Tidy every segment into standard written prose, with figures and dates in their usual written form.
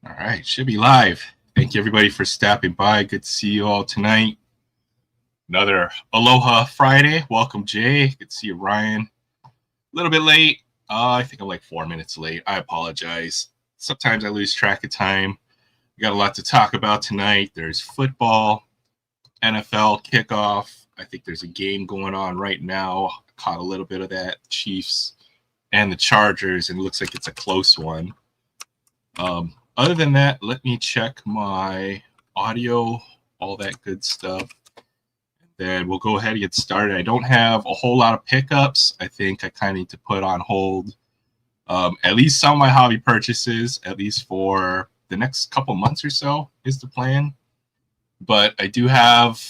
All right, should be live. Thank you everybody for stopping by. Good to see you all tonight. Another Aloha Friday. Welcome, Jay. Good to see you, Ryan. A little bit late. I think I'm like 4 minutes late. I apologize. Sometimes I lose track of time. We got a lot to talk about tonight. There's football, NFL kickoff. I think there's a game going on right now. I caught a little bit of that. Chiefs and the Chargers, and it looks like it's a close one. Other than that, let me check my audio, all that good stuff. Then we'll go ahead and get started. I don't have a whole lot of pickups. I think I kind of need to put on hold at least some of my hobby purchases, at least for the next couple months or so is the plan. But I do have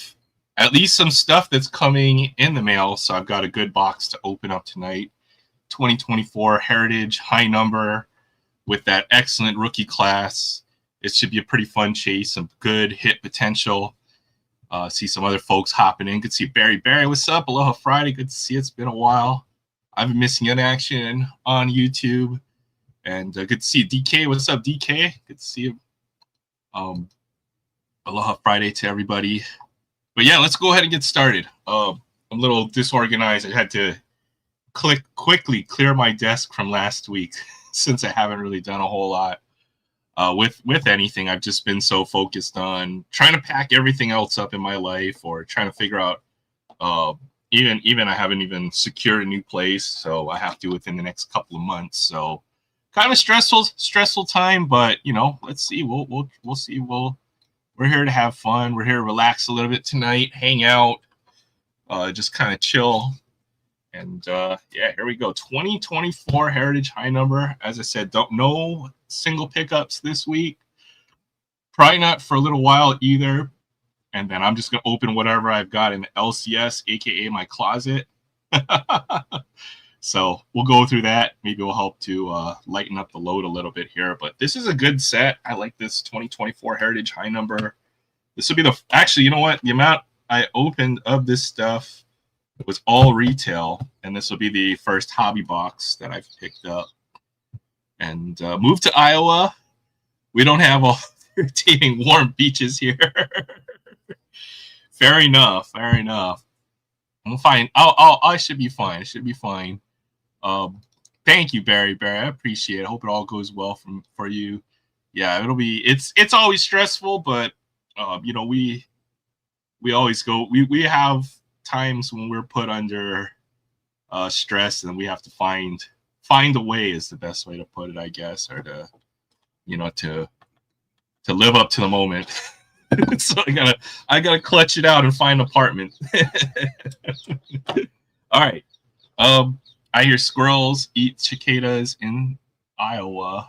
at least some stuff that's coming in the mail, so I've got a good box to open up tonight. 2024 Heritage High Number with that excellent rookie class. It should be a pretty fun chase, some good hit potential. See some other folks hopping in. Good to see Barry. Barry, what's up? Aloha Friday. Good to see you. It's been a while. I've been missing in action on YouTube. And good to see you. DK, what's up, DK? Good to see you. Aloha Friday to everybody. But yeah, let's go ahead and get started. I'm a little disorganized. I had to quickly clear my desk from last week since I haven't really done a whole lot with anything. I've just been so focused on trying to pack everything else up in my life, or trying to figure out even I haven't even secured a new place, so I have to within the next couple of months. So kind of stressful time, but you know, let's see. We'll see. We're here to have fun. We're here to relax a little bit tonight, hang out, just kind of chill. And yeah, here we go. 2024 Heritage High Number. As I said, no single pickups this week. Probably not for a little while either. And then I'm just going to open whatever I've got in the LCS, aka my closet. So we'll go through that. Maybe it'll help to lighten up the load a little bit here. But this is a good set. I like this 2024 Heritage High Number. This will be actually, you know what? The amount I opened of this stuff, it was all retail, and this will be the first hobby box that I've picked up. And moved to Iowa. We don't have all rotating warm beaches here. Fair enough. I'm fine. I should be fine. It should be fine. Thank you, Barry. I appreciate it. I hope it all goes well for you. Yeah, it'll be. It's always stressful, but you know, we always go. We have times when we're put under stress, and we have to find a way is the best way to put it, I guess, or to, you know, to live up to the moment. So I gotta clutch it out and find an apartment. All right. I hear squirrels eat cicadas in Iowa.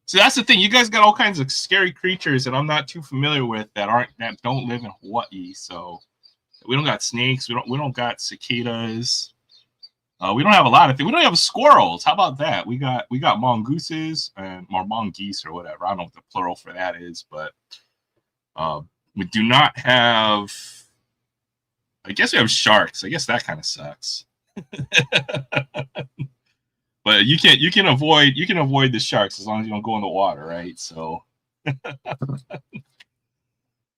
So that's the thing. You guys got all kinds of scary creatures that I'm not too familiar with that don't live in Hawaii. So we don't got snakes. We don't got cicadas. We don't have a lot of things. We don't have squirrels. How about that? We got mongooses or mongoose or whatever. I don't know what the plural for that is, but we do not have. I guess we have sharks. I guess that kind of sucks. But you can avoid the sharks as long as you don't go in the water, right? So, all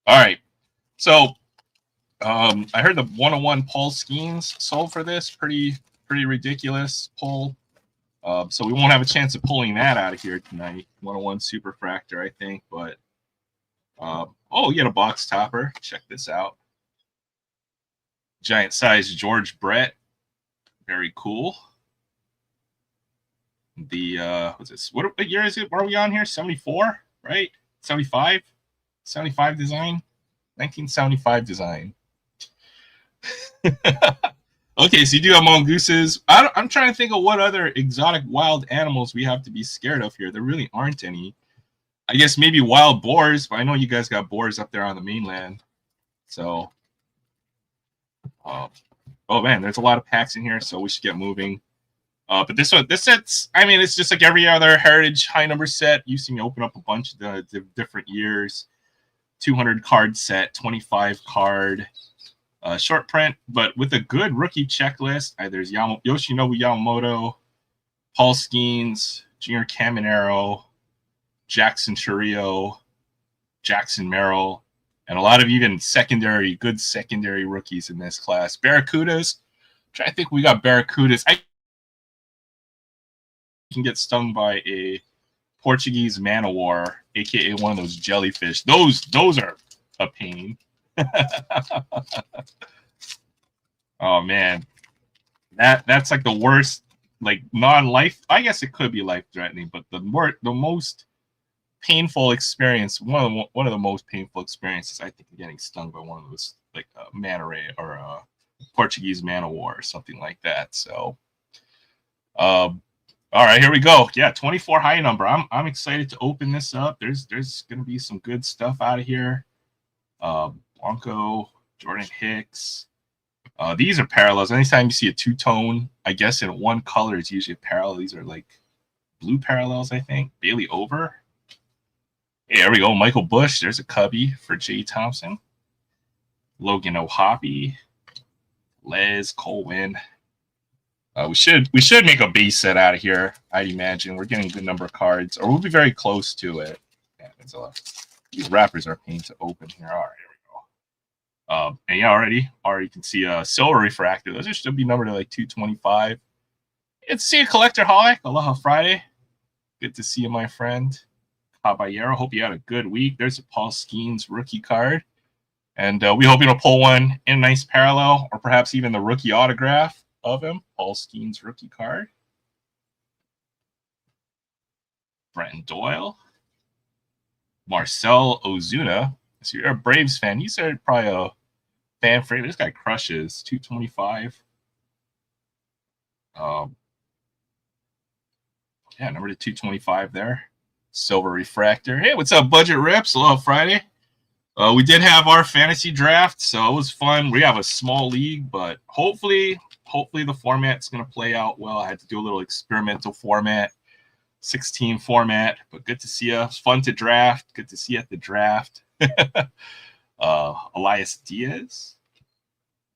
right. So, I heard the 101 pull schemes sold for this. Pretty ridiculous pull. So we won't have a chance of pulling that out of here tonight. 101 Superfractor, I think. But oh, you get a box topper. Check this out. Giant size George Brett. Very cool. The what's this? What year is it? What are we on here? 74, right? 75 design. 1975 design. Okay, so you do have mongooses. I'm trying to think of what other exotic wild animals we have to be scared of here. There really aren't any. I guess maybe wild boars, but I know you guys got boars up there on the mainland. So, oh man, there's a lot of packs in here, so we should get moving. But this set's, I mean, it's just like every other Heritage High Number set. You see me open up a bunch of the different years. 200 card set, 25 card. Short print, but with a good rookie checklist. There's Yoshinobu Yamamoto, Paul Skeens, Junior Caminero, Jackson Churio, Jackson Merrill, and a lot of even good secondary rookies in this class. Barracudas, which I think we got Barracudas. I can get stung by a Portuguese man o' war, aka one of those jellyfish. Those are a pain. Oh man, that's like the worst, like non-life. I guess it could be life-threatening, but the most painful experience, one of the most painful experiences, I think, getting stung by one of those, like a manta ray or a Portuguese man o' war or something like that. So, all right, here we go. Yeah, 24 high number. I'm excited to open this up. There's gonna be some good stuff out of here. Blanco, Jordan Hicks. These are parallels. Anytime you see a two-tone, I guess in one color, it's usually a parallel. These are like blue parallels, I think. Bailey Over. Hey, there we go. Michael Bush. There's a cubby for Jay Thompson. Logan O'Hoppe. Les Colwyn. We should make a base set out of here. I'd imagine we're getting a good number of cards, or we'll be very close to it. Yeah, it's these wrappers are a pain to open here. All right, here we go. And yeah, already you can see a silver refractor. Those should be numbered to like 225. Good to see a collector holic. Aloha Friday. Good to see you, my friend. Caballero. Hope you had a good week. There's a Paul Skeens rookie card. And we hope you'll pull one in a nice parallel, or perhaps even the rookie autograph of him. Paul Skeens rookie card. Brenton Doyle. Marcel Ozuna. So you're a Braves fan. He's probably a fan favorite. This guy crushes. 225. Yeah, number 225 there. Silver refractor. Hey, what's up, Budget Rips? Hello, Friday. We did have our fantasy draft, so it was fun. We have a small league, but hopefully the format's going to play out well. I had to do a little experimental format, 16 format, but good to see you. It's fun to draft. Good to see you at the draft. Elias Diaz,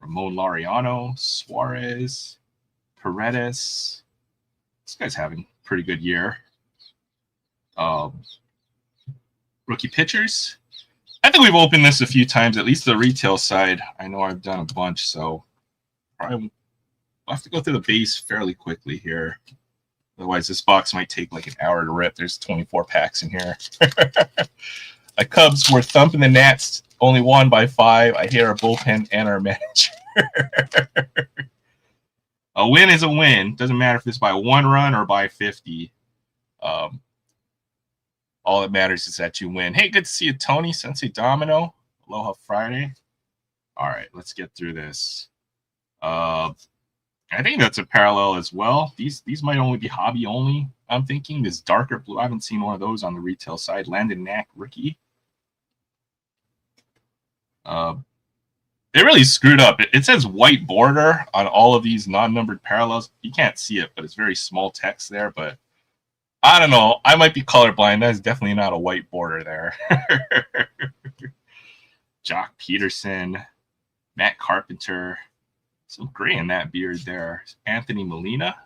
Ramon Laureano, Suarez, Paredes. This guy's having a pretty good year. Rookie pitchers. I think we've opened this a few times, at least the retail side. I know I've done a bunch, so I'll have to go through the base fairly quickly here. Otherwise, this box might take like an hour to rip. There's 24 packs in here. The Cubs were thumping the Nats, only won by 5. I hear our bullpen and our manager. A win is a win. Doesn't matter if it's by 1 run or by 50. All that matters is that you win. Hey, good to see you, Tony, Sensei Domino. Aloha Friday. All right, let's get through this. I think that's a parallel as well. These might only be hobby only. I'm thinking this darker blue. I haven't seen one of those on the retail side. Landon Knack rookie. They really screwed up. It says white border on all of these non-numbered parallels. You can't see it, but it's very small text there. But I don't know. I might be colorblind. That's definitely not a white border there. Jock Peterson, Matt Carpenter. Some gray in that beard there. Anthony Molina.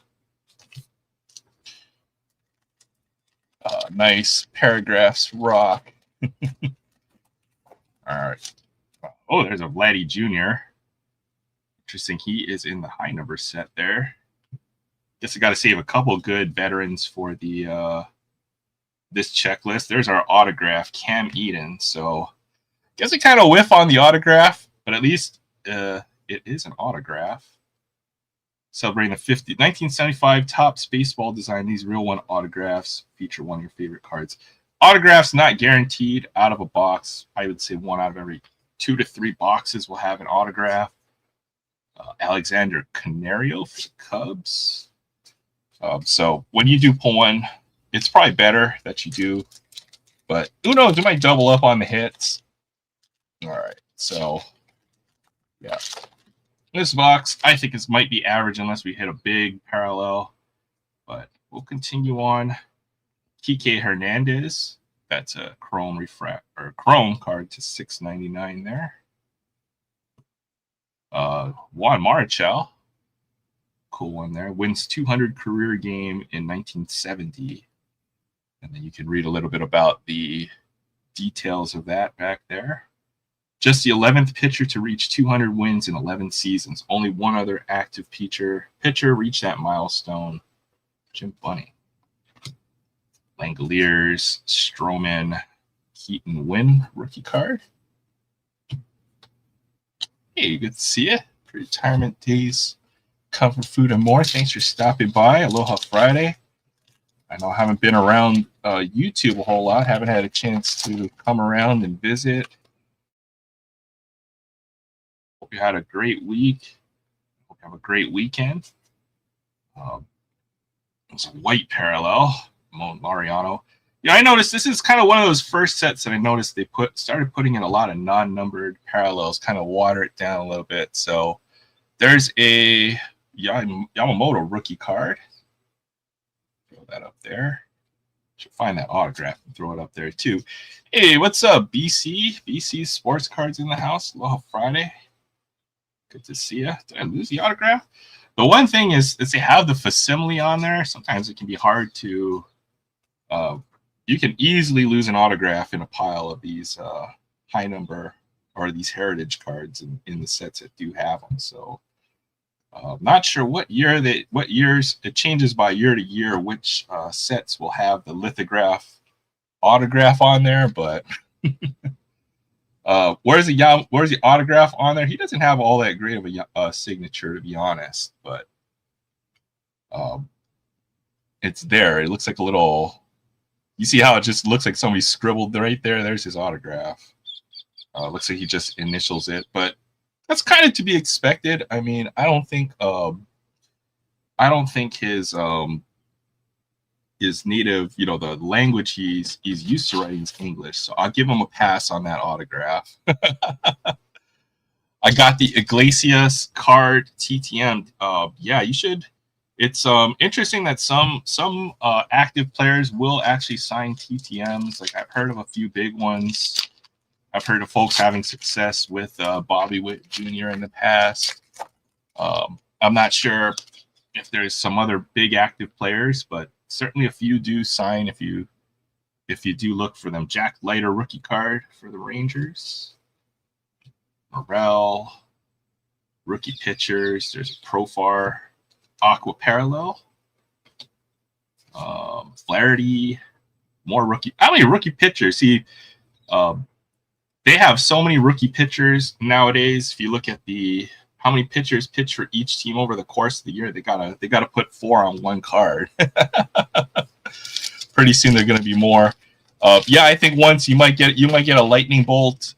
Nice paragraphs rock. All right. Oh, there's a Vladdy Jr. Interesting. He is in the high number set there. Guess I got to save a couple good veterans for the this checklist. There's our autograph, Cam Eden. So guess we kind of whiff on the autograph, but at least it is an autograph. Celebrating the 1975 Topps baseball design. These real one autographs feature one of your favorite cards. Autographs not guaranteed out of a box. I would say 1 out of every 2 to 3 boxes will have an autograph. Alexander Canario for the Cubs. So when you do pull one, it's probably better that you do. But who knows? It might double up on the hits. All right. So, yeah. This box, I think this might be average unless we hit a big parallel. But we'll continue on. Kike Hernandez. That's a chrome chrome card to $6.99 there. Juan Marichal. Cool one there. Wins 200 career game in 1970. And then you can read a little bit about the details of that back there. Just the 11th pitcher to reach 200 wins in 11 seasons. Only one other active pitcher reached that milestone. Jim Bunny. Langoliers, Stroman, Keaton Wynn rookie card. Hey, good to see you. Retirement days, comfort food and more. Thanks for stopping by. Aloha Friday. I know I haven't been around YouTube a whole lot. Haven't had a chance to come around and visit. Hope you had a great week. Hope you have a great weekend. It's a white parallel, Mariano. Yeah, I noticed this is kind of one of those first sets that I noticed they started putting in a lot of non-numbered parallels, kind of water it down a little bit. So there's a Yamamoto rookie card. Throw that up there. Should find that autograph and throw it up there too. Hey, what's up, BC? BC Sports Cards in the house. Aloha Friday. Good to see you. Did I lose the autograph? The one thing is they have the facsimile on there. Sometimes it can be hard to. You can easily lose an autograph in a pile of these high number or these heritage cards in the sets that do have them. So not sure what years it changes by year to year, which sets will have the lithograph autograph on there, but where's the autograph on there? He doesn't have all that great of a signature, to be honest, but it's there. It looks like a little. You see how it just looks like somebody scribbled right there? There's his autograph. Looks like he just initials it, but that's kind of to be expected. I mean, I don't think his native, the language he's used to writing is English. So I'll give him a pass on that autograph. I got the Iglesias card TTM. Yeah, you should. It's interesting that some active players will actually sign TTMs. Like I've heard of a few big ones. I've heard of folks having success with Bobby Witt Jr. in the past. I'm not sure if there's some other big active players, but certainly a few do sign if you do look for them. Jack Leiter rookie card for the Rangers. Morel, rookie pitchers. There's a Profar Aqua Parallel. Flaherty, more rookie. How many rookie pitchers? See, they have so many rookie pitchers nowadays. If you look at how many pitchers pitch for each team over the course of the year, they gotta put 4 on one card. Pretty soon they're gonna be more. Yeah, I think once you might get a lightning bolt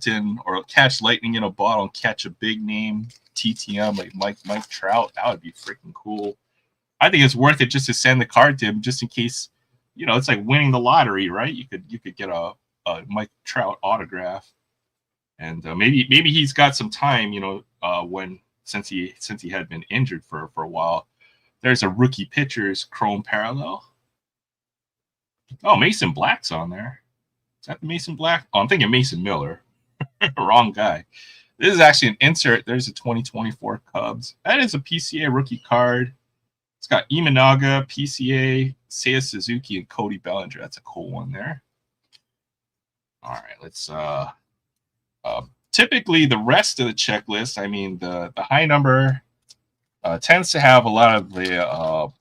in, or catch lightning in a bottle and catch a big name TTM like Mike Trout. That would be freaking cool. I think it's worth it just to send the card to him, just in case. It's like winning the lottery, right? You could get a Mike Trout autograph, and maybe he's got some time. Since he had been injured for a while. There's a rookie pitcher's chrome parallel. Oh, Mason Black's on there. Is that the Mason Black? Oh, I'm thinking Mason Miller. Wrong guy. This is actually an insert. There's a 2024 Cubs. That is a PCA rookie card. It's got Imanaga, PCA, Seiya Suzuki, and Cody Bellinger. That's a cool one there. All right, let's typically the rest of the checklist, I mean the high number tends to have a lot of the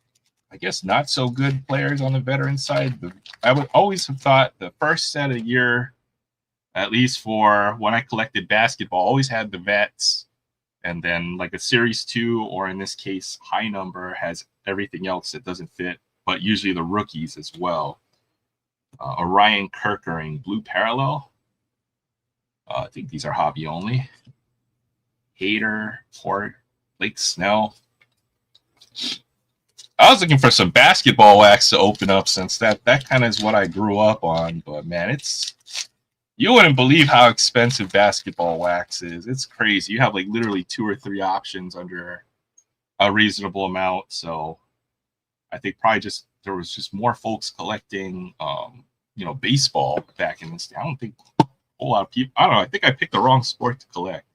I guess not so good players on the veteran side. I would always have thought the first set of the year, at least for when I collected basketball, always had the vets, and then like a series 2, or in this case high number, has everything else that doesn't fit, but usually the rookies as well. Orion Kerkering blue parallel. I think these are hobby only. Hader, Port, Blake Snell. I was looking for some basketball wax to open up, since that kind of is what I grew up on. But man, you wouldn't believe how expensive basketball wax is. It's crazy. You have like literally 2 or 3 options under a reasonable amount. So I think probably there was just more folks collecting, baseball back in this day. I don't think a whole lot of people. I don't know. I think I picked the wrong sport to collect.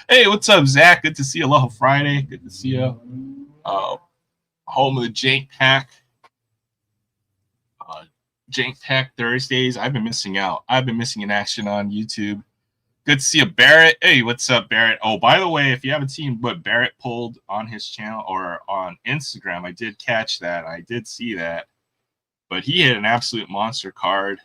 Hey, what's up, Zach? Good to see you. Aloha Friday. Good to see you. Home of the Jank Pack. Jank Pack Thursdays. I've been missing out. I've been missing in action on YouTube. Good to see a Barrett. Hey, what's up, Barrett? Oh, by the way, if you haven't seen what Barrett pulled on his channel or on Instagram, I did catch that. I did see that. But he hit an absolute monster card.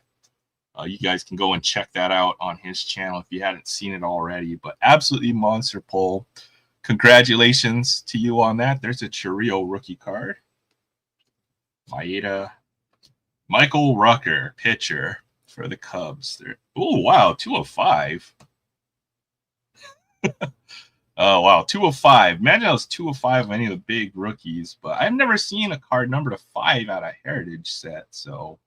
You guys can go and check that out on his channel if you hadn't seen it already. But absolutely monster pull. Congratulations to you on that. There's a Chiriot rookie card. Maeda. Michael Rucker, pitcher for the Cubs. Oh, wow, 205. Oh, wow, 205. Imagine that was 205 of any of the big rookies, but I've never seen a card number to 5 out of Heritage set, so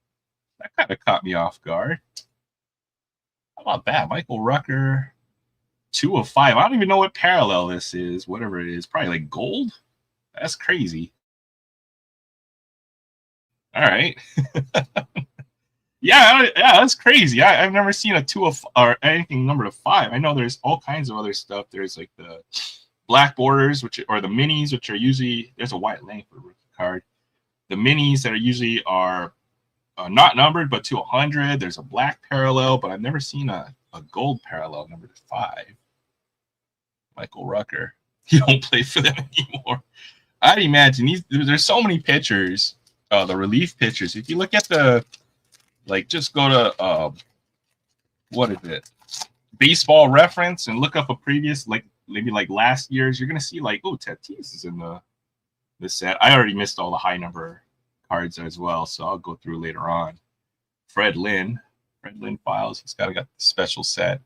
that kind of caught me off guard. How about that? Michael Rucker, 205. I don't even know what parallel this is, whatever it is. Probably like gold? That's crazy. All right. yeah, that's crazy. I've never seen a 2 or anything number to 5. I know there's all kinds of other stuff. There's like the black borders, or the minis, which are usually, there's a white lane for a rookie card. The minis that are usually are not numbered, but to 100. There's a black parallel, but I've never seen a gold parallel number to 5. Michael Rucker. He don't play for them anymore. I'd imagine there's so many pitchers. The relief pitchers. If you look at the, like, just go to what is it? Baseball Reference and look up a previous, like maybe like last year's. You're gonna see like, oh, Tatis is in the set. I already missed all the high number cards as well, so I'll go through later on. Fred Lynn files. He's got the special set.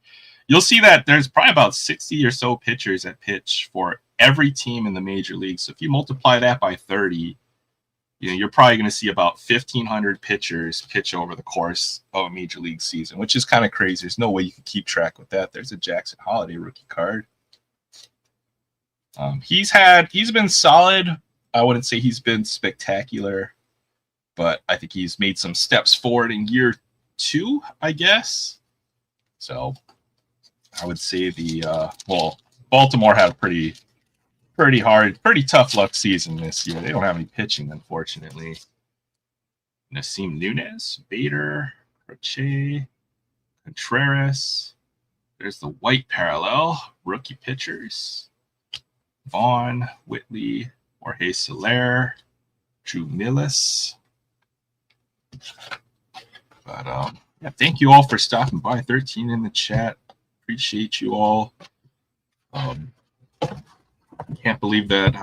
You'll see that there's probably about 60 or so pitchers that pitch for every team in the major league. So if you multiply that by 30. You're probably going to see about 1,500 pitchers pitch over the course of a major league season, which is kind of crazy. There's no way you can keep track with that. There's a Jackson Holiday rookie card. He's been solid. I wouldn't say he's been spectacular, but I think he's made some steps forward in year 2, I guess. So I would say Baltimore had a pretty tough luck season this year. They don't have any pitching, unfortunately. Nasim Nunez, Bader, Crochet, Contreras. There's the white parallel, rookie pitchers. Vaughn, Whitley, Jorge Soler, Drew Millis. But yeah, thank you all for stopping by. 13 in the chat. Appreciate you all. Can't believe that.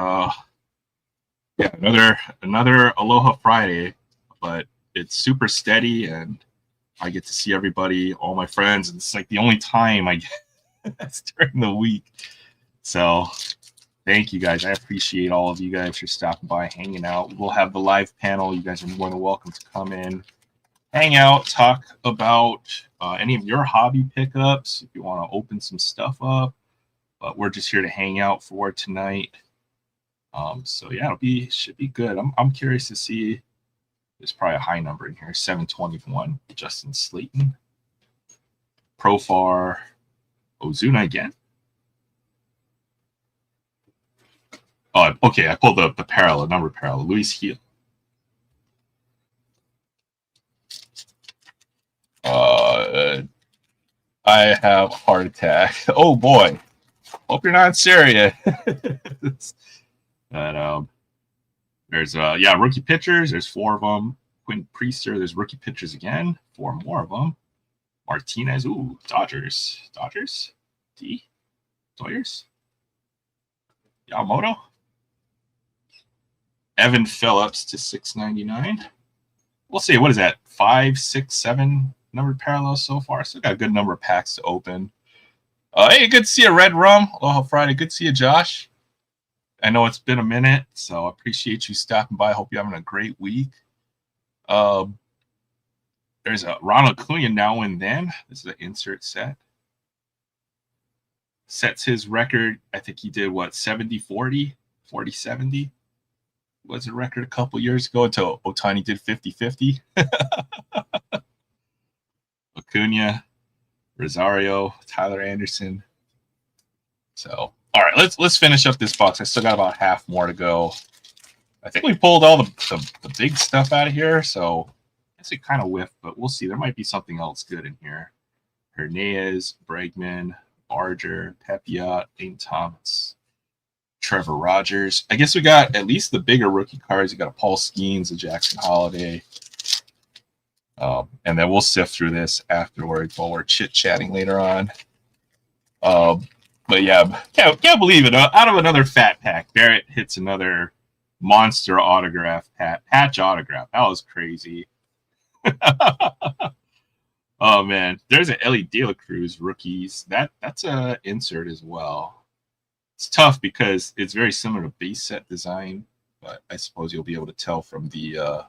Yeah, another Aloha Friday, but it's super steady, and I get to see everybody, all my friends, and it's like the only time I get that's during the week. So thank you guys. I appreciate all of you guys for stopping by, hanging out. We'll have the live panel. You guys are more than welcome to come in, hang out, talk about any of your hobby pickups. If you want to open some stuff up. But we're just here to hang out for tonight. So yeah, should be good. I'm curious to see. There's probably a high number in here. 721. Justin Slayton. Profar. Ozuna again. Oh, okay. I pulled the parallel number parallel. Luis Gil. I have a heart attack. Oh boy. Hope you're not in Syria. But there's rookie pitchers. There's 4 of them. Quinn Priester. There's rookie pitchers again. 4 more of them. Martinez. Ooh, Dodgers. Toyers. Yamamoto. Evan Phillips to 699. We'll see. What is that? 5, 6, 7 numbered parallels so far. So got a good number of packs to open. Hey, good to see you, Red Rum. Aloha Friday. Good to see you, Josh. I know it's been a minute, so I appreciate you stopping by. Hope you're having a great week. There's a Ronald Acuna Now and Then. This is an insert set. Sets his record. I think he did, 70-40? 40-70? Was a record a couple years ago until Ohtani did 50-50. Acuna. Rosario, Tyler Anderson. So, all right, let's finish up this box. I still got about half more to go. I think we pulled all the big stuff out of here. So, guess it kind of whiffed, but we'll see. There might be something else good in here. Hernandez, Bregman, Barger, Pepia, Lane Thomas, Trevor Rogers. I guess we got at least the bigger rookie cards. You got a Paul Skeens, a Jackson Holiday. And then we'll sift through this afterwards while we're chit-chatting later on. But yeah, can't believe it. Out of another fat pack, Barrett hits another monster autograph, patch autograph. That was crazy. Oh man, there's an Ellie De La Cruz rookies. That's a insert as well. It's tough because it's very similar to base set design, but I suppose you'll be able to tell from the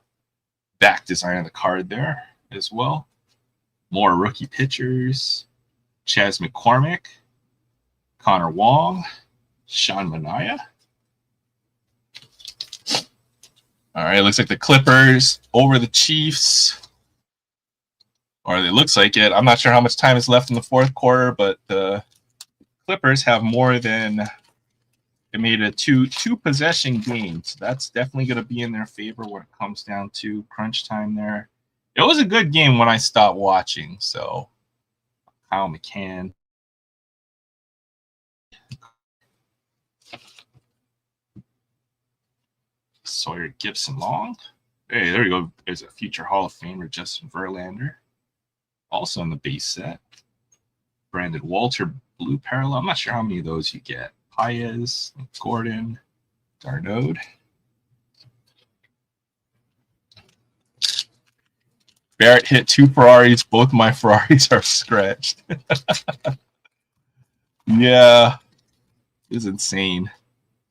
back design of the card there as well. More rookie pitchers: Chas McCormick, Connor Wong, Sean Manaea. All right, looks like the Clippers over the Chiefs. Or it looks like it. I'm not sure how much time is left in the fourth quarter, but the Clippers have more than it made a two possession game. So that's definitely going to be in their favor when it comes down to crunch time there. It was a good game when I stopped watching. So Kyle McCann. Sawyer Gibson Long. Hey, there you go. There's a future Hall of Famer, Justin Verlander. Also in the base set. Brandon Walter, blue parallel. I'm not sure how many of those you get. Paez, Gordon, Darnode. Barrett hit 2 Ferraris. Both my Ferraris are scratched. Yeah. It's insane.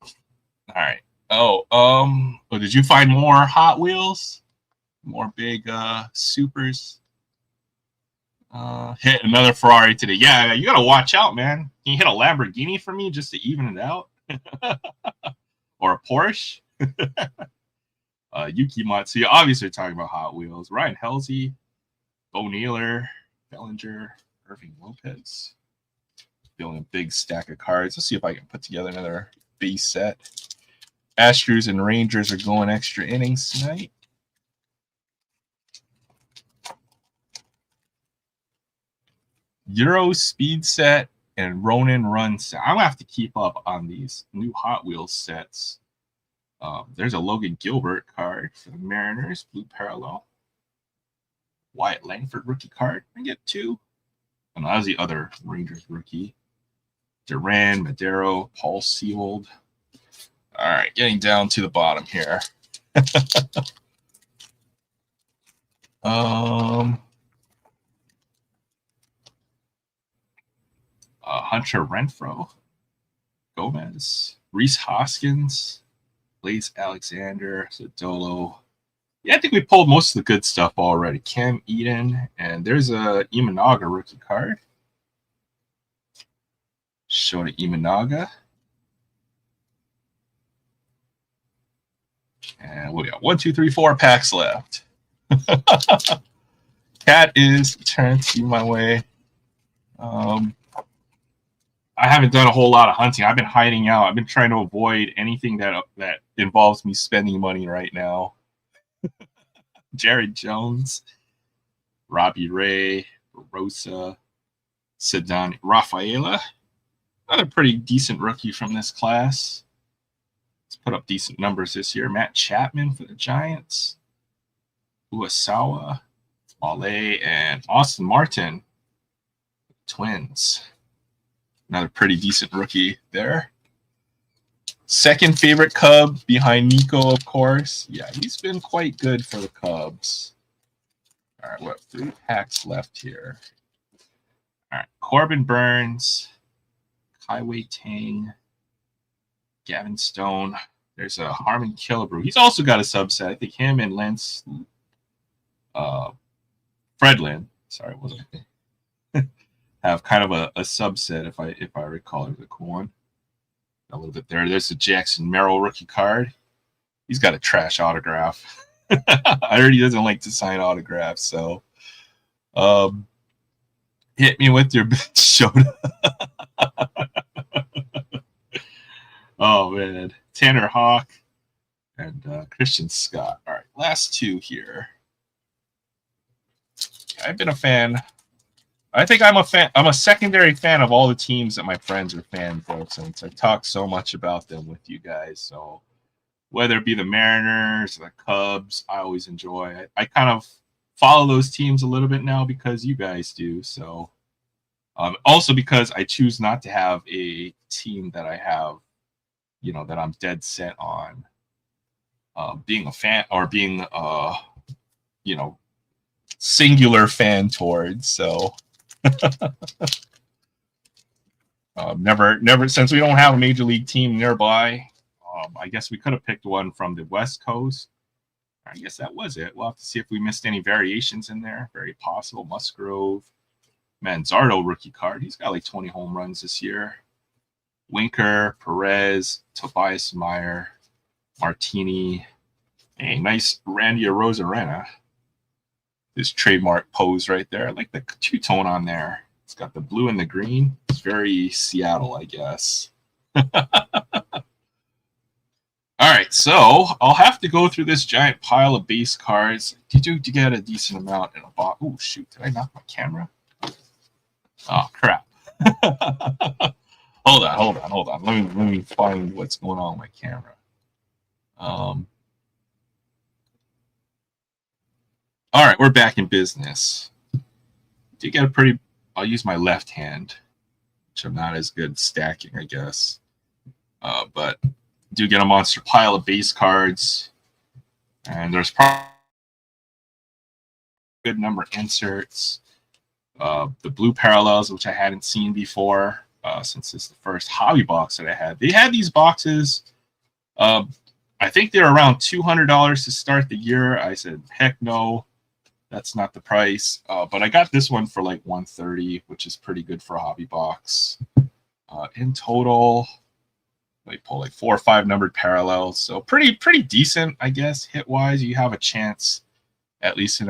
All right. Oh, did you find more Hot Wheels? More big supers? Hit another Ferrari today. Yeah, you gotta watch out, man. Can you hit a Lamborghini for me just to even it out? Or a Porsche? Yuki Matsuya, obviously talking about Hot Wheels. Ryan Helsey, Bo Nealer, Bellinger, Irving Lopez. Building a big stack of cards. Let's see if I can put together another base set. Astros and Rangers are going extra innings tonight. Euro speed set and Ronin run set. I'm gonna have to keep up on these new Hot Wheels sets. There's a Logan Gilbert card for the Mariners, blue parallel. Wyatt Langford rookie card. I get 2. And that was the other Rangers rookie. Duran, Madero, Paul Sewald. All right, getting down to the bottom here. Hunter Renfroe, Gomez, Reese Hoskins, Blaze Alexander, Zadolo. Yeah, I think we pulled most of the good stuff already. Cam Eden, and there's a Imanaga rookie card. Shota Imanaga. And we got 1, 2, 3, 4 packs left. Cat is trying to see my way. I haven't done a whole lot of hunting. I've been hiding out. I've been trying to avoid anything that involves me spending money right now. Jared Jones, Robbie Ray, Rosa, Sedan Rafaela. Another pretty decent rookie from this class. Let's put up decent numbers this year. Matt Chapman for the Giants. Uesawa, Wale, and Austin Martin, Twins. Another pretty decent rookie there. Second favorite Cub behind Nico, of course. Yeah, he's been quite good for the Cubs. All right, what 3 packs left here? All right, Corbin Burns, Kaiwei Tang, Gavin Stone. There's a Harmon Killebrew. He's also got a subset. I think him and Lance Fredlin. Sorry, wasn't have kind of a subset if I recall. It was a cool one. A little bit there. There's the Jackson Merrill rookie card. He's got a trash autograph. I heard he doesn't like to sign autographs, so hit me with your Shota. Oh man, Tanner Hawk and Christian Scott. All right, last 2 here. I've been a fan. I think I'm a fan. I'm a secondary fan of all the teams that my friends are fans of, since I talk so much about them with you guys. So whether it be the Mariners, the Cubs, I always enjoy. I kind of follow those teams a little bit now because you guys do. So also because I choose not to have a team that I have, that I'm dead set on being a fan or being, you know, singular fan towards. So never since we don't have a major league team nearby. I guess we could have picked one from the West Coast. I guess that was it. We'll have to see if we missed any variations in there. Very possible. Musgrove, Manzardo rookie card. He's got like 20 home runs this year. Winker, Perez, Tobias Meyer, Martini. Hey, nice Randy Arozarena. His trademark pose right there. I like the two-tone on there. It's got the blue and the green. It's very Seattle, I guess. All right, so I'll have to go through this giant pile of base cards. Did you get a decent amount in a box? Oh, shoot. Did I knock my camera? Oh, crap. Hold on. Let me find what's going on with my camera. All right, we're back in business. Did get a pretty... I'll use my left hand, which I'm not as good at stacking, I guess. But do get a monster pile of base cards. And there's probably a good number of inserts. The blue parallels, which I hadn't seen before, since it's the first hobby box that I had. They had these boxes. I think they're around $200 to start the year. I said, heck no, that's not the price. But I got this one for like $130, which is pretty good for a hobby box. In total, they pull like 4 or 5 numbered parallels, so pretty decent, I guess. Hit wise, you have a chance, at least in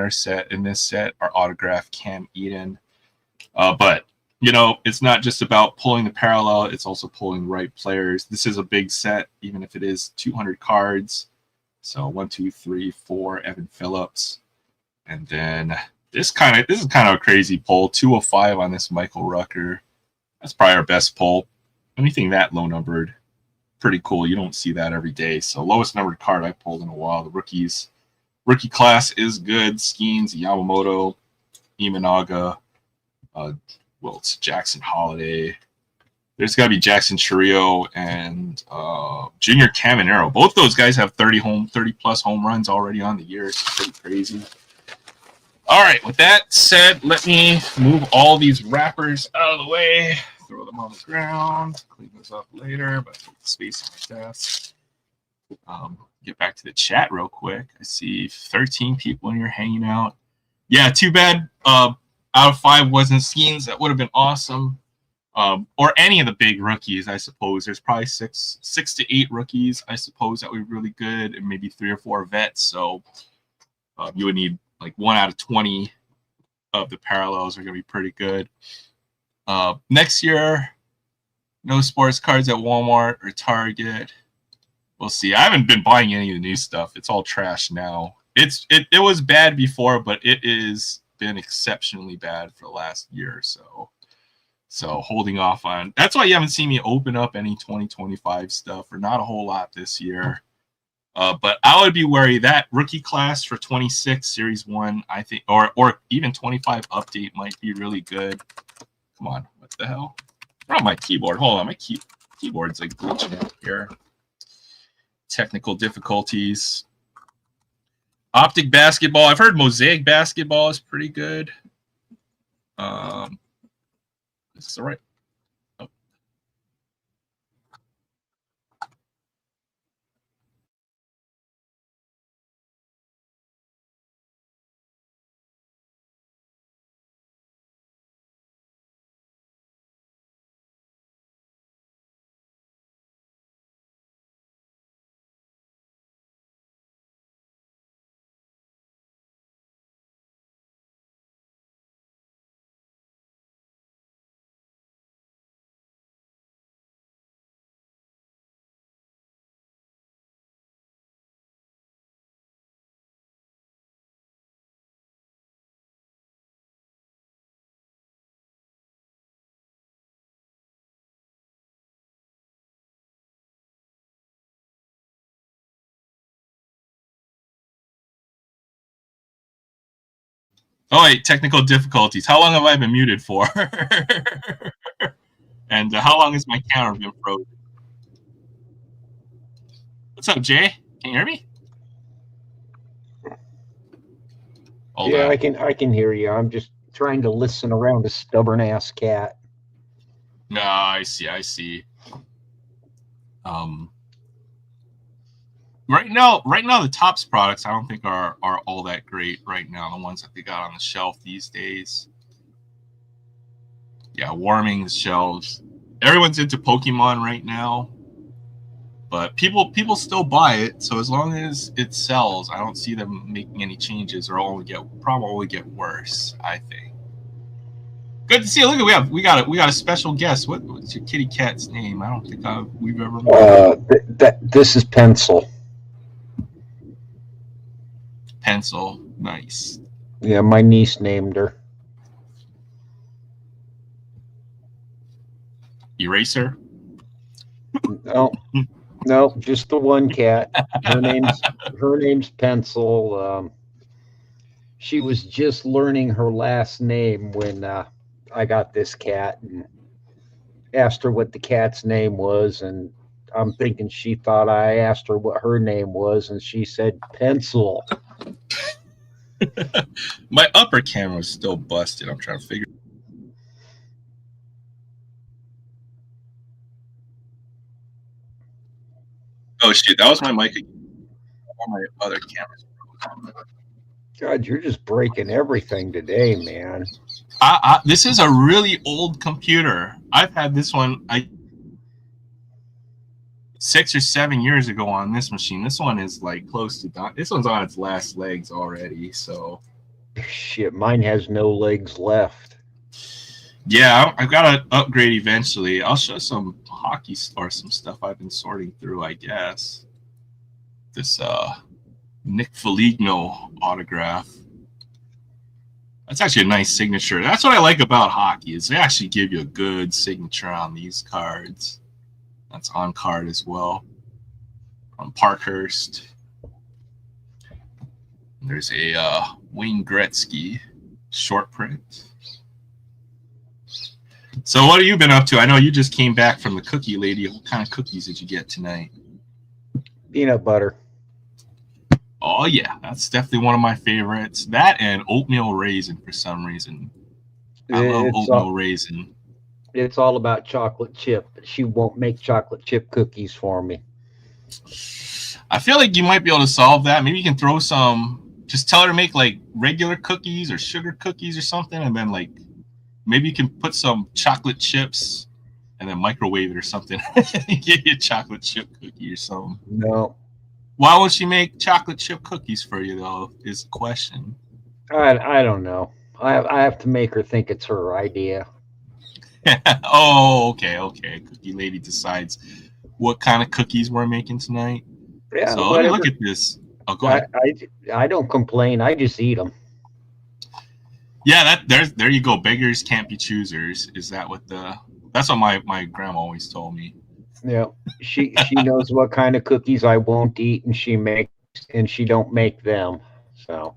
this set, our autograph Cam Eden. But it's not just about pulling the parallel; it's also pulling the right players. This is a big set, even if it is 200 cards. So 1, 2, 3, 4, Evan Phillips, and then this is kind of a crazy pull. 205 on this Michael Rucker. That's probably our best pull. Anything that low numbered, pretty cool. You don't see that every day. So lowest numbered card I pulled in a while. The rookie class is good. Skeens, Yamamoto, Imanaga. It's Jackson Holiday. There's got to be Jackson Chourio and Junior Caminero. Both those guys have 30 plus home runs already on the year. It's pretty crazy. All right, with that said, let me move all these wrappers out of the way. Throw them on the ground. Clean those up later, but take the space on my desk. Get back to the chat real quick. I see 13 people in here hanging out. Yeah, too bad out of 5 wasn't Skeens. That would have been awesome. Or any of the big rookies, I suppose. There's probably 6 to 8 rookies, I suppose, that would be really good, and maybe 3 or 4 vets. So you would need like 1 out of 20 of the parallels are going to be pretty good. Next year, no sports cards at Walmart or Target. We'll see. I haven't been buying any of the new stuff. It's all trash now. It was bad before, but it has been exceptionally bad for the last year or so. So holding off on. That's why you haven't seen me open up any 2025 stuff, or not a whole lot this year. But I would be wary that rookie class for 26 Series 1, I think, or even 25 update might be really good. Come on, what the hell? What's wrong with my keyboard? Hold on, my keyboard's like glitching out here. Technical difficulties. Optic basketball. I've heard Mosaic basketball is pretty good. Is this all right? Oh. Oh wait, technical difficulties. How long have I been muted for? And how long has my camera been frozen? What's up, Jay? Can you hear me? Hold Yeah, on. I can hear you. I'm just trying to listen around a stubborn ass cat. No, I see. I see. Um, right now, the Topps products I don't think are all that great right now. The ones that they got on the shelf these days. Yeah, warming the shelves. Everyone's into Pokemon right now, but people still buy it. So as long as it sells, I don't see them making any changes, or probably get worse. I think. Good to see you. Look, we got a special guest. What's your kitty cat's name? I don't think we've ever met. This is Pencil. Pencil, nice. Yeah, my niece named her. Eraser. No, no, just the one cat. Her name's her name's Pencil. She was just learning her last name when I got this cat and asked her what the cat's name was, and I'm thinking she thought I asked her what her name was, and she said Pencil. My upper camera is still busted. I'm trying to figure. Oh shit, that was my mic. My other camera. God, you're just breaking everything today, man. This is a really old computer. I've had this one 6 or 7 years ago on this machine. This one is like close to done. This one's on its last legs already. So Shit, mine has no legs left. yeah, I've got to upgrade eventually. I'll show some hockey or some stuff I've been sorting through. I guess this Nick Foligno autograph. That's actually a nice signature. That's what I like about hockey is they actually give you a good signature on these cards. That's on card as well. From Parkhurst. There's a Wayne Gretzky short print. So what have you been up to? I know you just came back from the cookie lady. What kind of cookies did you get tonight? Peanut butter. Oh yeah, that's definitely one of my favorites. That and oatmeal raisin for some reason. I love It's oatmeal all, raisin. it's all about chocolate chip. She won't make chocolate chip cookies for me. I feel like you might be able to solve that. Maybe you can throw some. Just tell her to make like regular cookies or sugar cookies or something, and then like maybe you can put some chocolate chips and then microwave it or something. Get you a chocolate chip cookie or something. No, Why won't she make chocolate chip cookies for you though? Is the question. I don't know. I have to make her think it's her idea. Oh, okay. Cookie lady decides what kind of cookies we're making tonight. Yeah, So let me look whatever. at this. Oh, go I, ahead. I don't complain. I just eat them. Yeah, there you go. Beggars can't be choosers. Is that what the? That's what my grandma always told me. Yeah, she knows what kind of cookies I won't eat, and she don't make them. So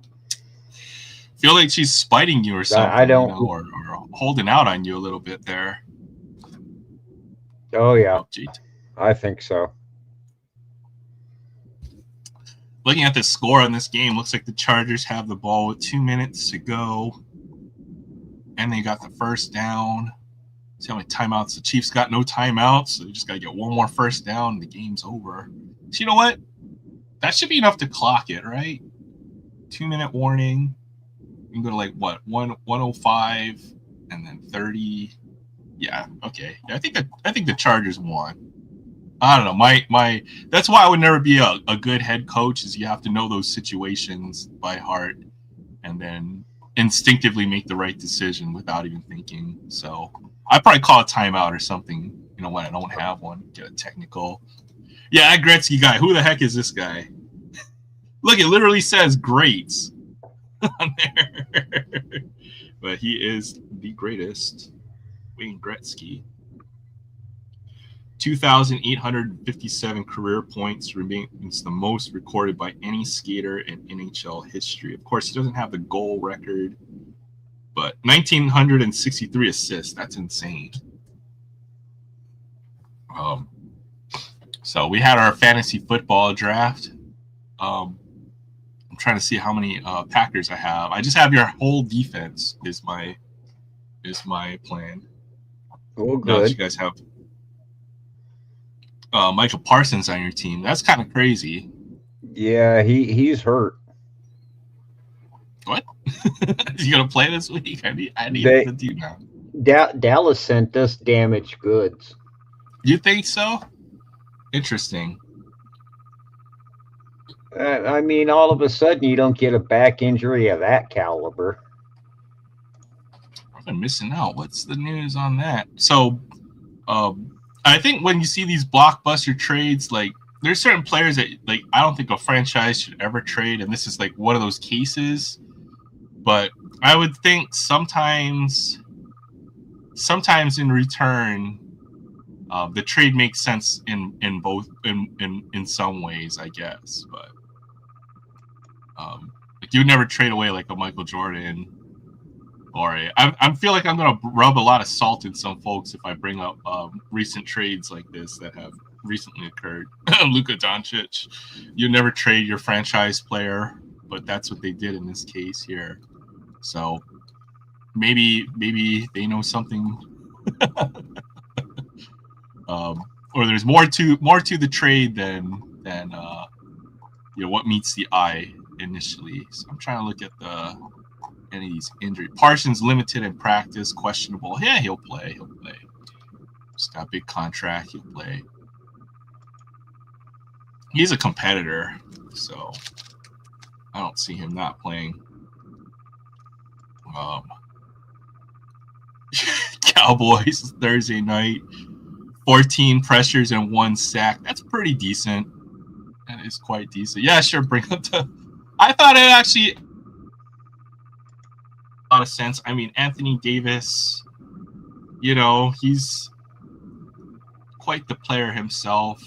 Feel like she's spiting you or I something, don't. or holding out on you a little bit there. Oh yeah, Oh, gee. I think so. Looking at the score on this game, looks like the Chargers have the ball with 2 minutes to go, and they got the first down. See how many timeouts the Chiefs got? No timeouts, so they just got to get one more first down, and the game's over. So you know what? That should be enough to clock it, right? 2 minute warning. You can go to like what 105 and then 30. Yeah, okay. Yeah, I think the Chargers won. I don't know. My that's why I would never be a good head coach is you have to know those situations by heart and then instinctively make the right decision without even thinking. So I probably call a timeout or something, when I don't have one, get a technical. Yeah, that Gretzky guy. Who the heck is this guy? Look, it literally says greats on there. But he is the greatest. Wayne Gretzky. 2,857 career points remains the most recorded by any skater in NHL history. Of course, he doesn't have the goal record. But 1,963 assists. That's insane. So we had our fantasy football draft. I'm trying to see how many Packers I have. I just have your whole defense is my plan. Oh, Now that you good. guys have Michael Parsons on your team, that's kind of crazy. Yeah, he's hurt. What? Is he gonna play this week? I need They to do now. Dallas sent us damaged goods. You think so? Interesting. I mean, all of a sudden you don't get a back injury of that caliber. I've been missing out. What's the news on that? So, I think when you see these blockbuster trades, like there's certain players that like I don't think a franchise should ever trade, and this is like one of those cases. But I would think sometimes in return, the trade makes sense in both in some ways, I guess. But like you would never trade away like a Michael Jordan. Or I feel like I'm gonna rub a lot of salt in some folks if I bring up recent trades like this that have recently occurred. Luka Doncic, you never trade your franchise player, but that's what they did in this case here. So maybe they know something, or there's more to the trade than what meets the eye initially. So I'm trying to look at any of these injuries. Parsons limited in practice, questionable. Yeah, he'll play. Just got a big contract. He'll play. He's a competitor, so I don't see him not playing. Cowboys Thursday night, 14 pressures and 1 sack. That's pretty decent. That is quite decent. Yeah, sure. Bring up I thought it actually a lot of sense. I mean, Anthony Davis, he's quite the player himself.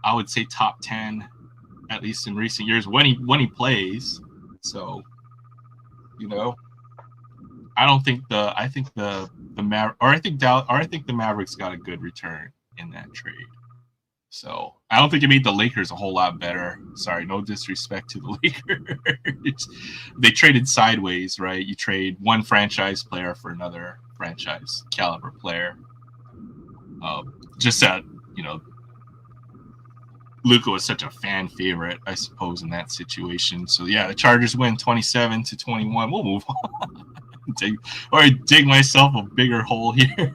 I would say top 10, at least in recent years when he plays. So, I don't think I think the Mavericks got a good return in that trade. So I don't think it made the Lakers a whole lot better. Sorry, no disrespect to the Lakers. They traded sideways, right? You trade one franchise player for another franchise caliber player. Just that, Luka was such a fan favorite, I suppose, in that situation. So yeah, the Chargers win 27-21. We'll move on. dig myself a bigger hole here.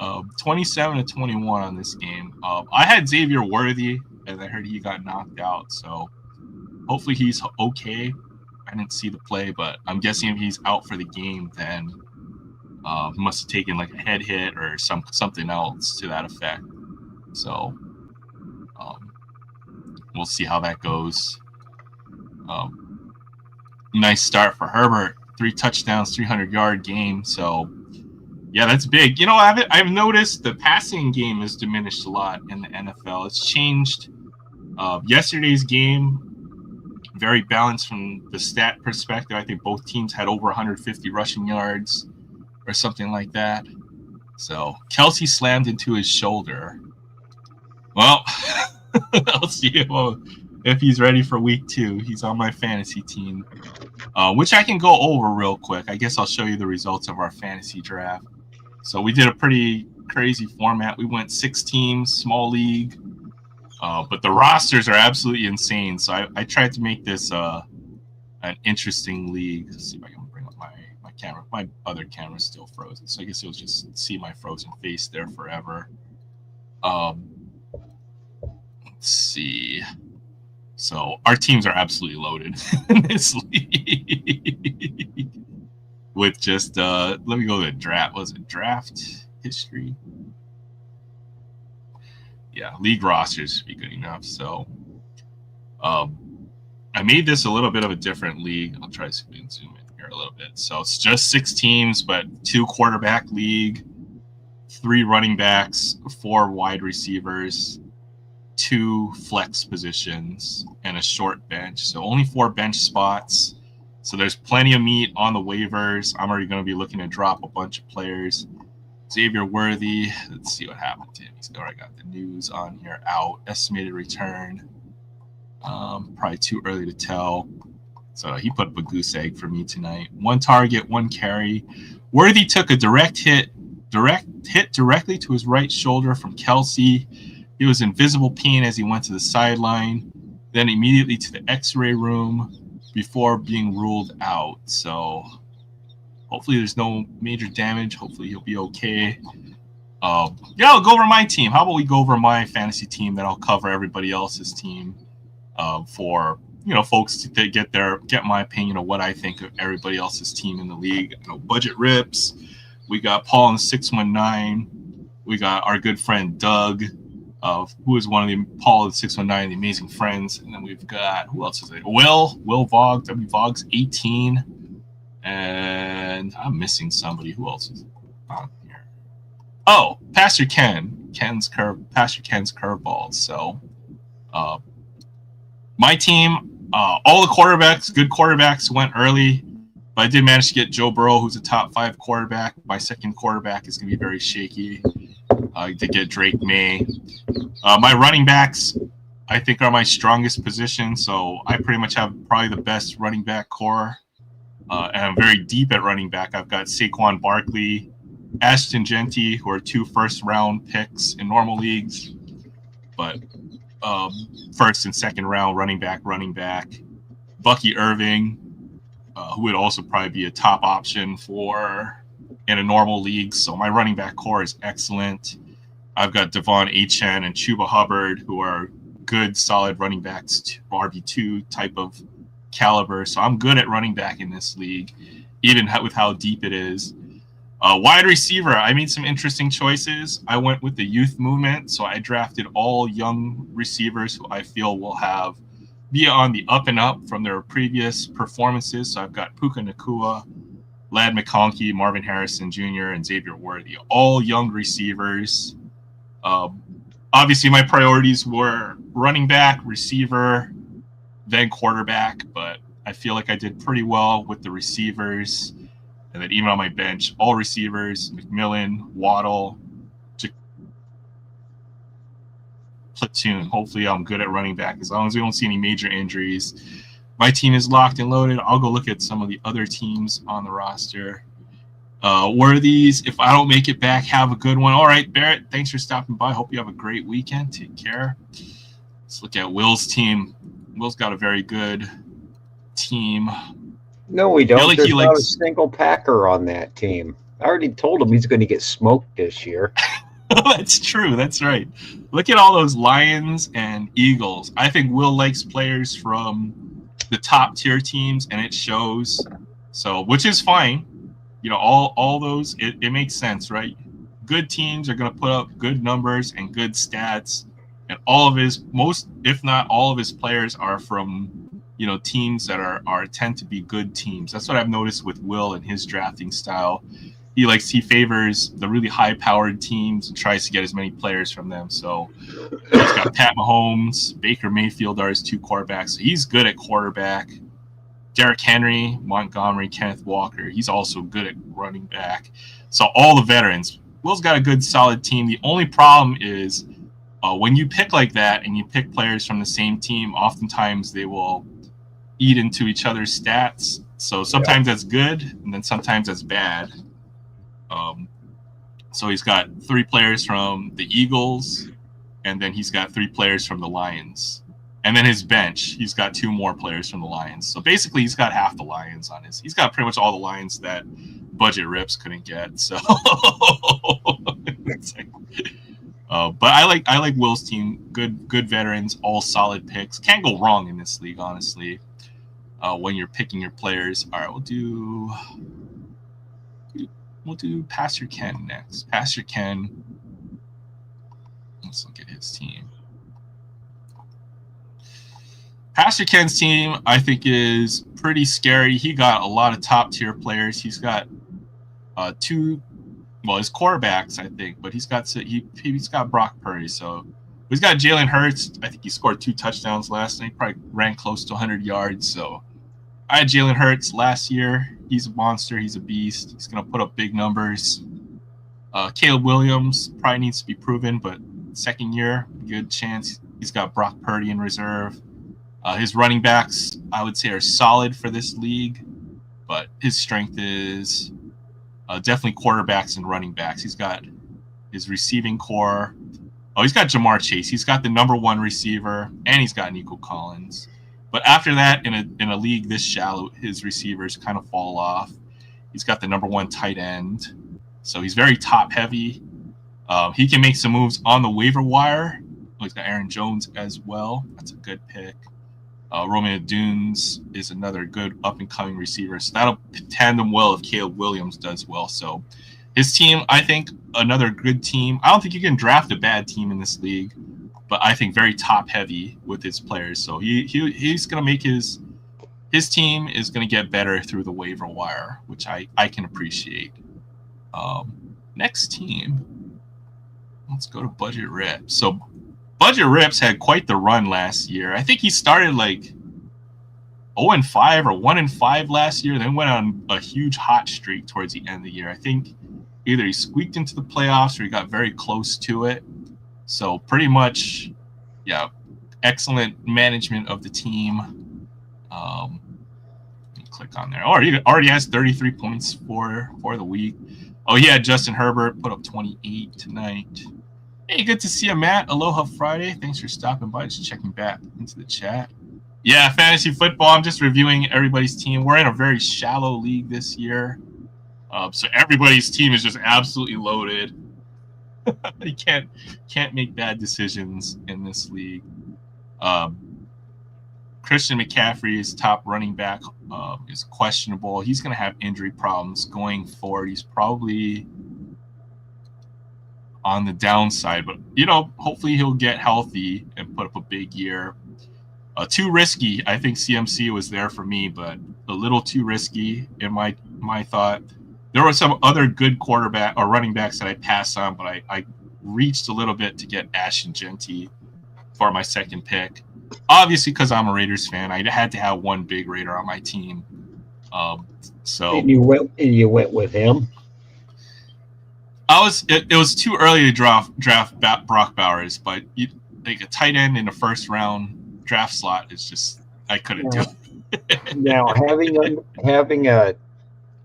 27-21 on this game. I had Xavier Worthy, and I heard he got knocked out. So hopefully he's okay. I didn't see the play, but I'm guessing if he's out for the game, then he must have taken like a head hit or something else to that effect. So we'll see how that goes. Nice start for Herbert. 3 touchdowns, 300-yard game. So yeah, that's big. I've noticed the passing game has diminished a lot in the NFL. It's changed. Yesterday's game, very balanced from the stat perspective. I think both teams had over 150 rushing yards or something like that. So Kelsey slammed into his shoulder. Well, I'll see if he's ready for week 2. He's on my fantasy team, which I can go over real quick. I guess I'll show you the results of our fantasy draft. So we did a pretty crazy format. We went 6 teams, small league, but the rosters are absolutely insane. So I tried to make this an interesting league. Let's see if I can bring up my camera. My other camera's still frozen, so I guess you'll just see my frozen face there forever. Let's see. So our teams are absolutely loaded in this league. With just let me go to the draft. Was it draft history? Yeah, league rosters should be good enough. So I made this a little bit of a different league. I'll try to zoom in here a little bit. So it's just 6 teams, but 2 quarterback league, 3 running backs, 4 wide receivers, 2 flex positions, and a short bench. So only 4 bench spots. So there's plenty of meat on the waivers. I'm already going to be looking to drop a bunch of players. Xavier Worthy, let's see what happened to him. He's already got the news on here out. Estimated return, probably too early to tell. So he put up a goose egg for me tonight. 1 target, 1 carry. Worthy took a direct hit directly to his right shoulder from Kelsey. He was in visible pain as he went to the sideline, then immediately to the x-ray room before being ruled out. So hopefully there's no major damage. Hopefully he'll be okay. Yeah, I'll go over my team. How about we go over my fantasy team, then I'll cover everybody else's team for folks to get my opinion of what I think of everybody else's team in the league. Budget rips. We got Paul in 619. We got our good friend Doug, who is one of the Paul in 619, the Amazing Friends, and then we've got who else is it? Will Vog, W Vogs 18. And I'm missing somebody. Who else is on here? Oh, Pastor Ken. Pastor Ken's curveballs. So, my team, all the quarterbacks, good quarterbacks, went early, but I did manage to get Joe Burrow, who's a top 5 quarterback. My second quarterback is going to be very shaky. I did get Drake May. My running backs, I think, are my strongest position. So I pretty much have probably the best running back core. And I'm very deep at running back. I've got Saquon Barkley, Ashton Genty, who are 2 first-round picks in normal leagues, but first and second round running back. Bucky Irving, who would also probably be a top option for in a normal league. So my running back core is excellent. I've got Devon Achane and Chuba Hubbard, who are good, solid running backs, RB2 type of caliber. So I'm good at running back in this league, even with how deep it is. Wide receiver, I made some interesting choices. I went with the youth movement, so I drafted all young receivers who I feel will be on the up and up from their previous performances. So I've got Puka Nacua, Lad McConkey, Marvin Harrison Jr., and Xavier Worthy, all young receivers. Obviously, my priorities were running back, receiver, then quarterback, but I feel like I did pretty well with the receivers. And then even on my bench, all receivers, McMillan, Waddle, platoon. Hopefully I'm good at running back as long as we don't see any major injuries. My team is locked and loaded. I'll go look at some of the other teams on the roster. Worthies, if I don't make it back, have a good one. All right, Barrett, thanks for stopping by. Hope you have a great weekend. Take care. Let's look at Will's team. Will's got a very good team. No, we don't. Like There's not a single Packer on that team. I already told him he's going to get smoked this year. That's true. That's right. Look at all those Lions and Eagles. I think Will likes players from the top tier teams, and it shows. So, which is fine. All those, it makes sense, right? Good teams are going to put up good numbers and good stats. And all of if not all of his players are from teams that tend to be good teams. That's what I've noticed with Will and his drafting style. He favors the really high-powered teams and tries to get as many players from them. So he's got Pat Mahomes, Baker Mayfield are his 2 quarterbacks. So he's good at quarterback. Derrick Henry, Montgomery, Kenneth Walker. He's also good at running back. So all the veterans. Will's got a good, solid team. The only problem is when you pick like that and you pick players from the same team, oftentimes they will eat into each other's stats. So sometimes that's good, and then sometimes that's bad. So he's got 3 players from the Eagles, and then he's got 3 players from the Lions. And then his bench, he's got 2 more players from the Lions. So basically, he's got half the Lions on his. He's got pretty much all the Lions that Budget Rips couldn't get. So, but I like Will's team. Good veterans, all solid picks. Can't go wrong in this league, honestly. When you're picking your players. All right, we'll do Pastor Ken next. Pastor Ken. Let's look at his team. Pastor Ken's team, I think, is pretty scary. He got a lot of top tier players. He's got 2, his quarterbacks, I think, but he's got Brock Purdy. So he's got Jalen Hurts. I think he scored 2 touchdowns last night. Probably ran close to 100 yards. So I had Jalen Hurts last year. He's a monster. He's a beast. He's going to put up big numbers. Caleb Williams probably needs to be proven, but second year, good chance. He's got Brock Purdy in reserve. His running backs, I would say, are solid for this league, but his strength is definitely quarterbacks and running backs. He's got his receiving core. Oh, he's got Jamar Chase. He's got the number one receiver, and he's got Nico Collins. But after that, in a league this shallow, his receivers kind of fall off. He's got the number one tight end, so he's very top heavy. He can make some moves on the waiver wire. He's got Aaron Jones as well. That's a good pick. Romeo Dunes is another good up-and-coming receiver. So that'll tandem well if Caleb Williams does well. So his team, I think, another good team. I don't think you can draft a bad team in this league, but I think very top-heavy with his players. So he's going to make his team is going to get better through the waiver wire, which I can appreciate. Next team, let's go to Budget Rips. So Budget Rips had quite the run last year. I think he started like 0-5 or 1-5 last year, then went on a huge hot streak towards the end of the year. I think either he squeaked into the playoffs or he got very close to it. So pretty much, yeah, excellent management of the team. Let me click on there. Already has 33 points for the week. Oh, he had Justin Herbert put up 28 tonight. Hey, good to see you, Matt. Aloha Friday. Thanks for stopping by. Just checking back into the chat. Yeah, fantasy football. I'm just reviewing everybody's team. We're in a very shallow league this year. So everybody's team is just absolutely loaded. You can't make bad decisions in this league. Christian McCaffrey's top running back is questionable. He's going to have injury problems going forward. He's probably on the downside, but hopefully he'll get healthy and put up a big year. Too risky. I think CMC was there for me, but a little too risky in my thought. There were some other good quarterback or running backs that I passed on, but I reached a little bit to get Ashton Genty for my second pick. Obviously, because I'm a Raiders fan, I had to have one big Raider on my team. So and you went with him. It was too early to draft Brock Bowers, but like a tight end in the first round draft slot is just I couldn't do it. Now having a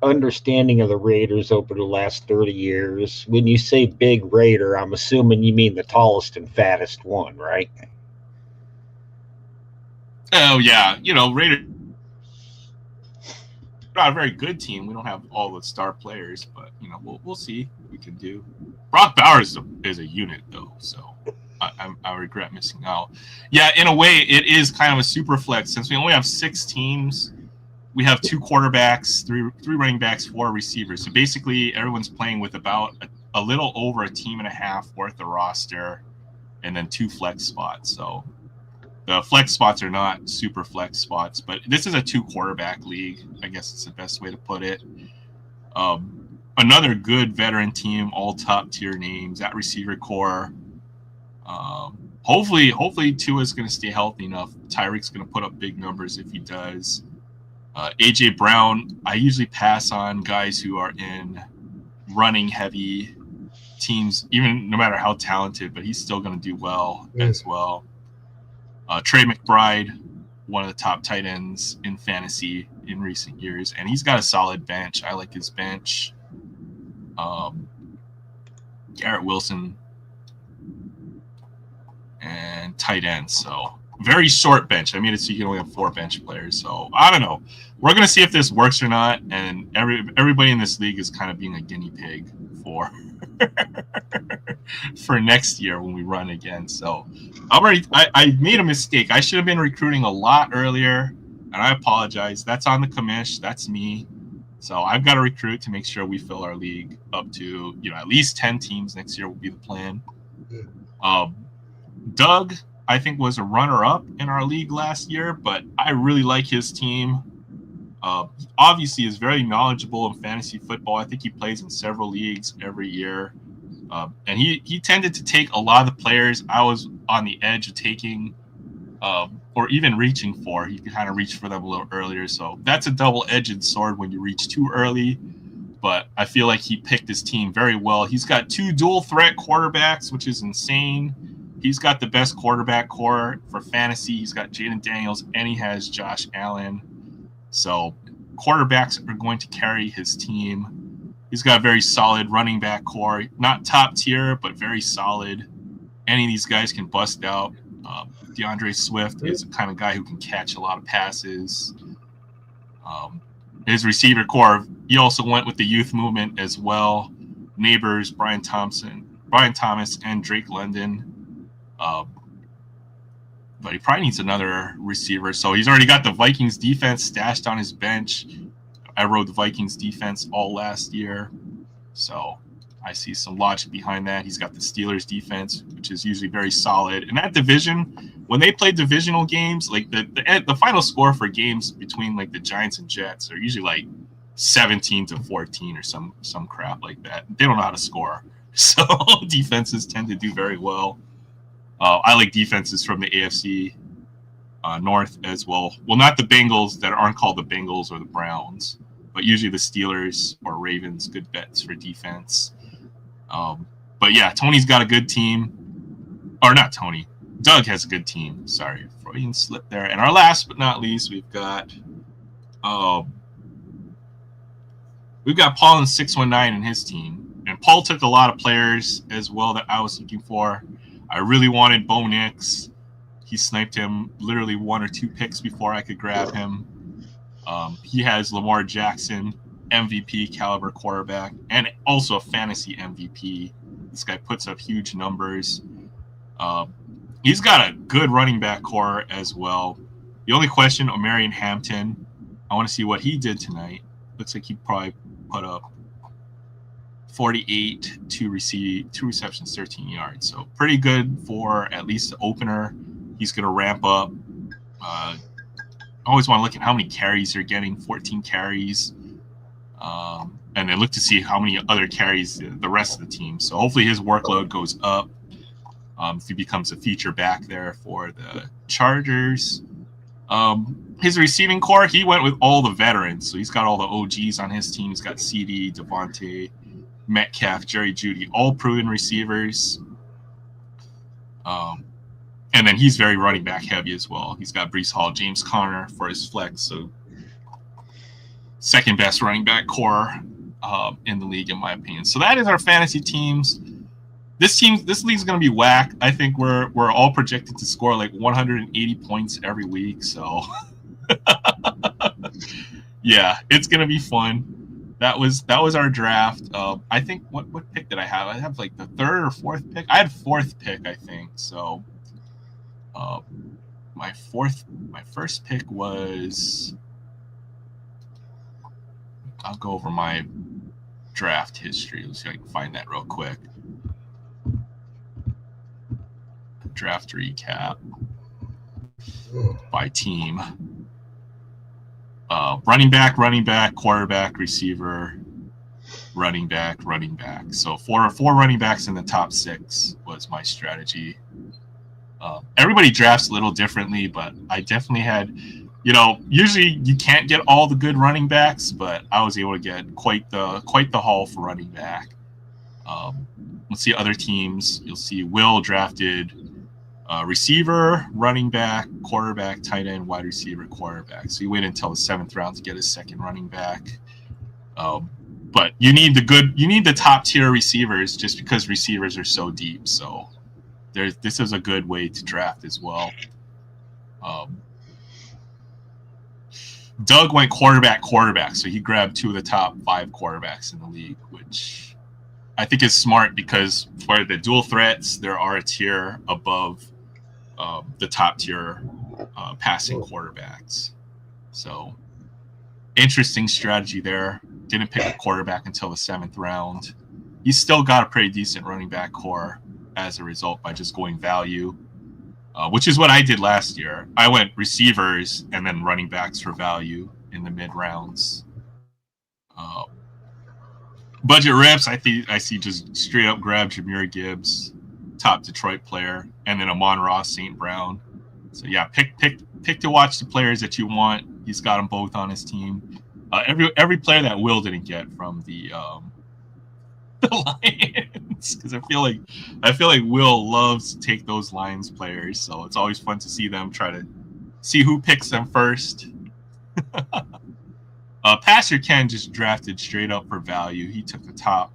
understanding of the Raiders over the last 30 years, when you say big Raider, I'm assuming you mean the tallest and fattest one, right? Oh yeah, Raiders not a very good team. We don't have all the star players, but we'll see what we can do. Brock Bowers is a unit though, so I regret missing out. Yeah, in a way, it is kind of a super flex since we only have 6 teams. We have 2 quarterbacks, 3 running backs, 4 receivers. So basically, everyone's playing with about a little over a team and a half worth of roster, and then 2 flex spots. So the flex spots are not super flex spots, but this is a 2 quarterback league. I guess it's the best way to put it. Another good veteran team, all top tier names at receiver core. Hopefully Tua is going to stay healthy enough. Tyreek's going to put up big numbers if he does. AJ Brown, I usually pass on guys who are in running heavy teams, even no matter how talented, but he's still going to do well as well. Trey McBride, one of the top tight ends in fantasy in recent years, and he's got a solid bench. I like his bench. Garrett Wilson and tight end. So very short bench. I mean, so you can only have 4 bench players. So I don't know. We're going to see if this works or not. And everybody in this league is kind of being a guinea pig for for next year when we run again. So I made a mistake. I should have been recruiting a lot earlier, and I apologize. That's on the commish. That's me. So I've got to recruit to make sure we fill our league up to at least 10 teams next year will be the plan. Doug, I think, was a runner-up in our league last year, but I really like his team. Obviously, is very knowledgeable in fantasy football. I think he plays in several leagues every year. And he tended to take a lot of the players I was on the edge of taking or even reaching for. He kind of reached for them a little earlier. So that's a double-edged sword when you reach too early. But I feel like he picked his team very well. He's got 2 dual-threat quarterbacks, which is insane. He's got the best quarterback core for fantasy. He's got Jaden Daniels, and he has Josh Allen. So quarterbacks are going to carry his team. He's got a very solid running back core. Not top tier, but very solid. Any of these guys can bust out. DeAndre Swift is the kind of guy who can catch a lot of passes. His receiver core, he also went with the youth movement as well. Neighbors, Brian Thomas, and Drake London. But he probably needs another receiver. So he's already got the Vikings defense stashed on his bench. I rode the Vikings defense all last year. So I see some logic behind that. He's got the Steelers defense, which is usually very solid. And that division, when they play divisional games, like the final score for games between like the Giants and Jets are usually like 17-14 or some crap like that. They don't know how to score. So defenses tend to do very well. I like defenses from the AFC North as well. Well, not the Bengals that aren't called the Bengals or the Browns, but usually the Steelers or Ravens, good bets for defense. But yeah, Tony's got a good team. Or not Tony. Doug has a good team. Sorry, Freudian slip there. And our last but not least, we've got Paul in 619 and his team. And Paul took a lot of players as well that I was looking for. I really wanted Bo Nix. He sniped him literally 1 or 2 picks before I could grab him. He has Lamar Jackson, MVP caliber quarterback, and also a fantasy MVP. This guy puts up huge numbers. He's got a good running back core as well. The only question, Omarion Hampton, I want to see what he did tonight. Looks like he probably put up 48, 2 receptions, 13 yards. So pretty good for at least the opener. He's going to ramp up. I always want to look at how many carries they're getting, 14 carries. And then look to see how many other carries the rest of the team. So hopefully his workload goes up. If he becomes a feature back there for the Chargers. His receiving core, he went with all the veterans. So he's got all the OGs on his team. He's got CD, Devontae, Metcalf, Jerry Jeudy, all proven receivers. And then he's very running back heavy as well. He's got Breece Hall, James Conner for his flex. So second best running back core in the league, in my opinion. So that is our fantasy teams. This league's going to be whack. I think we're all projected to score like 180 points every week. So yeah, it's going to be fun. That was our draft. I think what pick did I have? I have like the 3rd or 4th pick. I had 4th pick, I think. So my first pick was, I'll go over my draft history. Let's see if I can find that real quick. Draft recap by team. Running back, quarterback, receiver, running back. So four running backs in the top 6 was my strategy. Everybody drafts a little differently, but I definitely had, usually you can't get all the good running backs, but I was able to get quite the haul for running back. Let's see other teams. You'll see Will drafted receiver, running back, quarterback, tight end, wide receiver, quarterback. So he waited until the 7th round to get his second running back. But you need the top tier receivers just because receivers are so deep. So this is a good way to draft as well. Doug went quarterback. So he grabbed 2 of the top 5 quarterbacks in the league, which I think is smart because for the dual threats, there are a tier above the top tier passing quarterbacks. So interesting strategy there. Didn't pick a quarterback until the 7th round. He's still got a pretty decent running back core as a result by just going value, which is what I did last year. I went receivers and then running backs for value in the mid rounds. Budget rips, I see just straight up grab Jahmyr Gibbs, top Detroit player, and then Amon-Ra St. Brown. So yeah, pick to watch the players that you want. He's got them both on his team. Every player that Will didn't get from the Lions, because I feel like Will loves to take those Lions players. So it's always fun to see them try to see who picks them first. Pastor Ken just drafted straight up for value. He took the top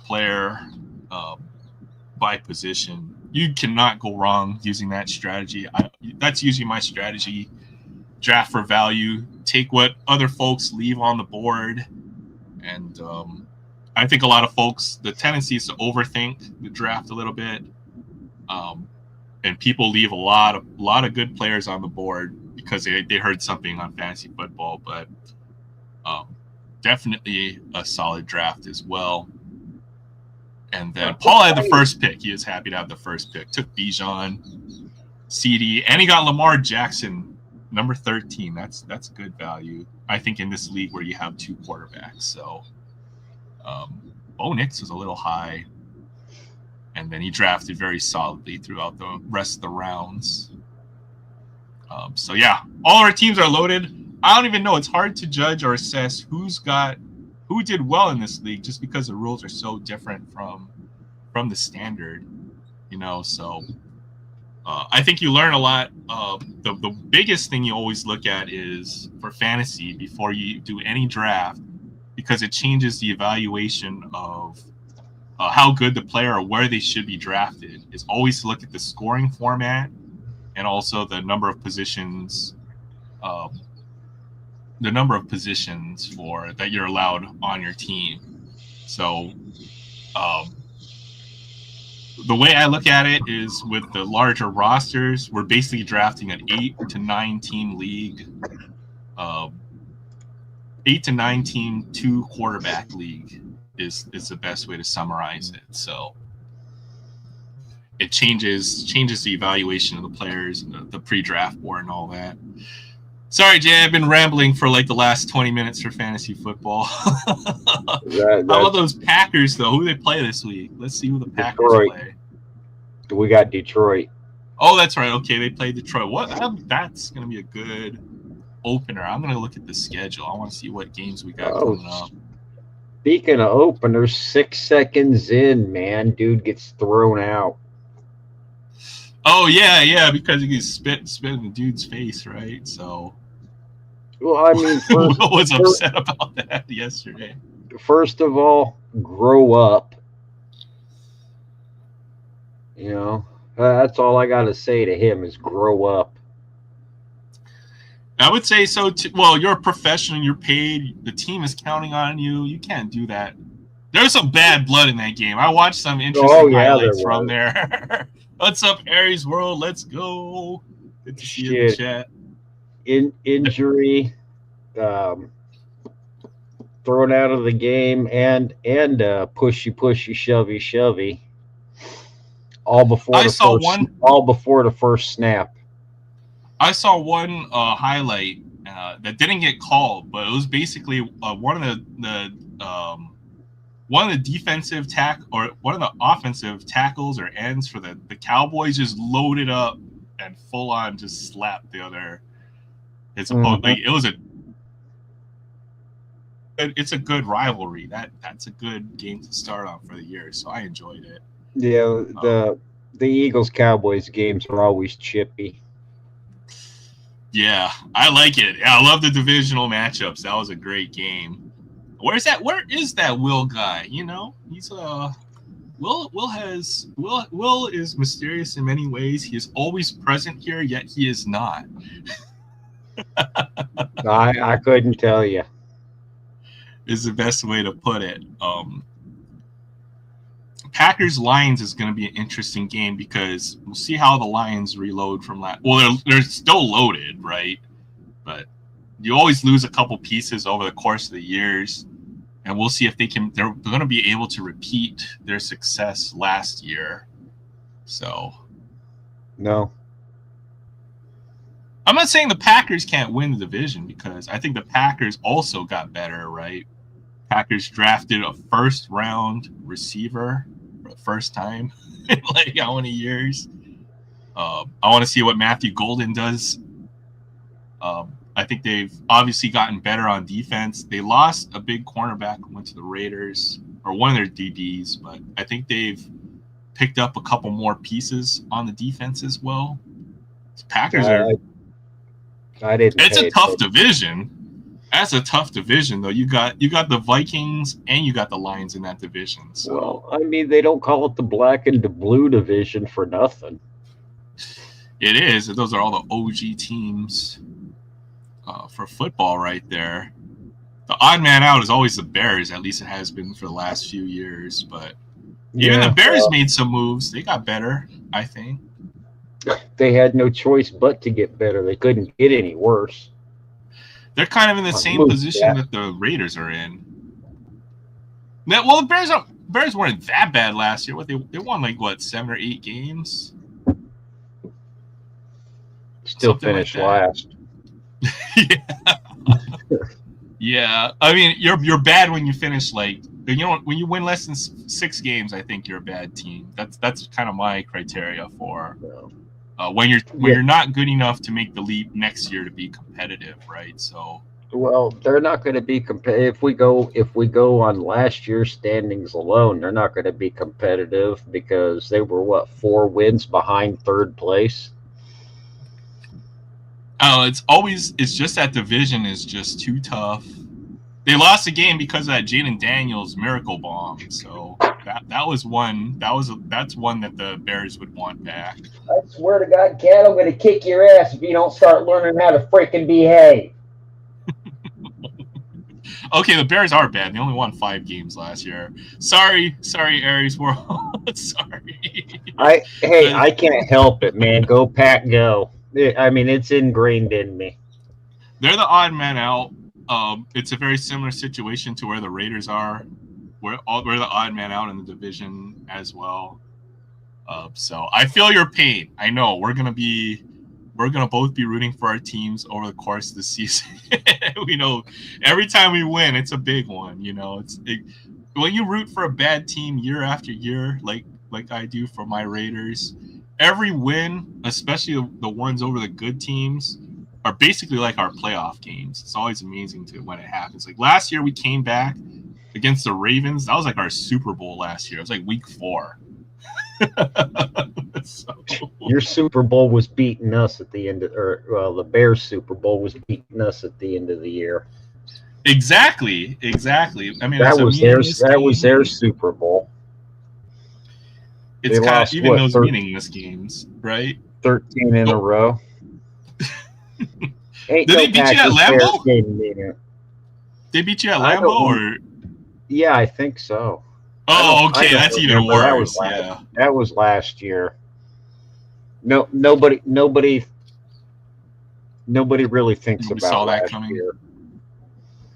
player by position. You cannot go wrong using that strategy. That's usually my strategy. Draft for value. Take what other folks leave on the board. And I think a lot of folks, the tendency is to overthink the draft a little bit. And people leave a lot of good players on the board because they heard something on fantasy football. But definitely a solid draft as well. And then Paul had the first pick. He was happy to have the first pick. Took Bijan, CD, and he got Lamar Jackson, number 13. That's good value. I think in this league where you have two quarterbacks. So Bo Nix was a little high. And then he drafted very solidly throughout the rest of the rounds. So yeah, all our teams are loaded. I don't even know. It's hard to judge or assess who did well in this league just because the rules are so different from the standard, so I think you learn a lot. The biggest thing you always look at is for fantasy before you do any draft, because it changes the evaluation of how good the player or where they should be drafted, is always to look at the scoring format and also the number of positions for that you're allowed on your team. So the way I look at it is with the larger rosters, we're basically drafting an 8 to 9 team league, 8 to 9 team 2 quarterback league is the best way to summarize it. So it changes the evaluation of the players, the pre-draft board and all that. Sorry, Jay, I've been rambling for like the last 20 minutes for fantasy football. How about those Packers, though? Who do they play this week? Let's see who the Packers play. We got Detroit. Oh, that's right. Okay, they play Detroit. That's going to be a good opener. I'm going to look at the schedule. I want to see what games we got coming up. Speaking of openers, 6 seconds in, man, dude gets thrown out. Oh, yeah, because he spit in the dude's face, right? So, well, I mean, Will was upset about that yesterday. First of all, grow up. That's all I got to say to him is grow up. I would say so. Well, you're a professional. You're paid. The team is counting on you. You can't do that. There's some bad blood in that game. I watched some interesting highlights from there. What's up, Harry's World? Let's go. Good to see you in the chat. Injury, thrown out of the game, and pushy, shovey. All before the first snap. I saw one highlight that didn't get called, but it was basically one of the defensive or one of the offensive tackles or ends for the Cowboys just loaded up and full on just slapped the other. His opponent. Like it's a good rivalry. That's a good game to start on for the year. So I enjoyed it. Yeah, the Eagles Cowboys games are always chippy. Yeah, I like it. Yeah, I love the divisional matchups. That was a great game. Where is that Will guy? He's Will is mysterious in many ways. He is always present here, yet he is not. I couldn't tell you. Is the best way to put it. Packers Lions is going to be an interesting game because we'll see how the Lions reload from last. Well, they're still loaded, right? But you always lose a couple pieces over the course of the years, and we'll see if they're going to be able to repeat their success last year. So, no, I'm not saying the Packers can't win the division because I think the Packers also got better, right? Packers drafted a first-round receiver for the first time in like how many years? I want to see what Matthew Golden does. I think they've obviously gotten better on defense. They lost a big cornerback who went to the Raiders, or one of their DBs, but I think they've picked up a couple more pieces on the defense as well. The Packers are. I didn't. It's a tough division. That's a tough division, though. You got the Vikings and you got the Lions in that division. So. Well, I mean, they don't call it the black and the blue division for nothing. It is. Those are all the OG teams for football right there. The odd man out is always the Bears. At least it has been for the last few years. But even the Bears made some moves. They got better, I think. They had no choice but to get better. They couldn't get any worse. They're kind of in the same position that the Raiders are in. Now, well, the Bears weren't that bad last year. What they won 7 or 8 games. Still finished last. Yeah. I mean, you're bad when you finish when you win less than 6 games. I think you're a bad team. That's kind of my criteria for when you're not good enough to make the leap next year to be competitive, right? So. Well, they're not going to be competitive. If we go on last year's standings alone, they're not going to be competitive because they were 4 wins behind third place. Oh, it's just that division is just too tough. They lost a game because of that Jaden Daniels miracle bomb. So that was one. That's one that the Bears would want back. I swear to God, Cat, I'm going to kick your ass if you don't start learning how to freaking behave. Okay, the Bears are bad. They only won 5 games last year. Sorry, Aries World. Sorry. I can't help it, man. Go Pack, go. I mean, it's ingrained in me. They're the odd man out. It's a very similar situation to where the Raiders are. We're the odd man out in the division as well. So I feel your pain. I know we're gonna both be rooting for our teams over the course of the season. We know every time we win, it's a big one. When you root for a bad team year after year, like I do for my Raiders. Every win, especially the ones over the good teams, are basically like our playoff games. It's always amazing when it happens. Like last year, we came back against the Ravens. That was like our Super Bowl last year. It was like week 4. Your Super Bowl was beating us at the end of, the Bears Super Bowl was beating us at the end of the year. Exactly. I mean, that was their Super Bowl. It's kind of even those meaningless games, right? 13 in a row. Did they beat you at Lambeau? They beat you at Lambeau, or? Yeah, I think so. Oh, okay, that's even worse. That was last year. No, nobody really thinks about saw that last coming. Year.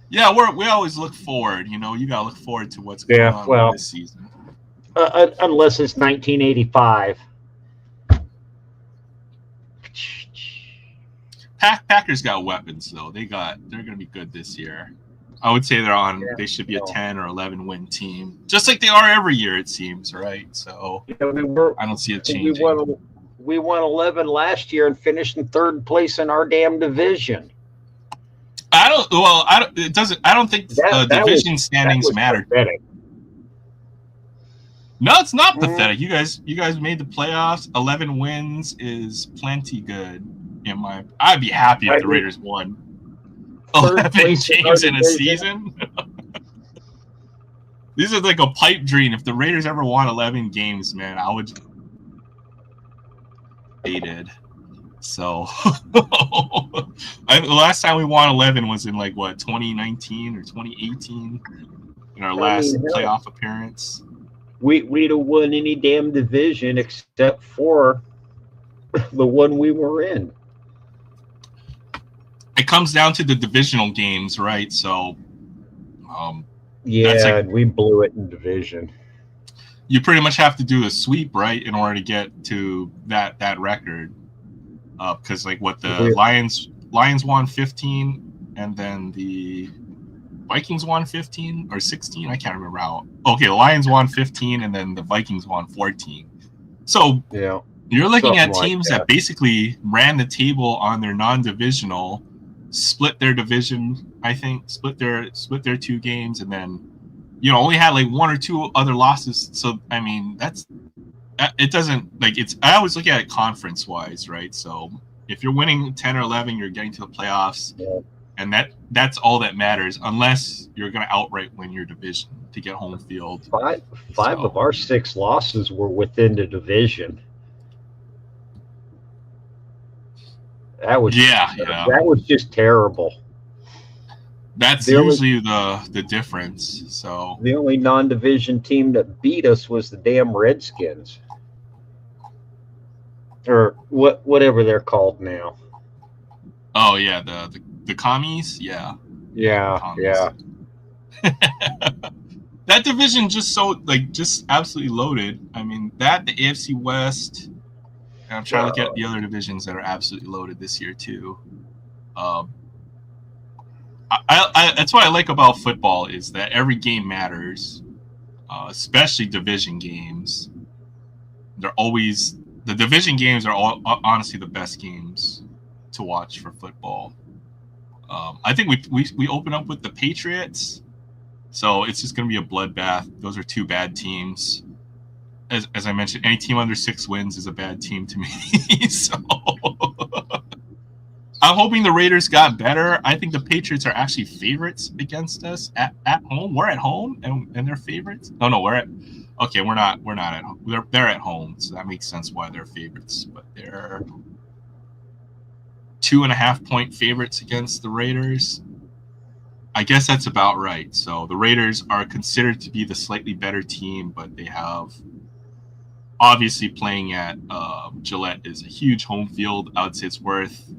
Yeah, we always look forward. You gotta look forward to what's going on this season. Unless it's 1985. Packers got weapons though. They're gonna be good this year. I would say they should be a 10 or 11 win team, just like they are every year. It seems, right? So I don't see it changing. We won 11 last year and finished in 3rd place in our damn division. I don't think division standings matter. Pathetic. No, it's not pathetic. You guys made the playoffs. 11 wins is plenty good. I'd be happy if the Raiders won 11 games in a season. This is like a pipe dream. If the Raiders ever won 11 games, man, I would. They did. So the last time we won 11 was in 2019 or 2018 in our last playoff appearance. We'd have won any damn division except for the one we were in. It comes down to the divisional games, right? So, we blew it in division. You pretty much have to do a sweep, right, in order to get to that record. Because the Lions won 15, and then the Vikings won 15 or 16. I can't remember how. Okay, the Lions won 15, and then the Vikings won 14. So You're looking Something at like teams that. that basically ran the table on their non-divisional, split their division, I think, split their 2 games, and then only had like 1 or 2 other losses. So I mean, it doesn't like it's. I always look at it conference wise, right? So if you're winning 10 or 11, you're getting to the playoffs, and that's all that matters, unless you're going to outright win your division to get home field. Five of our 6 losses were within the division. That was that was just terrible. That's usually the difference. So the only non-division team that beat us was the damn Redskins, or whatever they're called now. Oh yeah, the commies. Yeah. That division just just absolutely loaded. I mean, the AFC West. And I'm trying to look at the other divisions that are absolutely loaded this year too. That's what I like about football is that every game matters, especially division games. The division games are honestly the best games to watch for football. I think we open up with the Patriots, so it's just going to be a bloodbath. Those are 2 bad teams. As I mentioned, any team under 6 wins is a bad team to me. So I'm hoping the Raiders got better. I think the Patriots are actually favorites against us at home. We're at home and they're favorites. No, we're not at home. They're at home, so that makes sense why they're favorites. But they're 2.5 point favorites against the Raiders. I guess that's about right. So the Raiders are considered to be the slightly better team, but they have obviously playing at Gillette is a huge home field. I would say it's worth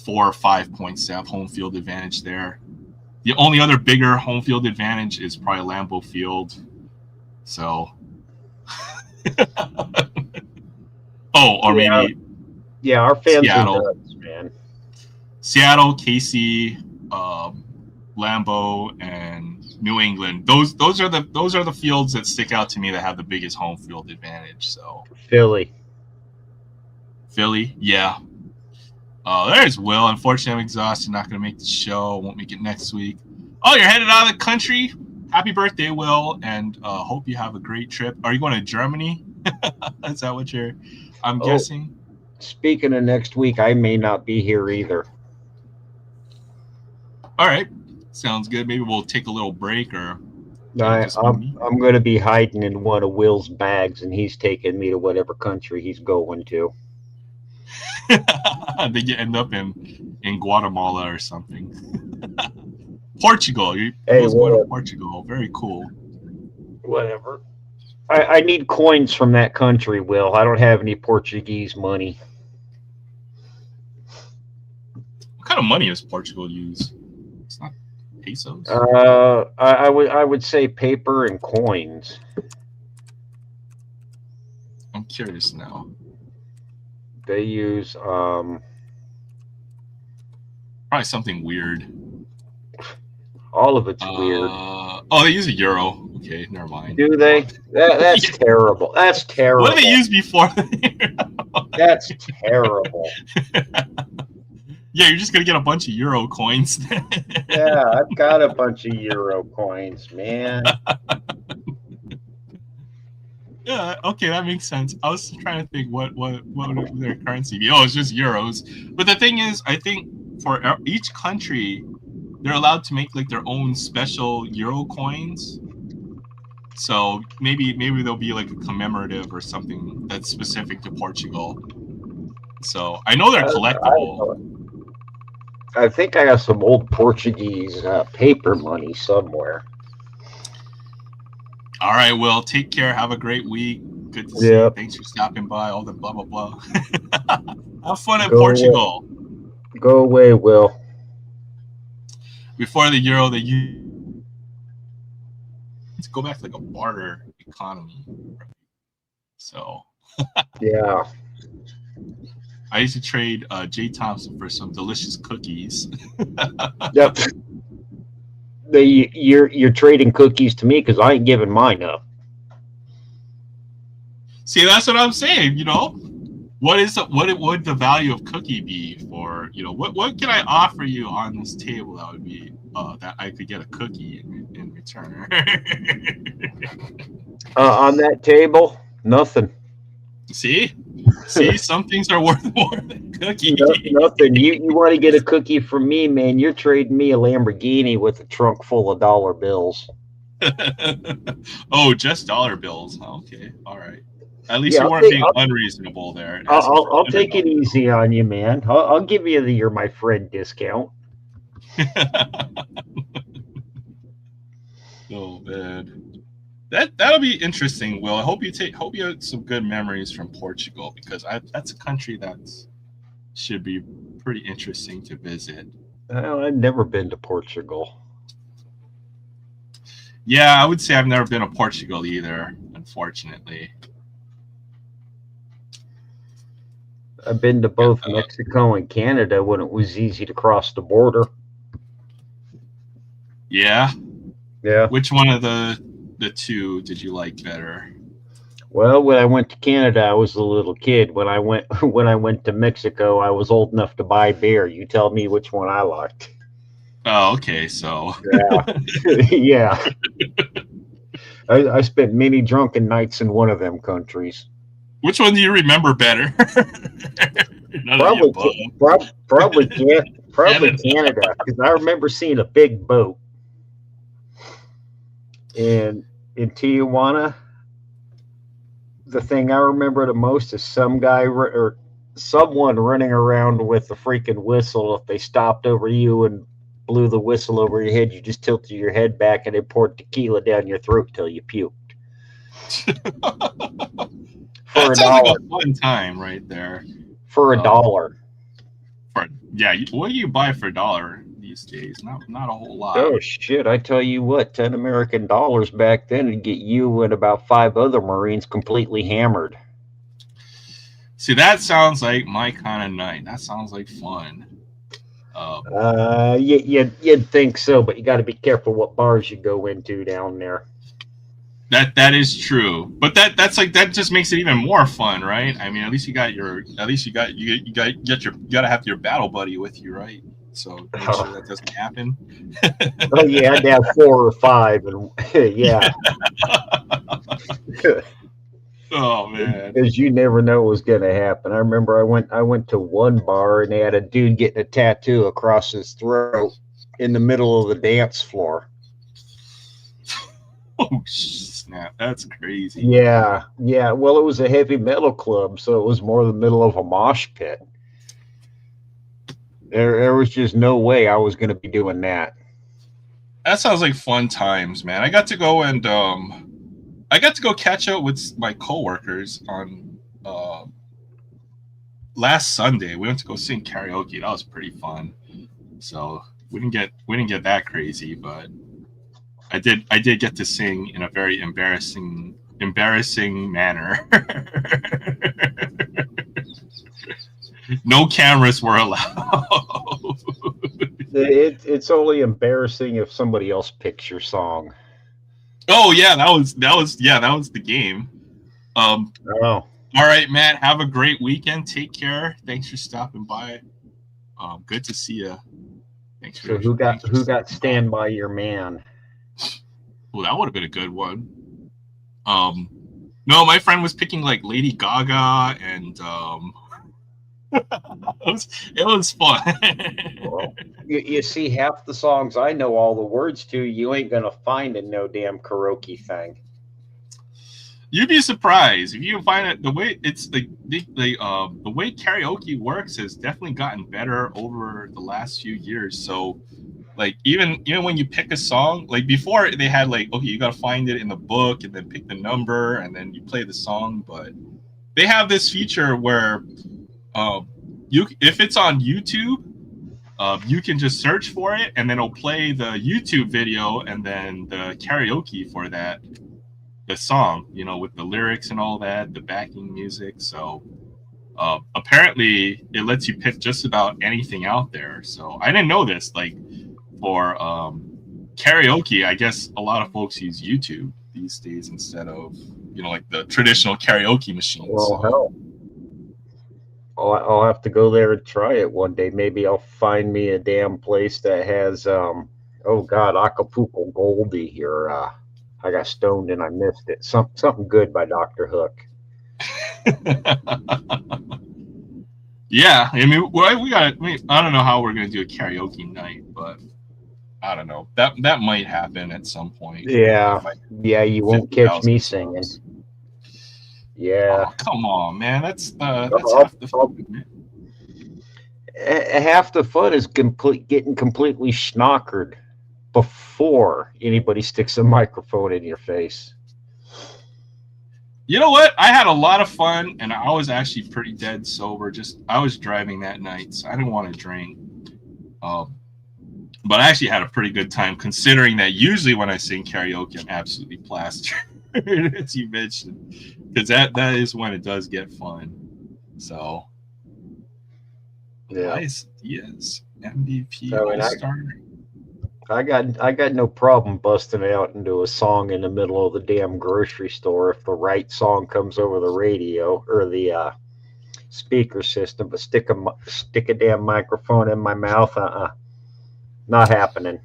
4 or 5 points to have home field advantage there. The only other bigger home field advantage is probably Lambeau Field. So, maybe our fans Seattle, are nuts, man. Seattle, KC, Lambeau, and New England. Those are the fields that stick out to me that have the biggest home field advantage. So Philly, yeah. There's Will. Unfortunately, I'm exhausted. Not going to make the show. Won't make it next week. Oh, you're headed out of the country? Happy birthday, Will, and hope you have a great trip. Are you going to Germany? Is that what I'm guessing? Speaking of next week, I may not be here either. All right. Sounds good. Maybe we'll take a little break or... I'm going to be hiding in one of Will's bags, and he's taking me to whatever country he's going to. They end up in Guatemala or something. Portugal. Going to Portugal. Very cool. Whatever. I need coins from that country, Will. I don't have any Portuguese money. What kind of money does Portugal use? It's not pesos. I would say paper and coins. I'm curious now. They use probably something weird. All of it's weird. They use a euro. Okay, never mind. Do they? That's terrible. That's terrible. What did they use before? That's terrible. Yeah, you're just gonna get a bunch of euro coins. Yeah, I've got a bunch of euro coins, man. Yeah, okay, that makes sense. I was trying to think what would their currency be. Oh, it's just euros. But the thing is, I think for each country, they're allowed to make like their own special euro coins. So maybe there'll be like a commemorative or something that's specific to Portugal. So I know they're collectible. I think I got some old Portuguese paper money somewhere. All right, Will. Take care. Have a great week. Good to see you. Thanks for stopping by. All the blah, blah, blah. Have fun in Portugal. Go away, Will. Before the euro, they used to go back to like a barter economy. So. Yeah. I used to trade Jay Thompson for some delicious cookies. Yep. You're trading cookies to me because I ain't giving mine up. See, that's what I'm saying. You know, what would the value of cookie be for, what can I offer you on this table that would be that I could get a cookie in return? On that table, nothing. See, some things are worth more than cookie. Nothing. You want to get a cookie from me, man? You're trading me a Lamborghini with a trunk full of dollar bills. Oh, just dollar bills. Okay, all right. At least Yeah, you weren't being unreasonable there. I'll take it easy on you, man. I'll give you the "you're my friend" discount. Oh man, that'll be interesting. Will, I hope you had some good memories from Portugal, because that's a country that should be pretty interesting to visit. I've never been to Portugal. Yeah, I would say I've never been to Portugal either, unfortunately. I've been to both Mexico and Canada when it was easy to cross the border. Yeah. Yeah. Which one of the two did you like better? Well, when I went to Canada, I was a little kid. When I went to Mexico, I was old enough to buy beer. You tell me which one I liked. Oh, okay. So yeah, yeah. I spent many drunken nights in one of them countries. Which one do you remember better? Probably Canada, because I remember seeing a big boat in Tijuana. The thing I remember the most is some guy or someone running around with a freaking whistle. If they stopped over you and blew the whistle over your head, you just tilted your head back and it poured tequila down your throat till you puked. That sounds like a fun time right there. For $1. What do you buy for $1 these days? Not a whole lot. Oh shit! I tell you what, $10 American back then would get you and about 5 other Marines completely hammered. See, that sounds like my kind of night. That sounds like fun. You'd think so, but you got to be careful what bars you go into down there. That is true, but that just makes it even more fun, right? I mean, you gotta have your battle buddy with you, right? So make sure that doesn't happen. Oh yeah, I'd have 4 or 5, and yeah. Oh man, because you never know what was going to happen. I remember I went to one bar and they had a dude getting a tattoo across his throat in the middle of the dance floor. Oh snap! That's crazy. Yeah. Well, it was a heavy metal club, so it was more the middle of a mosh pit. There was just no way I was going to be doing that. That sounds like fun times, man. I got to go catch up with my coworkers on last Sunday. We went to go sing karaoke. That was pretty fun. So we didn't get that crazy, but I did get to sing in a very embarrassing manner. No cameras were allowed. It's only embarrassing if somebody else picks your song. Oh yeah, that was the game. Oh. All right, Matt. Have a great weekend. Take care. Thanks for stopping by. Good to see you. Thanks for. So who got Stand By Your Man? Well, that would have been a good one. No, my friend was picking like Lady Gaga, and it was fun. Well, you see, half the songs I know all the words to, you ain't gonna find in no damn karaoke thing. You'd be surprised if you find it. The way it's the way karaoke works has definitely gotten better over the last few years. So, like even when you pick a song, like before they had like, okay, you got to find it in the book and then pick the number and then you play the song. But they have this feature where if it's on YouTube, you can just search for it and then it'll play the YouTube video and then the karaoke for the song, with the lyrics and all that, the backing music. So apparently it lets you pick just about anything out there. So I didn't know this. Like for karaoke, I guess a lot of folks use YouTube these days instead of like the traditional karaoke machine. Well, hell. I'll have to go there and try it one day. Maybe I'll find me a damn place that has oh God, Acapulco Goldie or I got stoned and I missed it. Something good by Dr. Hook. Yeah, I mean, we got. I don't know how we're gonna do a karaoke night, but I don't know. That might happen at some point. Yeah, If I yeah, you won't catch 50,000 me singing. subs. Yeah, Oh, come on, man. That's I'll, half the I'll, fun, man. half the fun is getting completely schnockered before anybody sticks a microphone in your face. You know what? I had a lot of fun, and I was actually pretty dead sober. Just I was driving that night, so I didn't want to drink. Um, but I actually had a pretty good time, considering that usually when I sing karaoke, I'm absolutely plastered, as you mentioned, because that is when it does get fun. So, Yeah, Elias Diaz, MVP I mean, All Star. I got no problem busting out into a song in the middle of the damn grocery store if the right song comes over the radio or the speaker system. But stick a damn microphone in my mouth, not happening.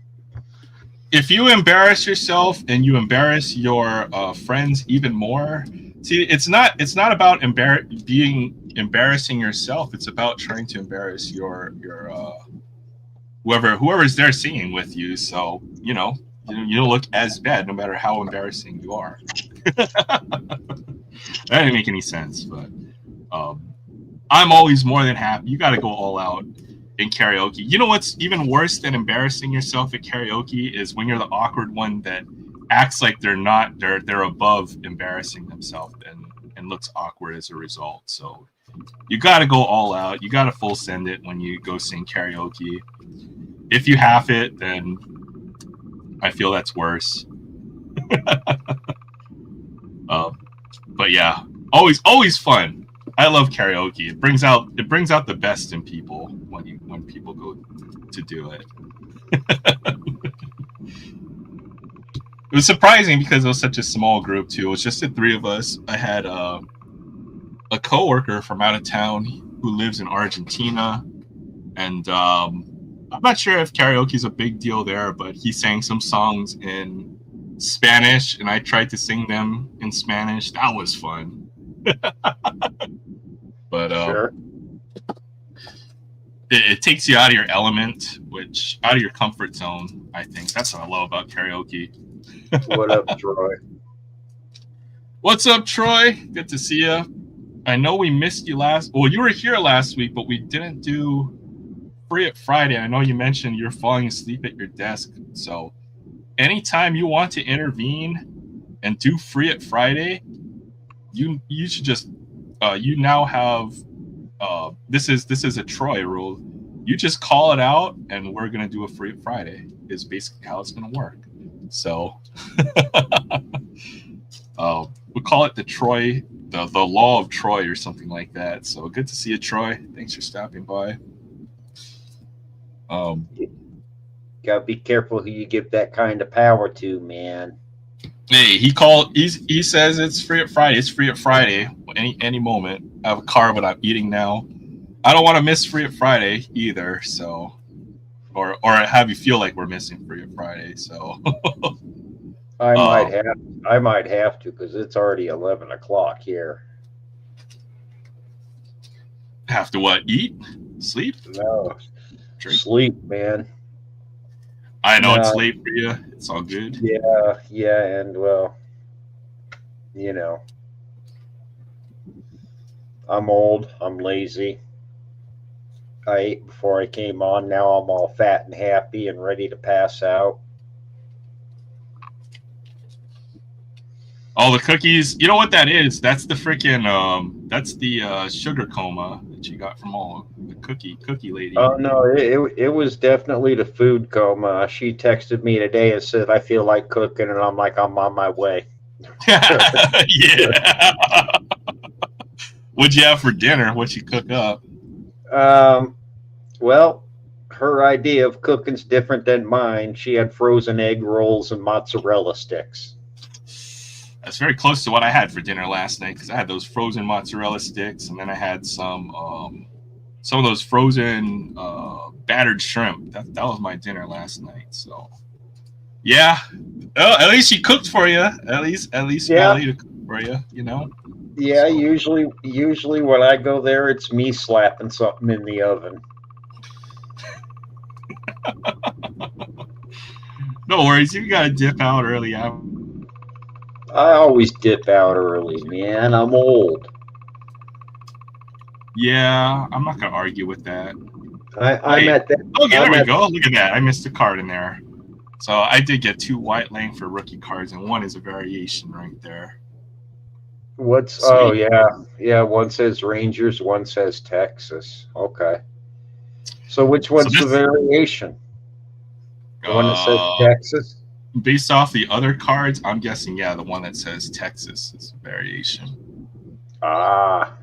If you embarrass yourself and you embarrass your friends even more, see, it's not about being embarrassing yourself. It's about trying to embarrass your whoever's there singing with you. So you don't look as bad no matter how embarrassing you are. That didn't make any sense, but I'm always more than happy. You got to go all out in karaoke. You know what's even worse than embarrassing yourself at karaoke is when you're the awkward one that acts like they're above embarrassing themselves and looks awkward as a result. So you got to go all out. You got to full send it when you go sing karaoke. If you half it, then I feel that's worse. But yeah, always fun. I love karaoke. It brings out the best in people when people go to do it. It was surprising because it was such a small group too. It was just the three of us. I had a coworker from out of town who lives in Argentina, and I'm not sure if karaoke is a big deal there, but he sang some songs in Spanish, and I tried to sing them in Spanish. That was fun. But Sure. it takes you out of your element, out of your comfort zone. I think that's what I love about karaoke. What up, Troy? What's up, Troy? Good to see you. I know we missed you you were here last week, but we didn't do Free It Friday. I know you mentioned you're falling asleep at your desk. So anytime you want to intervene and do Free It Friday, you should just you now have this is a Troy rule. You just call it out, and we're gonna do a Free It Friday. Is basically how it's gonna work. So we call it the law of Troy or something like that. So good to see you, Troy. Thanks for stopping by. Gotta be careful who you give that kind of power to, man. Hey, he says it's Free It Friday. It's Free It Friday any moment. I have a car, but I'm eating now. I don't want to miss Free It Friday either. So, or have you feel like we're missing Free It Friday. So, I might have to because it's already 11 o'clock here. Have to what? Eat? Sleep? No, Drink? sleep, man. I know it's late for you. It's all good. Yeah, and well, you know, I'm old. I'm lazy. I ate before I came on. Now I'm all fat and happy and ready to pass out. All the cookies. You know what that is? That's the freaking that's the sugar coma that you got from all the cookie lady. Oh no, it was definitely the food coma. She texted me today and said I feel like cooking, and I'm like, I'm on my way. Yeah. What'd you have for dinner? What'd you cook up? Well, her idea of cooking's different than mine. She had frozen egg rolls and mozzarella sticks. That's very close to what I had for dinner last night because I had those frozen mozzarella sticks, and then I had some of those frozen battered shrimp. That was my dinner last night. So yeah, well, at least she cooked for you. At least you got a Yeah, lady to cook for you. You know. yeah. So Usually when I go there, it's me slapping something in the oven. no worries. You got to dip out early. I always dip out early, man. I'm old. Yeah, I'm not gonna argue with that. I'm Wait. at that. Okay, there I'm we at go. Look at that. I missed a card in there. So I did get 2 white Langford rookie cards, and one is a variation right there. what's? Oh Sweet. yeah. One says Rangers, one says Texas. Okay. So which So one's the this, variation? The one that says Texas? based off the other cards, I'm guessing, yeah, the one that says Texas is a variation. Ah.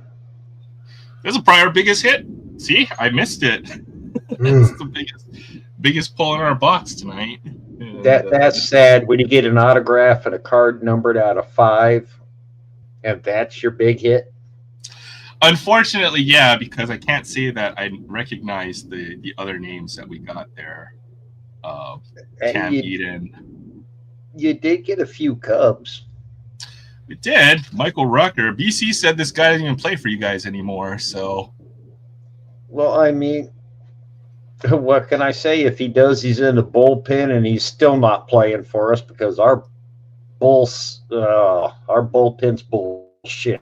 There's a prior biggest hit. See, I missed it. That's the biggest pull in our box tonight. And, That's sad when you get an autograph and a card numbered out of 5, and that's your big hit. unfortunately, yeah, because I can't say that I recognize the other names that we got there. Cam You, Eden. you did get a few Cubs. We did. Michael Rucker. BC said this guy doesn't even play for you guys anymore. So, Well, I mean, what can I say? If he does, he's in the bullpen, and he's still not playing for us because our bullpen's bullshit.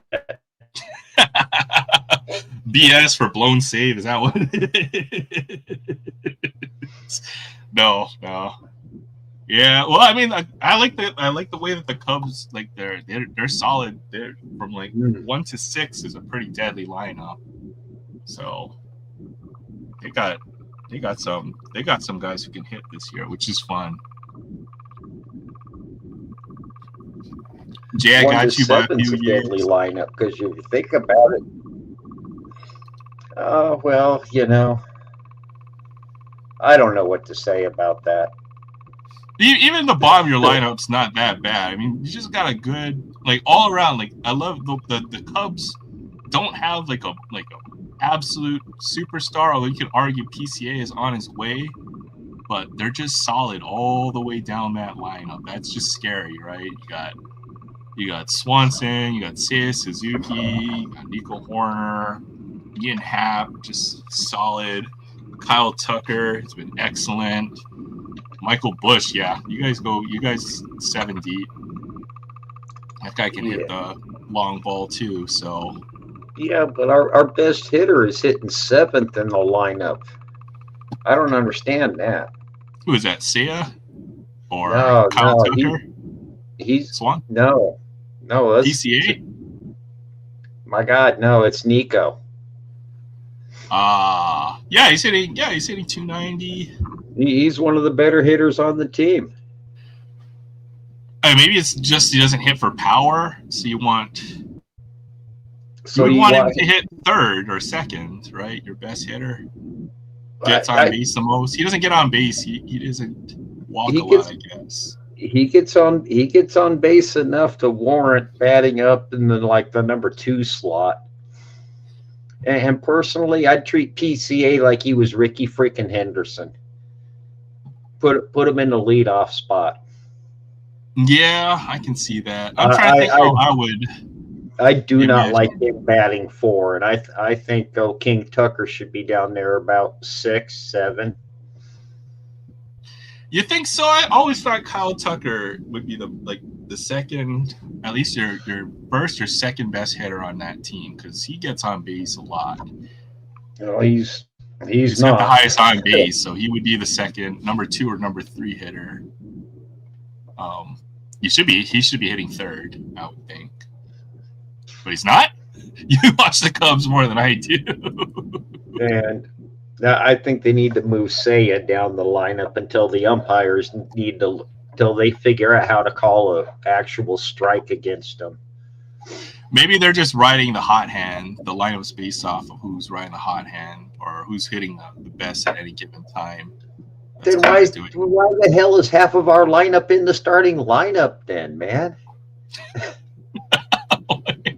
BS for blown save. Is that what it is? No. Yeah. Well, I mean, I like the way that the Cubs, like, they're solid. They're from like 1 to 6 is a pretty deadly lineup. So they got some guys who can hit this year, which is fun. Jay, I got you by a few years. Deadly lineup because if you think about it, well, I don't know what to say about that. Even the bottom of your lineup's not that bad. I mean, you just got a good, like, all around. Like, I love the Cubs don't have like a absolute superstar. Although you could argue PCA is on his way, but they're just solid all the way down that lineup. That's just scary, right? You got Swanson, you got Seiya Suzuki, you got Nico Horner, Ian Happ, just solid. Kyle Tucker has been excellent. Michael Bush, yeah. You guys 7 deep. That guy can hit the long ball too, so. Yeah, but our best hitter is hitting 7th in the lineup. I don't understand that. Who is that, Seiya? Or Kyle no, Tucker? He's Swan? No, that's PCA? My God, no, it's Nico. Yeah, he's hitting 290. He's one of the better hitters on the team. Maybe it's just he doesn't hit for power, so you want him to hit 3rd or 2nd, right? Your best hitter gets on base the most. He doesn't get on base. He doesn't walk a lot, I guess. He gets on base enough to warrant batting up in the number 2 slot. And personally, I'd treat PCA like he was Ricky freaking Henderson. Put him in the leadoff spot. Yeah, I can see that. I'm trying to think how I would. I do not like him batting 4, and I think King Tucker should be down there about 6, 7. You think so? I always thought Kyle Tucker would be the second, at least your first or second best hitter on that team because he gets on base a lot. No, he's got the highest on base, so he would be the second, number 2 or number 3 hitter. He should be hitting 3rd, I would think, but he's not. You watch the Cubs more than I do, and I think they need to move Seiya down the lineup until the umpires until they figure out how to call an actual strike against them. Maybe they're just riding the hot hand. The lineup's based off of who's riding the hot hand or who's hitting the best at any given time. Then why the hell is half of our lineup in the starting lineup then, man?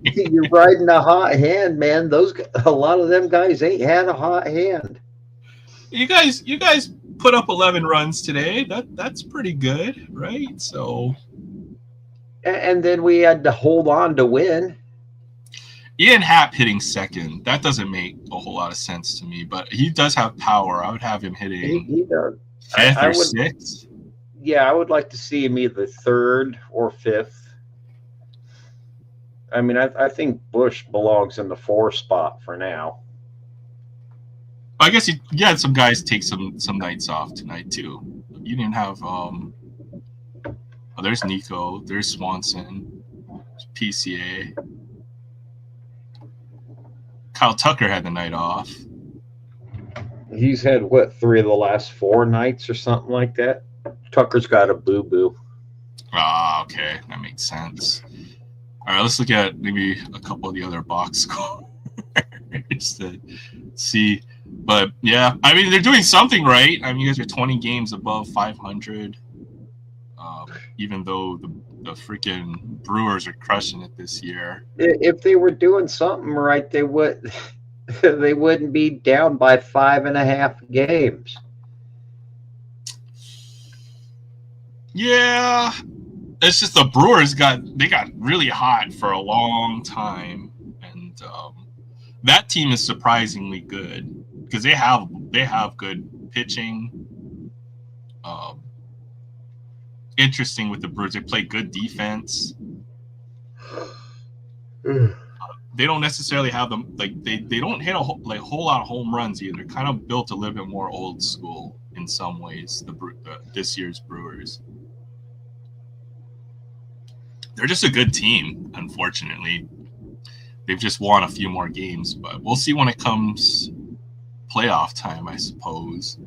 You're riding a hot hand, man. A lot of them guys ain't had a hot hand. You guys put up 11 runs today. That's pretty good, right? So And then we had to hold on to win. Ian Happ hitting second. That doesn't make a whole lot of sense to me, but he does have power. I would have him hitting He does. fifth I or would, sixth. yeah, I would like to see him either third or fifth. I mean, I think Bush belongs in the 4 spot for now. I guess you had some guys take some nights off tonight too. You didn't have there's Nico, there's Swanson, there's PCA. Kyle Tucker had the night off. He's had what, 3 of the last 4 nights or something like that. Tucker's got a boo-boo. Ah, okay, that makes sense. All right, let's look at maybe a couple of the other box scores to see. But yeah, I mean, they're doing something right. I mean, you guys are 20 games above 500, even though the freaking Brewers are crushing it this year. If they were doing something right, they wouldn't be down by 5.5 games. Yeah, it's just the Brewers got really hot for a long time, and that team is surprisingly good because they have good pitching. Interesting with the Brewers, they play good defense. They don't necessarily have them they don't hit a whole lot of home runs either. Kind of built a little bit more old school in some ways. This year's Brewers, they're just a good team. Unfortunately, they've just won a few more games, but we'll see when it comes playoff time, I suppose.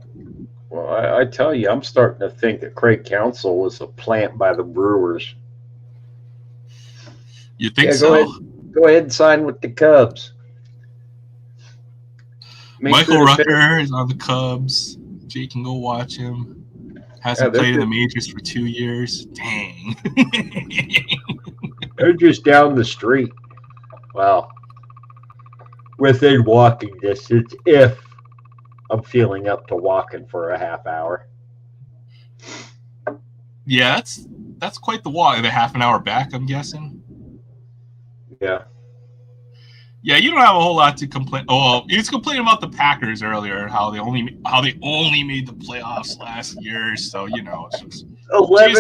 Well, I tell you, I'm starting to think that Craig Counsell was a plant by the Brewers. You think so? Go ahead and sign with the Cubs. Michael Rucker is on the Cubs. Jay can go watch him. Hasn't played in the majors for 2 years. Dang. They're just down the street. Well, within walking distance, if I'm feeling up to walking for a half hour. Yeah, that's quite the walk. The half an hour back, I'm guessing. Yeah. Yeah, you don't have a whole lot to complain. Oh, well, he was complaining about the Packers earlier, how they only made the playoffs last year. So Jay's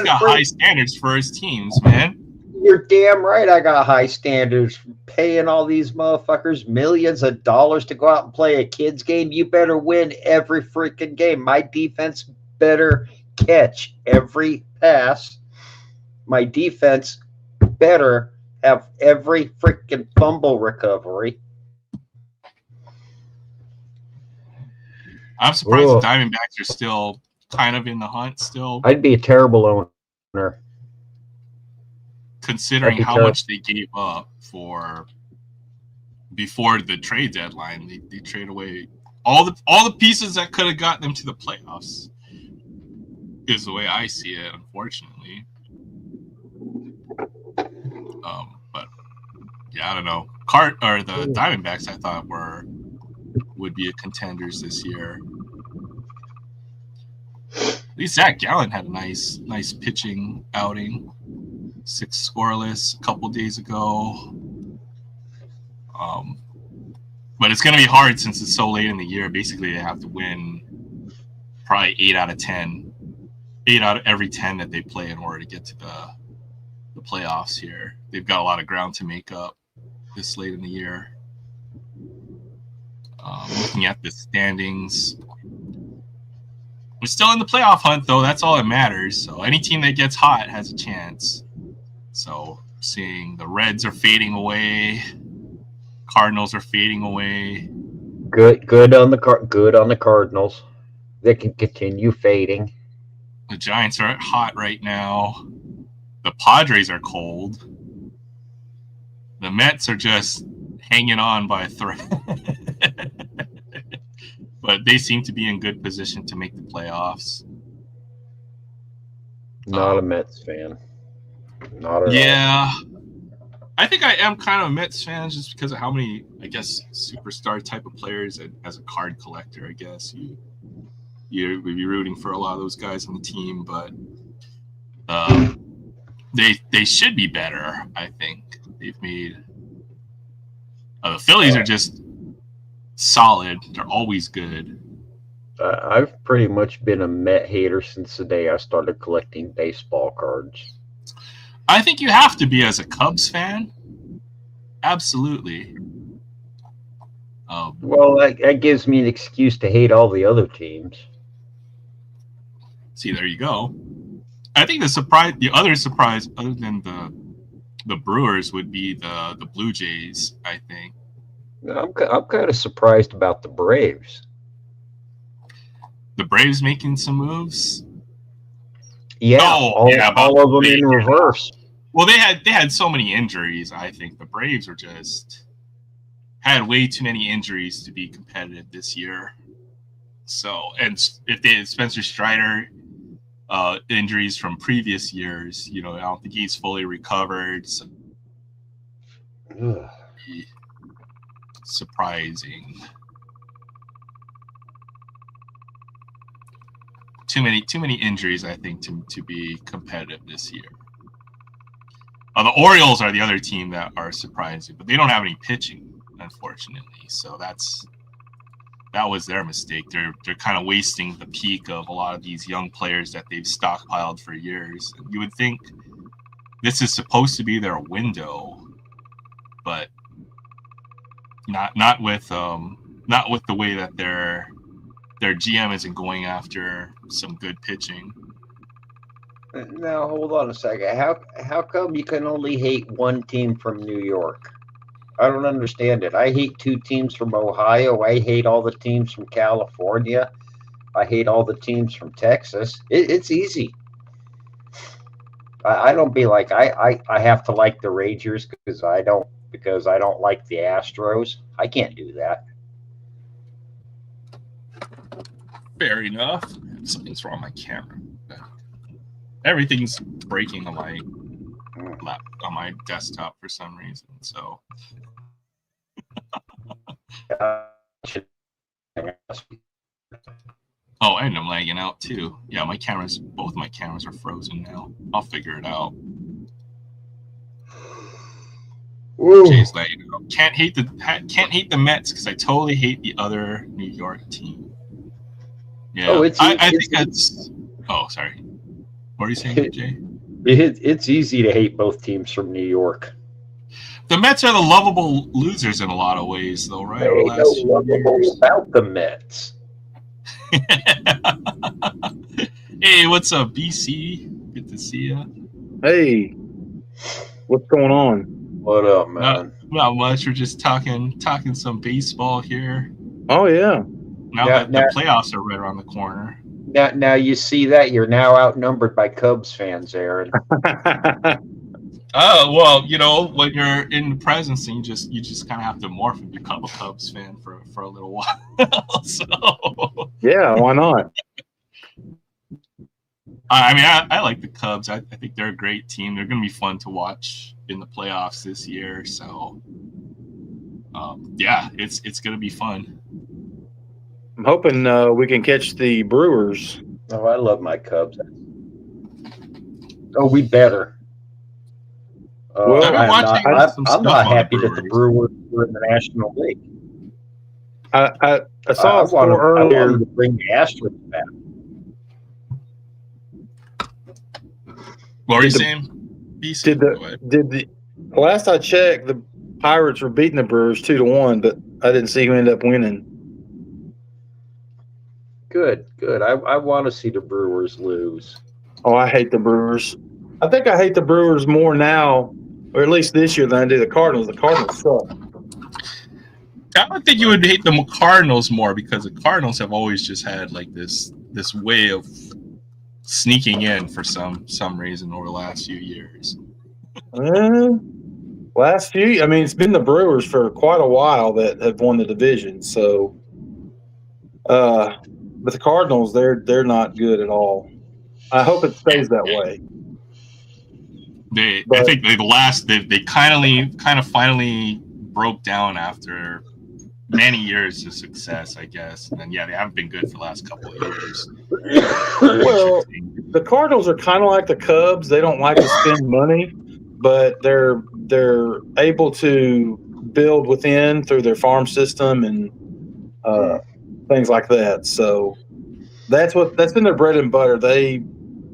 got high standards for his teams, man. You're damn right. I got high standards. Paying all these motherfuckers millions of dollars to go out and play a kids game. You better win every freaking game. My defense better catch every pass. My defense better have every freaking fumble recovery. I'm surprised the Diamondbacks are still kind of in the hunt still. I'd be a terrible owner. Considering how much they gave up before the trade deadline. They trade away all the pieces that could have gotten them to the playoffs, is the way I see it, unfortunately. But yeah, I don't know. The Diamondbacks I thought would be a contenders this year. At least Zach Gallen had a nice pitching outing. 6 scoreless a couple days ago. But it's going to be hard since it's so late in the year. Basically, they have to win probably 8 out of 10. 8 out of every 10 that they play in order to get to the playoffs here. They've got a lot of ground to make up this late in the year. Looking at the standings, we're still in the playoff hunt, though. That's all that matters. So any team that gets hot has a chance. So seeing the Reds are fading away, Cardinals are fading away. Good on the Cardinals. They can continue fading. The Giants are hot right now. The Padres are cold. The Mets are just hanging on by a thread. But they seem to be in good position to make the playoffs. Not a Mets fan. Not at all. Yeah. I think I am kind of a Mets fan just because of how many, I guess, superstar type of players. And as a card collector, I guess you would be rooting for a lot of those guys on the team, but they should be better. I think they've made the Phillies are just solid. They're always good. I've pretty much been a Met hater since the day I started collecting baseball cards. I think you have to be as a Cubs fan. Absolutely. Well, that gives me an excuse to hate all the other teams. See, there you go. I think the other surprise, other than the Brewers, would be the Blue Jays. I think. I'm kind of surprised about the Braves. The Braves making some moves. Yeah, all of them in reverse. Well, they had so many injuries. I think the Braves were just had way too many injuries to be competitive this year. So, and if they had Spencer Strider injuries from previous years, I don't think he's fully recovered. So surprising. Too many injuries, I think, to be competitive this year. The Orioles are the other team that are surprising, but they don't have any pitching, unfortunately. So that was their mistake. They're kind of wasting the peak of a lot of these young players that they've stockpiled for years. You would think this is supposed to be their window, but not with the way that their GM isn't going after some good pitching. Now hold on a second. How come you can only hate one team from New York? I don't understand it. I hate two teams from Ohio. I hate all the teams from California. I hate all the teams from Texas. It's easy. I don't be like I have to like the Rangers because I don't like the Astros. I can't do that. Fair enough. Something's wrong with my camera. Everything's breaking on my desktop for some reason. So. Oh, and I'm lagging out too. Yeah, both my cameras are frozen now. I'll figure it out. Jay's lagging out. Can't hate the Mets because I totally hate the other New York team. Yeah, I think that's. Oh, sorry. What are you saying, Jay? It's easy to hate both teams from New York. The Mets are the lovable losers in a lot of ways, though, right? There ain't no lovable about the Mets. Hey, what's up, BC? Good to see you. Hey, what's going on? What up, man? Not much. We're just talking some baseball here. Oh yeah. Now that the playoffs are right around the corner. Now you see that you're now outnumbered by Cubs fans, Aaron. Oh well, when you're in the presence, and you just kind of have to morph and become a Cubs fan for a little while. So yeah, why not? I mean, I like the Cubs. I think they're a great team. They're going to be fun to watch in the playoffs this year. So yeah, it's going to be fun. I'm hoping we can catch the Brewers. Oh, I love my Cubs. Oh, we better. Well, I'm not happy that the Brewers were in the National League. I saw a score earlier. I wanted to bring the Astros back. What are you saying? Did the last I checked, the Pirates were beating the Brewers 2-1, but I didn't see who ended up winning. Good. I want to see the Brewers lose. Oh, I hate the Brewers. I think I hate the Brewers more now, or at least this year, than I do the Cardinals. The Cardinals suck. I don't think you would hate the Cardinals more because the Cardinals have always just had like this way of sneaking in for some reason over the last few years. It's been the Brewers for quite a while that have won the division. So, but the Cardinals, they're not good at all. I hope it stays that way. I But- think they kind of finally broke down after many years of success, I guess. And yeah, they haven't been good for the last couple of years. Well, the Cardinals are kind of like the Cubs. They don't like to spend money, but they're able to build within through their farm system and things like that. So that's been their bread and butter. They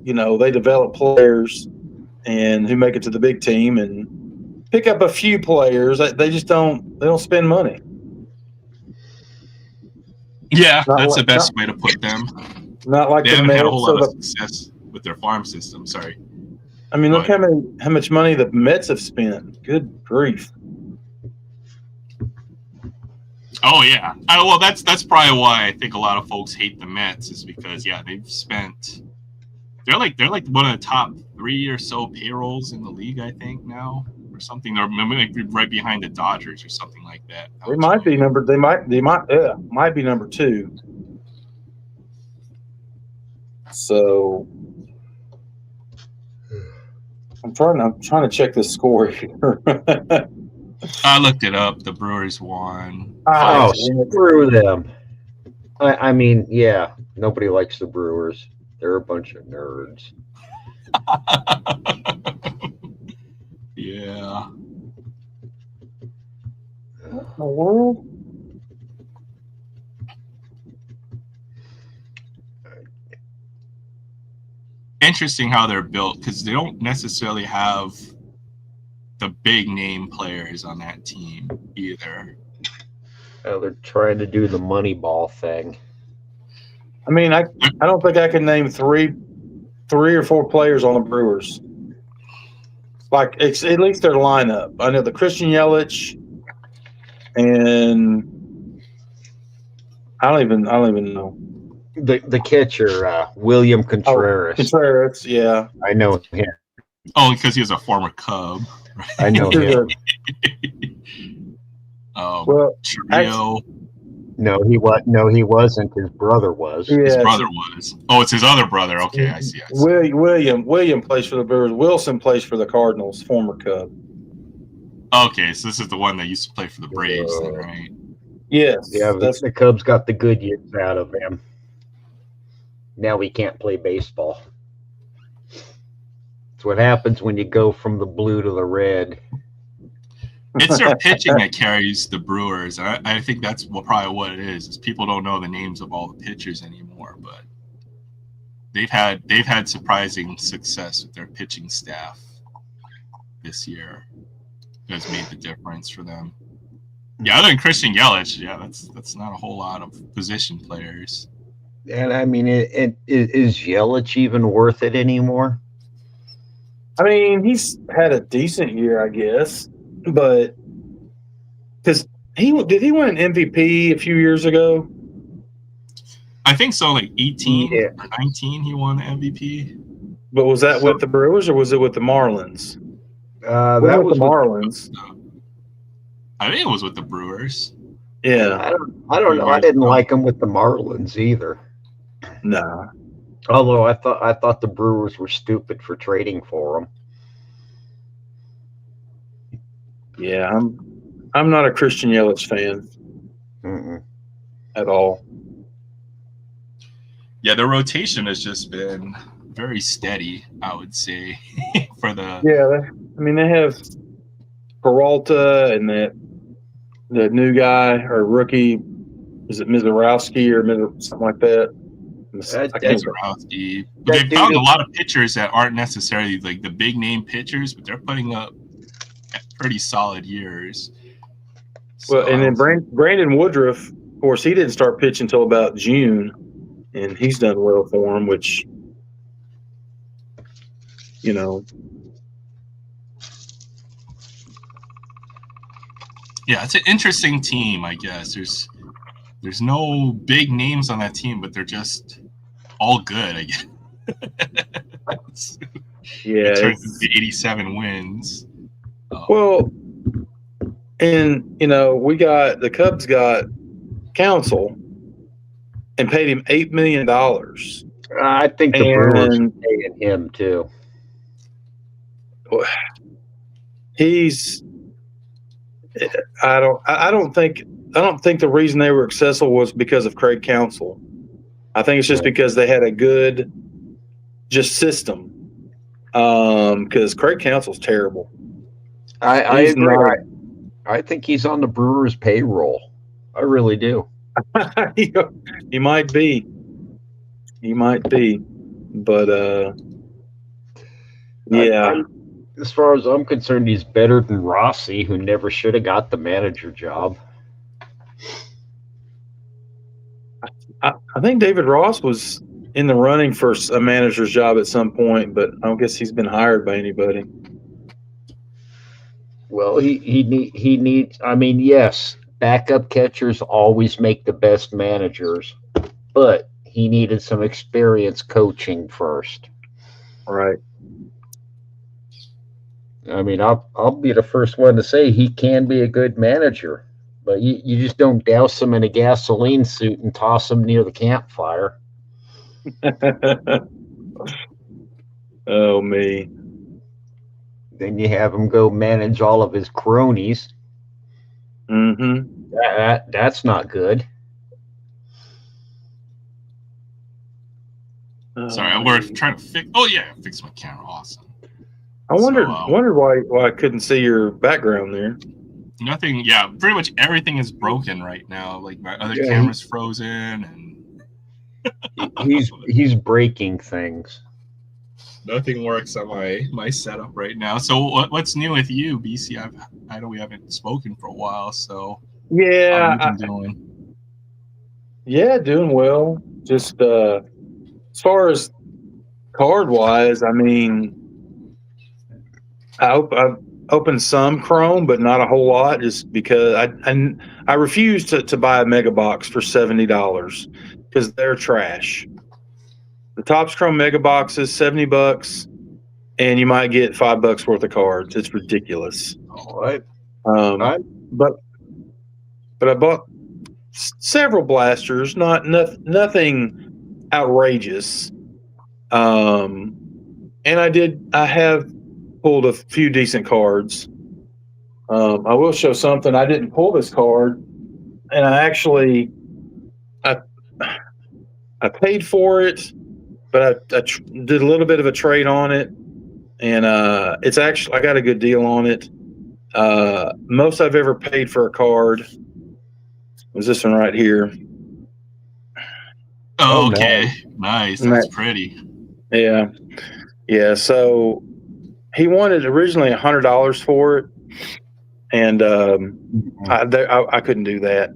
develop players and who make it to the big team and pick up a few players. They just don't spend money. Yeah, Not that's like- the best way to put them. Not like They the haven't had a whole Mets. lot of success with their farm system. Sorry. I mean, look But- how much money the Mets have spent. Good grief. Oh yeah. Well, that's probably why I think a lot of folks hate the Mets is because they've spent. They're like one of the top 3 or so payrolls in the league, I think now, or something. They're maybe right behind the Dodgers or something like that. They might be number. They might be number 2. So I'm trying to check the score here. I looked it up. The Brewers won. Oh, 5. screw them. I mean, yeah, nobody likes the Brewers. They're a bunch of nerds. Yeah. What in the world? Interesting how they're built because they don't necessarily have the big name players on that team either. Oh, they're trying to do the Moneyball thing. I mean, I don't think I can name three or 4 players on the Brewers. Like it's at least their lineup. I know the Christian Yelich, and I don't even know. The catcher, William Contreras. Contreras, yeah. I know him. Oh, because he was a former Cub. I know him. Well, Trio. No, he wasn't. His brother was. His yeah, brother was. Oh, it's his other brother. Okay, I see. William plays for the Brewers. Wilson plays for the Cardinals, former Cub. Okay, so this is the one that used to play for the Braves, then, right? Yes. Yeah, that's the Cubs got the good years out of him. Now he can't play baseball. It's what happens when you go from the blue to the red. It's their pitching that carries the Brewers. I think that's probably what it is people don't know the names of all the pitchers anymore, but they've had surprising success with their pitching staff this year. It has made the difference for them. Yeah, other than Christian Yelich, that's not a whole lot of position players. And I mean, is Yelich even worth it anymore? I mean, he's had a decent year, I guess, but because did he win an MVP a few years ago? I think so, like 18 Yeah. or 19, he won the MVP. But was that with the Brewers or was it with the Marlins? That Wasn't was with the Marlins. I think it was with the Brewers. Yeah, I don't know. I didn't like him with the Marlins either. no. Although I thought the Brewers were stupid for trading for him. Yeah, I'm not a Christian Yelich fan Mm-mm. at all. Yeah, the rotation has just been very steady, I would say, for the. Yeah, they have Peralta and the new guy or rookie. Is it Mizorowski or something like that? I can't. Keselowski. that They've dude found a is- lot of pitchers that aren't necessarily like the big name pitchers, but they're putting up pretty solid years. Well, So, and then Brandon Woodruff, of course, he didn't start pitching until about June, and he's done well for him, which, you know. yeah, it's an interesting team, I guess. There's no big names on that team, but they're just all good, I guess. Yeah. It turns into 87 wins. Well, and, the Cubs got Counsell and paid him $8 million. I think the Brewers are And paying him too. he's. I don't think the reason they were successful was because of Craig Counsell. I think it's just because they had a good just system. Because Craig Counsell's terrible. I agree. I think he's on the Brewers payroll. I really do. He might be. He might be. But yeah. As far as I'm concerned, he's better than Rossi, who never should have got the manager job. I think David Ross was in the running for a manager's job at some point, but I don't guess he's been hired by anybody. Well, he needs. I mean, yes, backup catchers always make the best managers, but he needed some experience coaching first. Right. I mean, I'll be the first one to say he can be a good manager, but you just don't douse him in a gasoline suit and toss him near the campfire. Oh, me. Then you have him go manage all of his cronies. Mm-hmm. That's not good. Sorry, we're trying to fix. Oh yeah, fix my camera. Awesome. I wondered why I couldn't see your background there. Nothing. Yeah, pretty much everything is broken right now. Like my other camera's frozen, and he's breaking things. Nothing works on my setup right now. So what's new with you, BC? I know we haven't spoken for a while. So yeah, how have you been doing? Yeah, doing well. Just as far as card wise, I mean, I've opened some Chrome, but not a whole lot, just because I refuse to buy a mega box for $70 because they're trash. The Topps Chrome mega box is $70, and you might get $5 worth of cards. It's ridiculous. What? But I bought several blasters, nothing outrageous. And I have pulled a few decent cards. I will show something. I didn't pull this card, and I paid for it, but I did a little bit of a trade on it, and it's actually, I got a good deal on it. Most I've ever paid for a card was this one right here. Oh, okay. Nice. That's pretty. Yeah. Yeah. So he wanted originally $100 for it, and I couldn't do that.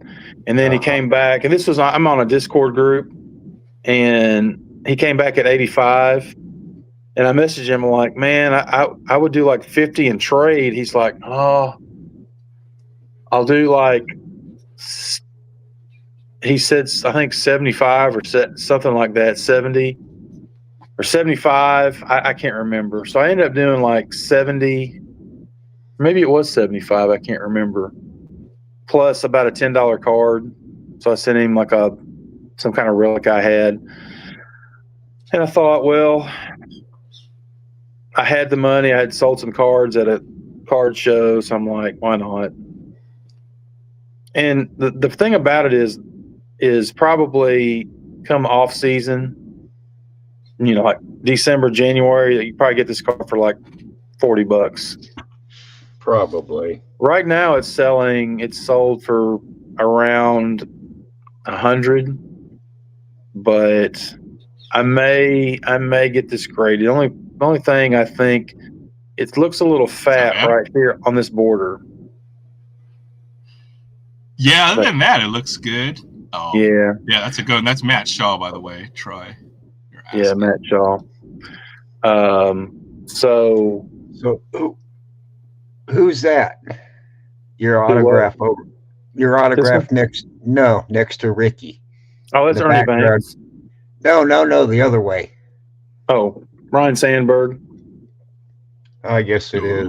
And then he came back, and I'm on a Discord group, and he came back at 85, and I messaged him like, man, I would do like 50 and trade. He's like, oh, I'll do like, he said, I think 75 or something like that, 70 or 75. I can't remember. So I ended up doing like 70, maybe it was 75. I can't remember. Plus about a $10 card. So I sent him like some kind of relic I had. And I thought, well, I had the money. I had sold some cards at a card show. So I'm like, why not? And the thing about it is probably come off season, like December, January, you probably get this car for like $40. Probably. Right now it's sold for around 100, but I may get this graded. The only thing, I think it looks a little fat right here on this border. Yeah, other than that, it looks good. Oh, yeah, that's a good one. That's Matt Shaw, by the way. Troy. Yeah, Matt Shaw. So who's that? Your autograph over. Your autograph next to Ricky. Oh, that's Ernie Banks. No, the other way. Oh, Ryan Sandberg. I guess it is.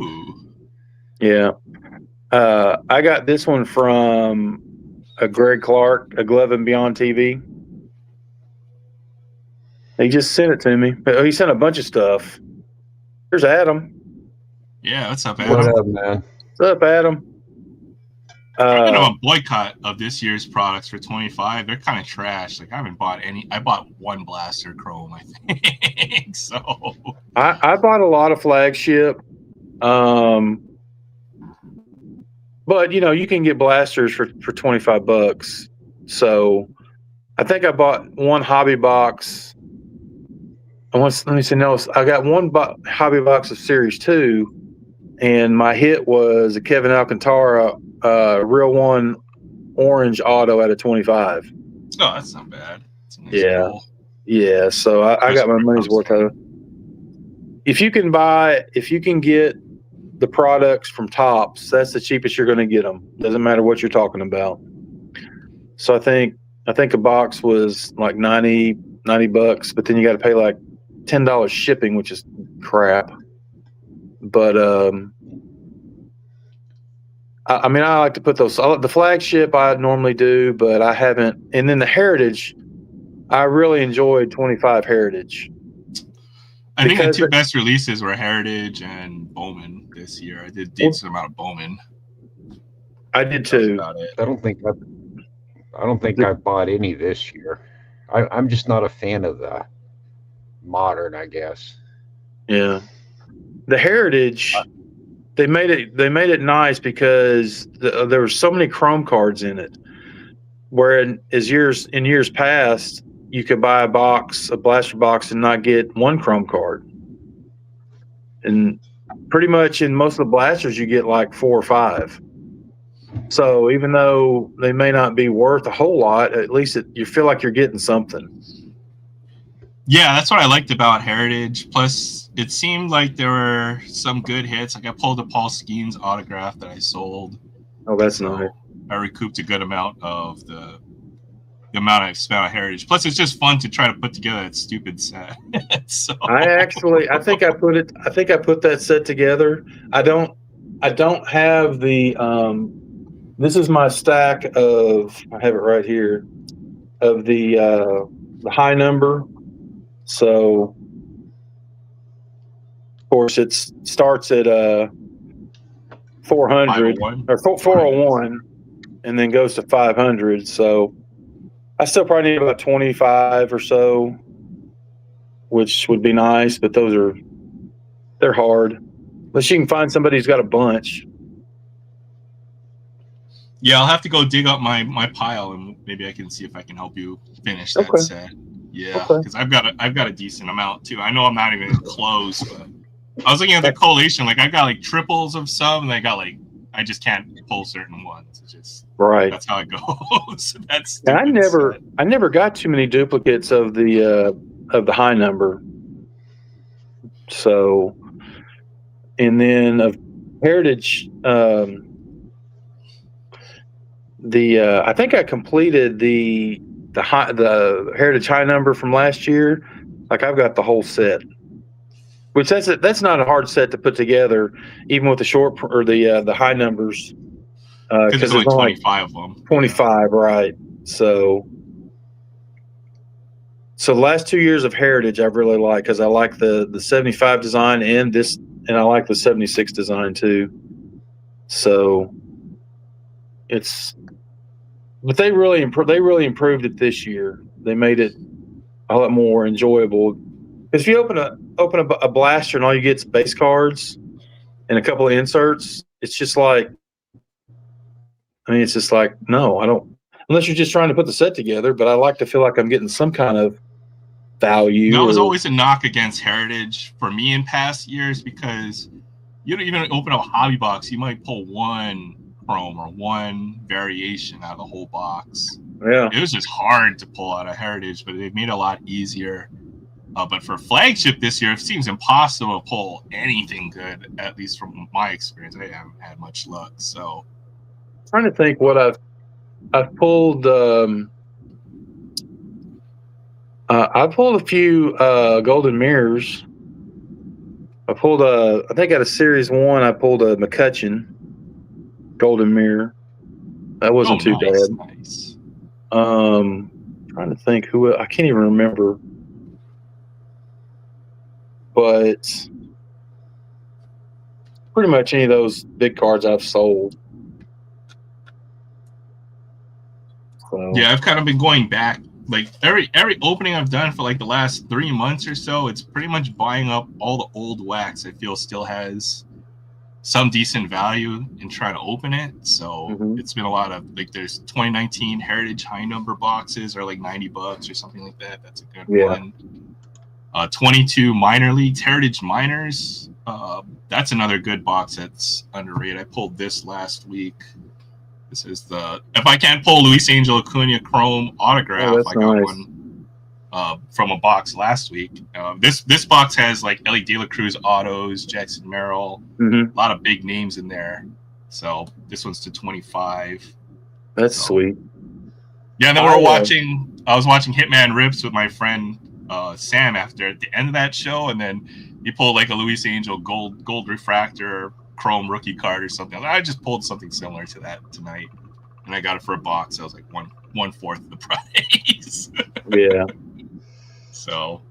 Yeah. I got this one from Greg Clark, a Glove and Beyond TV. He just sent it to me. He sent a bunch of stuff. Here's Adam. Yeah, what's up, What Adam? up, man? What's up, Adam? I'm gonna boycott of this year's products for 25. They're kind of trash. Like I haven't bought any. I bought one blaster chrome, I think. So I bought a lot of flagship, but you can get blasters for $25. So I think I bought one hobby box. Let me see. No, I got one hobby box of Series 2, and my hit was a Kevin Alcantara Real One Orange Auto out of 25. oh, that's not bad. It's a nice Yeah. pull. Yeah, so I got my money's worth out of it. If you can get the products from Tops, that's the cheapest you're going to get them. Doesn't matter what you're talking about. So I think a box was like $90, but then you got to pay like $10 shipping, which is crap. But I mean, I like to put those. The flagship I normally do, but I haven't. And then the Heritage, I really enjoyed 25 Heritage. I think the two best releases were Heritage and Bowman this year. I did decent amount of Bowman. I did too. I don't think I bought any this year. I'm just not a fan of the modern, I guess. Yeah, the Heritage, they made it nice because there were so many chrome cards in it. Where in years past, you could buy a blaster box, and not get one chrome card. And pretty much in most of the blasters, you get like 4 or 5. So even though they may not be worth a whole lot, at least you feel like you're getting something. Yeah, that's what I liked about Heritage. Plus, it seemed like there were some good hits. Like I pulled a Paul Skeens autograph that I sold. Oh, that's nice. I recouped a good amount of the amount I've spent on Heritage. Plus, it's just fun to try to put together that stupid set. So I think I put that set together. I don't have the this is my stack of, I have it right here, of the high number. So of course it starts at 400 or 401 and then goes to 500. So I still probably need about 25 or so, which would be nice, but they're hard. Unless you can find somebody who's got a bunch. Yeah, I'll have to go dig up my pile, and maybe I can see if I can help you finish that set. Yeah, because I've got a decent amount too. I know I'm not even close, but I was looking at the collation. Like I got like triples of some, and I just can't pull certain ones. It's just that's how it goes. And I never got too many duplicates of the high number. So, and then of Heritage, I think I completed the Heritage high number from last year. Like I've got the whole set, which that's not a hard set to put together, even with the short or the high numbers. Because there's only 25 of them. 25, right? So the last 2 years of Heritage I've really liked, because I like the 75 design and I like the 76 design too. So but they really improved it this year. They made it a lot more enjoyable. Because if you open a blaster and all you get is base cards and a couple of inserts, it's just like, no, I don't. Unless you're just trying to put the set together, but I like to feel like I'm getting some kind of value. That was always a knock against Heritage for me in past years, because you don't even open up a hobby box, you might pull one chrome or one variation out of the whole box. Yeah, it was just hard to pull out of Heritage, but they've made it a lot easier. But for flagship this year, it seems impossible to pull anything good, at least from my experience. I haven't had much luck. So I'm trying to think what I've pulled. I pulled a few golden mirrors. I pulled I think out of Series 1, I pulled a McCutcheon golden mirror. That wasn't too bad. Nice. Trying to think who, I can't even remember. But pretty much any of those big cards I've sold. So, Yeah, I've kind of been going back. Like every opening I've done for like the last 3 months or so, it's pretty much buying up all the old wax I feel still has some decent value in trying to open it. So it's been a lot of like there's 2019 Heritage high number boxes are like $90 or something like that. That's a good one. 22 minor leagues, Heritage Minors. That's another good box that's underrated. I pulled this last week. This is if I can't pull Luis Angel Acuna Chrome autograph, I got one from a box last week. This box has like Ellie De La Cruz autos, Jackson Merrill, a lot of big names in there. So this one's to 25. That's sweet. Yeah, and then I was watching Hitman Rips with my friend Sam at the end of that show, and then he pulled like a Luis Angel gold refractor Chrome rookie card or something. I just pulled something similar to that tonight, and I got it for a box. I was like 1/4 the price. Yeah. So,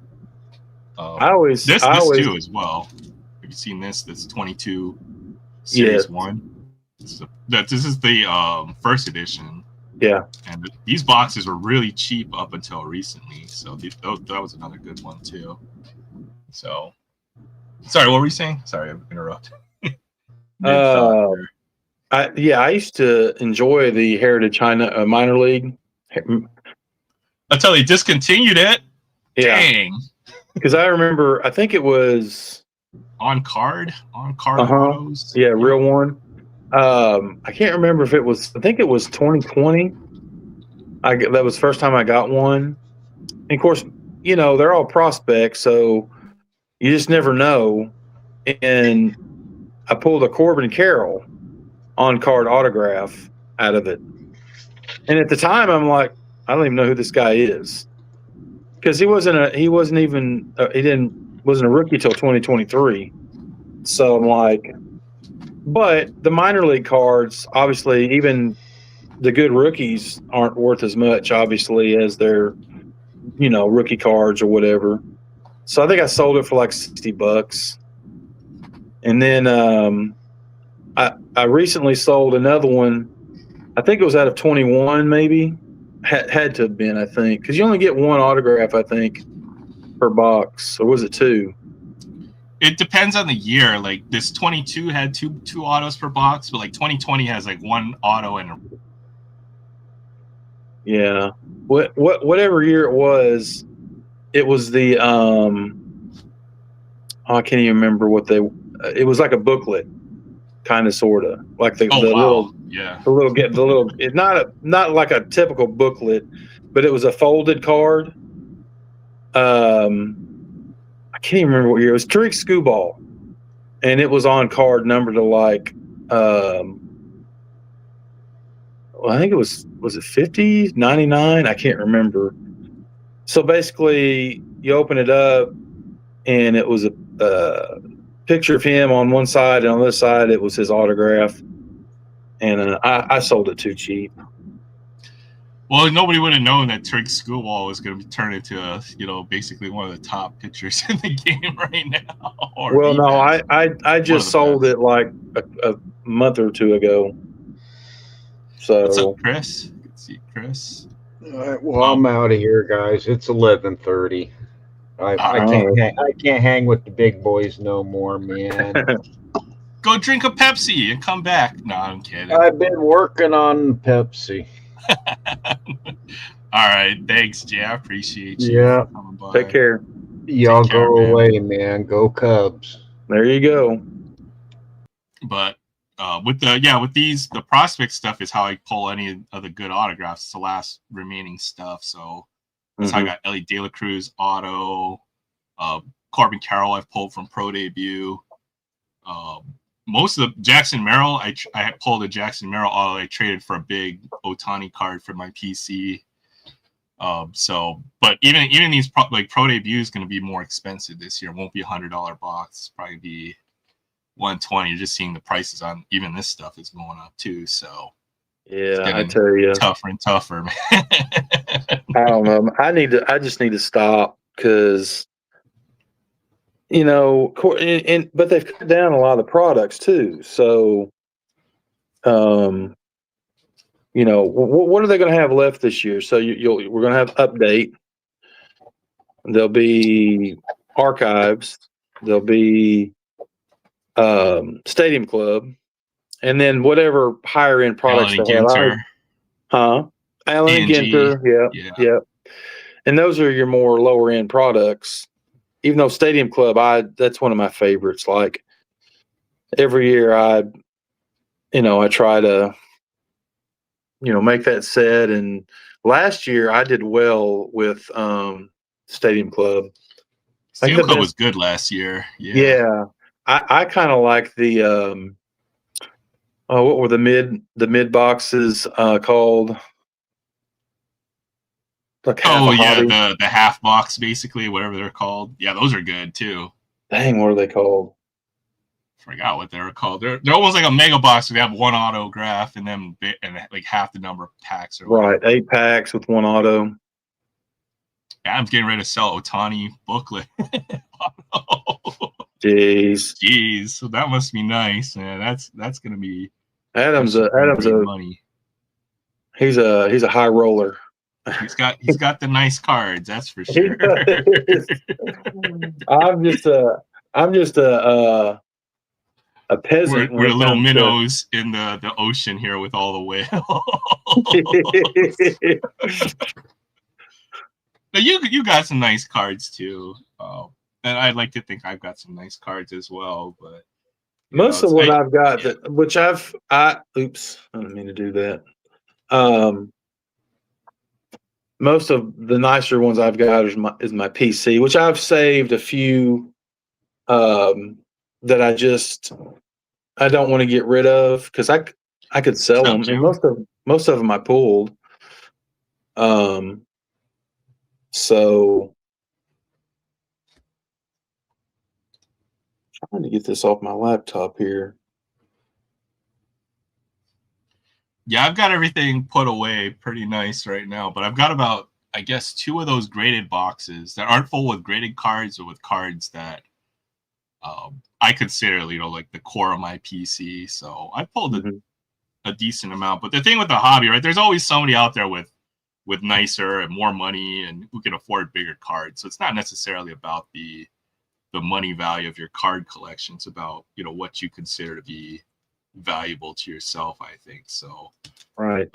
this too as well. Have you seen this? That's 22 Series 1. This is the first edition. Yeah. And these boxes were really cheap up until recently. So that was another good one too. So, sorry, what were you saying? Sorry, I interrupted. I used to enjoy the Heritage China minor league. Until they discontinued it. Yeah. Dang. Because I remember, I think it was on card autos. Yeah, real one. I can't remember if it was. I think it was 2020. That was the first time I got one. And of course, they're all prospects, so you just never know. And I pulled a Corbin Carroll on-card autograph out of it. And at the time, I'm like, I don't even know who this guy is, because he wasn't a rookie till 2023. So I'm like, but the minor league cards, obviously, even the good rookies aren't worth as much, obviously, as their, rookie cards or whatever. So I think I sold it for like $60. And then I recently sold another one. I think it was out of 21, maybe. Had to have been, I think, because you only get one autograph, I think, per box. Or was it two? It depends on the year. Like this 22 had two autos per box, but like 2020 has like one auto and. Yeah. Whatever year it was the I can't even remember what it was like a booklet, kind of, sort of like the little, it's not like a typical booklet, but it was a folded card. I can't even remember what year it was. Tariq Skubal, and it was on card numbered to like, I think it was it 50, 99? I can't remember. So basically, you open it up, and it was a picture of him on one side, and on the other side, it was his autograph. And I sold it too cheap. Well, nobody would have known that Tariq Skubal was going to be turned into basically one of the top pitchers in the game right now. Well, no, I just sold it like a month or two ago. So what's up, Chris? Good to see you, Chris. All right, well, I'm out of here, guys. It's 11:30. I can't hang with the big boys no more, man. Go drink a Pepsi and come back. No, I'm kidding. I've been working on Pepsi. All right, thanks, Jay. I appreciate you. Yeah, take care. Y'all go away, man. Go Cubs. There you go. But with the prospect stuff is how I pull any of the good autographs. It's the last remaining stuff. So that's how I got Ellie De La Cruz auto, Corbin Carroll I've pulled from Pro Debut. Most of the Jackson Merrill, I pulled a Jackson Merrill auto. I traded for a big Ohtani card for my PC. But even these Pro Debut is going to be more expensive this year. It won't be $100 box. It's probably be $120. You're just seeing the prices on even this stuff is going up too. So yeah, I tell you, tougher and tougher, man. I don't know. I just need to stop, because but they've cut down a lot of the products too. So, what are they going to have left this year? So we're going to have update. There'll be archives. There'll be Stadium Club, and then whatever higher end products Alan and they have. Ginter. Alan and A&G, Ginter. Yeah. And those are your more lower end products. Even though Stadium Club, that's one of my favorites. Like every year, I try to, make that set. And last year, I did well with Stadium Club. Stadium Club was good last year. Yeah. I kind of like the what were the mid boxes called? Like the half box, basically, whatever they're called. Yeah, those are good too. Dang, what are they called? Forgot what they were called. They're almost like a mega box. They have one autograph and then like half the number of packs. Right, 8 packs with one auto. Yeah, I'm getting ready to sell Ohtani booklet. Jeez, so that must be nice, man. That's gonna be Adam's a money. He's a high roller. He's got the nice cards, that's for sure. I'm just a peasant. We're little minnows in the ocean here with all the whales. But you got some nice cards too, and I'd like to think I've got some nice cards as well. But most of what I've got, I didn't mean to do that. Most of the nicer ones I've got is my PC, which I've saved a few that I don't want to get rid of because I could sell them, and most of them I pulled. So trying to get this off my laptop here. Yeah, I've got everything put away pretty nice right now, but I've got about, I guess, 2 of those graded boxes that aren't full with graded cards or with cards that I consider, like the core of my PC. So I pulled a decent amount. But the thing with the hobby, right, there's always somebody out there with nicer and more money and who can afford bigger cards. So it's not necessarily about the money value of your card collection. It's about, what you consider to be valuable to yourself, I think. So right,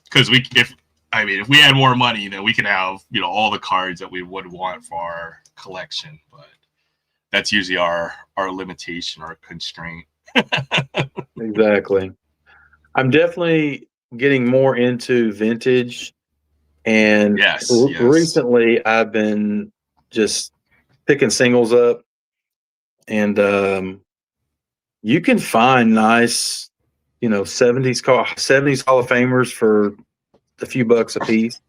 because if we had more money, then we can have all the cards that we would want for our collection, but that's usually our limitation or constraint. Exactly. I'm definitely getting more into vintage, and recently I've been just picking singles up, and you can find nice, 70s Hall of Famers for a few bucks a piece.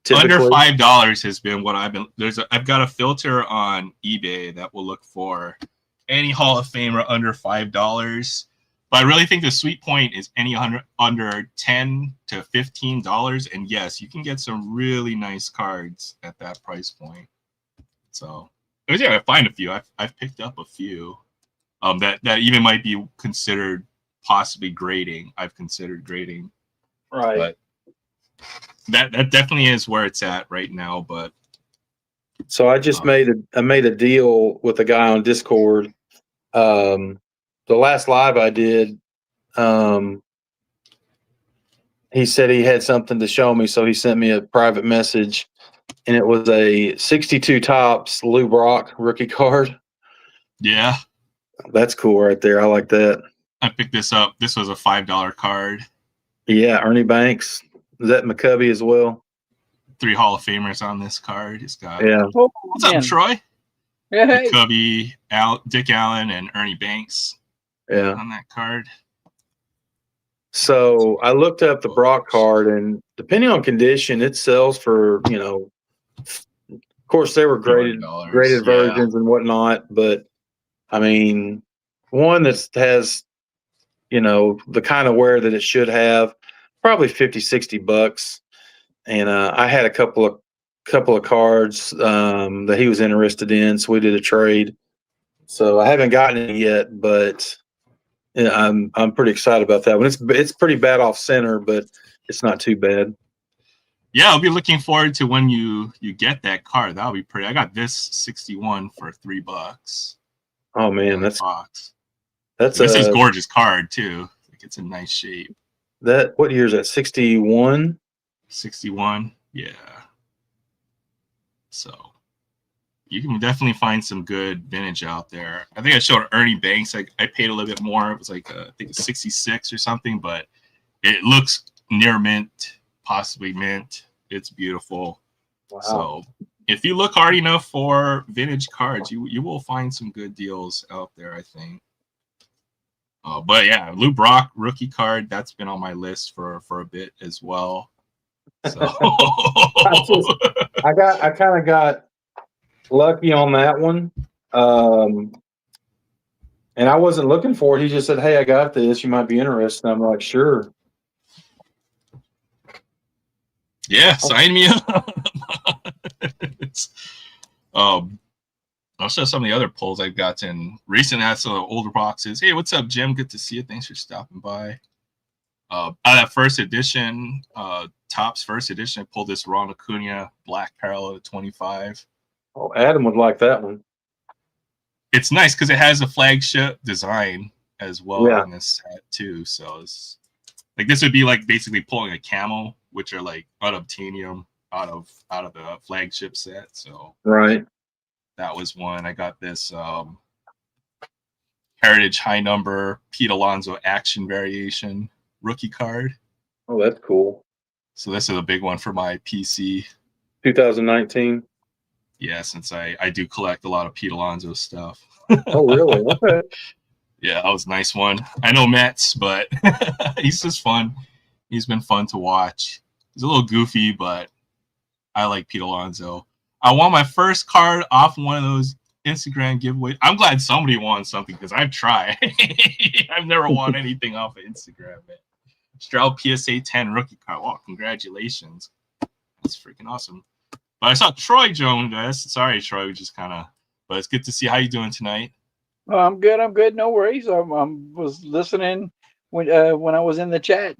Typically. Under $5 has been what I've been. I've got a filter on eBay that will look for any Hall of Famer under $5. But I really think the sweet point is any under $10 to $15. And yes, you can get some really nice cards at that price point. So I find a few. I've picked up a few. That even might be considered possibly grading. I've considered grading, right? But that definitely is where it's at right now. But so I just made a deal with a guy on Discord. The last live I did, he said he had something to show me, so he sent me a private message, and it was a 62 Topps Lou Brock rookie card. Yeah. That's cool right there. I like that. I picked this up. This was a $5 card. Yeah, Ernie Banks. Is that McCovey as well? 3 Hall of Famers on this card. It's got what's up, Troy? Hey. McCovey, Dick Allen, and Ernie Banks. Yeah, on that card. So I looked up the Brock card, and depending on condition, it sells for of course they were graded versions and whatnot, but one that has, the kind of wear that it should have, probably $50-$60. And I had a couple couple of cards that he was interested in, so we did a trade. So I haven't gotten it yet, but yeah, I'm pretty excited about that one. It's pretty bad off center, but it's not too bad. Yeah, I'll be looking forward to when you get that card. That'll be pretty. I got this 61 for $3. Oh man, box. That's this is gorgeous card too. Like it's in nice shape. That what year is that? 61? 61, yeah. So you can definitely find some good vintage out there. I think I showed Ernie Banks. I paid a little bit more. It was like I think it's 66 or something, but it looks near mint. Possibly mint. It's beautiful. Wow. So if you look hard enough for vintage cards, you will find some good deals out there, I think. But yeah, Lou Brock rookie card, that's been on my list for a bit as well. So I kind of got lucky on that one. And I wasn't looking for it. He just said, "Hey, I got this. You might be interested." And I'm like, "Sure." Yeah, sign me up. I'll show some of the other polls I've gotten recent. Had some older boxes. Hey, what's up, Jim? Good to see you. Thanks for stopping by. Out of that first edition, Topps first edition, I pulled this Ron Acuna black parallel to 25. Oh, Adam would like that one. It's nice because it has a flagship design as well on this set too. So it's like this would be like basically pulling a camel, which are like unobtainium out of the flagship set. So right, that was one. I got this Heritage high number Pete Alonso action variation rookie card. Oh, that's cool. So this is a big one for my PC. 2019. Yeah, since I do collect a lot of Pete Alonso stuff. Oh, really? Okay. Yeah, that was a nice one. I know Mets, but he's just fun. He's been fun to watch. He's a little goofy, but I like Pete Alonso. I won my first card off one of those Instagram giveaways. I'm glad somebody won something because I've tried. I've never won anything off of Instagram, man. Stroud PSA 10 rookie card. Wow, congratulations. That's freaking awesome. But I saw Troy joined us. Sorry, Troy, we just kind of, but it's good to see how you doing tonight. Oh, I'm good. No worries. I was listening when I was in the chat.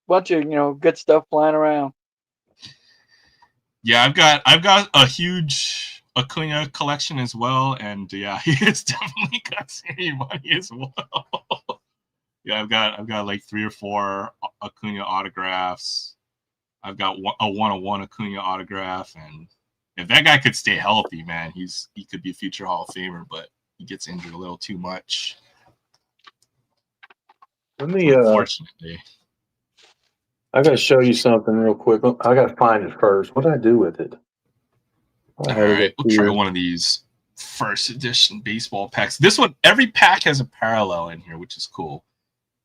Bunch of good stuff flying around. Yeah, I've got a huge Acuna collection as well, and yeah, he has definitely got some money as well. Yeah, I've got like 3 or 4 Acuna autographs. I've got a 101 Acuna autograph, and if that guy could stay healthy, man, he could be a future Hall of Famer, but he gets injured a little too much. Let me unfortunately. I gotta show you something real quick. I gotta find it first. What did I do with it? All right, we'll try one of these first edition baseball packs. This one, every pack has a parallel in here, which is cool.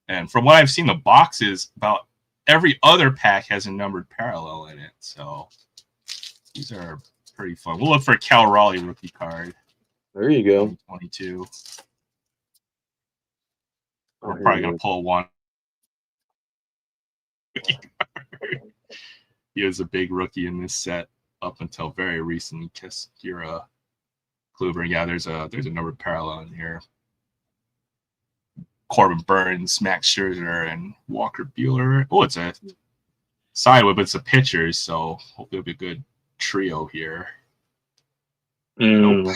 And from what I've seen, the boxes, about every other pack has a numbered parallel in it. So these are pretty fun. We'll look for a Cal Raleigh rookie card. There you go. 2022. We're probably going to pull one. He was a big rookie in this set up until very recently. Kira Kluber. Yeah, there's a numbered parallel in here. Corbin Burns, Max Scherzer, and Walker Buehler. Oh, it's a sideway, but it's a pitchers, so hopefully it'll be a good trio here. Nope.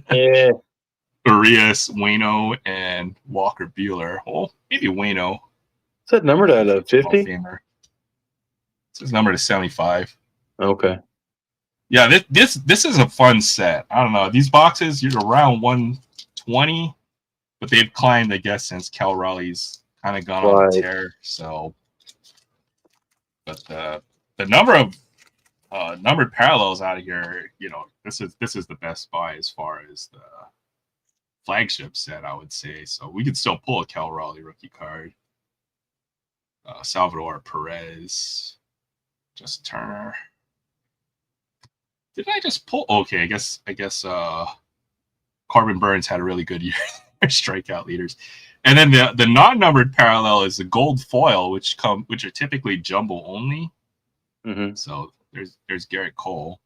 Yeah. Urias, Waino, and Walker Buehler. Oh, maybe Waino. Is that numbered at 50? It says numbered to 75. Okay. Yeah, this is a fun set. I don't know. These boxes, you're around 120. But they've climbed, I guess, since Cal Raleigh's kind of gone on a tear. So, but the number of numbered parallels out of here, this is the best buy as far as the flagship set, I would say. So we could still pull a Cal Raleigh rookie card. Salvador Perez, Justin Turner. Did I just pull? Okay, I guess Corbin Burns had a really good year. Strikeout leaders, and then the non-numbered parallel is the gold foil, which are typically jumbo only. Mm-hmm. So there's Garrett Cole.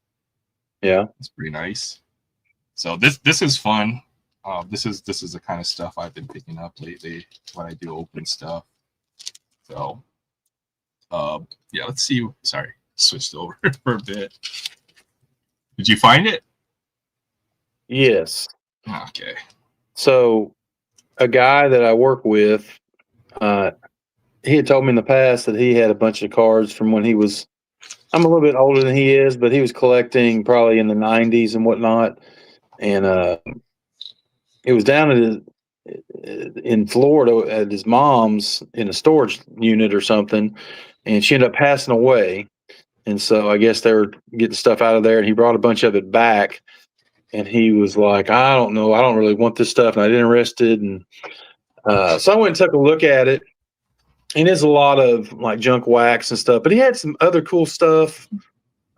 Yeah. It's pretty nice. So this is fun. This is the kind of stuff I've been picking up lately when I do open stuff. So yeah, let's see. Sorry, switched over for a bit. Did you find it? Yes. Okay. So a guy that I work with, he had told me in the past that he had a bunch of cards from when he was, I'm a little bit older than he is, but he was collecting probably in the 90s and whatnot. And it was down in Florida at his mom's in a storage unit or something. And she ended up passing away. And so I guess they were getting stuff out of there, and he brought a bunch of it back. And he was like, I don't know, I don't really want this stuff, and I didn't interested. And so I went and took a look at it. And there's a lot of like junk wax and stuff, but he had some other cool stuff.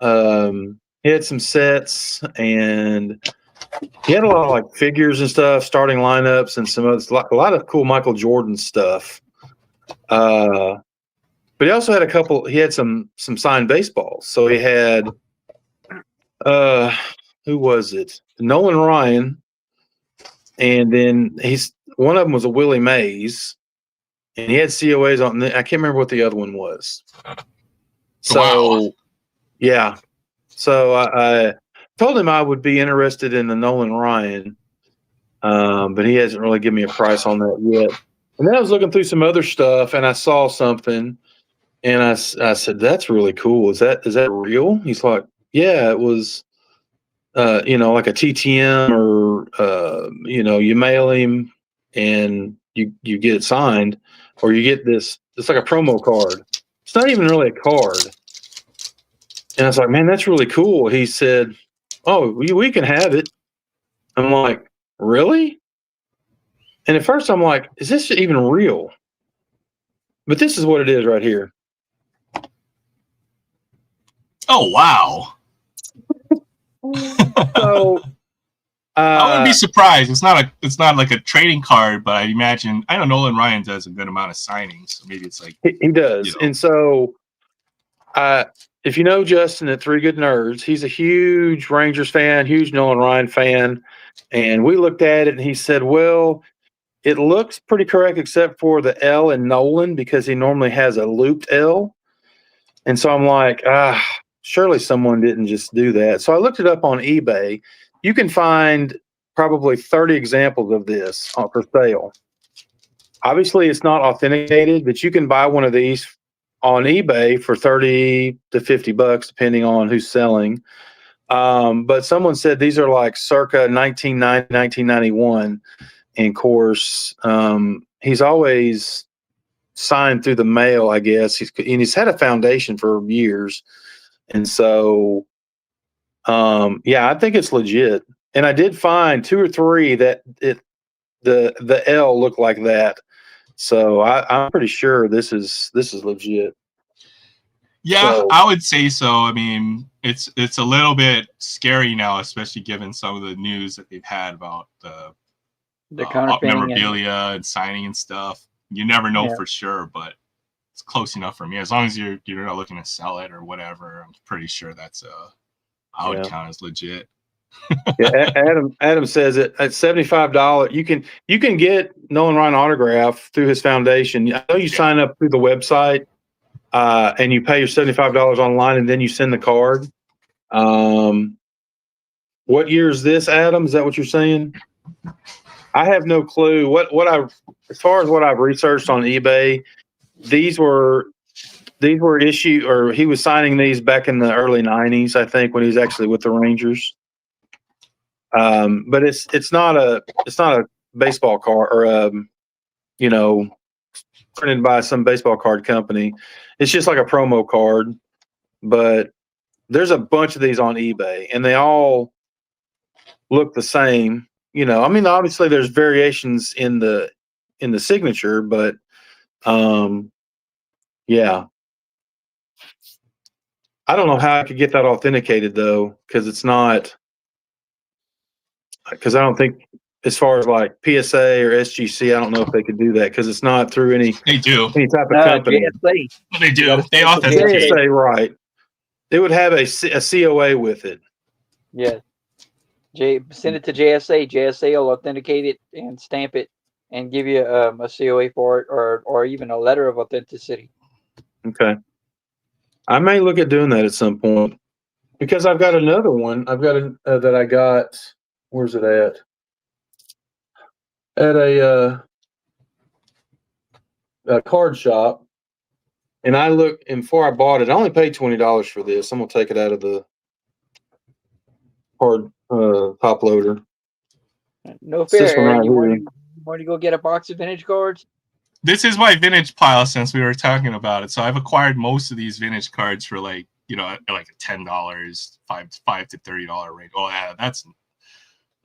He had some sets, and he had a lot of like figures and stuff, starting lineups, and some other, a lot of cool Michael Jordan stuff. But he also had he had some signed baseballs. So he had, who was it? Nolan Ryan. And then one of them was a Willie Mays. And he had COAs on. I can't remember what the other one was. So, wow. Yeah. So I told him I would be interested in the Nolan Ryan, but he hasn't really given me a price on that yet. And then I was looking through some other stuff, and I saw something, and I said, "That's really cool. Is that real?" He's like, "Yeah, it was." Like a TTM, or you mail him and you get it signed, or you get this. It's like a promo card. It's not even really a card. And I was like, man, that's really cool. He said, oh, we can have it. I'm like, really? And at first I'm like, is this even real? But this is what it is right here. Oh wow. So I wouldn't be surprised. It's not like a trading card, but I imagine I know Nolan Ryan does a good amount of signings, so maybe it's like he does. And so if you know Justin at Three Good Nerds, he's a huge Rangers fan, huge Nolan Ryan fan. And we looked at it and he said, well, it looks pretty correct except for the L in Nolan, because he normally has a looped L. And so I'm like, surely someone didn't just do that. So I looked it up on eBay. You can find probably 30 examples of this for sale. Obviously, it's not authenticated, but you can buy one of these on eBay for $30 to $50, depending on who's selling. But someone said these are like circa 1990, 1991. And of course, he's always signed through the mail, I guess. He's had a foundation for years. And so, I think it's legit. And I did find 2 or 3 that the L looked like that. So I'm pretty sure this is legit. Yeah, So, I would say so. I mean, it's a little bit scary now, especially given some of the news that they've had about the counterfeiting memorabilia and signing and stuff. You never know for sure, but it's close enough for me. As long as you're not looking to sell it or whatever, I'm pretty sure that's I would count as legit. Adam says it at $75. You can get Nolan Ryan autograph through his foundation. I know you sign up through the website, and you pay your $75 online, and then you send the card. What year is this, Adam? Is that what you're saying? I have no clue. As far as what I've researched on eBay, these were issued, or he was signing these back in the early 90s, I think, when he was actually with the Rangers. But it's not a baseball card, or printed by some baseball card company. It's just like a promo card. But there's a bunch of these on eBay, and they all look the same. I mean, obviously there's variations in the signature, but yeah. I don't know how I could get that authenticated though, because I don't think, as far as like PSA or SGC, I don't know if they could do that, because it's not through any They do. type of company. JSA. They do. They authenticate. JSA, right? It would have a COA with it. Yeah. Send it to JSA. JSA will authenticate it and stamp it and give you a COA for it, or even a letter of authenticity. Okay. I may look at doing that at some point because I've got another one. I've got that I got. Where's it at? At a card shop, and I looked. And before I bought it, I only paid $20 for this. I'm gonna take it out of the card top loader. No It's this fair, one Aaron. right You here. want to go get a box of vintage cards? This is my vintage pile since we were talking about it. So I've acquired most of these vintage cards for like $10, $5 to $30 range. Oh yeah, that's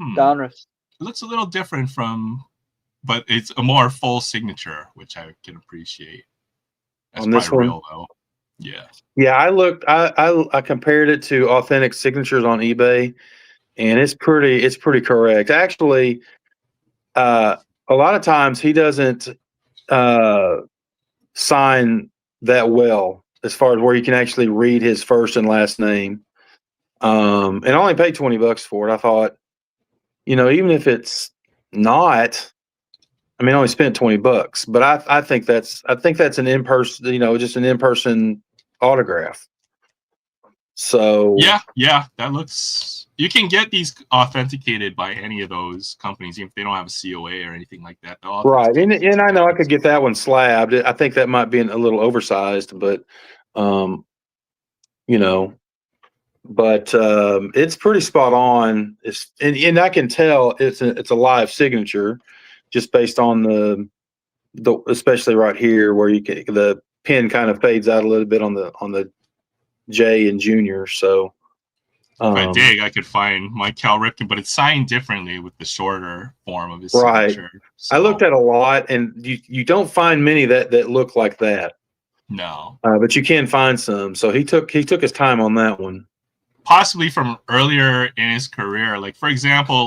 Donruss. It looks a little different but it's a more full signature, which I can appreciate. That's On this probably one? real though. Yeah. Yeah, I looked. I compared it to authentic signatures on eBay, and it's pretty correct. Actually, a lot of times he doesn't sign that well as far as where you can actually read his first and last name. And I only paid $20 for it. I thought, even if it's not, I mean, I only spent $20, but I think that's an in-person, just an in-person autograph. So Yeah, that looks. You can get these authenticated by any of those companies, even if they don't have a COA or anything like that. right, and I know I could get that one slabbed. I think that might be a little oversized, but it's pretty spot on. And I can tell it's a live signature, just based on the especially right here where the pen kind of fades out a little bit on the J and Junior. So if I dig, I could find my Cal Ripken, but it's signed differently with the shorter form of his right. signature. So, I looked at a lot, and you don't find many that look like that. No, but you can find some. So he took his time on that one. Possibly from earlier in his career. Like, for example,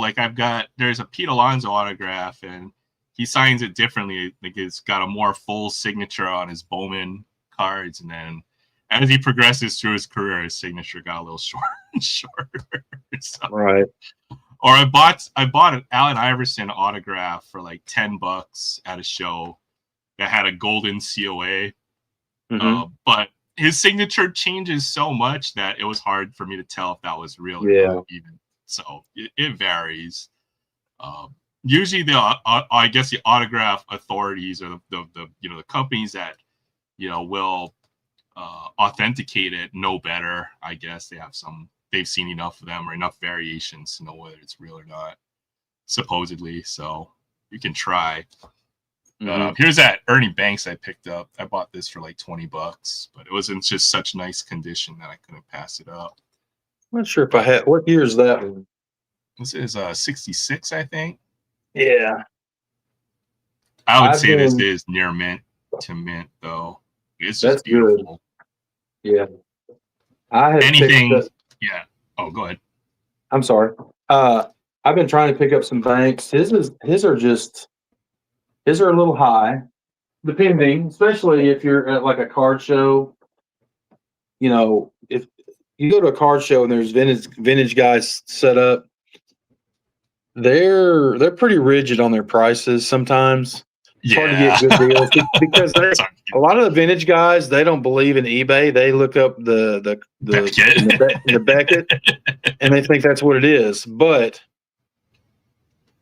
there's a Pete Alonso autograph, and he signs it differently. Like, it's got a more full signature on his Bowman cards, and then as he progresses through his career, his signature got a little shorter. So, right. Or I bought an Allen Iverson autograph for like $10 at a show that had a golden COA, but his signature changes so much that it was hard for me to tell if that was real or not. Even so, it varies. Usually, I guess the autograph authorities or the companies that will authenticate it know better. I guess they've seen enough of them or enough variations to know whether it's real or not, supposedly. So you can try. Here's that Ernie Banks I picked up. I bought this for like $20, but it was in just such nice condition that I couldn't pass it up. I'm not sure if I had. What year is that one? This is 66, I think. Yeah. I would say this is near mint to mint, though. It's just beautiful. Good. Yeah. I have anything. Yeah. Oh, go ahead. I'm sorry. I've been trying to pick up some Banks. His are a little high, depending, especially if you're at like a card show. If you go to a card show and there's vintage guys set up, they're pretty rigid on their prices sometimes. It's hard to get good deals because a lot of the vintage guys, they don't believe in eBay. They look up the Beckett and they think that's what it is. But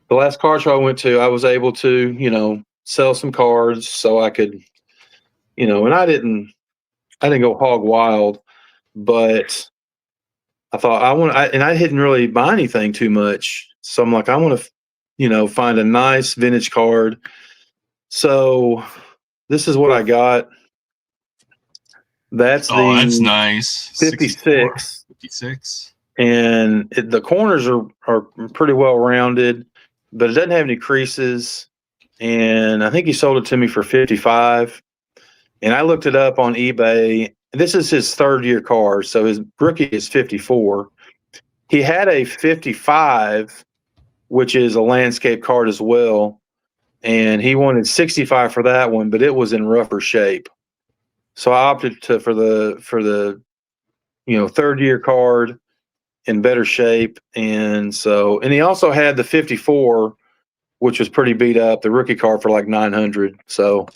the last card show I went to, I was able to, sell some cards so I could, and I didn't go hog wild, but I thought and I didn't really buy anything too much. So I'm like, I want to, find a nice vintage card. So this is what I got. That's that's nice. 56. 56. And the corners are pretty well rounded, but it doesn't have any creases. And I think he sold it to me for 55. And I looked it up on eBay. This is his third year card, so his rookie is 54. He had a 55, which is a landscape card as well, and he wanted 65 for that one, but it was in rougher shape. So I opted for the third year card in better shape. And he also had the 54, which was pretty beat up, the rookie card for like 900. So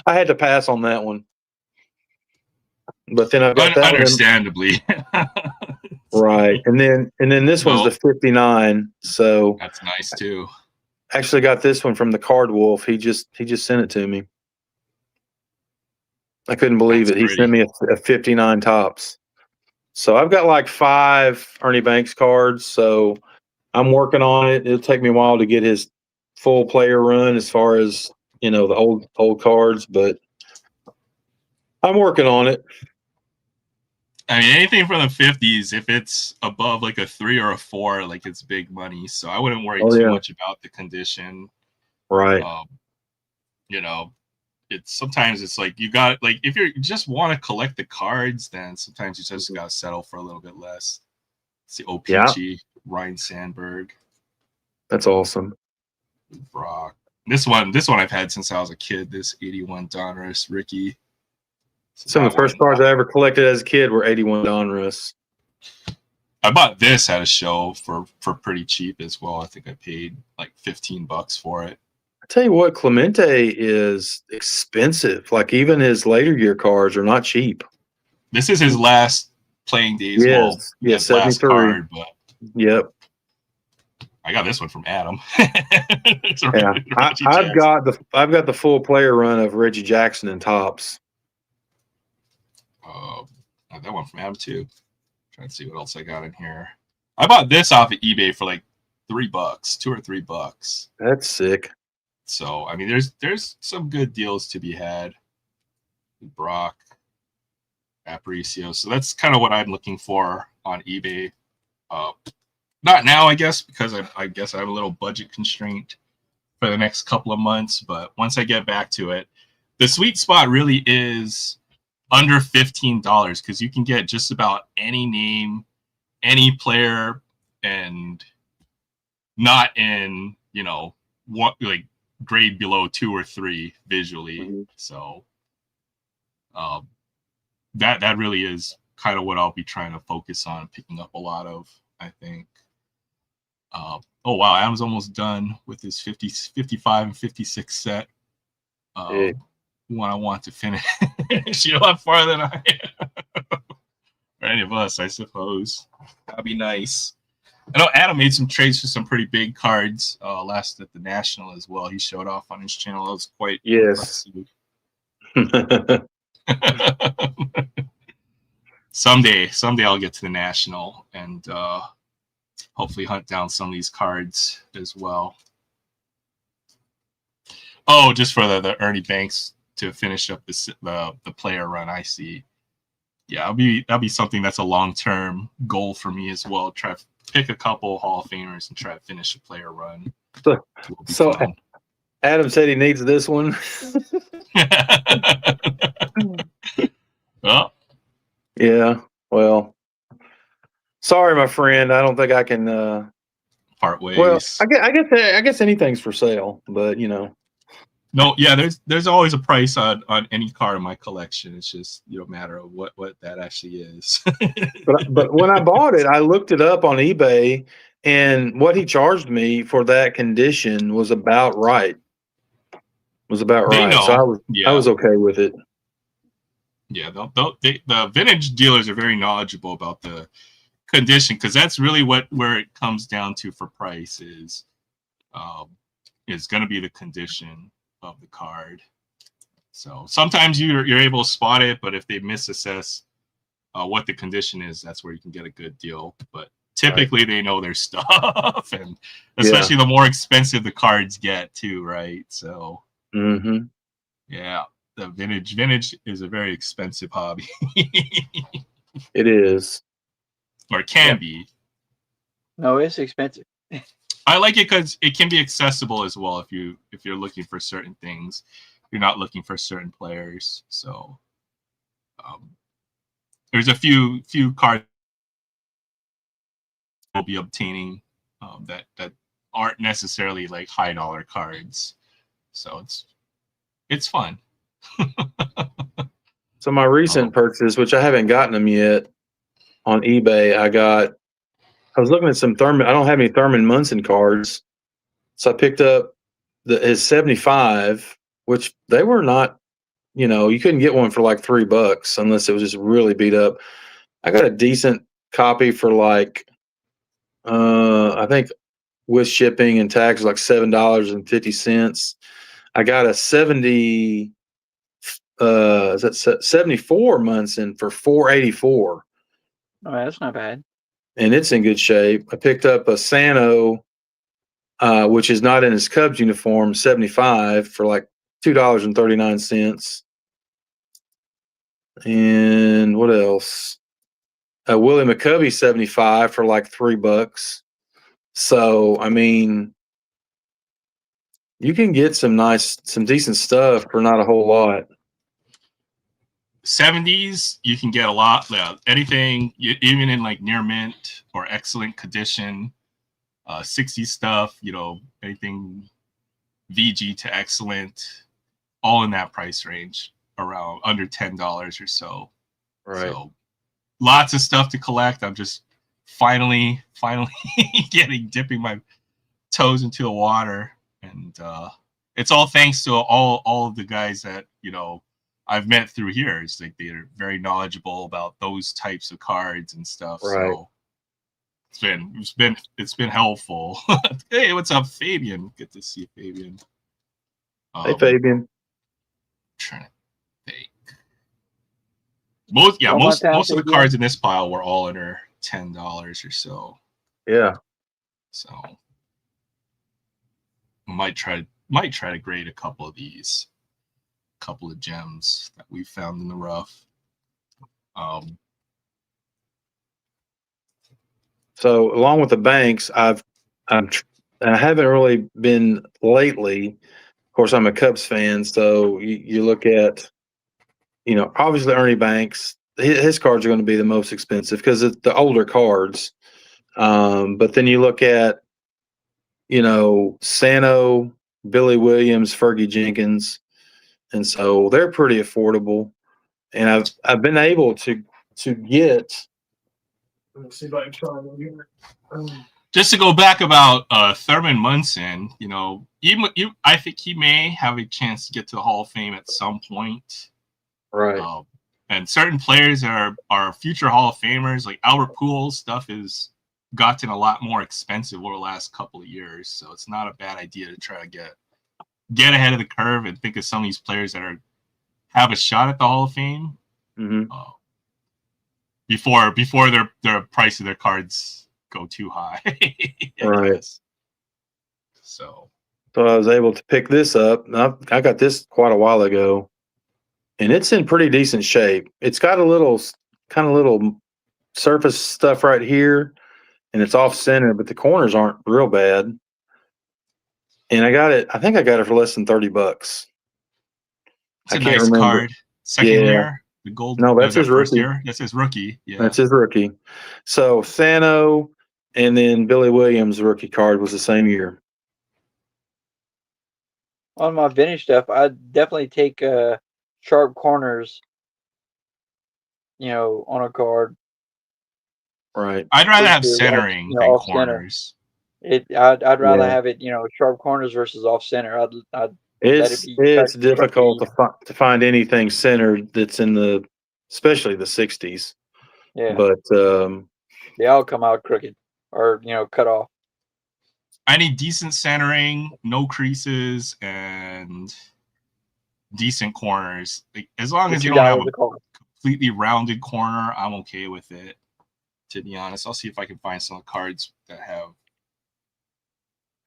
I had to pass on that one. But then I've got that understandably. Right. And then this one's the 59. So that's nice too. Actually got this one from the Card Wolf. He just sent it to me. I couldn't believe it. He sent me a 59 tops. So I've got like 5 Ernie Banks cards. So I'm working on it. It'll take me a while to get his full player run as far as, the old cards, but I'm working on it. I mean, anything from the 50s, if it's above like a 3 or a 4, like it's big money. So I wouldn't worry too much about the condition. Right. Sometimes it's like you got, like, if you just want to collect the cards, then sometimes you just got to settle for a little bit less. It's the OPG, Ryan Sandberg. That's awesome. Brock. This one I've had since I was a kid, this 81 Donruss Ricky. Some of the first cards I ever collected as a kid were 81 Donruss. I bought this at a show for pretty cheap as well. I think I paid like $15 for it. I tell you what, Clemente is expensive. Like even his later year cards are not cheap. This is his last playing days. Yes, well, yes, 73. Last card, but yep. I got this one from Adam. I've got the full player run of Reggie Jackson and tops. Got that one from Adam too. Trying to see what else I got in here. I bought this off of eBay for like $3, $2 or $3. That's sick. So I mean, there's some good deals to be had. Brock, Aparicio. So that's kind of what I'm looking for on eBay. Not now, I guess, because I guess I have a little budget constraint for the next couple of months. But once I get back to it, the sweet spot really is under $15 because you can get just about any name, any player, and not in what like grade below 2 or 3 visually. Mm-hmm. So that really is kind of what I'll be trying to focus on picking up a lot of, I think. Oh wow, Adam's almost done with his 55 and 56 set. One I want to finish a lot farther than I am. For any of us, I suppose. That'd be nice. I know Adam made some trades for some pretty big cards last at the National as well. He showed off on his channel. That was quite impressive. Someday I'll get to the National and hopefully hunt down some of these cards as well. Oh, just for the Ernie Banks to finish up the player run. I see. Yeah, that'll be something that's a long-term goal for me as well. Try to pick a couple Hall of Famers and try to finish a player run. So Adam said he needs this one. Oh. Yeah. Well, sorry, my friend. I don't think I can part ways. Well, I guess anything's for sale, but No, yeah, there's always a price on any card in my collection. It's just matter of what that actually is. but when I bought it, I looked it up on eBay, and what he charged me for that condition was about right. So I was okay with it. Yeah, the vintage dealers are very knowledgeable about the condition because that's really where it comes down to for price is going to be the condition of the card. So sometimes you're able to spot it, but if they misassess what the condition is, that's where you can get a good deal. But typically they know their stuff, and especially the more expensive the cards get too, right? So yeah, the vintage is a very expensive hobby. It is, or it can be. No, it's expensive. I like it because it can be accessible as well if you're looking for certain things. You're not looking for certain players. So there's a few cards we'll be obtaining that aren't necessarily like high dollar cards. So it's fun. So my recent purchase, which I haven't gotten them yet on eBay, I was looking at some Thurman. I don't have any Thurman Munson cards, so I picked up his 75, which they were not. You couldn't get one for like $3 unless it was just really beat up. I got a decent copy for like, I think with shipping and tax like $7.50. I got a 74 Munson for $4.84. Oh, that's not bad. And it's in good shape. I picked up a Sano, which is not in his Cubs uniform, 75 for like $2.39. And what else? Willie McCovey 75 for like $3. So I mean, you can get some decent stuff for not a whole lot. 70s, you can get a lot. Anything, even in like near mint or excellent condition. 60s stuff, anything VG to excellent, all in that price range, around under $10 or so. Right. So lots of stuff to collect. I'm just finally dipping my toes into the water, and it's all thanks to all of the guys that I've met through here. It's like they're very knowledgeable about those types of cards and stuff. Right. So it's been helpful. Hey, what's up, Fabian? Good to see you, Fabian. Hey, Fabian. Trying to think. Most of the cards in this pile were all under $10 or so. Yeah. So might try to grade a couple of these, couple of gems that we found in the rough. So along with the banks, I haven't really been lately. Of course, I'm a Cubs fan, so you look at, obviously Ernie Banks. His cards are going to be the most expensive because it's the older cards. But then you look at, Sano, Billy Williams, Fergie Jenkins, and so they're pretty affordable. And I've been able to get. Let me see if I can try it here. Just to go back about Thurman Munson, I think he may have a chance to get to the Hall of Fame at some point. Right. And certain players are future Hall of Famers. Like Albert Pujols stuff has gotten a lot more expensive over the last couple of years. So it's not a bad idea to try to get ahead of the curve and think of some of these players that have a shot at the Hall of Fame. Mm-hmm. Before their price of their cards go too high. Right. Guess. So I was able to pick this up. I got this quite a while ago, and it's in pretty decent shape. It's got a little surface stuff right here, and it's off center, but the corners aren't real bad. And I think I got it for less than $30. It's a nice card. Second year. The gold. No, that's his rookie. Year. That's his rookie. Yeah, that's his rookie. So Sano and then Billy Williams' rookie card was the same year. On my vintage stuff, I'd definitely take sharp corners, on a card. Right. I'd rather have centering than corners. I'd rather have it, sharp corners versus off center. It's difficult to find anything centered that's especially the 60s. Yeah. But they all come out crooked or cut off. I need decent centering, no creases, and decent corners. Like, as long as you don't have a completely rounded corner, I'm okay with it. To be honest, I'll see if I can find some cards that have.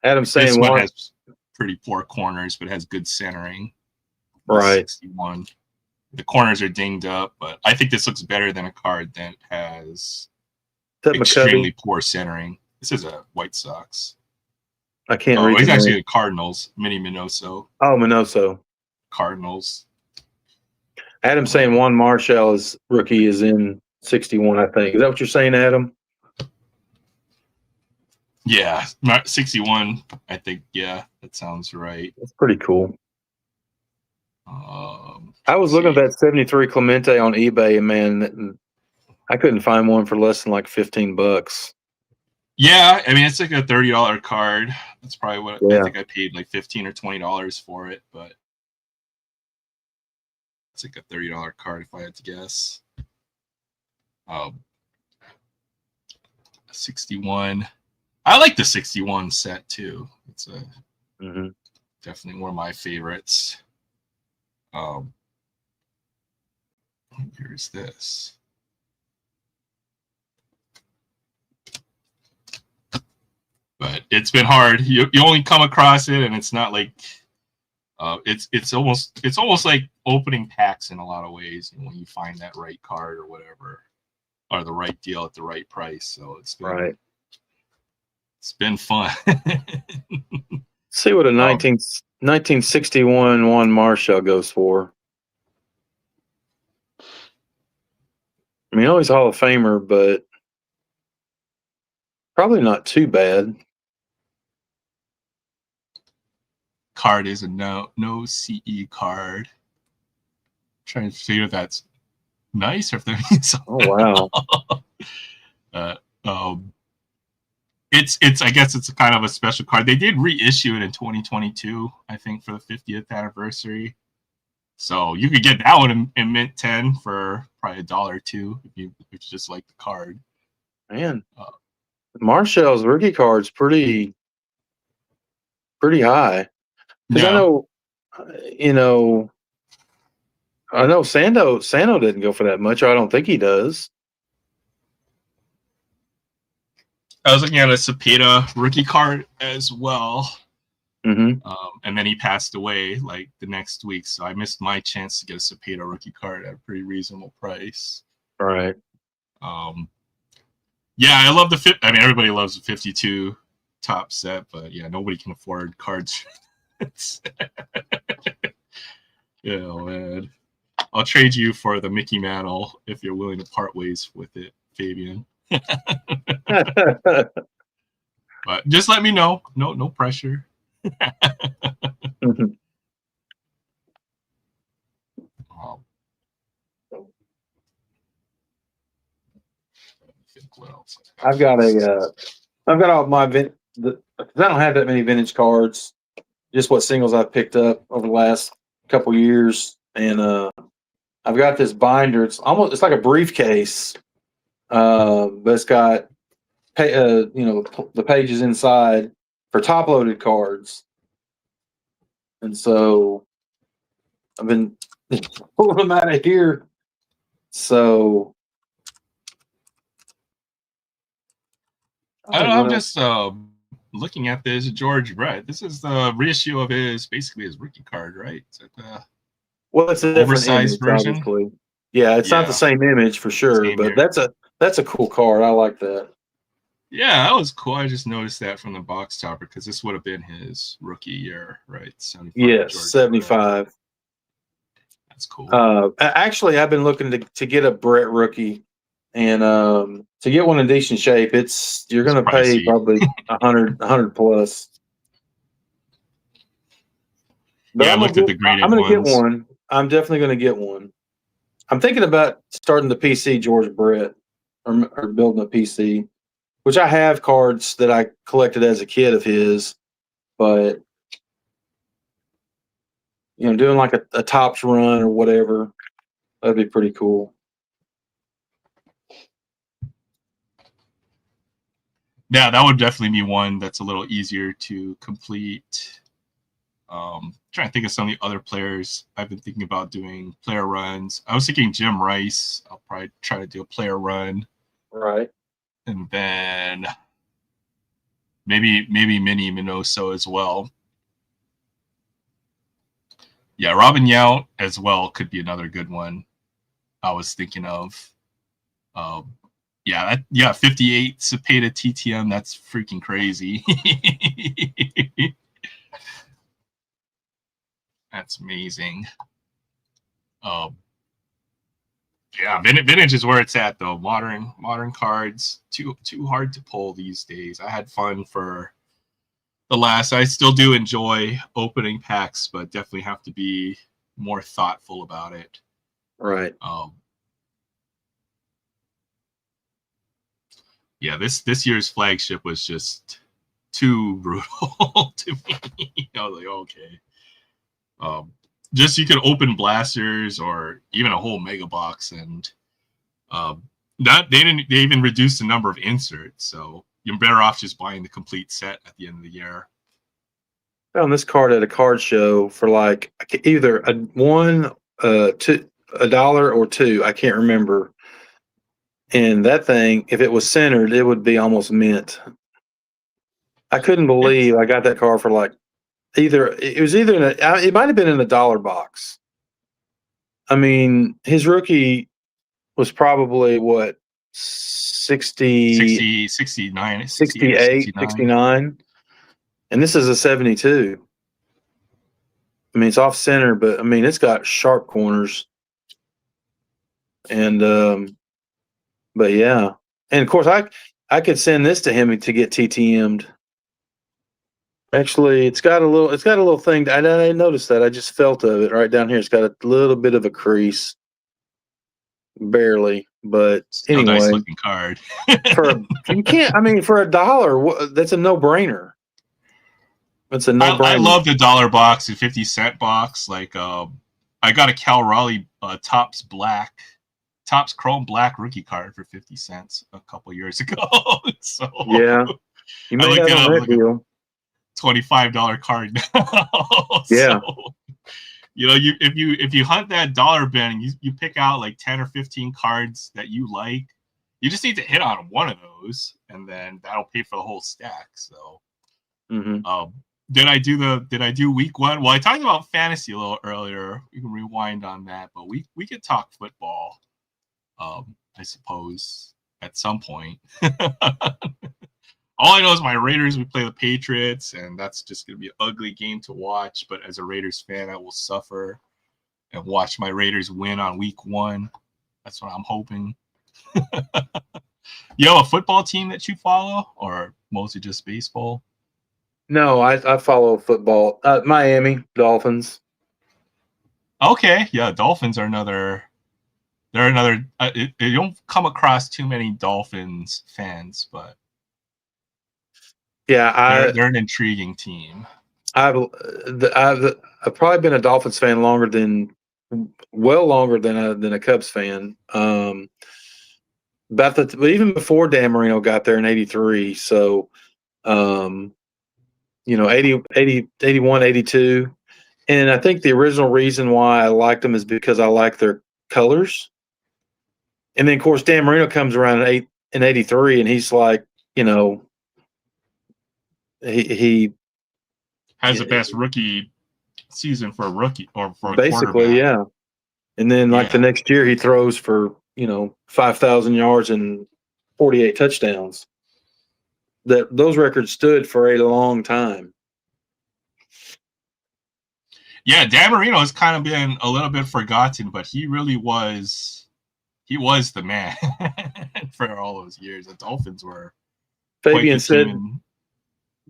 Adam saying this one has pretty poor corners, but has good centering. Right. 61. The corners are dinged up, but I think this looks better than a card that has extremely poor centering. This is a White Sox. I can't read. It's actually the Cardinals. Mini Minoso. Oh, Minoso. Cardinals. Adam saying Juan Marshall's rookie is in 61, I think. Is that what you're saying, Adam? Yeah, 61. I think. Yeah, that sounds right. That's pretty cool. I was looking at that 73 Clemente on eBay, and man, I couldn't find one for less than like $15. Yeah, I mean it's like a $30 card. That's probably what I Yeah. think I paid like $15 or $20 for it, but it's like a $30 card if I had to guess. 61. I like the 61 set too. It's a definitely one of my favorites. Here's this. But it's been hard. You only come across it, and it's not like it's almost like opening packs in a lot of ways. When you find that right card or whatever, or the right deal at the right price. So it's been It's been fun. See what a 1961 Juan Marshall goes for. I mean, always Hall of Famer, but probably not too bad. Card is a no CE card. Trying to figure if that's nice or if that means Oh wow. It's I guess it's kind of a special card. They did reissue it in 2022, I think, for the 50th anniversary. So you could get that one in Mint 10 for probably $1 or $2 if you just like the card. Man, Marshall's rookie card's pretty high. Because I know Sando didn't go for that much. Or I don't think he does. I was looking at a Cepeda rookie card as well. Mm-hmm. And then he passed away like the next week. So I missed my chance to get a Cepeda rookie card at a pretty reasonable price. All right. Yeah, I love the I mean, everybody loves the 52 top set, but yeah, nobody can afford cards. Yeah, man. I'll trade you for the Mickey Mantle if you're willing to part ways with it, Fabian. But just let me know. No pressure. What else? I've got all my I don't have that many vintage cards. Just what singles I've picked up over the last couple years, and I've got this binder. It's like a briefcase, but it's got the pages inside for top loaded cards, and so I've been pulling them out of here. So I'm just looking at this George Brett. This is the reissue of basically his rookie card, right? Is that well, it's a different oversized version. Obviously. Yeah, it's not the same image for sure, but that's a cool card. I like that. Yeah, that was cool. I just noticed that from the box topper because this would have been his rookie year, right? 75. Yes, 75. Brett. That's cool. Actually, I've been looking to get a Brett rookie, and to get one in decent shape, you're going to pay probably 100 plus. But yeah, I looked at the graded I'm going to ones. get one. I'm definitely going to get one. I'm thinking about starting the PC George Brett or building a PC, which I have cards that I collected as a kid of his, but doing like a Topps run or whatever, that'd be pretty cool. Yeah, that would definitely be one that's a little easier to complete. Trying to think of some of the other players I've been thinking about doing player runs. I was thinking Jim Rice. I'll probably try to do a player run. Right. And then maybe Minnie Minoso as well. Yeah, Robin Yount as well could be another good one I was thinking of. 58 Cepeda TTM. That's freaking crazy. That's amazing. Vintage is where it's at though. Modern cards too hard to pull these days. I had fun for the last. I still do enjoy opening packs, but definitely have to be more thoughtful about it. Right. Yeah, this year's flagship was just too brutal to me. I was like, okay. Just you could open blasters or even a whole mega box, and they even reduced the number of inserts, so you're better off just buying the complete set at the end of the year. Found this card at a card show for like either $1 or $2. I can't remember. And that thing, if it was centered, it would be almost mint. I couldn't believe I got that card for like it might have been in a dollar box. I mean, his rookie was probably what 69, 68, 69. And this is a 72. I mean, it's off center, but I mean, it's got sharp corners. And but yeah, and of course, I could send this to him to get TTM'd. Actually, it's got a little thing. I didn't notice that. I just felt of it right down here. It's got a little bit of a crease, barely. But anyway, nice looking card. You can't. I mean, for $1, that's a no-brainer. It's a no-brainer. I love the dollar box and 50-cent box. Like, I got a Cal Raleigh Topps Chrome Black rookie card for 50 cents a couple years ago. So yeah, you made that on that deal. $25 card now. Yeah. So, you know, if you hunt that dollar bin, you pick out like 10 or 15 cards that you like. You just need to hit on one of those, and then that'll pay for the whole stack. So, did I do week one? Well, I talked about fantasy a little earlier. We can rewind on that, but we could talk football. I suppose at some point. All I know is my Raiders, we play the Patriots, and that's just going to be an ugly game to watch. But as a Raiders fan, I will suffer and watch my Raiders win on week one. That's what I'm hoping. You have a football team that you follow, or mostly just baseball? No, I follow football. Miami Dolphins. Okay, yeah, Dolphins are another. They're another. You don't come across too many Dolphins fans, but yeah, they're an intriguing team. I've probably been a Dolphins fan longer than a Cubs fan. But even before Dan Marino got there in '83, so 80, 81, 82. And I think the original reason why I liked them is because I like their colors. And then, of course, Dan Marino comes around in '83, and he's like, he has the best rookie season for a rookie or for a basically, yeah. And then, the next year, he throws for 5,000 yards and 48 touchdowns. Those records stood for a long time. Yeah, Dan Marino has kind of been a little bit forgotten, but he really was. He was the man for all those years. The Dolphins were. Fabian said,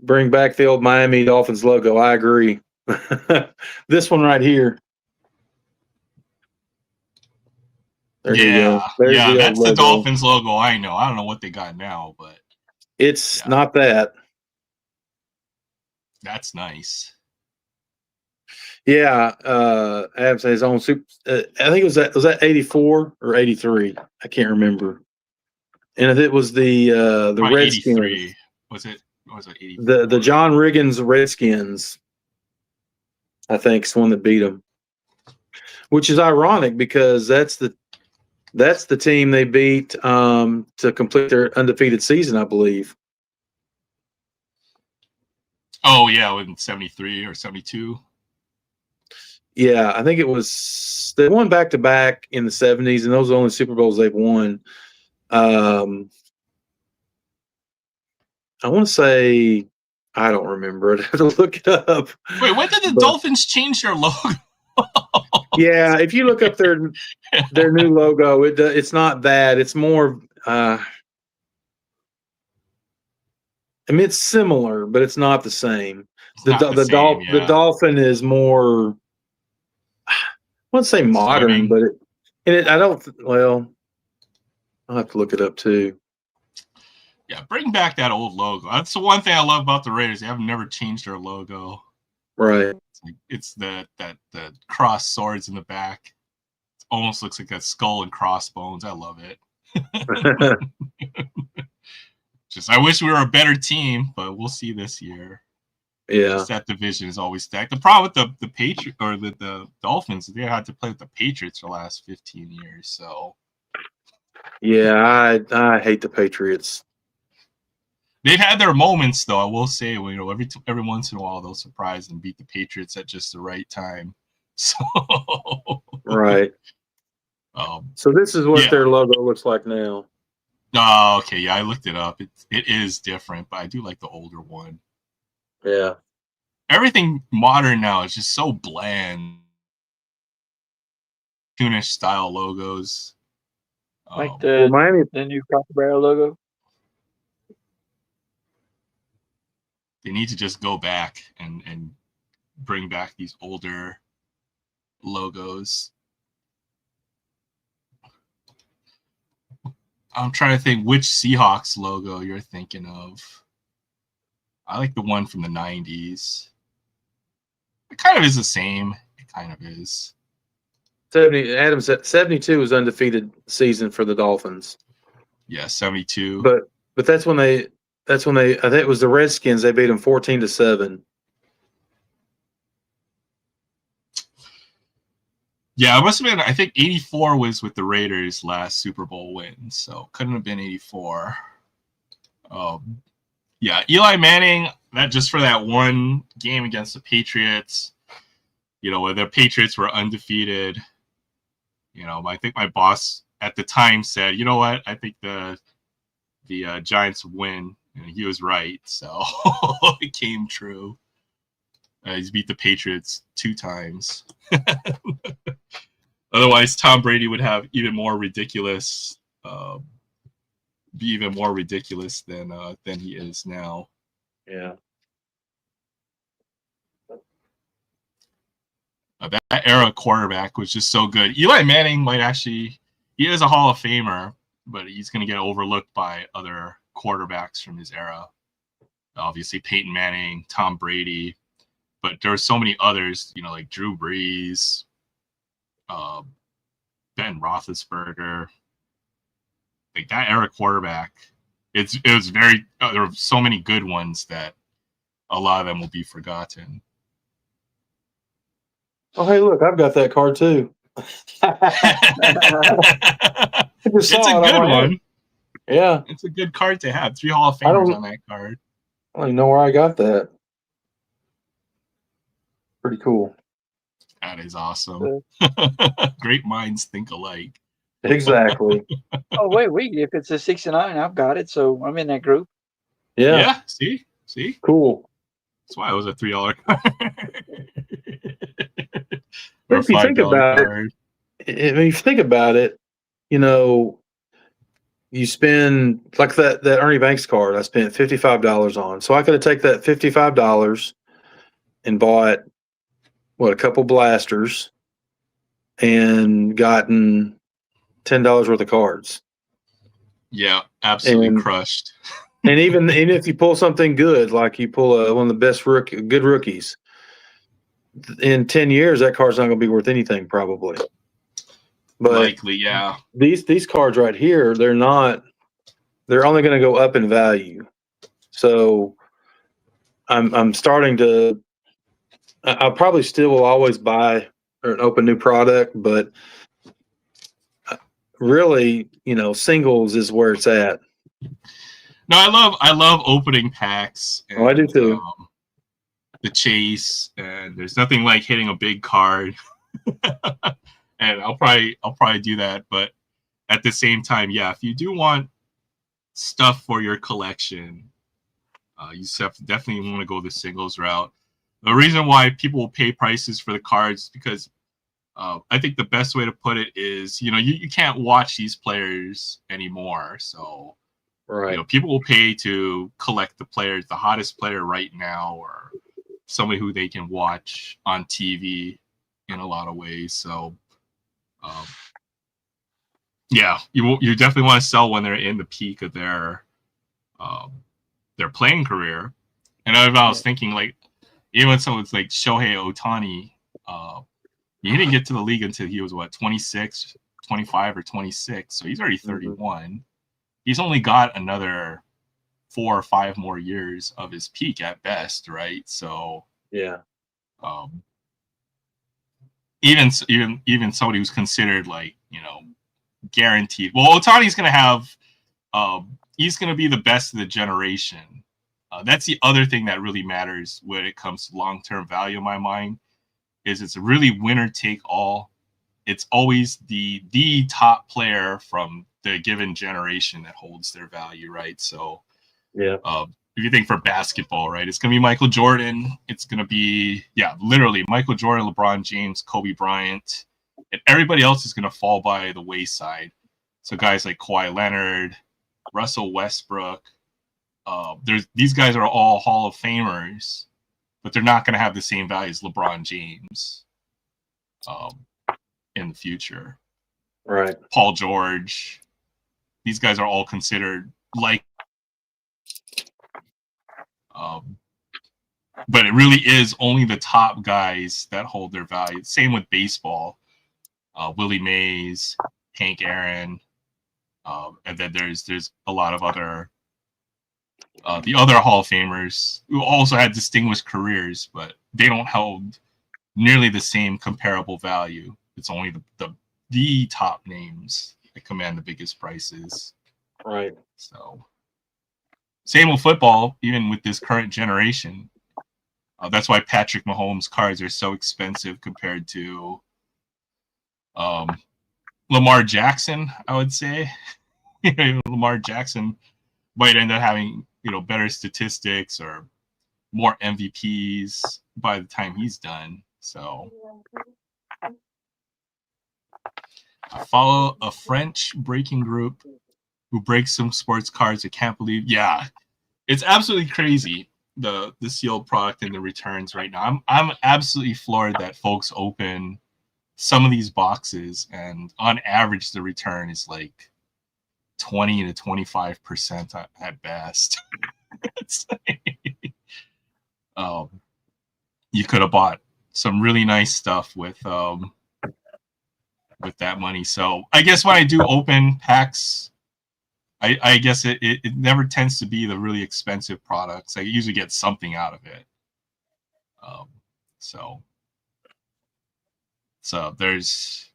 "Bring back the old Miami Dolphins logo." I agree. This one right here. There you go. That's the Dolphins logo. I know. I don't know what they got now, but it's not that. That's nice. Yeah, Abs his own super. I think was that 84 or 83? I can't remember. And it was the Redskins. 83. Was it 84? The John Riggins Redskins, I think, is the one that beat them. Which is ironic because that's the team they beat to complete their undefeated season, I believe. Oh yeah, in 73 or 72. Yeah, I think it was. They won back to back in the 70s, and those are the only Super Bowls they've won. I want to say, I don't remember. I'd have to look it up. Wait, when did the Dolphins change their logo? Yeah, if you look up their new logo, it's not that. It's more. I mean, it's similar, but it's not the same. The Dolphin is more. wouldn't say modern, but I don't. Well, I'll have to look it up too. Yeah, bring back that old logo. That's the one thing I love about the Raiders. They have never changed their logo. Right. It's the cross swords in the back. It almost looks like a skull and crossbones. I love it. Just I wish we were a better team, but we'll see this year. Yeah. Just that division is always stacked. The problem with the Patriots or the Dolphins, they had to play with the Patriots for the last 15 years. So yeah, I hate the Patriots. They've had their moments, though. I will say, every once in a while they'll surprise and beat the Patriots at just the right time. So right. So this is what their logo looks like now. Oh, okay. Yeah, I looked it up. It is different, but I do like the older one. Yeah. Everything modern now is just so bland. Cartoonish style logos. Like the new Cracker Barrel logo. They need to just go back and bring back these older logos. I'm trying to think which Seahawks logo you're thinking of. I like the one from the 90s. It kind of is the same. It kind of is. 72 was undefeated season for the Dolphins. Yeah, 72. But that's when they I think it was the Redskins. They beat them 14-7. Yeah, it must have been. I think 84 was with the Raiders' last Super Bowl win, so couldn't have been 84. Yeah, Eli Manning. That just for that one game against the Patriots. Where the Patriots were undefeated. I think my boss at the time said, "You know what? I think the Giants win." And he was right, so it came true. He's beat the Patriots 2 times. Otherwise, Tom Brady would have even more ridiculous, be even more ridiculous than he is now. Yeah. That era quarterback was just so good. Eli Manning he is a Hall of Famer, but he's going to get overlooked by other quarterbacks from his era. Obviously, Peyton Manning, Tom Brady, but there are so many others, like Drew Brees, Ben Roethlisberger. Like that era quarterback, it was very. There were so many good ones that a lot of them will be forgotten. Oh, hey, look, I've got that card too. It's a good one. Yeah. It's a good card to have. 3 Hall of Famers on that card. I don't even know where I got that. Pretty cool. That is awesome. Great minds think alike. Exactly. Oh, wait. If it's a 69, I've got it. So I'm in that group. Yeah. See? Cool. That's why it was a $3 card. But if you think about it, you spend like that Ernie Banks card I spent $55 on. So I could have taken that $55 and bought a couple blasters and gotten $10 worth of cards. Yeah, absolutely crushed. And even if you pull something good, like you pull one of the best good rookies, in 10 years that card's not going to be worth anything probably. But likely, yeah. These cards right here, they're only going to go up in value. So I'm starting to. I probably still will always buy or open new product, but really, singles is where it's at. No, I love opening packs. And, I do too. The chase, and there's nothing like hitting a big card. And I'll probably do that, but at the same time, yeah, if you do want stuff for your collection, you definitely want to go the singles route. The reason why people will pay prices for the cards is because I think the best way to put it is, you can't watch these players anymore. So, right. People will pay to collect the players, the hottest player right now, or somebody who they can watch on TV in a lot of ways. So Um, yeah, you definitely want to sell when they're in the peak of their playing career. And I was thinking, like, even someone's like Shohei Ohtani, he didn't get to the league until he was, 26, 25 or 26. So he's already 31. Mm-hmm. He's only got another 4 or 5 more years of his peak at best, right? So yeah. Even somebody who's considered, like, guaranteed. Well, Ohtani's going to have, he's going to be the best of the generation. That's the other thing that really matters when it comes to long-term value in my mind, is it's really winner take all. It's always the top player from the given generation that holds their value, right? So, yeah. If you think for basketball, right, it's going to be Michael Jordan. It's going to be, literally Michael Jordan, LeBron James, Kobe Bryant, and everybody else is going to fall by the wayside. So guys like Kawhi Leonard, Russell Westbrook, these guys are all Hall of Famers, but they're not going to have the same value as LeBron James in the future. Right. Paul George. These guys are all considered like, but it really is only the top guys that hold their value. Same with baseball. Willie Mays, Hank Aaron, and then there's a lot of other the other Hall of Famers who also had distinguished careers, but they don't hold nearly the same comparable value. It's only the top names that command the biggest prices. Right. So, same with football, even with this current generation. That's why Patrick Mahomes cards are so expensive compared to Lamar Jackson, I would say. Lamar Jackson might end up having, better statistics or more MVPs by the time he's done. So I follow a French breaking group who breaks some sports cards. I can't believe. Yeah, it's absolutely crazy, the sealed product and the returns right now. I'm absolutely floored that folks open some of these boxes, and on average the return is like 20 to 25% at best. You could have bought some really nice stuff with that money. So I guess when I do open packs, I guess it never tends to be the really expensive products. I usually get something out of it. So there's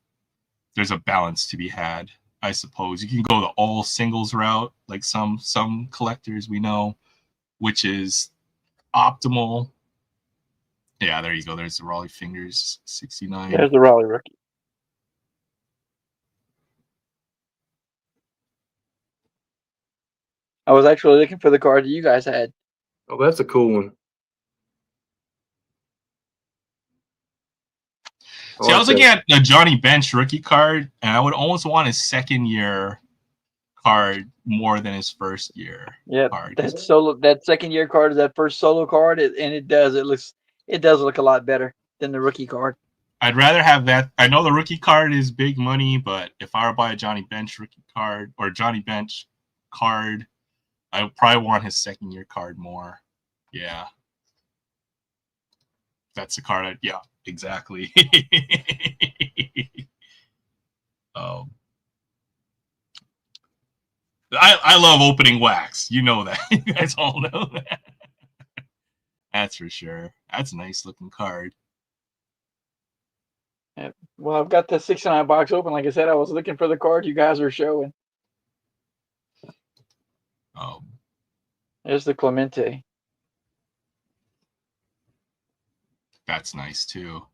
a balance to be had, I suppose. You can go the all singles route, like some collectors we know, which is optimal. Yeah, there you go. There's the Raleigh Fingers 69. There's the Raleigh rookie. I was actually looking for the card that you guys had. Oh, that's a cool one. See, I was looking at a Johnny Bench rookie card, and I would almost want his second year card more than his first year card. That second year card is that first solo card, and it does look a lot better than the rookie card. I'd rather have that. I know the rookie card is big money, but if I were to buy a Johnny Bench rookie card or Johnny Bench card, I would probably want his second year card more. Yeah. That's the card. Yeah, exactly. I love opening wax. You know that. You guys all know that. That's for sure. That's a nice looking card. Yeah. Well, I've got the 69 box open. Like I said, I was looking for the card you guys are showing. There's the Clemente. That's nice too.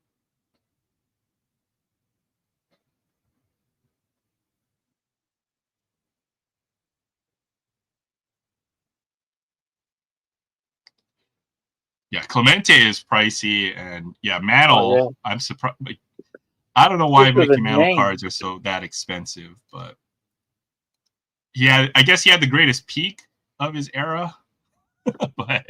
Yeah, Clemente is pricey, and Mantle. Oh, yeah. I'm surprised. I don't know why Mickey Mantle cards are that expensive, but I guess he had the greatest peak of his era. But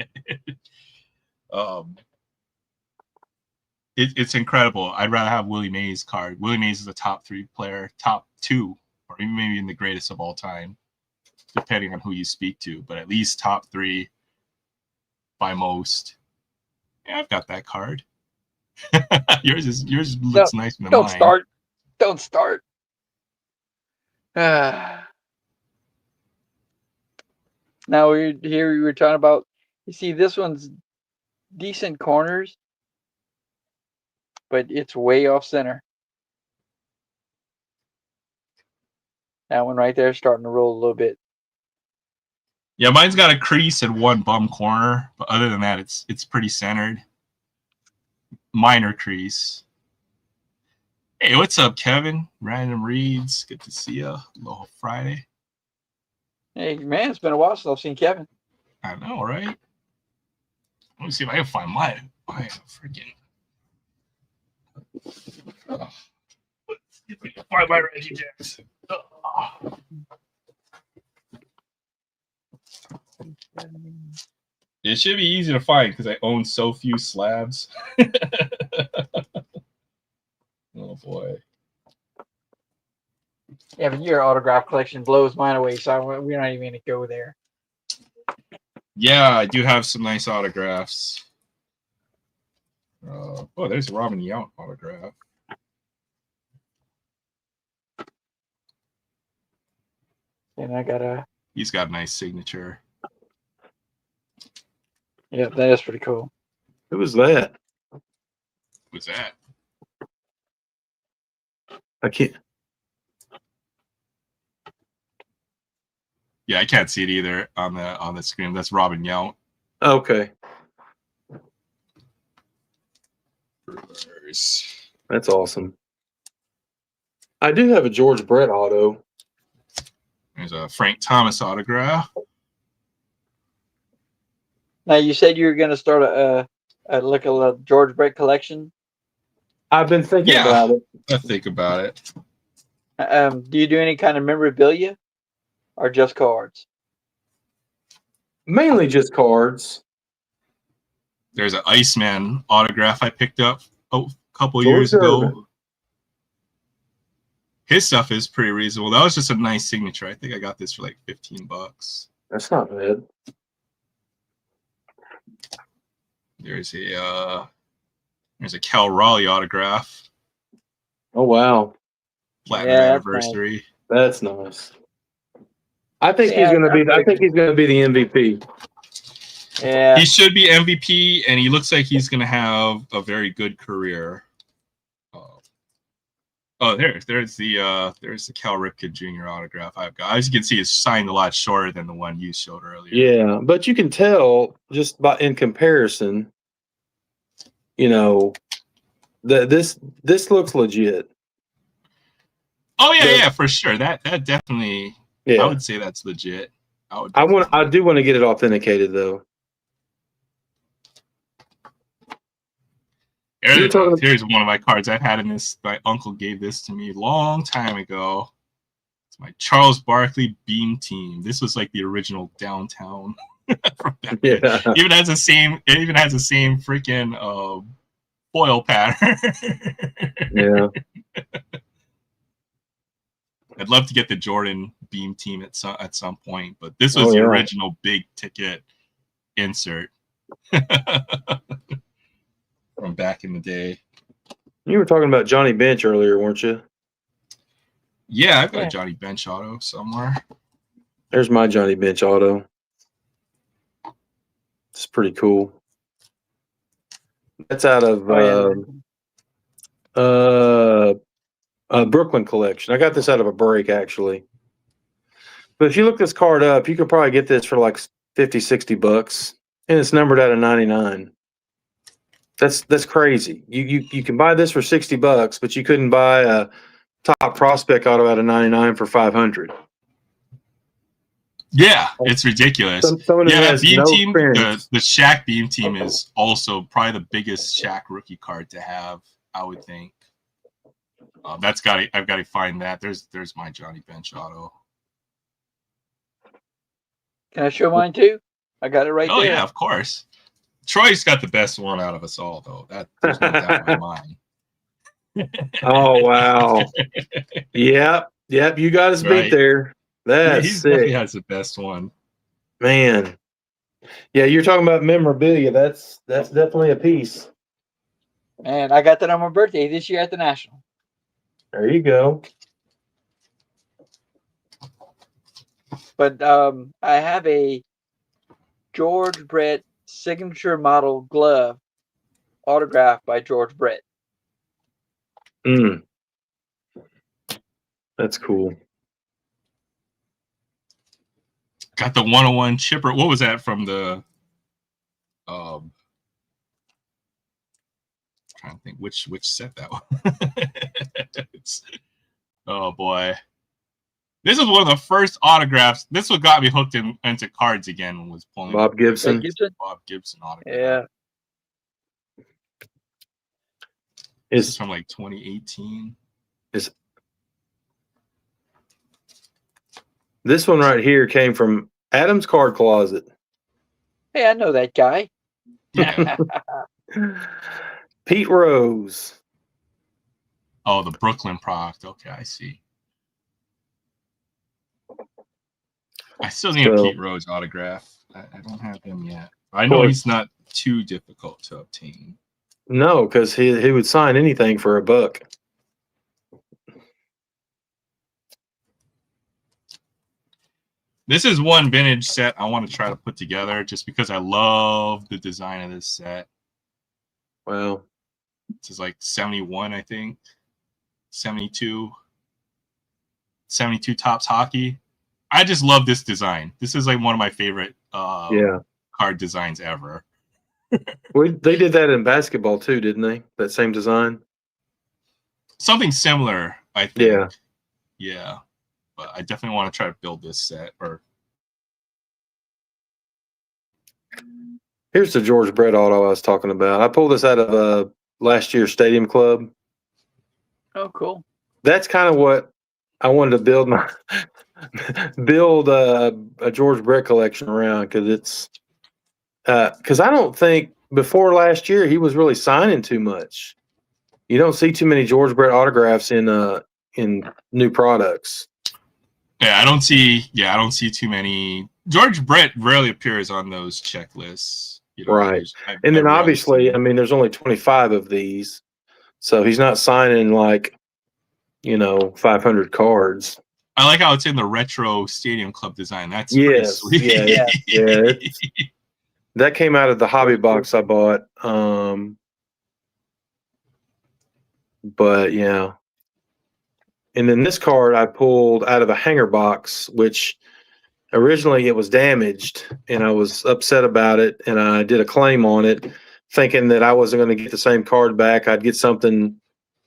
it's incredible. I'd rather have Willie Mays card. Willie Mays is a top 3 player, top 2, or even maybe in the greatest of all time, depending on who you speak to, but at least top 3 by most. Yeah, I've got that card. yours looks nicer than Don't mine. start. Don't start. Now we were talking about. You see, this one's decent corners, but it's way off center. That one right there is starting to roll a little bit. Yeah, mine's got a crease and one bum corner, but other than that, it's pretty centered. Minor crease. Hey, what's up, Kevin? Random Reads. Good to see you. Aloha Friday. Hey, man, it's been a while since I've seen Kevin. I know, right? Let me see if I can find my freaking. Oh. Let's see if I can find my Reggie Jackson. Oh. It should be easy to find because I own so few slabs. Oh boy. Yeah, but your autograph collection blows mine away, so we're not even going to go there. Yeah, I do have some nice autographs. Oh, there's a Robin Yount autograph. And I got a. He's got a nice signature. Yeah, that is pretty cool. Who was that? What's that? I can't. Yeah, I can't see it either on the screen. That's Robin Yount. Okay, that's awesome. I do have a George Brett auto. There's a Frank Thomas autograph. Now, you said you were going to start a George Brett collection. I've been thinking about it. I think about it. Do you do any kind of memorabilia or just cards? Mainly just cards. There's an Iceman autograph I picked up a couple George years ago. Gervin. His stuff is pretty reasonable. That was just a nice signature. I think I got this for like $15. That's not bad. There's a Cal Raleigh autograph. Oh wow, Platinum anniversary. That's nice. I think he's gonna be. I think he's gonna be the MVP. Yeah, He should be MVP, and he looks like he's gonna have a very good career. There's the Cal Ripken Jr. autograph I've got. As you can see, it's signed a lot shorter than the one you showed earlier. Yeah, but you can tell just in comparison. You know, this looks legit. Oh yeah, for sure. That definitely. Yeah, I would say that's legit. I do want to get it authenticated though. Here's one of my cards I've had in this. My uncle gave this to me a long time ago. It's my Charles Barkley Beam Team. This was like the original downtown. Yeah, it even has the same freaking foil pattern. Yeah. I'd love to get the Jordan Beam Team at some point, but this was the original big ticket insert. From back in the day. You were talking about Johnny Bench earlier, weren't you? Yeah, I've got a Johnny Bench auto somewhere. There's my Johnny Bench auto. It's pretty cool. That's out of Brooklyn collection. I got this out of a break, actually. But if you look this card up, you could probably get this for like $50-$60, and it's numbered out of 99. That's crazy. You can buy this for $60, but you couldn't buy a top prospect auto out of 99 for $500. Yeah, it's ridiculous. That Beam Team, the Shaq Beam Team is also probably the biggest Shaq rookie card to have, I would think. I've got to find that. There's my Johnny Bench auto. Can I show mine too? I got it right there. Oh yeah, of course. Troy's got the best one out of us all, though. There's no doubt in my mind. Oh wow. Yep. You got us beat Right. there. Yeah, That's he definitely sick, has the best one. man. Yeah, you're talking about memorabilia. That's definitely a piece. And I got that on my birthday this year at the National. There you go. But I have a George Brett signature model glove autographed by George Brett. Mm. That's cool. Got the 101 chipper. What was that from the? Trying to think which set that was. Oh boy, this is one of the first autographs. This what got me hooked into cards again. Was pulling Bob Gibson. Bob Gibson autograph. Yeah. This is from like 2018. This one right here came from Adam's Card Closet. Hey, I know that guy. Yeah. Pete Rose. Oh, the Brooklyn product. Okay, I see. I still need a Pete Rose autograph. I don't have him yet. I know he's not too difficult to obtain. No, because he would sign anything for $1. This is one vintage set I want to try to put together just because I love the design of this set. Well, this is like 71, I think. 72 Topps Hockey. I just love this design. This is like one of my favorite card designs ever. They did that in basketball too, didn't they? That same design? Something similar, I think. Yeah. Yeah. But I definitely want to try to build this set. Here's the George Brett auto I was talking about. I pulled this out of last year's Stadium Club. Oh, cool. That's kind of what I wanted to build a George Brett collection around, because I don't think before last year he was really signing too much. You don't see too many George Brett autographs in new products. Yeah, I don't see too many. George Brett rarely appears on those checklists. Right. And then obviously, I mean, there's only 25 of these. So he's not signing 500 cards. I like how it's in the retro Stadium Club design. That's pretty sweet. Yeah. That came out of the hobby box I bought. But yeah. And then this card I pulled out of a hanger box, which originally it was damaged, and I was upset about it, and I did a claim on it, thinking that I wasn't going to get the same card back. I'd get something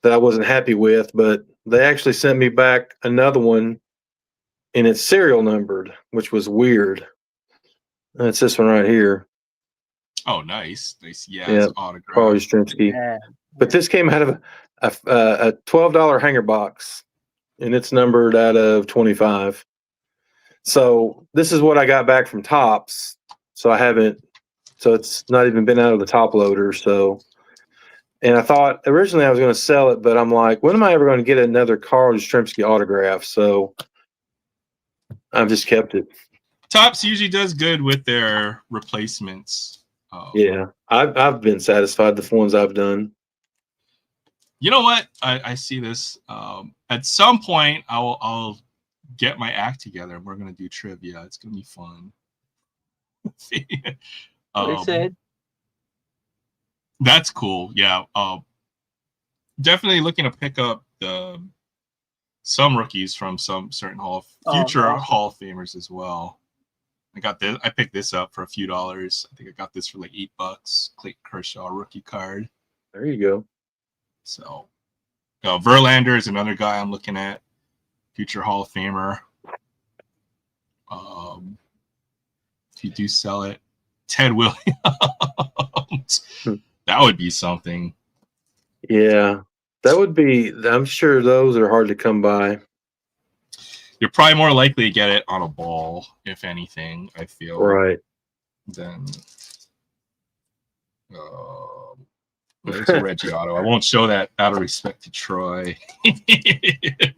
that I wasn't happy with, but they actually sent me back another one, and it's serial numbered, which was weird. And it's this one right here. Oh, nice. Yeah, it's autographed. Carl Yastrzemski. Yeah. But this came out of a $12 hanger box, and it's numbered out of 25. So this is what I got back from Topps. So it's not even been out of the top loader. So, and I thought originally I was going to sell it, but I'm like, when am I ever going to get another Carl Yastrzemski autograph? So I've just kept it. Topps usually does good with their replacements. Yeah, I've been satisfied with the ones I've done. You know what? I see this. At some point, I'll get my act together and we're gonna do trivia. It's gonna be fun. What he said. That's cool. Yeah. Definitely looking to pick up some rookies from some certain future Hall of Famers as well. I got this. I picked this up for a few dollars. I think I got this for like $8. Clayton Kershaw rookie card. There you go. So, Verlander is another guy I'm looking at. Future Hall of Famer. If you do sell it, Ted Williams. That would be something. Yeah, that would be. I'm sure those are hard to come by. You're probably more likely to get it on a ball, if anything, I feel. Right. Then There's a Reggie auto. I won't show that out of respect to Troy.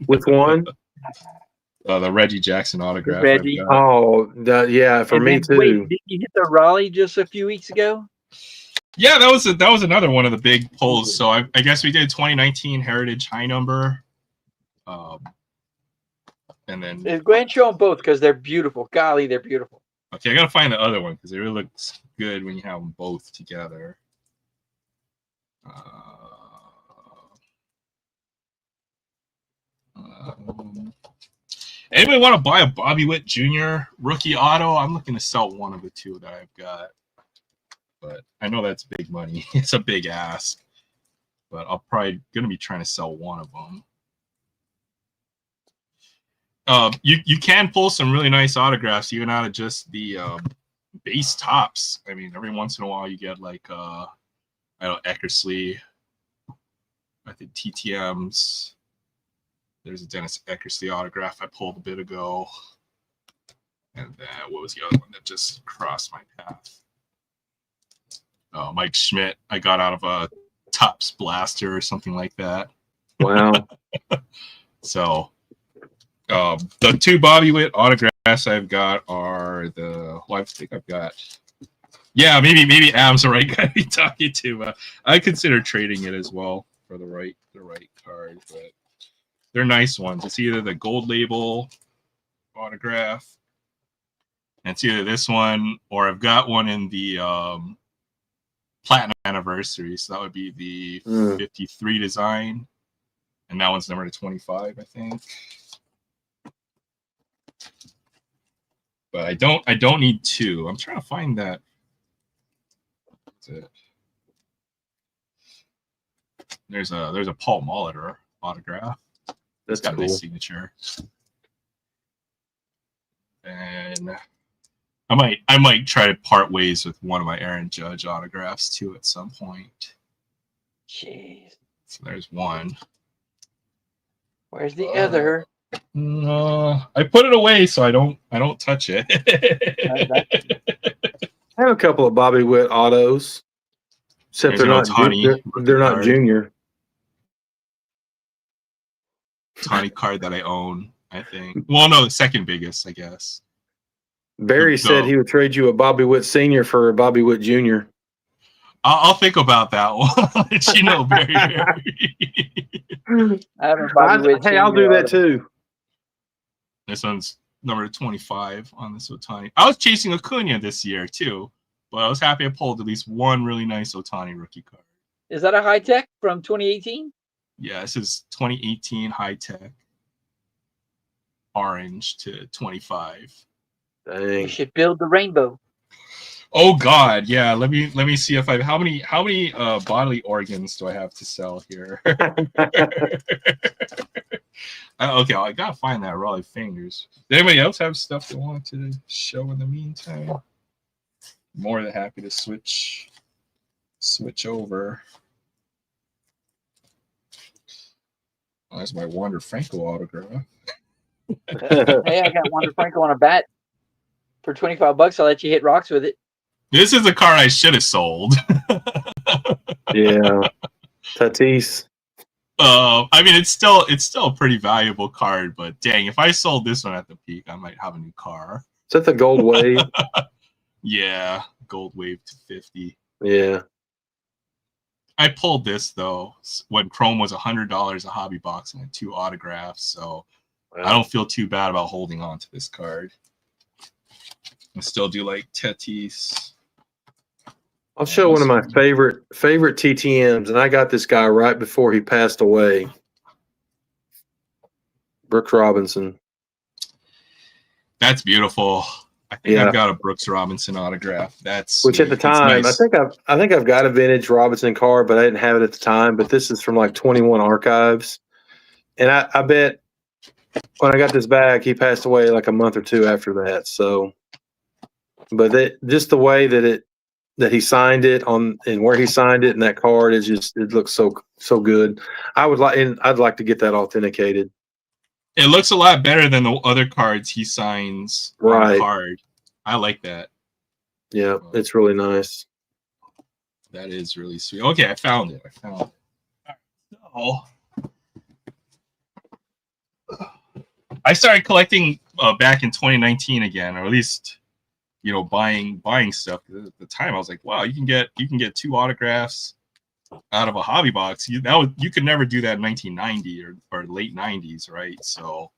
Which one? The Reggie Jackson autograph. Reggie. I've got. Oh, yeah, for And me then, too. Wait, did you hit the Raleigh just a few weeks ago? Yeah, that was another one of the big pulls. So I guess we did 2019 Heritage High Number, and then Go ahead and show them both because they're beautiful. Golly, they're beautiful. okay, I gotta find the other one because it really looks good when you have them both together. Anybody want to buy a Bobby Witt Jr. rookie auto? I'm looking to sell one of the two that I've got, but I know that's big money. It's a big ask, but I'll probably gonna be trying to sell one of them. You can pull some really nice autographs even out of just the base tops. I mean, every once in a while you get like I don't know, Eckersley. I think TTMs. There's a Dennis Eckersley autograph I pulled a bit ago. And then what was the other one that just crossed my path? Oh, Mike Schmidt. I got out of a Topps Blaster or something like that. Wow. So the two Bobby Witt autographs I've got are the. Well, I think I've got. Yeah, maybe Adam's the right guy to be talking to. I consider trading it as well for the right card, but they're nice ones. It's either the gold label autograph, and it's either this one or I've got one in the platinum anniversary. So that would be the 53 design, and that one's numbered to 25, I think. But I don't need two. I'm trying to find that. That's it. There's a Paul Molitor autograph. That's got cool. a nice signature. And I might try to part ways with one of my Aaron Judge autographs too at some point. Jeez. So there's one. Where's the other? I put it away so I don't touch it. I have a couple of Bobby Witt autos, except There's they're an not Ohtani they're not card. junior. Ohtani card that I own, I think. Well, no, the second biggest, I guess. Barry said he would trade you a Bobby Witt Senior for a Bobby Witt Junior. I'll think about that one. Let you know, Barry. Hey, I'll do that too. This one's number 25 on this Ohtani. I was chasing Acuna this year too, but I was happy I pulled at least one really nice Ohtani rookie card. Is that a high tech from 2018? Yeah, this is 2018 high tech orange to 25. Dang. You should build the rainbow. Oh God, yeah. Let me see if I how many bodily organs do I have to sell here? Okay, I gotta find that Raleigh Fingers. Did anybody else have stuff they wanted to show in the meantime? More than happy to switch over. Oh, there's my Wander Franco autograph. Hey, I got Wander Franco on a bat for $25. I'll let you hit rocks with it. This is a card I should have sold. Yeah, Tatis. I mean, it's still a pretty valuable card, but dang, if I sold this one at the peak, I might have a new car. Is that the Gold Wave? Yeah, Gold Wave to 50. Yeah. I pulled this though when Chrome was $100 a hobby box and had 2 autographs, so Wow. I don't feel too bad about holding on to this card. I still do like Tatis. I'll show one of my favorite TTMs, and I got this guy right before he passed away. Brooks Robinson. That's beautiful. I think Yeah. I've got a Brooks Robinson autograph. That's Which at the it's time, nice. I think I've got a vintage Robinson card, but I didn't have it at the time. But this is from like 21 Archives, and I bet when I got this back, he passed away like a month or two after that. So, but just the way that he signed it on and where he signed it and that card is just, it looks so good. I'd like to get that authenticated. It looks a lot better than the other cards he signs on the Right. card. I like that. Yeah, it's really nice. That is really sweet. Okay, I found it. All right, so I started collecting back in 2019 again, or at least buying stuff. At the time, I was like, wow, you can get 2 autographs out of a hobby box. You could never do that in 1990 or late 90s, right? So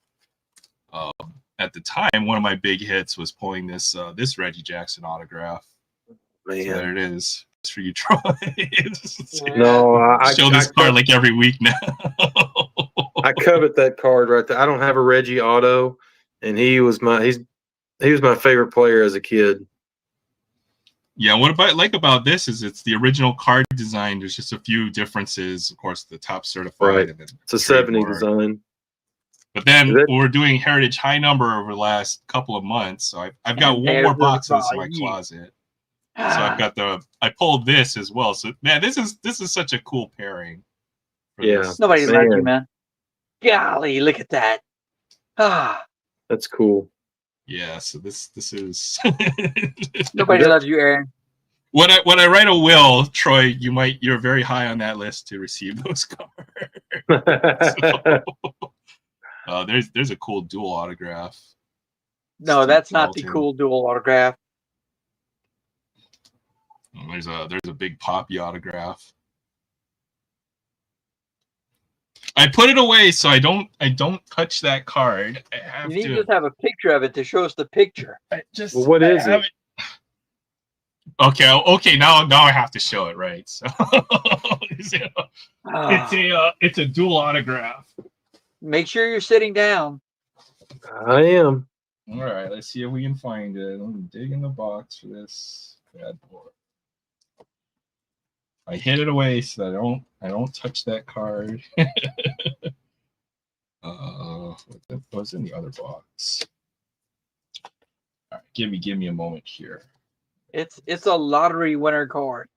at the time, one of my big hits was pulling this Reggie Jackson autograph. Man. So there it is. It's for you, Troy. No, I show this card like every week now. I covet that card right there. I don't have a Reggie auto, and he was my favorite player as a kid. Yeah, what about this is it's the original card design. There's just a few differences. Of course, the top certified. Right. And then It's a 70 design. But then we're doing Heritage High Number over the last couple of months. So I've got one more boxes in my closet. So I pulled this as well. So man, this is such a cool pairing. Nobody loves you, man. Golly, look at that. That's cool. Yeah, so this is nobody loves you, Aaron. When I write a will, Troy, you're very high on that list to receive those cards. So, there's a cool dual autograph. No, that's not the cool dual autograph. There's a big Poppy autograph. I put it away so I don't touch that card. You need to just have a picture of it to show us the picture. What is it? Okay. Now I have to show it, right? So it's a dual autograph. Make sure you're sitting down. I am. All right. Let's see if we can find it. Let me dig in the box for this bad boy. I hid it away so that I don't touch that card. What's in the other box? All right, give me a moment here. It's a lottery winner card.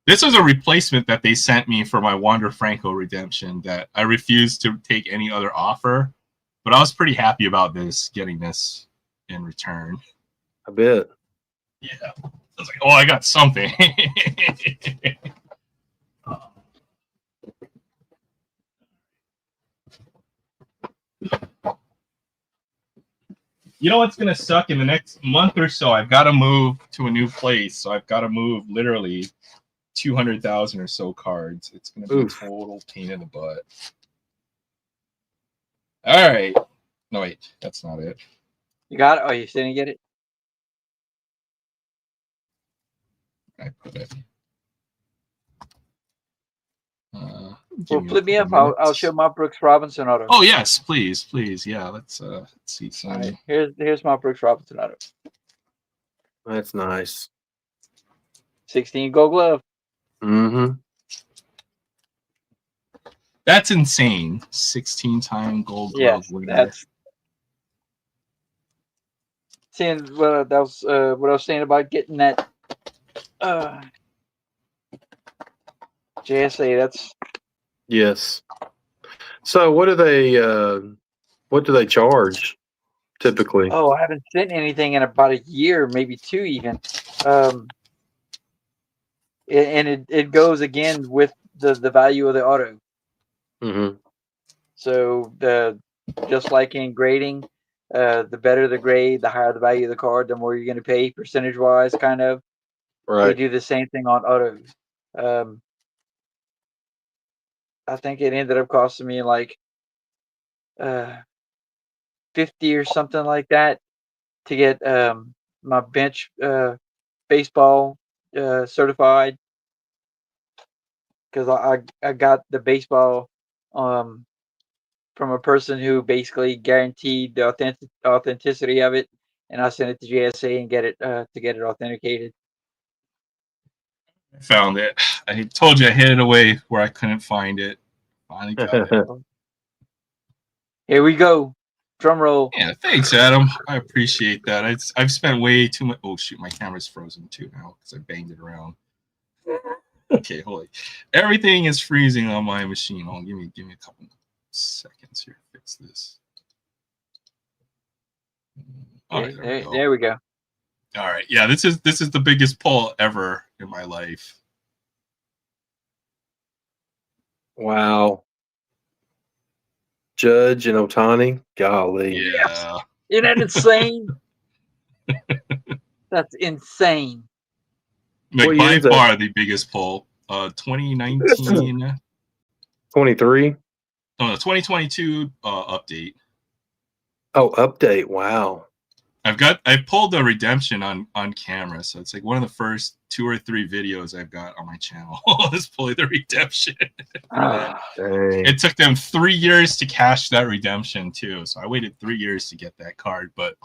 This was a replacement that they sent me for my Wander Franco redemption that I refused to take any other offer, but I was pretty happy about getting this in return. I bet. Yeah. I was like, oh, I got something. You know what's going to suck in the next month or so? I've got to move to a new place. So I've got to move literally 200,000 or so cards. It's going to be a total pain in the butt. All right. No, wait. That's not it. You got it? Oh, you didn't get it? I put it. Well, flip me up. I'll show my Brooks Robinson auto. Oh yes, please. Yeah, let's see some. All right, here's my Brooks Robinson auto. That's nice. 16 Gold Glove. Mm-hmm. That's insane. 16-time Gold Glove winner. That's seeing what I was saying about getting that JSA. That's yes. So what do they charge typically? Oh, I haven't sent anything in about a year, maybe 2 even. And it goes again with the value of the auto. Mm-hmm. So just like in grading, the better the grade, the higher the value of the card, the more you're going to pay percentage wise, kind of. Right. They do the same thing on autos. I think it ended up costing me like 50 or something like that to get my bench baseball certified, because I got the baseball from a person who basically guaranteed the authenticity of it, and I sent it to JSA and get it authenticated. I found it. I told you I hid it away where I couldn't find it. Finally got it. Here we go. Drum roll. Yeah, thanks, Adam. I appreciate that. I've spent way too much. Oh shoot, my camera's frozen too now because I banged it around. Okay, holy. Everything is freezing on my machine. Oh, give me a couple seconds here to fix this. Okay, there we go. All right. Yeah, this is the biggest pull ever in my life. Wow. Judge and Otani. Golly. Yeah. Isn't that insane? That's insane. Like What year by is that? far the biggest pull. 2019. 23. Oh, no, 2022 update. Oh, update. Wow. I pulled the redemption on camera, so it's like one of the first 2 or 3 videos I've got on my channel is pulling the redemption. Ah, Dang. It took them 3 years to cash that redemption too, so I waited 3 years to get that card. But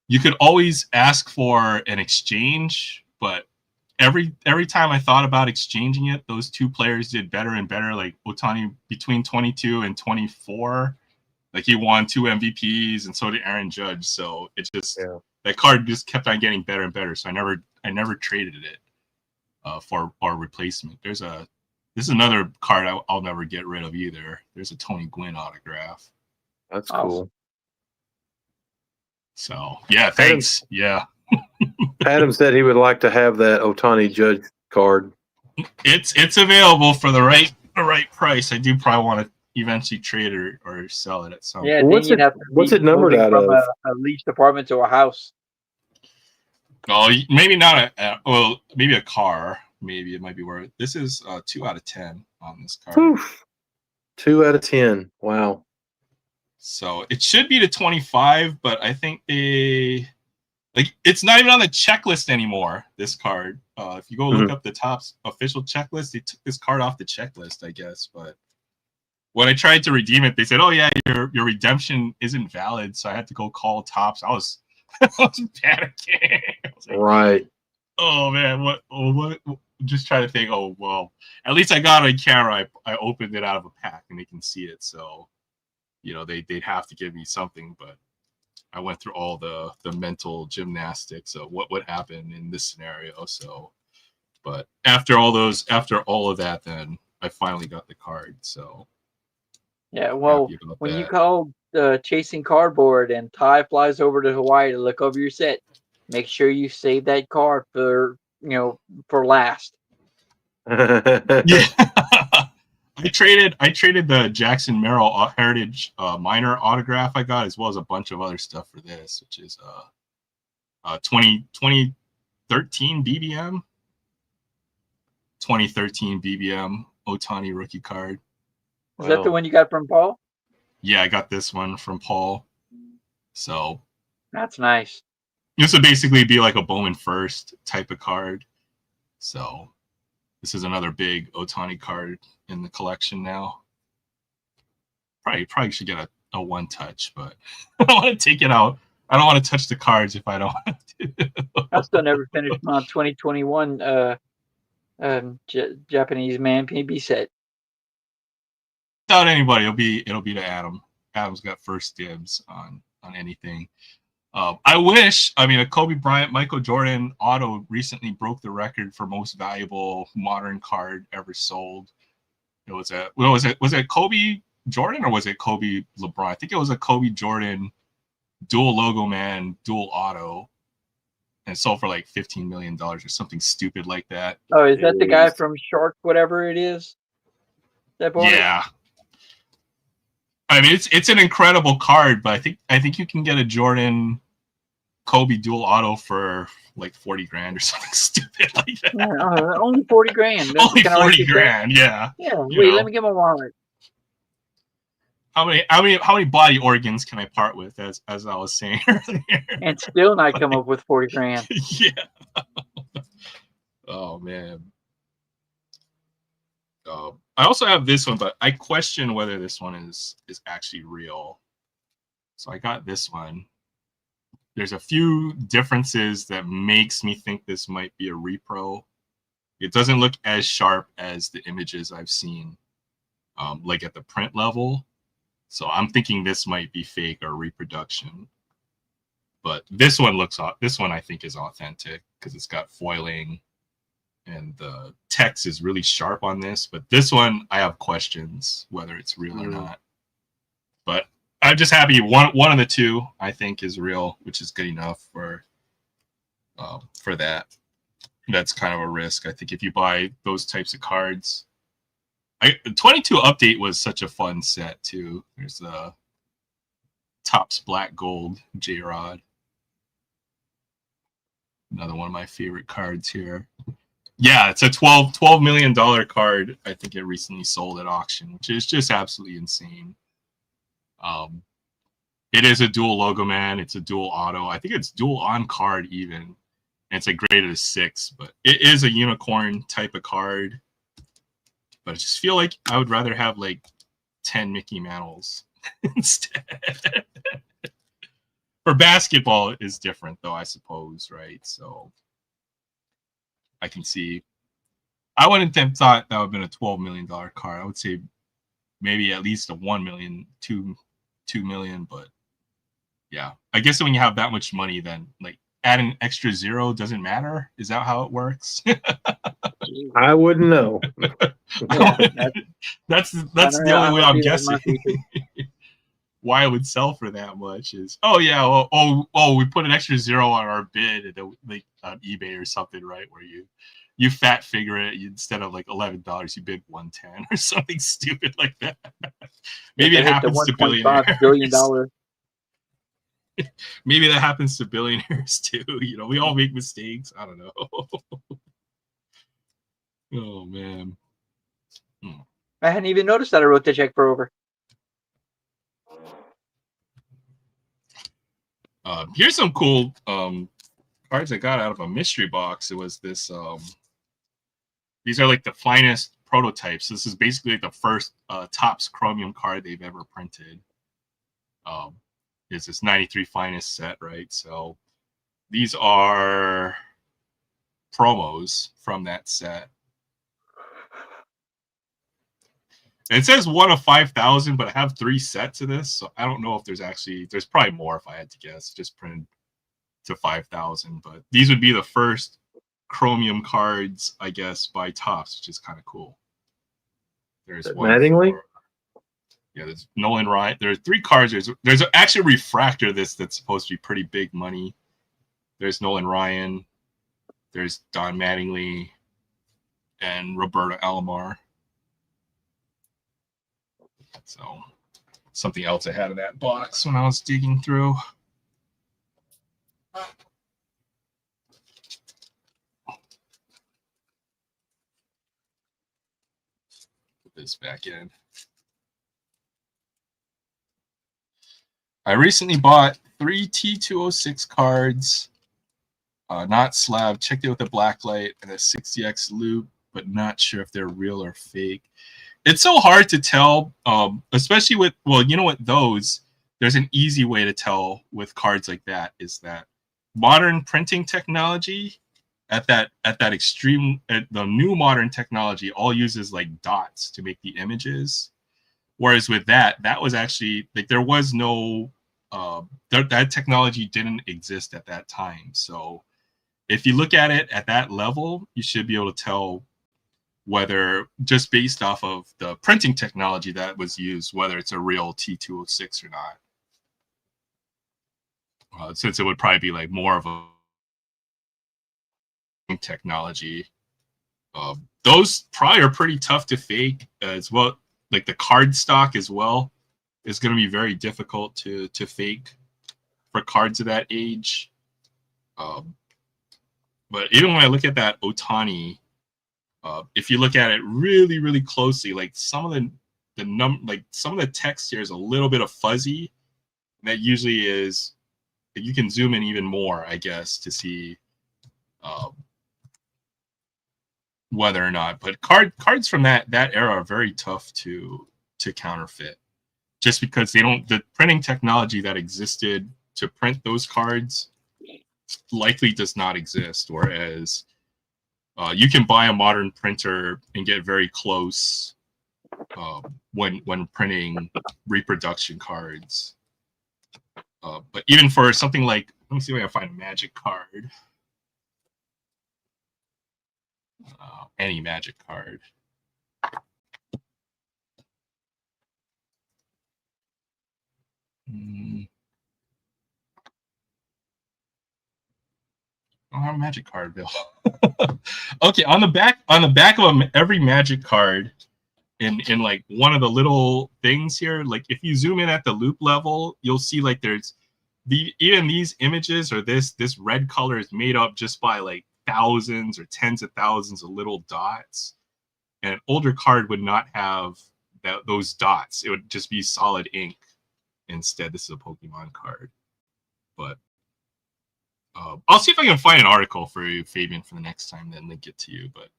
you could always ask for an exchange, but every time I thought about exchanging it, those 2 players did better and better. Like Otani between 22 and 24. Like he won 2 MVPs, and so did Aaron Judge. So it just that card just kept on getting better and better. So I never traded it for our replacement. This is another card I'll never get rid of either. There's a Tony Gwynn autograph. That's awesome. cool. So yeah, thanks. Yeah, Adam said he would like to have that Otani Judge card. it's available for the right price. I do probably want to eventually trade it or sell it at some. Yeah, Well, then you'd have to what's be it numbered moving out from of? a leased apartment to a house. Oh, maybe not well, maybe a car. Maybe it might be worth. This is 2 out of 10 on this card. Oof. 2 out of 10. Wow. So it should be to 25, but I think it's not even on the checklist anymore. This card. If you go look up the Topps official checklist, they took this card off the checklist, I guess. But when I tried to redeem it, they said, "Oh yeah, your redemption isn't valid." So I had to go call Topps. I was panicking. I was like, Right. oh man, what? Just trying to think. Oh well, at least I got it on camera. I opened it out of a pack and they can see it. So, they'd have to give me something. But I went through all the mental gymnastics of what would happen in this scenario. So, but after all of that, then I finally got the card. So Yeah, well, happy about when you that. call chasing cardboard and Ty flies over to Hawaii to look over your set, make sure you save that card for for last. Yeah. I traded the Jackson Merrill Heritage minor autograph I got, as well as a bunch of other stuff for this, which is 2013 BBM. 2013 BBM Otani rookie card. Is that the one you got from Paul? Yeah, I got this one from Paul. So that's nice. This would basically be like a Bowman first type of card. So this is another big Otani card in the collection now. Probably should get a one touch, but I don't want to take it out. I don't want to touch the cards if I don't have to. I still never finished my 2021 Japanese man PB set. Without anybody, it'll be to Adam. Adam's got first dibs on anything. I wish. I mean, a Kobe Bryant, Michael Jordan auto recently broke the record for most valuable modern card ever sold. Was it Kobe Jordan or was it Kobe LeBron? I think it was a Kobe Jordan dual logo man, dual auto, and it sold for like $15 million or something stupid like that. Oh, is that the guy from Shark, whatever it is? Yeah. I mean, it's an incredible card, but I think you can get a Jordan Kobe dual auto for like 40 grand or something stupid like that. Yeah, only 40 grand. Only 40 grand, yeah. Yeah. Wait, let me get my wallet. How many body organs can I part with, as I was saying earlier? And still not come up with 40 grand. Yeah. Oh man. I also have this one, but I question whether this one is actually real. So I got this one. There's a few differences that makes me think this might be a repro. It doesn't look as sharp as the images I've seen, like at the print level. So I'm thinking this might be fake or reproduction. But this one I think is authentic because it's got foiling and the text is really sharp on this. But this one, I have questions whether it's real or not. But I'm just happy one of the two I think is real, which is good enough for for that. That's kind of a risk. I think if you buy those types of cards. 22 update was such a fun set too. There's the Topps Black Gold J-Rod. Another one of my favorite cards here. Yeah, it's a $12 million card. I think it recently sold at auction, which is just absolutely insane. It is a dual logo, man. It's a dual auto. I think it's dual on card even. And it's a graded as 6, but it is a unicorn type of card. But I just feel like I would rather have like 10 Mickey Mantles instead. For basketball is different though, I suppose, right? So I can see. I wouldn't have thought that would have been a $12 million card. I would say maybe at least a 1 million, 2 million, but yeah. I guess when you have that much money, then like add an extra 0 doesn't matter. Is that how it works? I wouldn't know. Yeah, that's the only way I'm guessing. Why it would sell for that much is we put an extra 0 on our bid like on eBay or something, right? Where you fat figure it, instead of like $11 you bid 110 or something stupid like that. Maybe it happens to billionaires. $1.5 billion. Maybe that happens to billionaires too. You know, we all make mistakes. I don't know. Oh man. I hadn't even noticed that I wrote the check for over. Here's some cool cards I got out of a mystery box. It was this. These are like the finest prototypes. This is basically like the first Topps Chromium card they've ever printed. It's this 93 finest set, right? So these are promos from that set. And it says 1 of 5,000, but I have 3 sets of this, so I don't know if there's probably more if I had to guess. Just printed to 5,000, but these would be the first Chromium cards, I guess, by Topps, which is kind of cool. There's one. Mattingly? There's Nolan Ryan. There's 3 cards. There's actually a refractor that's supposed to be pretty big money. There's Nolan Ryan. There's Don Mattingly and Roberto Alomar. So something else I had in that box when I was digging through. Put this back in. I recently bought 3 T206 cards, not slab. Checked it with a blacklight and a 60X loop, but not sure if they're real or fake. It's so hard to tell, especially with, there's an easy way to tell with cards like that, is that modern printing technology the new modern technology all uses like dots to make the images. Whereas with that was actually like, there was no, that technology didn't exist at that time. So if you look at it at that level, you should be able to tell whether, just based off of the printing technology that was used, whether it's a real T206 or not. Since it would probably be like more of a technology. Those probably are pretty tough to fake as well. Like the card stock as well is going to be very difficult to fake for cards of that age. But even when I look at that Otani, if you look at it really, really closely, like some of the text here is a little bit of fuzzy. And that usually is, you can zoom in even more, I guess, to see whether or not. But cards from that era are very tough to counterfeit, just because the printing technology that existed to print those cards likely does not exist. Whereas you can buy a modern printer and get very close when printing reproduction cards. But even for something like, let me see if I can find a Magic card. Any Magic card. I don't have a magic card, Bill. Okay, on the back of every magic card, in like one of the little things here, like if you zoom in at the loop level, you'll see like there's even these images, or this red color is made up just by like thousands or tens of thousands of little dots. And an older card would not have those dots. It would just be solid ink instead. This is a Pokemon card. But I'll see if I can find an article for you, Fabian, for the next time, then link it to you. But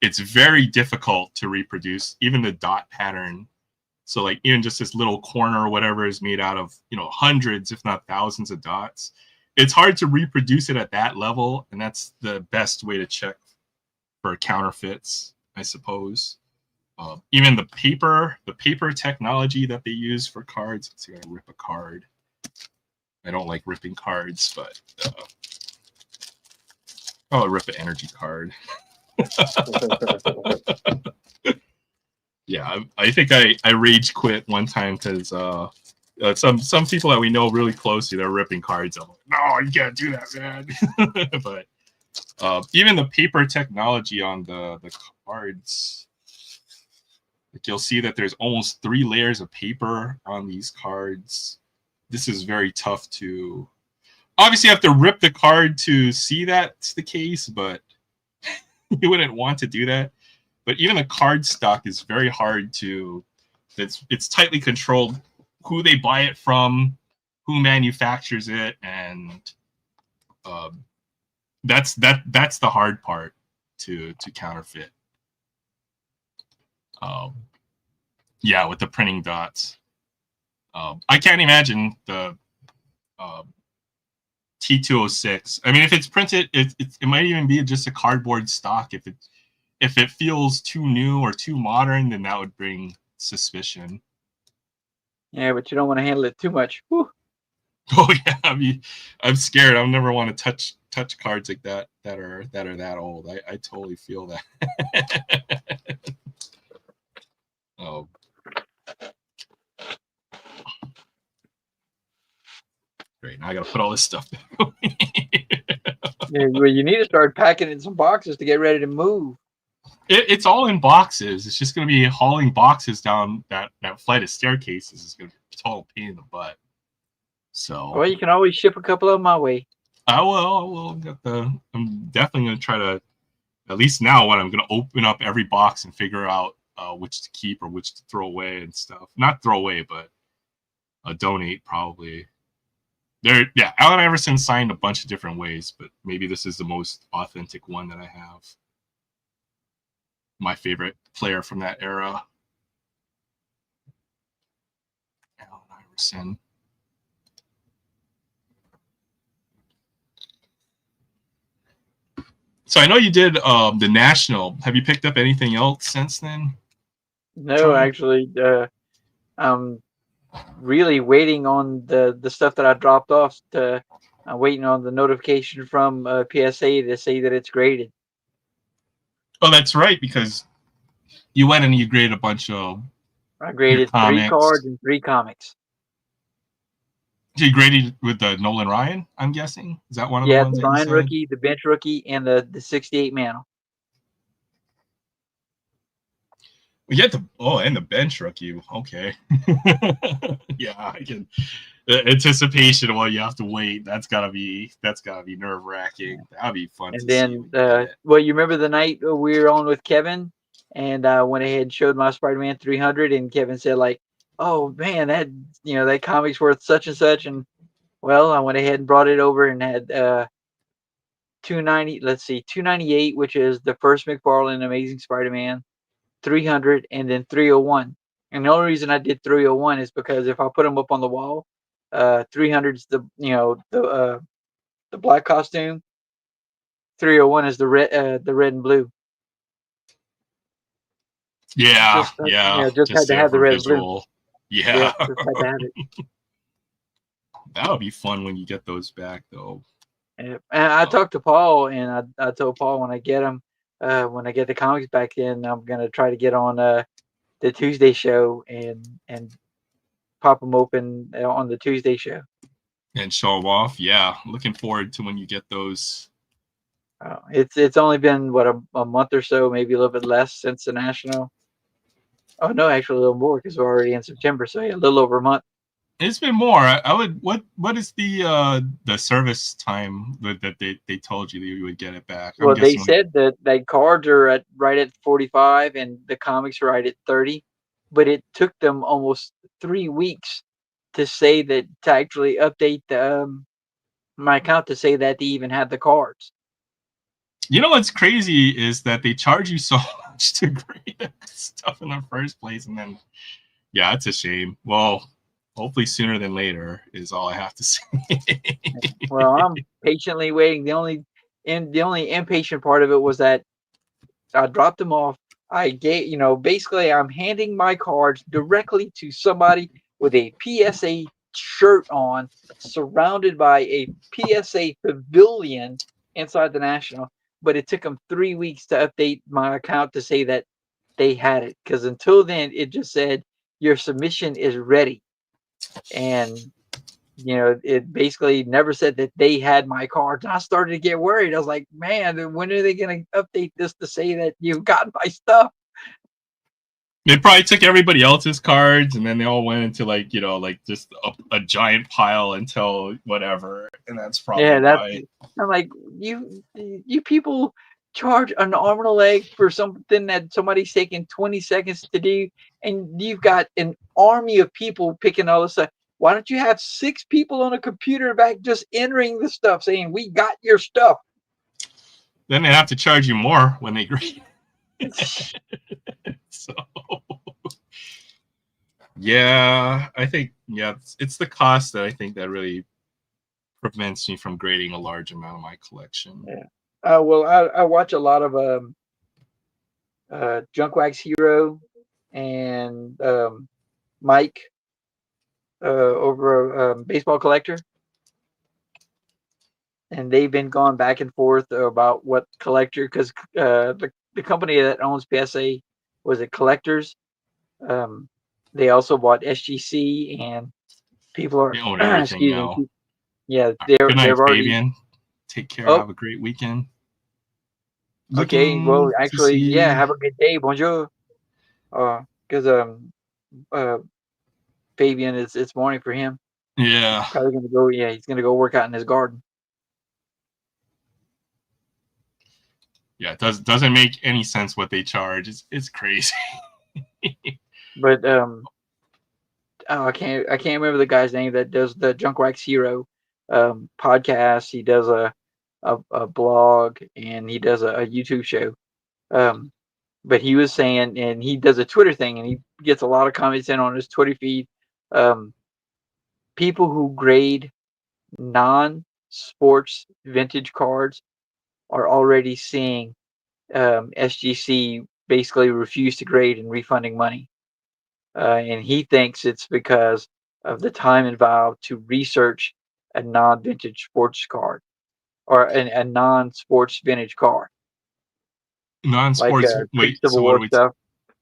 it's very difficult to reproduce even the dot pattern. So like even just this little corner or whatever is made out of, hundreds, if not thousands of dots. It's hard to reproduce it at that level. And that's the best way to check for counterfeits, I suppose. Even the paper technology that they use for cards. Let's see if I rip a card. I don't like ripping cards, but I'll rip an energy card. Yeah, I think I rage quit one time because some people that we know really closely, they're ripping cards. I'm like, no, you can't do that, man. But even the paper technology on the cards, like you'll see that there's almost 3 layers of paper on these cards. This is very tough to. Obviously, you have to rip the card to see that's the case, but you wouldn't want to do that. But even the card stock is very hard to. It's tightly controlled. Who they buy it from, who manufactures it, and that's the hard part to counterfeit. Yeah, with the printing dots. I can't imagine the T206. I mean, if it's printed, it might even be just a cardboard stock. If it feels too new or too modern, then that would bring suspicion. Yeah, but you don't want to handle it too much. Whew. Oh yeah, I'm scared. I'll never want to touch cards like that are that old. I totally feel that. Oh. Great. Now I got to put all this stuff down. Yeah, well, you need to start packing in some boxes to get ready to move. It's all in boxes. It's just going to be hauling boxes down that flight of staircases. Is going to be a total pain in the butt. So. Well, you can always ship a couple of them my way. I will. I'm definitely going to try to. At least now, when I'm going to open up every box and figure out which to keep or which to throw away and stuff. Not throw away, but donate probably. Allen Iverson signed a bunch of different ways, but maybe this is the most authentic one that I have. My favorite player from that era. Allen Iverson. So I know you did the National. Have you picked up anything else since then? No, actually, I'm really waiting on the stuff that I dropped off. I'm waiting on the notification from PSA to say that it's graded. Oh, that's right, because you went and you graded a bunch of. I graded 3 cards and 3 comics. You graded with the Nolan Ryan, I'm guessing. Is that one of the ones? Yeah, the Ryan rookie, the bench rookie, and the 68 mantle. You had and the bench rookie. Okay. Yeah, I can. The anticipation while you have to wait. That's gotta be nerve wracking. That'd be fun. And then, you remember the night we were on with Kevin, and I went ahead and showed my Spider-Man 300, and Kevin said like, "Oh man, that comic's worth such and such," and well, I went ahead and brought it over and had 290. Let's see, 298, which is the first McFarlane Amazing Spider-Man, 300, and then 301. And the only reason I did 301 is because if I put them up on the wall, 300's the black costume, 301 is the red and blue. Yeah, just had to have the red and blue. Yeah, just had to have it. That would be fun when you get those back, though. And I talked to Paul, and I told Paul when I get them, when I get the comics back in, I'm gonna try to get on the Tuesday show and pop them open on the Tuesday show. and show them off. Yeah, looking forward to when you get those. It's only been what a month or so, maybe a little bit less since the national. Oh no, actually a little more because we're already in September, so yeah, a little over a month. It's been more. I would. What is the service time that they told you that you would get it back? I'm Well, they guessing. said that cards are at right at 45 and the comics are right at 30, but it took them almost 3 weeks to say that to actually update my account to say that they even had the cards. You know what's crazy is that they charge you so much to grade that stuff in the first place, and then yeah, it's a shame. Well, hopefully sooner than later is all I have to say. Well, I'm patiently waiting. The only impatient part of it was that I dropped them off. I gave, basically I'm handing my cards directly to somebody with a PSA shirt on, surrounded by a PSA pavilion inside the National. But it took them 3 weeks to update my account to say that they had it. Because until then, it just said your submission is ready. And it basically never said that they had my cards. And I started to get worried. I was like, man, when are they going to update this to say that you've got my stuff? They probably took everybody else's cards and then they all went into like just a giant pile until whatever, and that's probably why. I'm like, you people charge an arm and a leg for something that somebody's taking 20 seconds to do, and you've got an army of people picking all this stuff. Why don't you have 6 people on a computer back just entering the stuff saying we got your stuff? Then they have to charge you more when they grade. So yeah, I think it's the cost that I think that really prevents me from grading a large amount of my collection. Yeah. Well, I watch a lot of Junk Wax Hero and Mike over Baseball Collector, and they've been going back and forth about what collector, because the company that owns PSA was it Collectors. They also bought SGC, and people are They own everything excuse now. me. Yeah, Good night, they're already. Fabian. Take care. Oh, have a great weekend. okay. Well, actually, yeah. Have a good day. Bonjour. Because Fabian, it's morning for him. Yeah. Probably gonna go. Yeah, he's gonna go work out in his garden. Yeah, it doesn't make any sense what they charge. It's crazy. But I can't remember the guy's name that does the Junk Wax Hero podcast. He does a blog and he does a YouTube show. But he was saying, and he does a Twitter thing, and he gets a lot of comments in on his Twitter feed. People who grade non-sports vintage cards are already seeing SGC basically refuse to grade and refunding money. And he thinks it's because of the time involved to research a non-vintage sports card or a non-sports vintage card. Non-sports. Like Wait, Civil so what War are we? stuff.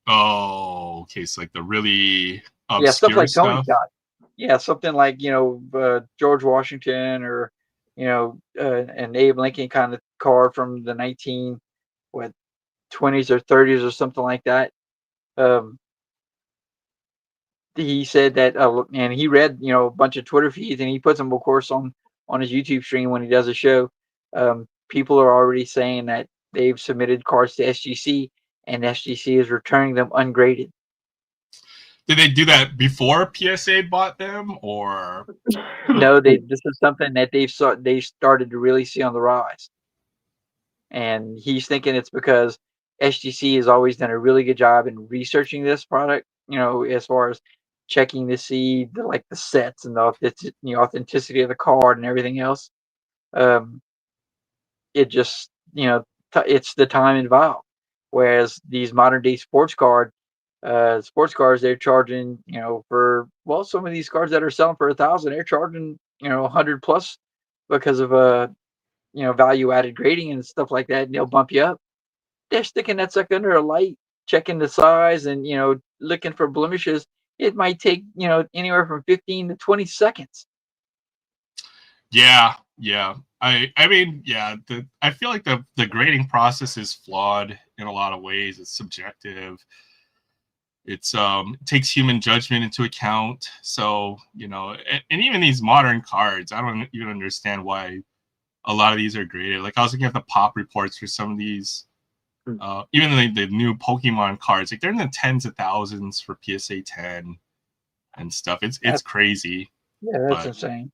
Oh, okay. So like the really Yeah, stuff obscure like Tony's stuff. got. Yeah, something like George Washington or an Abe Lincoln kind of card from the 20s or 30s or something like that. He said that, and he read a bunch of Twitter feeds, and he puts them, of course, on his YouTube stream when he does a show. People are already saying that they've submitted cards to SGC, and SGC is returning them ungraded. Did they do that before PSA bought them, or No, this is something that they started to really see on the rise, and he's thinking it's because SGC has always done a really good job in researching this product. As far as checking to see the sets and the authenticity of the card and everything else. It just it's the time involved. Whereas these modern day sports cards, they're charging for some of these cards that are selling for 1,000, they're charging 100 plus because of value added grading and stuff like that, and they'll bump you up. They're sticking that sucker under a light, checking the size, and looking for blemishes. It might take anywhere from 15 to 20 seconds. Yeah, yeah. I mean, yeah, I feel like the grading process is flawed in a lot of ways. It's subjective. It takes human judgment into account. So, and even these modern cards, I don't even understand why a lot of these are graded. Like I was looking at the pop reports for some of these, even the new Pokemon cards, like they're in the tens of thousands for PSA 10 and stuff. It's crazy. Yeah, that's But insane.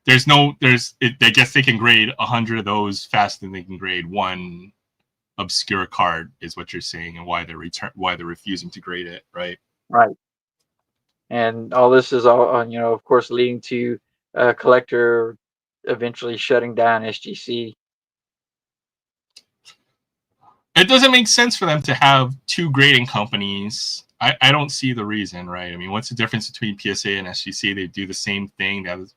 I guess they can grade 100 of those faster than they can grade one obscure card, is what you're saying, and why they're refusing to grade it, right? Right. And all this is all, of course, leading to a collector eventually shutting down SGC. It doesn't make sense for them to have two grading companies. I don't see the reason, right? I mean, what's the difference between PSA and SGC? They do the same thing. They have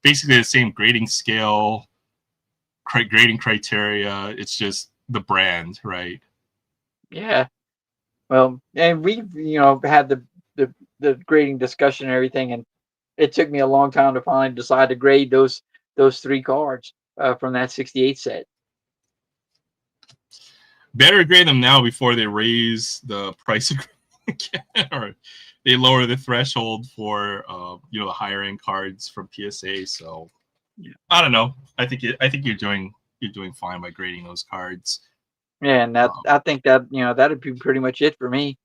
basically the same grading scale, grading criteria. It's just the brand, right? Yeah. Well, and we've, had the grading discussion and everything, and it took me a long time to finally decide to grade those three cards from that 68 set. Better grade them now before they raise the price again, or they lower the threshold for the higher end cards from PSA. So Yeah. I don't know. I think you're doing fine by grading those cards. Yeah, and I think that that'd be pretty much it for me.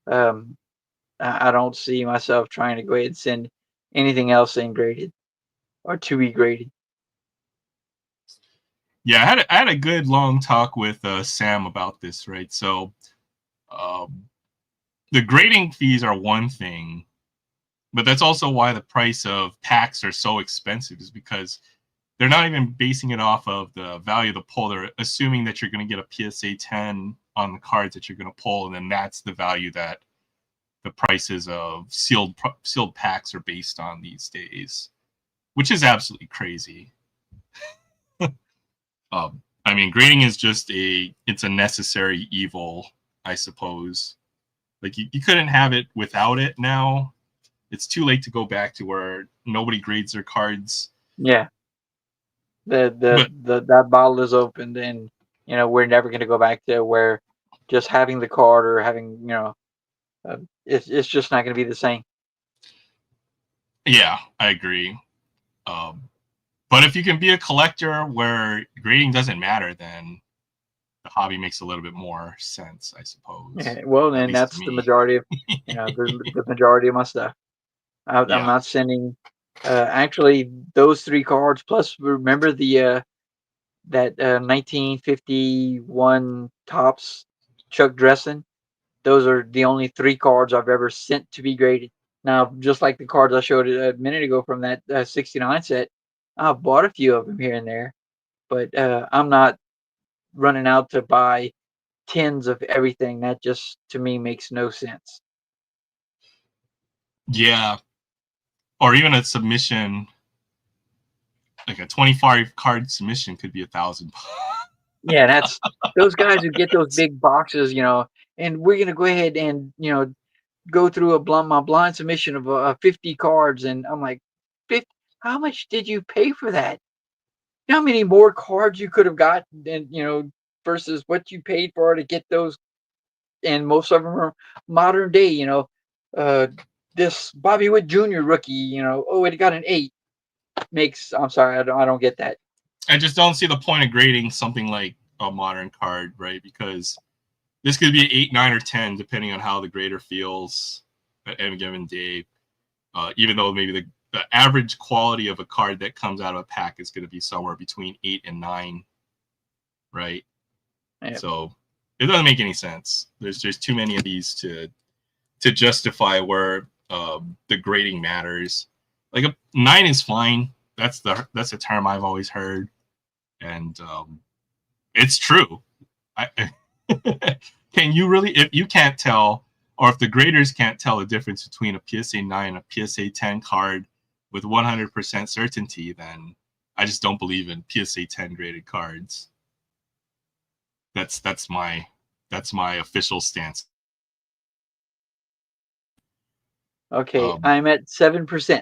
I don't see myself trying to go ahead and send anything else in graded or to be graded. Yeah, I had a good long talk with Sam about this, right? So um, the grading fees are one thing, but that's also why the price of packs are so expensive, is because they're not even basing it off of the value of the pull. They're assuming that you're going to get a PSA 10 on the cards that you're going to pull, and then that's the value that the prices of sealed packs are based on these days, which is absolutely crazy. I mean, grading is just it's a necessary evil, I suppose. Like you couldn't have it without it now. It's too late to go back to where nobody grades their cards. Yeah, But that bottle is opened, and we're never going to go back to where just having the card or having it's just not going to be the same. yeah, I agree. But if you can be a collector where grading doesn't matter, then the hobby makes a little bit more sense, I suppose. Yeah, well, At and least to that's the me. majority of the majority of my stuff. I'm Yeah. not sending. Actually, those three cards plus remember that 1951 Topps Chuck Dressen. Those are the only three cards I've ever sent to be graded. Now, just like the cards I showed a minute ago from that 69 set, I've bought a few of them here and there, but I'm not running out to buy tens of everything. That just to me makes no sense. Yeah. Or even a submission, like a 25 card submission could be $1,000. Yeah, that's those guys who get those big boxes, and we're gonna go ahead and go through my blind submission of 50 cards, and I'm like, 50, how much did you pay for that? How many more cards you could have got, and versus what you paid for to get those, and most of them are modern day. Uh, this Bobby Witt Jr. rookie, oh, it got an 8. I'm sorry, I don't get that. I just don't see the point of grading something like a modern card, right? Because this could be 8, 9, or 10, depending on how the grader feels at any given day. Even though maybe the average quality of a card that comes out of a pack is going to be somewhere between 8 and 9, right? Yeah. So it doesn't make any sense. There's just too many of these to justify where the grading matters. Like a 9 is fine. That's a term I've always heard, and it's true. Can you really, if you can't tell, or if the graders can't tell the difference between a PSA 9 and a PSA 10 card with 100% certainty, then I just don't believe in PSA 10 graded cards. That's my official stance. Okay, I'm at 7%.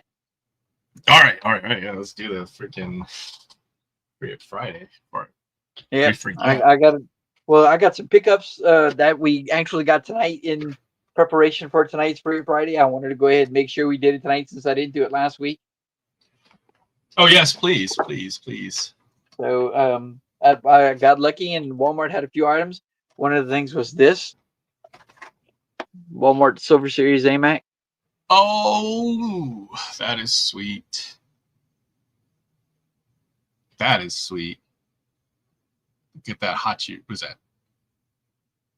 All right. Yeah, let's do the freaking Friday. Or Yeah, we forget. I got I got some pickups that we actually got tonight in preparation for tonight's Free Friday. I wanted to go ahead and make sure we did it tonight since I didn't do it last week. Oh yes, please. So I got lucky and Walmart had a few items. One of the things was this Walmart Silver Series AMAC. Oh, that is sweet. That is sweet. Get that hot shoot. What's that?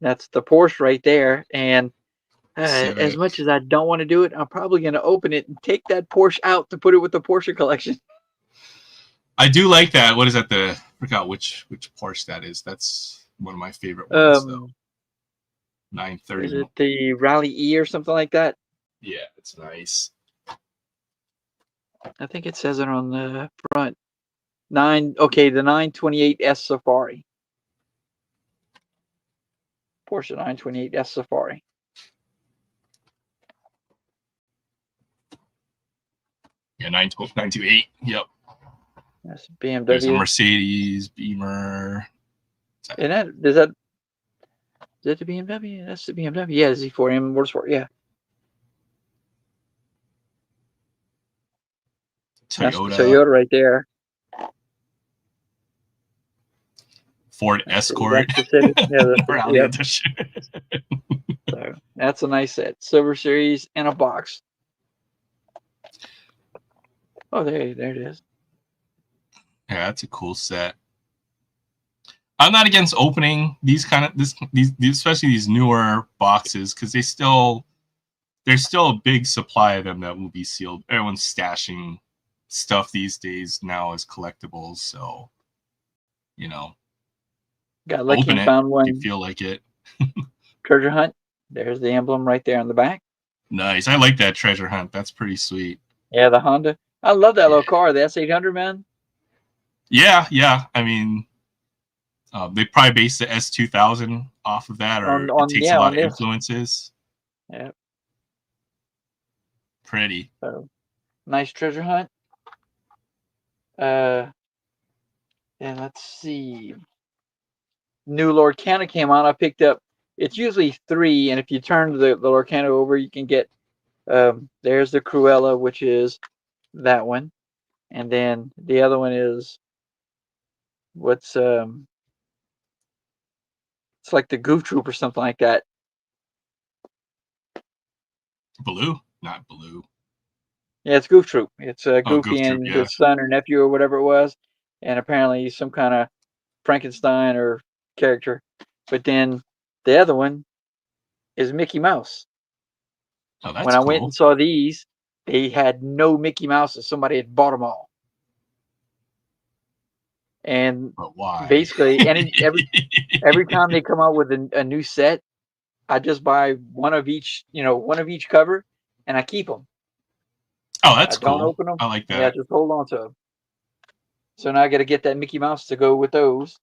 That's the Porsche right there. And as Civic. much as I don't want to do it, I'm probably going to open it and take that Porsche out to put it with the Porsche collection. I do like that. What is that? I forgot which Porsche that is. That's one of my favorite ones though. 930. Is it the Rally E or something like that? Yeah, it's nice. I think it says it on the front. The 928S Safari. Porsche 928S Safari. Yeah, 928. Yep. That's BMW. There's a Mercedes, Beamer. And is that the BMW? That's the BMW. Yeah, Z4M Motorsport. Yeah. That's the Toyota right there. Ford Escort. That's the Rally edition. So that's a nice set. Silver Series and a box. Oh, there it is. Yeah, that's a cool set. I'm not against opening these especially these newer boxes because there's still a big supply of them that will be sealed. Everyone's stashing stuff these days now as collectibles, so got lucky open and found one. If you feel like it. Treasure hunt. There's the emblem right there on the back. Nice. I like that treasure hunt. That's pretty sweet. Yeah, the Honda. I love that little car, the S800, man. Yeah. I mean, they probably based the S2000 off of that, or it takes a lot of influences. Yeah. Pretty. So, nice treasure hunt. And let's see. New Lorcana came on. I picked up. It's usually 3, and if you turn the Lorcana over, you can get. There's the Cruella, which is that one, and then the other one is what's it's like the Goof Troop or something like that. Blue, not Blue. Yeah, it's Goof Troop. It's Goofy Goof Troop, and his son or nephew or whatever it was, and apparently some kind of Frankenstein or character. But then the other one is Mickey Mouse. Oh, that's when I went and saw these, they had no Mickey Mouses. Somebody had bought them all. And basically, every time they come out with a new set, I just buy one of each cover, and I keep them. Oh, that's cool. Don't open them. I like that. Yeah, just hold on to them. So now I got to get that Mickey Mouse to go with those.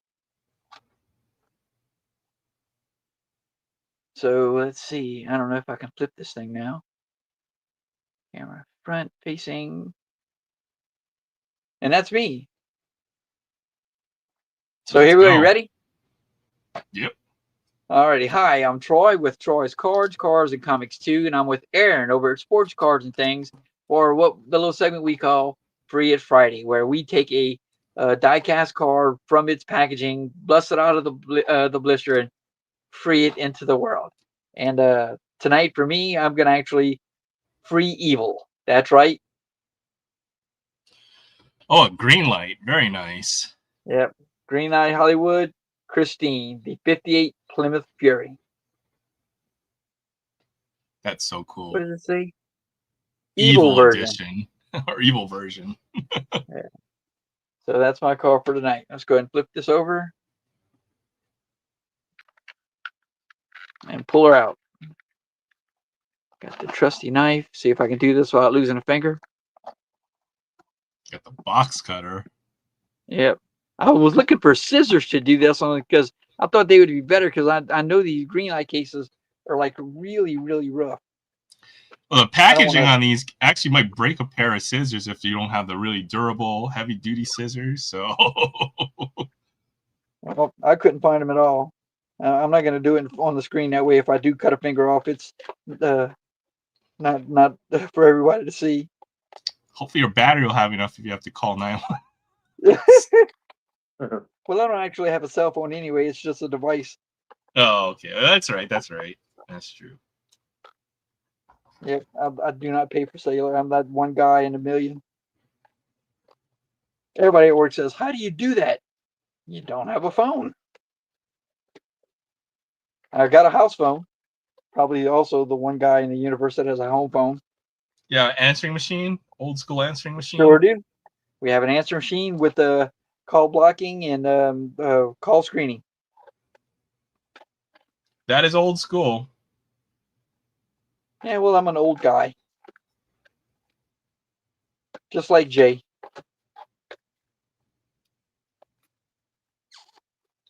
So let's see. I don't know if I can flip this thing now. Camera front facing. And that's me. So here we go. You ready? Yep. Alrighty. Hi, I'm Troy with Troy's Cards, Cars, and Comics 2, and I'm with Aaron over at Sports Cards and Things for what the little segment we call Free It Friday, where we take a die-cast card from its packaging, bust it out of the blister, and free it into the world. And tonight for me, I'm going to actually free Evil. That's right. Oh, a green light. Very nice. Yep. Green Light Hollywood, Christine, the 58 Plymouth Fury. That's so cool. What does it say? Evil version. Or evil version. Yeah. So that's my call for tonight. Let's go ahead and flip this over. And pull her out. Got the trusty knife. See if I can do this without losing a finger. Got the box cutter. Yep. I was looking for scissors to do this on because I thought they would be better because I know these green light cases are like really, really rough. Well, the packaging wanna- on these actually might break a pair of scissors if you don't have the really durable, heavy-duty scissors. So, Well, I couldn't find them at all. I'm not going to do it on the screen. That way, if I do cut a finger off, it's not for everybody to see. hopefully your battery will have enough if you have to call 911. Well, I don't actually have a cell phone anyway. It's just a device. Oh, okay. That's right. That's right. That's true. Yep, I do not pay for cellular. I'm that one guy in a million. Everybody at work says, "How do you do that?" You don't have a phone. I've got a house phone. Probably also the one guy in the universe that has a home phone. Yeah, answering machine, old school answering machine. Sure do. We have an answer machine with call blocking and call screening. That is old school. Yeah, well, I'm an old guy. Just like Jay.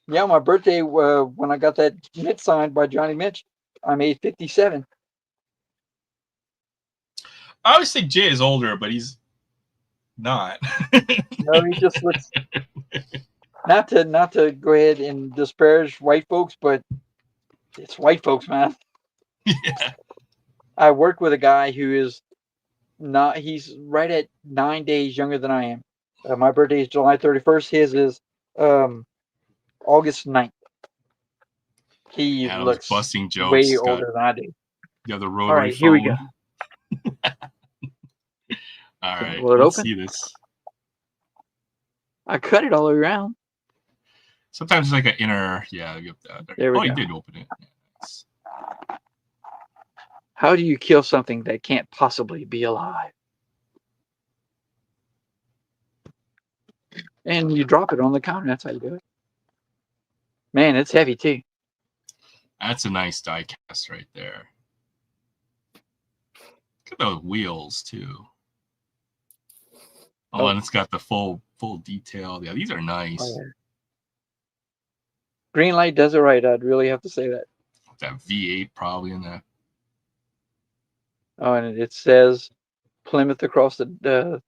Yeah, my birthday, when I got that mitt signed by Johnny Mitch, I made 57. I always think Jay is older, but he's not. No, he just looks, not to go ahead and disparage white folks, but it's white folks, man. Yeah. I work with a guy who is not, he's right at 9 days younger than I am. My birthday is July 31st. His is August 9th. He Yeah, I was looks busting jokes. way He's older than I do. got the All rotary right, phone. here we go. All right, Will it let's open? see this. I cut it all the way around. Sometimes it's like an inner. Yeah, you have that. There we Oh, you go. did open it. Yeah, nice. How do you kill something that can't possibly be alive? And you drop it on the counter. That's how you do it. Man, it's heavy too. That's a nice die cast right there. Look at those wheels too. Oh, and it's got the full detail. Yeah, these are nice. Oh, yeah. Green light does it right. I'd really have to say that. That V8 probably in that. Oh, and it says Plymouth across the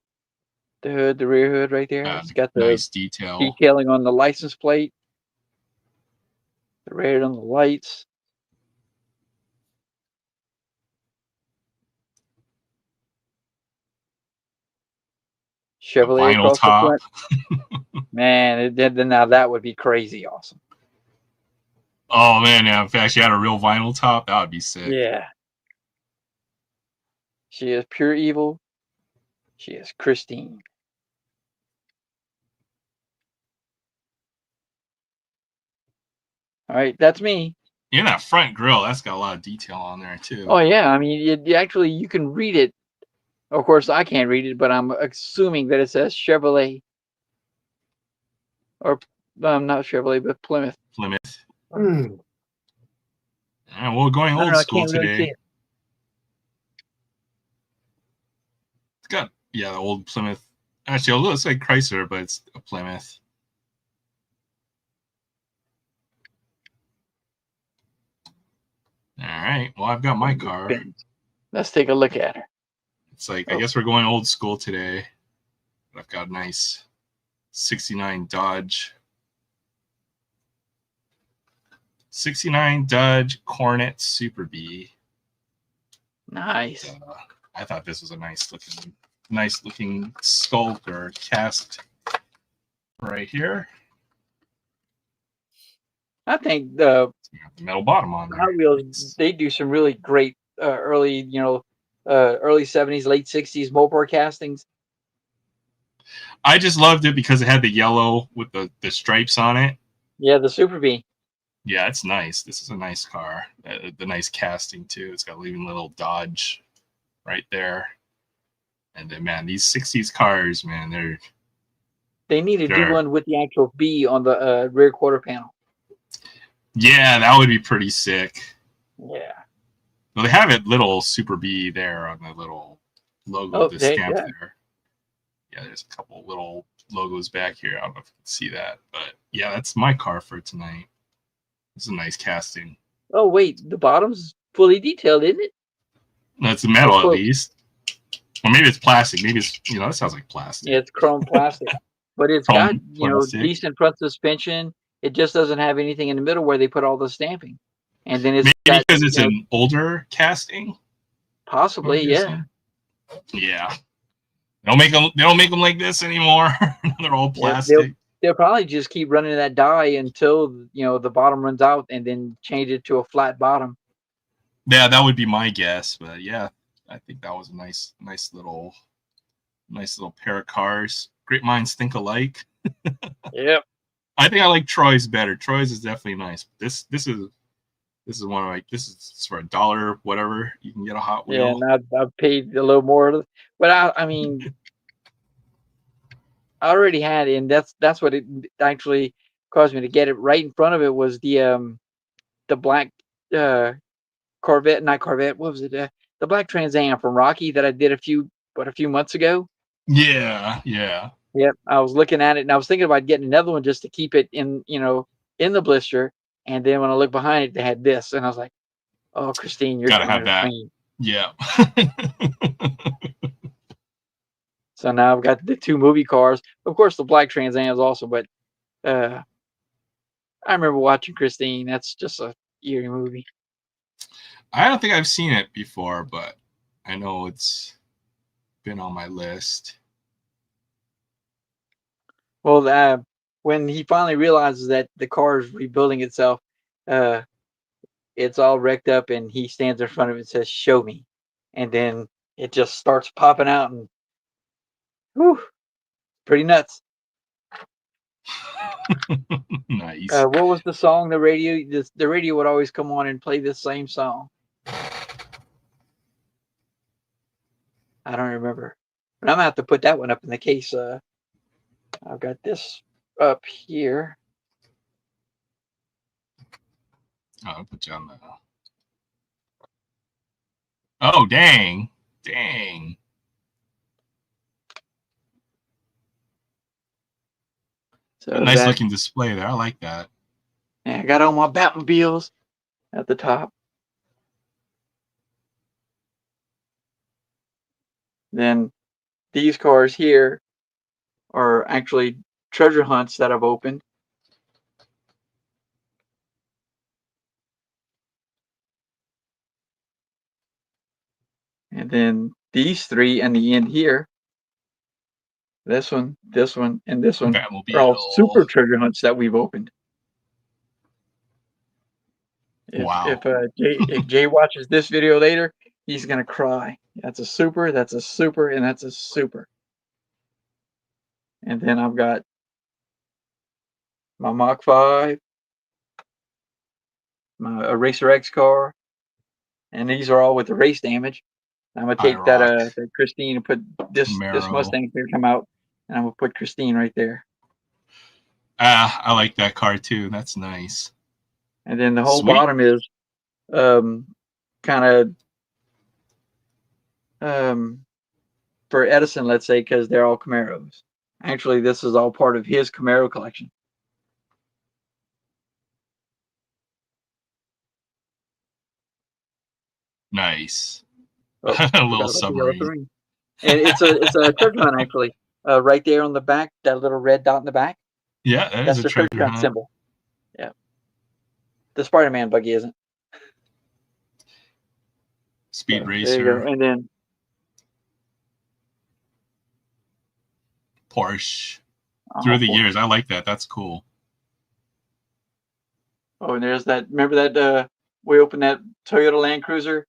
hood, the rear hood right there. It's got the nice detail. detailing on the license plate, the red on the lights. Chevrolet vinyl across top. the front. Man, now that would be crazy awesome. Oh man, yeah. If I actually had a real vinyl top, that would be sick. Yeah. She is pure evil. She is Christine. All right, that's me. Yeah, that front grill, that's got a lot of detail on there too. Oh yeah, I mean, you can read it. Of course, I can't read it, but I'm assuming that it says Chevrolet, or not Chevrolet, but Plymouth. Plymouth. Yeah, we're going old school today. Really see it. It's got the old Plymouth. Actually, although it's like Chrysler, but it's a Plymouth. All right. Well, I've got my car. Let's take a look at her. It's like, I guess we're going old school today. I've got a nice 69 Dodge. 69 Dodge Cornet Super B. Nice. I thought this was a nice looking sculpt or cast right here. I think the metal bottom on there. Hot Wheels, they do some really great early 70s, late 60s Mopar castings. I just loved it because it had the yellow with the stripes on it. Yeah, the Super B. Yeah, it's nice. This is a nice car. The nice casting too. It's got even little Dodge right there. And then, man, these 60s cars, man, they need to do one with the actual B on the rear quarter panel. Yeah, that would be pretty sick. Yeah. Well, they have it little Super B there on the little logo, the stamp there. Yeah, there's a couple little logos back here. I don't know if you can see that, but yeah, that's my car for tonight. It's a nice casting. Oh wait, the bottom's fully detailed, isn't it? That's metal at close. least. Or maybe it's plastic. Maybe it's, that sounds like plastic. Yeah, it's chrome plastic, but it's got, Chrome plastic. decent front suspension. It just doesn't have anything in the middle where they put all the stamping. And then it's Maybe got, because it's an older casting. possibly, yeah. Yeah. They don't make them like this anymore. They're all plastic. They'll probably just keep running that die until, the bottom runs out and then change it to a flat bottom. Yeah, that would be my guess. But yeah, I think that was a nice little pair of cars. Great minds think alike. Yep. I think I like Troy's better. Troy's is definitely nice. This is one of this is for $1 whatever you can get a Hot Wheel. Yeah, and I've paid a little more, but I mean, I already had it, and that's what it actually caused me to get it. Right in front of it was the black Corvette, not Corvette. What was it? The black Trans Am from Rocky that I did a few months ago. Yeah. Yep, I was looking at it and I was thinking about getting another one just to keep it in the blister. And then when I looked behind it, they had this, and I was like, "Oh, Christine, you're Gotta coming have that. clean." Yeah. So now I've got the 2 movie cars. Of course, the black Trans Am's also, but I remember watching Christine. That's just a eerie movie. I don't think I've seen it before, but I know it's been on my list. Well, when he finally realizes that the car is rebuilding itself, it's all wrecked up, and he stands in front of it and says, "Show me," and then it just starts popping out, and whew, pretty nuts. Nice. What was the song? The radio would always come on and play this same song. I don't remember, but I'm gonna have to put that one up in the case. I've got this up here. I'll put you on the. Oh, dang. So a nice looking display there. I like that. Yeah, I got all my Batmobiles at the top. Then these cars here are actually treasure hunts that I've opened. And then these 3 and the end here. This one, and this one Batmobile. are all super treasure hunts that we've opened. Wow. If Jay watches this video later, he's gonna cry. That's a super, and that's a super. And then I've got my Mach 5, my Eraser X car, and these are all with the race damage. I'm gonna take that Christine and put this Mustang's gonna come out, and I'm gonna put Christine right there. I like that car too. That's nice. And then the whole bottom is kind of for Edison, let's say, because they're all Camaros. Actually, this is all part of his Camaro collection. Nice. Oh, a little submarine. And it's a treasure hunt actually. Right there on the back, that little red dot in the back. Yeah, that's the treasure hunt symbol. Yeah. The Spider-Man buggy isn't. Speed Racer. There you go. And then Porsche. Through the years, I like that. That's cool. Oh, and there's that. Remember that we opened that Toyota Land Cruiser.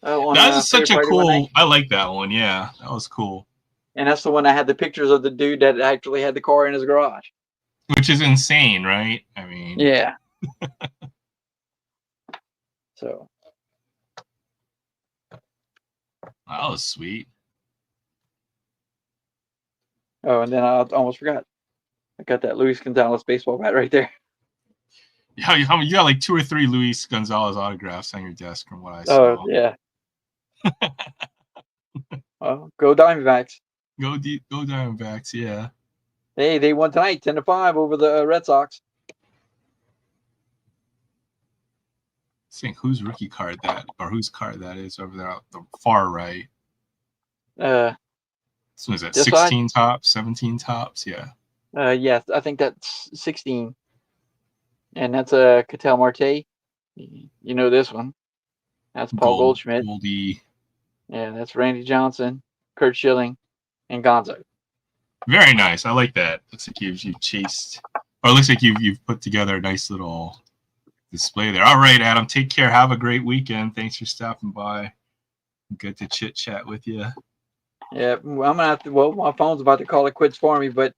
That is such a cool. I like that one. Yeah, that was cool. And that's the one that had the pictures of the dude that actually had the car in his garage. Which is insane, right? I mean, yeah. So that was sweet. Oh, and then I almost forgot. I got that Luis Gonzalez baseball bat right there. Yeah, you got like 2 or 3 Luis Gonzalez autographs on your desk, from what I saw. Oh yeah. Well, go Diamondbacks. Go Diamondbacks, yeah. Hey, they won tonight, 10-5 over the Red Sox. think whose rookie card that, or whose card that is over there on the far right. So is that This 16 tops, 17 tops? Yeah. Yes, I think that's 16. And that's a Cattell Marte. You know this one. That's Paul Goldschmidt. Goldie. Yeah, that's Randy Johnson, Kurt Schilling, and Gonzo. Very nice. I like that. Looks like you've chased, or it looks like you've put together a nice little display there. All right, Adam. Take care. Have a great weekend. Thanks for stopping by. Good to chit chat with you. Yeah, I'm gonna have to. Well, my phone's about to call it quits for me, but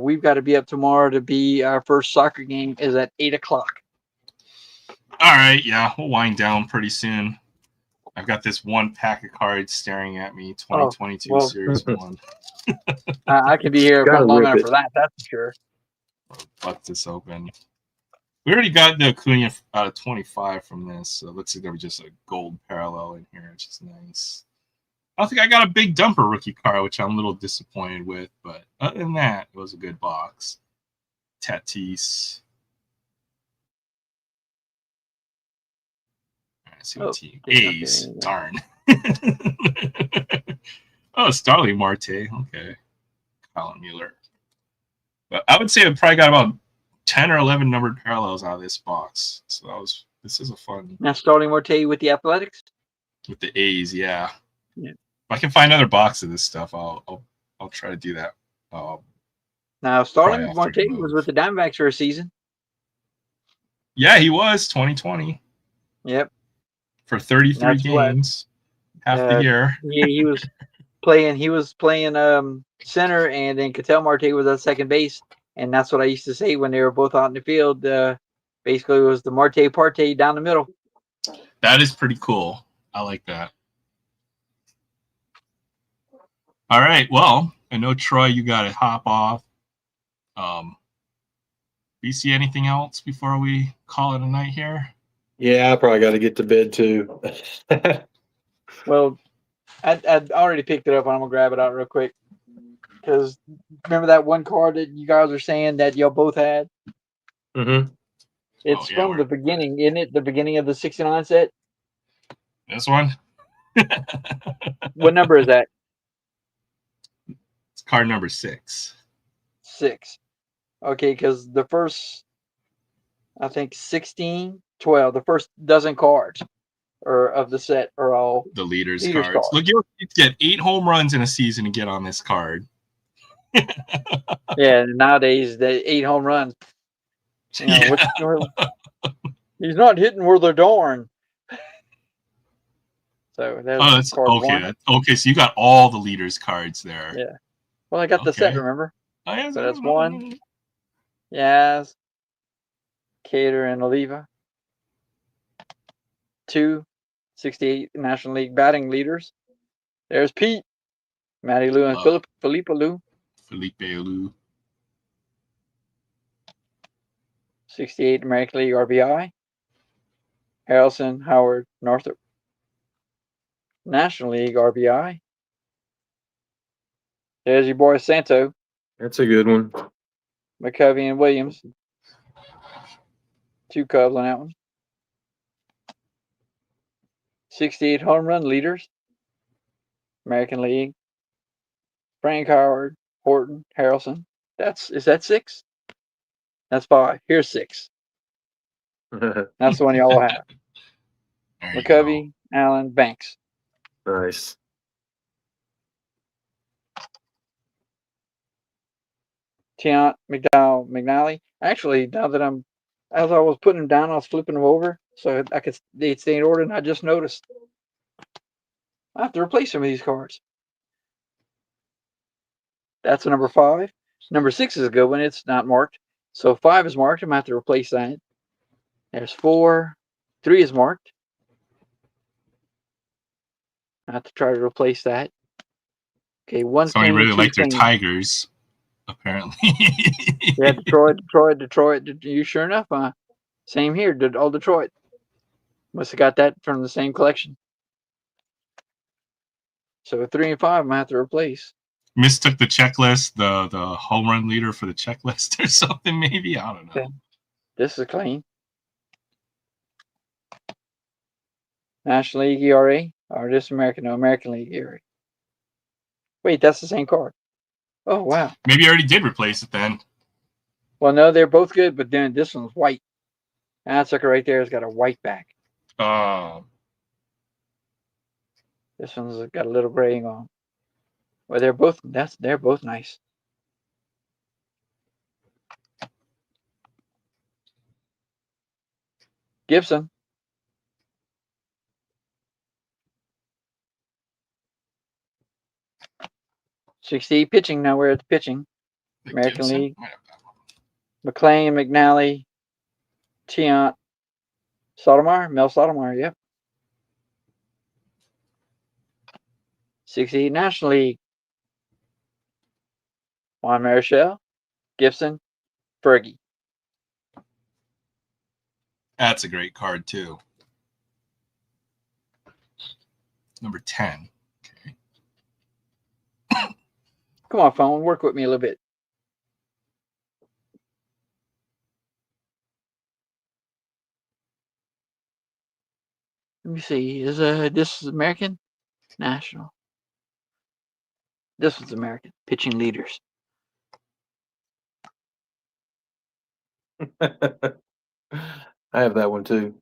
we've got to be up tomorrow to be our first soccer game is at 8:00. All right. Yeah, we'll wind down pretty soon. I've got this one pack of cards staring at me. 2022 Series 1. I can be here for long enough for that. That's for sure. Bust this open. We already got the Acuna out of 25 from this, so it looks like there was just a gold parallel in here, which is nice. I don't think I got a big dumper rookie card, which I'm a little disappointed with, but other than that, it was a good box. Tatis. All right, see what team. A's. Darn. Oh, Starling Marte. Okay. Colin Mueller. But I would say I probably got about 10 or 11 numbered parallels out of this box. So this is a fun. Now Starling Marte with the Athletics? With the A's, yeah. Yeah. If I can find another box of this stuff, I'll try to do that. Now Starling Marte was with the Diamondbacks for a season. Yeah, he was 2020. Yep. For 33 games, half the year. He was playing. He was playing center, and then Cattell Marte was at second base, and that's what I used to say when they were both out in the field. Basically, it was the Marte Parte down the middle. That is pretty cool. I like that. All right. Well, I know Troy, you got to hop off. BC, anything else before we call it a night here? Yeah, I probably got to get to bed too. Well, I'd already picked it up. I'm gonna grab it out real quick because remember that one card that you guys were saying that y'all both had? Mm-hmm. It's from the beginning, isn't it? The beginning of the 69 set. This one. What number is that? It's card number 6. 6. Okay, because the first, I think 16, 12, the first dozen cards of the set are all the leaders cards. Look, you get 8 home runs in a season to get on this card. Yeah, nowadays the 8 home runs. You know, he's not hitting where they're darn. So that's card okay. 1. Okay, so you got all the leaders cards there. Yeah. Well, I got the set, remember? Oh, yeah, so that's 1. Yaz, Cater, and Oliva. 2, 68 National League batting leaders. There's Pete, Matty Lou, and Felipe Lou. Felipe Lou. 68 American League RBI. Harrelson, Howard, Northrop. National League RBI. There's your boy Santo. That's a good one. McCovey and Williams. 2 Cubs on that one. 68 home run leaders. American League. Frank Howard, Horton, Harrelson. Is that 6? That's 5. Here's 6. That's the one y'all will have. McCovey, Allen, Banks. Nice. Tiant, McDowell, McNally. Actually, now that as I was putting them down, I was flipping them over so they'd stay in order, and I just noticed I have to replace some of these cards. That's a number 5. Number 6 is a good one. It's not marked. So 5 is marked. I'm going to have to replace that. There's 4. 3 is marked. I have to try to replace that. Okay, 1. Somebody really liked their Tigers, apparently. Yeah, Detroit. You sure enough, same here. All Detroit. Must have got that from the same collection. So 3 and 5, I'm gonna have to replace. Mistook the checklist, the home run leader for the checklist or something, maybe. I don't know. Okay. This is clean. National League ERA or just American? No, American League ERA. Wait, that's the same card. Oh wow. Maybe you already did replace it then. Well, no, they're both good, but then this one's white. That sucker right there has got a white back. This one's got a little graying on. Well, they're both nice. Gibson. '68 pitching. Now we're at the pitching. American Gibson? League. McLean, McNally, Tiant, Sotomayor, Mel Sotomayor, yep. 68 National League. Juan Marichal, Gibson, Fergie. That's a great card too. Number 10. Okay. Come on, phone, work with me a little bit. Let me see. Is this is American? National. This one's American. Pitching leaders. I have that one too.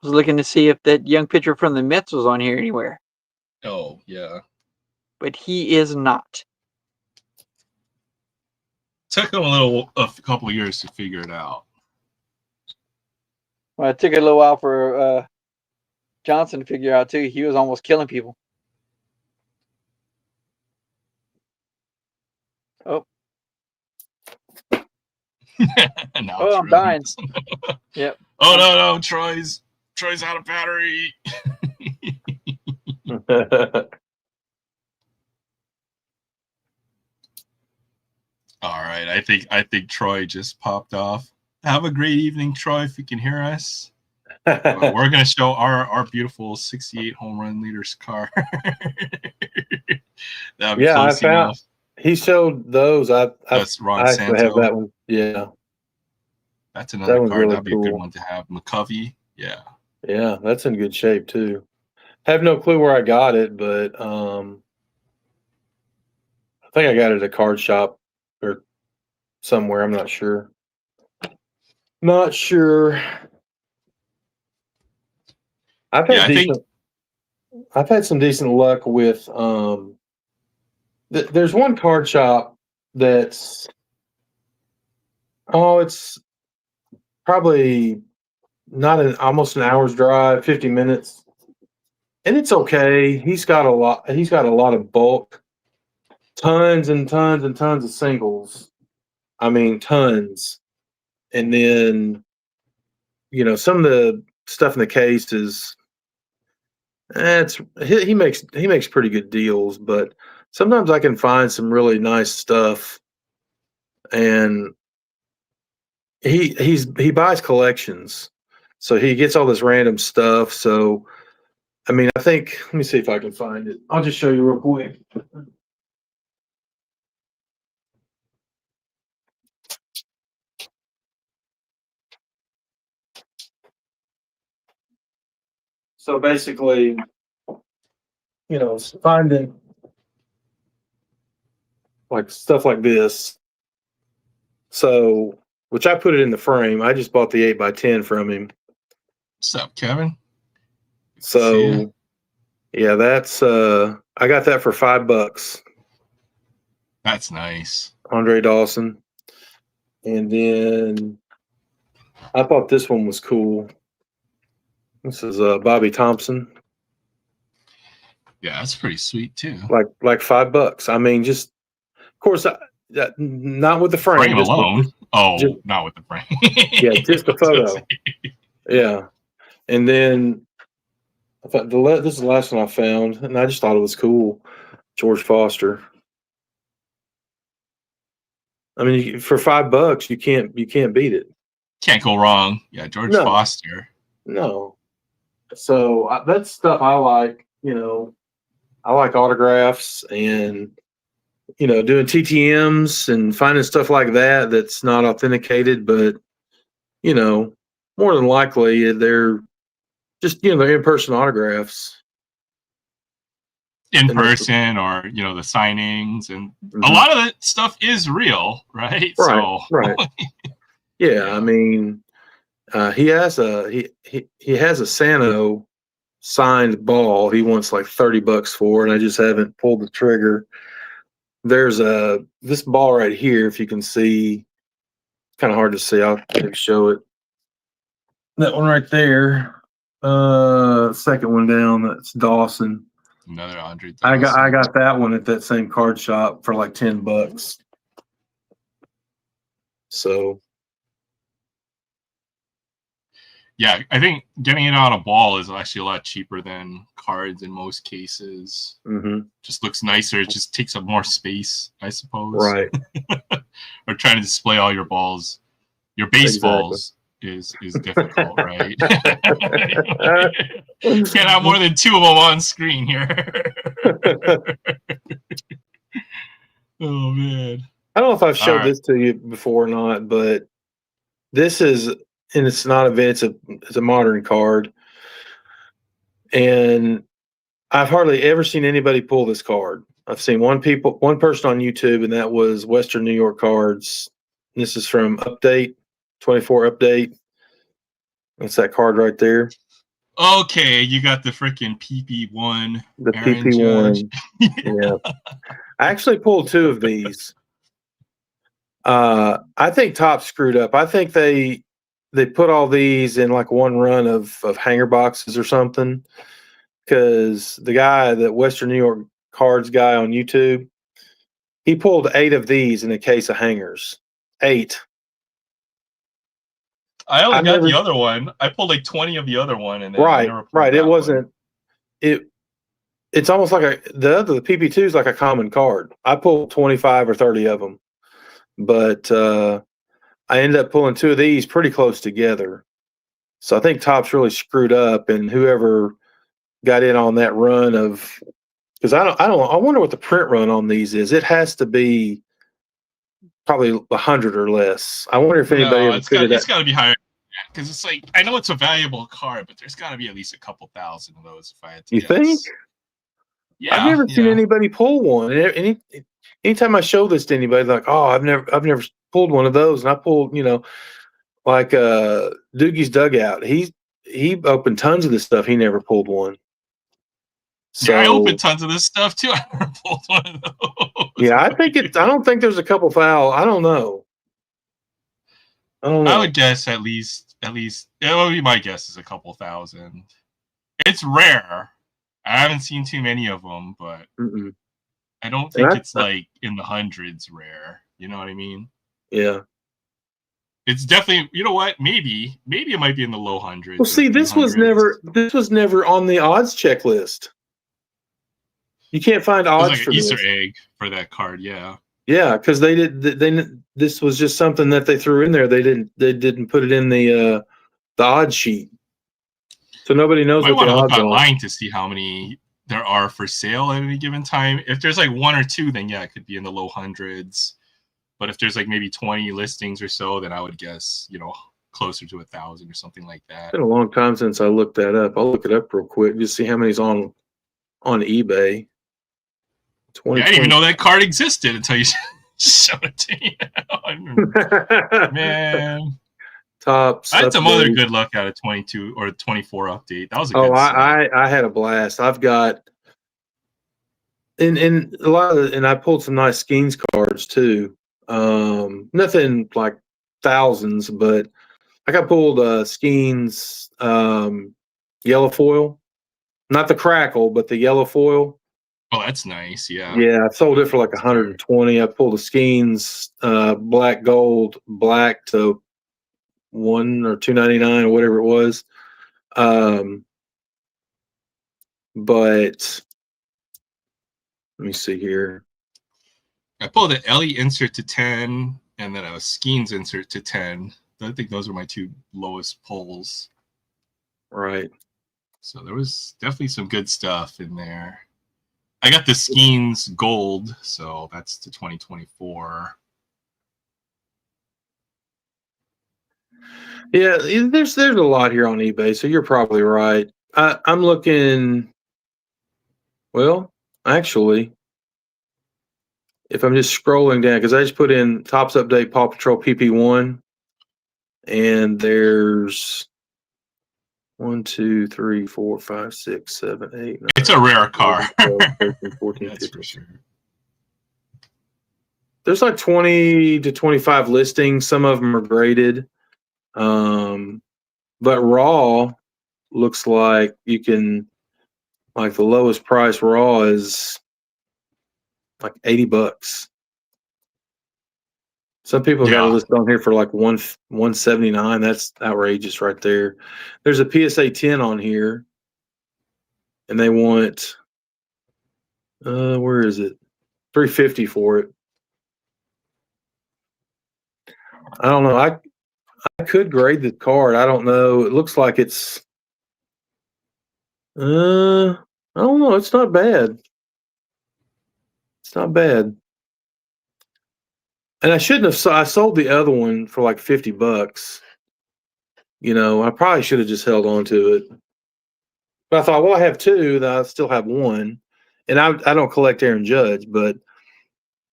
I was looking to see if that young pitcher from the Mets was on here anywhere, Oh, yeah. but he is not. Took him a couple of years to figure it out. Well, it took a little while for Johnson to figure out too. He was almost killing people. Oh, Now oh, it's I'm ruined. dying. Yep. Oh no, Troy's out of battery. All right, I think Troy just popped off. Have a great evening, Troy. If you can hear us, we're gonna show our beautiful '68 home run leaders card. That'd be Yeah, I close found enough. he showed those. That's Ron I actually have Santo. that one. Yeah, That's that another one's card. really That'd be a good cool. one to have. McCovey. Yeah. Yeah, that's in good shape too. Have no clue where I got it, but I think I got it at a card shop or somewhere. I'm not sure. Not sure. I've had Yeah, I think I've had some decent luck with there's one card shop that's it's probably not almost an hour's drive, 50 minutes. And it's okay. He's got a lot of bulk, tons and tons and tons of singles. I mean, tons. And then, some of the stuff in the case is he makes pretty good deals, but sometimes I can find some really nice stuff. And he buys collections. So he gets all this random stuff. So I mean, let me see if I can find it. I'll just show you real quick. So basically, finding like stuff like this. So, which I put it in the frame. I just bought the 8x10 from him. what's up, Kevin? So, yeah, that's I got that for $5. That's nice. Andre Dawson. And then I thought this one was cool. This is Bobby Thompson. Yeah, that's pretty sweet too. Like $5. I mean, just of course, not with the frame alone. Just, not with the frame. Yeah, just the photo. Yeah, and then I thought this is the last one I found, and I just thought it was cool. George Foster. I mean, for $5, you can't beat it. Can't go wrong. Yeah, George Foster. No. So that's stuff I like. I like autographs, and doing TTMs and finding stuff like that that's not authenticated, but more than likely they're just they're in-person autographs. In And that's- person, or the signings, and a Mhm. lot of that stuff is real, right? Right, So right. Yeah, Yeah. I mean, he has a Sano signed ball. He wants like $30 for, and I just haven't pulled the trigger. There's this ball right here. If you can see, kind of hard to see. I'll maybe show it. That one right there. Second one down. That's Dawson. Another 100. I got that one at that same card shop for like $10. So Yeah, I think getting it on a ball is actually a lot cheaper than cards in most cases. mhm. Just looks nicer. It just takes up more space, I suppose. Right. Or trying to display all your balls, your baseballs is difficult, right? Can't have more than 2 of them on screen here. Oh man. I don't know if I've showed All right. this to you before or not, but this is, and it's not a it's a modern card, and I've hardly ever seen anybody pull this card. I've seen one person on YouTube, and that was Western New York Cards. This is from Update 24 Update. That's that card right there. Okay, you got the freaking PP1. The Aaron PP1. Judge. Yeah. I actually pulled 2 of these. I think Top screwed up. I think they put all these in like one run of hanger boxes or something, because the guy, that Western New York Cards guy on YouTube, he pulled 8 of these in a case of hangers. 8. I only I've got never- the other one. I pulled like 20 of the other one, and then I Right, never pulled right. that It wasn't. one. It's almost like the PP2 is like a common card. I pulled 25 or 30 of them, but I ended up pulling 2 of these pretty close together. So I think Topps really screwed up, and whoever got in on that run of, because I wonder what the print run on these is. It has to be probably 100 or less. I wonder if anybody ever figured It's that. got to be higher, because it's like, I know it's a valuable card, but there's got to be at least a couple thousand of those if I had to You guess. think? Yeah, I've never seen anybody pull one. And anytime I show this to anybody, like, oh, I've never pulled one of those. And I pulled, like Doogie's Dugout. He opened tons of this stuff. He never pulled one. So yeah, I opened tons of this stuff too. I never pulled one of those. yeah, I don't think there's a couple foul. I don't know. I would guess at least it would be, my guess is a couple thousand. It's rare. I haven't seen too many of them, but Mm-mm. I don't think it's like in the hundreds rare. You know what I mean? Yeah. It's definitely, you know what? Maybe it might be in the low hundreds. Well, see, this was never on the odds checklist. You can't find odds like for an Easter this. egg for that card. Yeah. Yeah, because this was just something that they threw in there. They didn't put it in the odds sheet, so nobody knows Might what want the to odds look are. online to see how many there are for sale at any given time. If there's like 1 or 2, then yeah, it could be in the low hundreds. But if there's like maybe 20 listings or so, then I would guess, closer to 1,000 or something like that. It's been a long time since I looked that up. I'll look it up real quick, just see how many's on eBay. Yeah, I didn't even know that card existed until you showed it to me. Man, Topps. I had some other good luck out of 22 or 24 update. That was a good I had a blast. I've got in a lot of, and I pulled some nice Skeens cards too. Nothing like thousands, but I got pulled Skeens yellow foil, not the crackle, but the yellow foil. Oh, that's nice. Yeah. Yeah, I sold it for like 120. I pulled a Skeens black gold black to $1 or $2.99 or whatever it was. But let me see here. I pulled an Ellie insert to 10 and then a Skeens insert to 10. I think those are my 2 lowest pulls. Right. So there was definitely some good stuff in there. I got the Skeens Gold, so that's the 2024. Yeah, there's a lot here on eBay, so you're probably right. I'm looking. Well, actually, if I'm just scrolling down, because I just put in Tops Update Paw Patrol PP1, and there's 1, 2, 3, 4, 5, 6, 7, 8, 9. It's a rare car. 12, 13, 14, That's 15. for sure. There's like 20 to 25 listings. Some of them are graded. But raw looks like you can, like the lowest price raw is like $80. Some people got a Yeah. list on here for like 179. That's outrageous right there. There's a PSA 10 on here, and they want where is it? $350 for it. I don't know. I could grade the card. I don't know. It looks like it's I don't know. It's not bad. It's not bad. And I shouldn't have. I sold the other one for like $50. You know, I probably should have just held on to it. But I thought, well, I have two. Then I still have one. And I don't collect Aaron Judge, but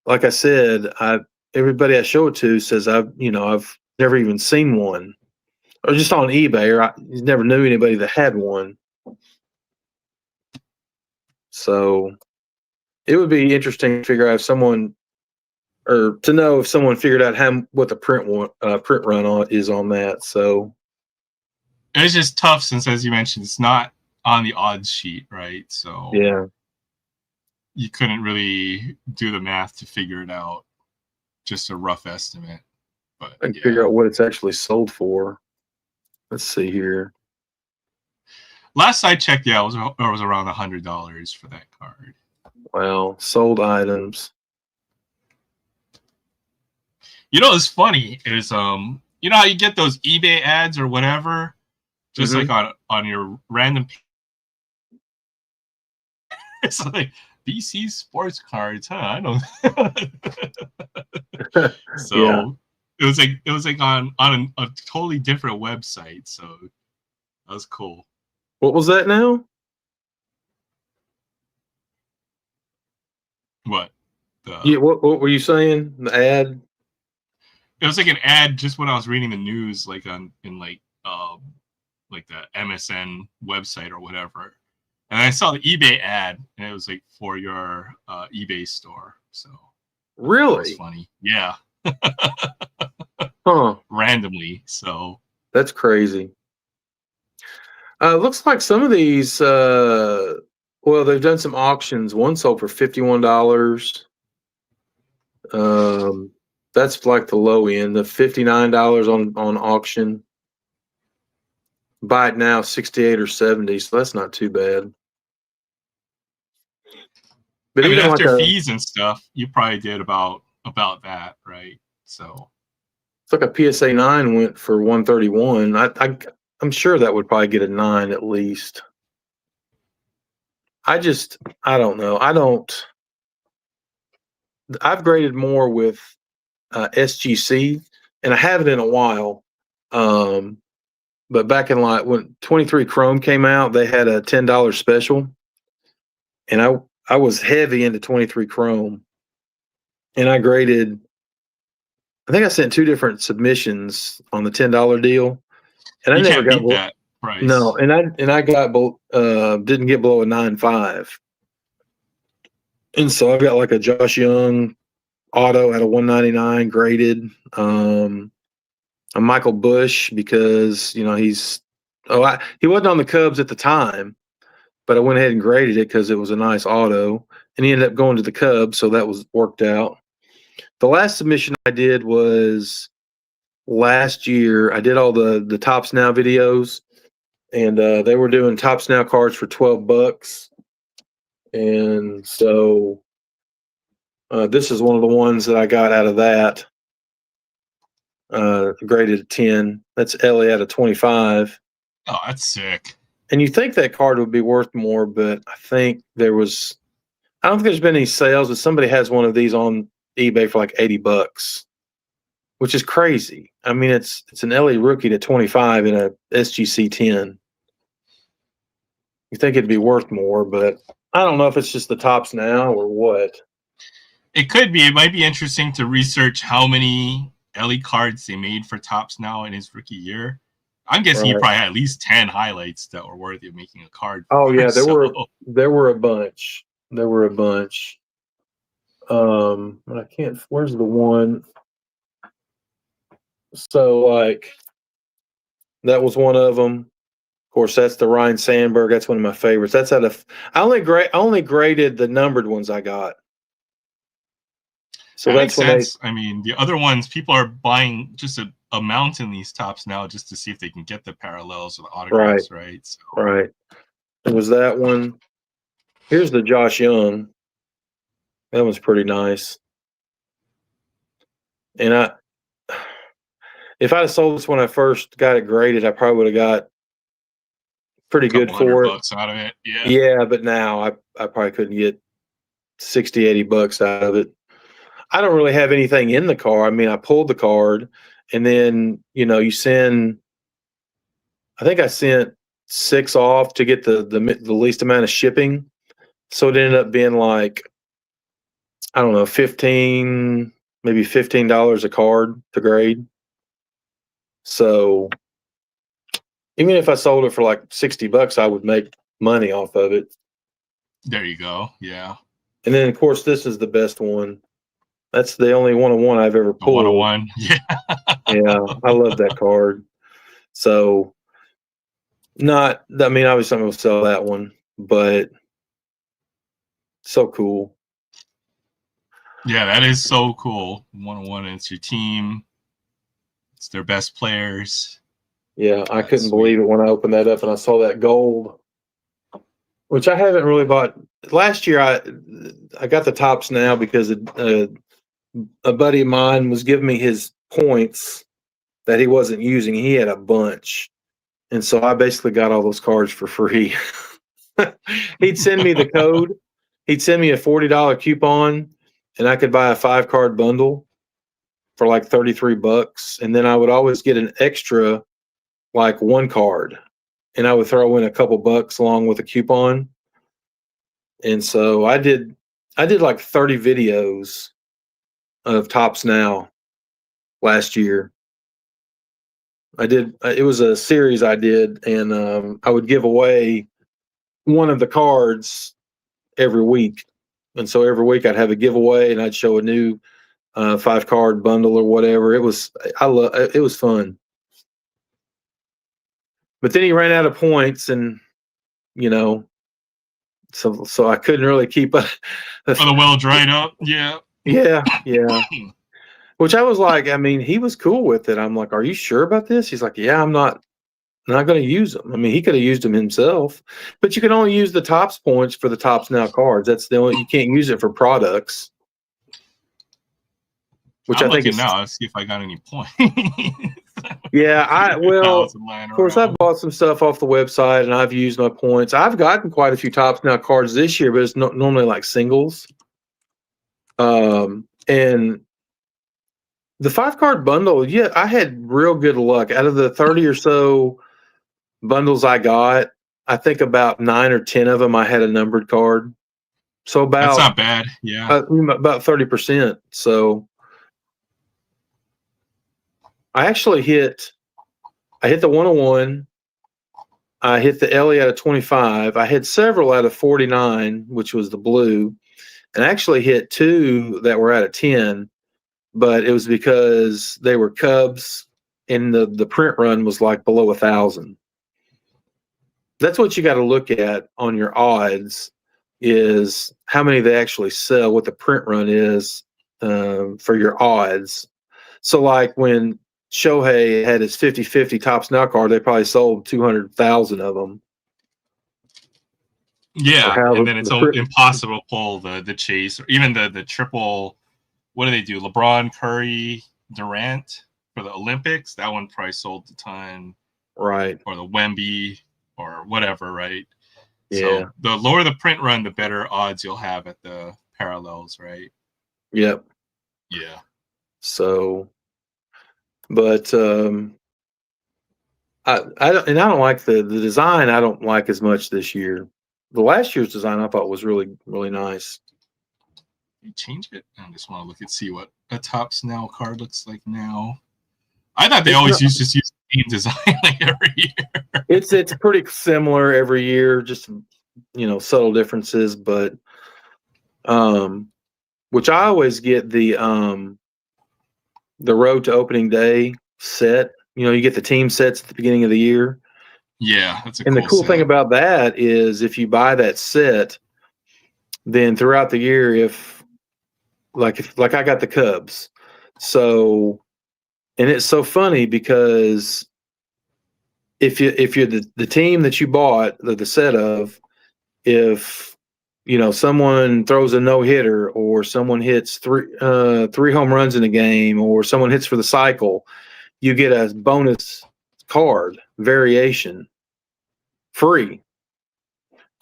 like I said, everybody I show it to says I've never even seen one, or just on eBay, or I never knew anybody that had one. So it would be interesting to figure out if someone, or to know if someone figured out what the print run is on that. So It's just tough since, as you mentioned, it's not on the odds sheet, right? So yeah, you couldn't really do the math to figure it out. Just a rough estimate. But I can figure out what it's actually sold for. Let's see here. Last I checked, it was around $100 for that card. Well, sold items. You know what's funny is you know how you get those eBay ads or whatever, just like on your random. It's like BC sports cards, huh? I don't. So yeah. it was like on a totally different website. So that was cool. What was that now? What? Yeah. What were you saying? The ad? It was like an ad just when I was reading the news, like in like the MSN website or whatever. And I saw the eBay ad, and it was like for your eBay store. So Really? that was funny. Yeah. Huh. Randomly. So That's crazy. Looks like some of these. Well, they've done some auctions. One sold for $51. That's like the low end. The $59 on auction. Buy it now, 68 or 70. So that's not too bad. But I mean, even after like fees and stuff, you probably did about that, right? So it's like a PSA 9 went for 131. I'm sure that would probably get a 9 at least. I don't know. I've graded more with SGC, and I haven't in a while. But back in like when 23 Chrome came out, they had a $10 special, and I was heavy into 23 Chrome, and I graded. I think I sent 2 different submissions on the $10 deal, and I you never can't got beat that price. no, and I got didn't get below a 9.5, and so I got like a Josh Young auto at a 199 graded. A Michael Bush because he wasn't on the Cubs at the time, but I went ahead and graded it because it was a nice auto, and he ended up going to the Cubs, so that was worked out. The last submission I did was last year. I did all the Tops Now videos, and they were doing Tops Now cards for $12, and so this is one of the ones that I got out of that. Graded a 10. That's Ellie out of 25. Oh, that's sick. And you think that card would be worth more, but I think there was I don't think there's been any sales, but somebody has one of these on eBay for like $80, which is crazy. I mean, it's an LA rookie to 25 in a SGC 10. You think it'd be worth more, but I don't know if it's just the tops now or what. It could be. It might be interesting to research how many LE cards they made for Topps now in his rookie year. I'm guessing he Right. probably had at least 10 highlights that were worthy of making a card. Oh for. yeah, there So, were a bunch. There were a bunch. I can't. Where's the one? So like, that was one of them. Of course, that's the Ryan Sandberg. That's one of my favorites. That's out of. I only graded the numbered ones I got. So that makes that's when sense. I mean, the other ones, people are buying just a amount in these Tops now just to see if they can get the parallels or the autographs, right? So, Right. It was that one. Here's the Josh Young. That was pretty nice. And if I'd have sold this when I first got it graded, I probably would have got pretty good for it. $200 out of it. Yeah. Yeah, but now I probably couldn't get $60-$80 out of it. I don't really have anything in the car. I mean, I pulled the card, and then you send. I think I sent 6 off to get the least amount of shipping, so it ended up being like, I don't know, maybe $15 a card to grade. So even if I sold it for like $60, I would make money off of it. There you go. Yeah. And then of course this is the best one. That's the only one-on-one I've ever The pulled. 101. Yeah. Yeah, I love that card. So obviously I'm gonna sell that one, but so cool. Yeah, that is so cool. 101, it's your team. It's their best players. Yeah, I couldn't Sweet. believe it when I opened that up and I saw that gold, which I haven't really bought. Last year, I got the Tops now because a buddy of mine was giving me his points that he wasn't using. He had a bunch, and so I basically got all those cards for free. He'd send me the code. He'd send me a $40 coupon, and I could buy a 5-card bundle for like $33, and then I would always get an extra, like 1 card, and I would throw in a couple bucks along with a coupon. And so I did like 30 videos of Tops Now last year. It was a series I did, and I would give away one of the cards every week. And so every week I'd have a giveaway, and I'd show a new 5-card bundle or whatever. It was fun. But then he ran out of points, and so I couldn't really keep up. Oh, the well dried up. Yeah. Yeah. Which I was like, I mean, he was cool with it. I'm like, are you sure about this? He's like, yeah, I'm not going to use them. I mean, he could have used them himself, but you can only use the Tops points for the Tops Now cards. That's you can't use it for products. Which I'm I think looking is now. Let's see if I got any points. Yeah, of course, I bought some stuff off the website, and I've used my points. I've gotten quite a few Tops Now cards this year, but it's normally like singles. And the 5-card bundle, yeah, I had real good luck. Out of the 30 or so bundles I got, I think about 9 or 10 of them I had a numbered card. So that's not bad. Yeah, about 30%. So I actually hit the 101. I hit the Ellie out of 25. I hit several out of 49, which was the blue, and I actually hit 2 that were out of 10. But it was because they were Cubs, and the print run was like below 1,000. That's what you got to look at on your odds, is how many they actually sell, what the print run is for your odds. So like when Shohei had his 50-50 Tops Now card, they probably sold 200,000 of them. Yeah, and then it's impossible to pull the chase, or even the triple. What do they do? LeBron, Curry, Durant for the Olympics. That one probably sold a ton, right? Or the Wemby, or whatever, right? Yeah. So the lower the print run, the better odds you'll have at the parallels, right? Yep. Yeah. So, but I don't like the design. I don't like as much this year. The last year's design I thought was really nice. You change it. I just want to look and see what a Topps Now card looks like now. I thought they always used the same design like every year. It's pretty similar every year, just subtle differences, but which I always get the road to opening day set. You get the team sets at the beginning of the year. Yeah, that's a and cool the cool set. thing about that is if you buy that set, then throughout the year, if I got the Cubs, and it's so funny because if you're the team that you bought the set of, if someone throws a no-hitter or someone hits three home runs in a game or someone hits for the cycle, you get a bonus card variation free.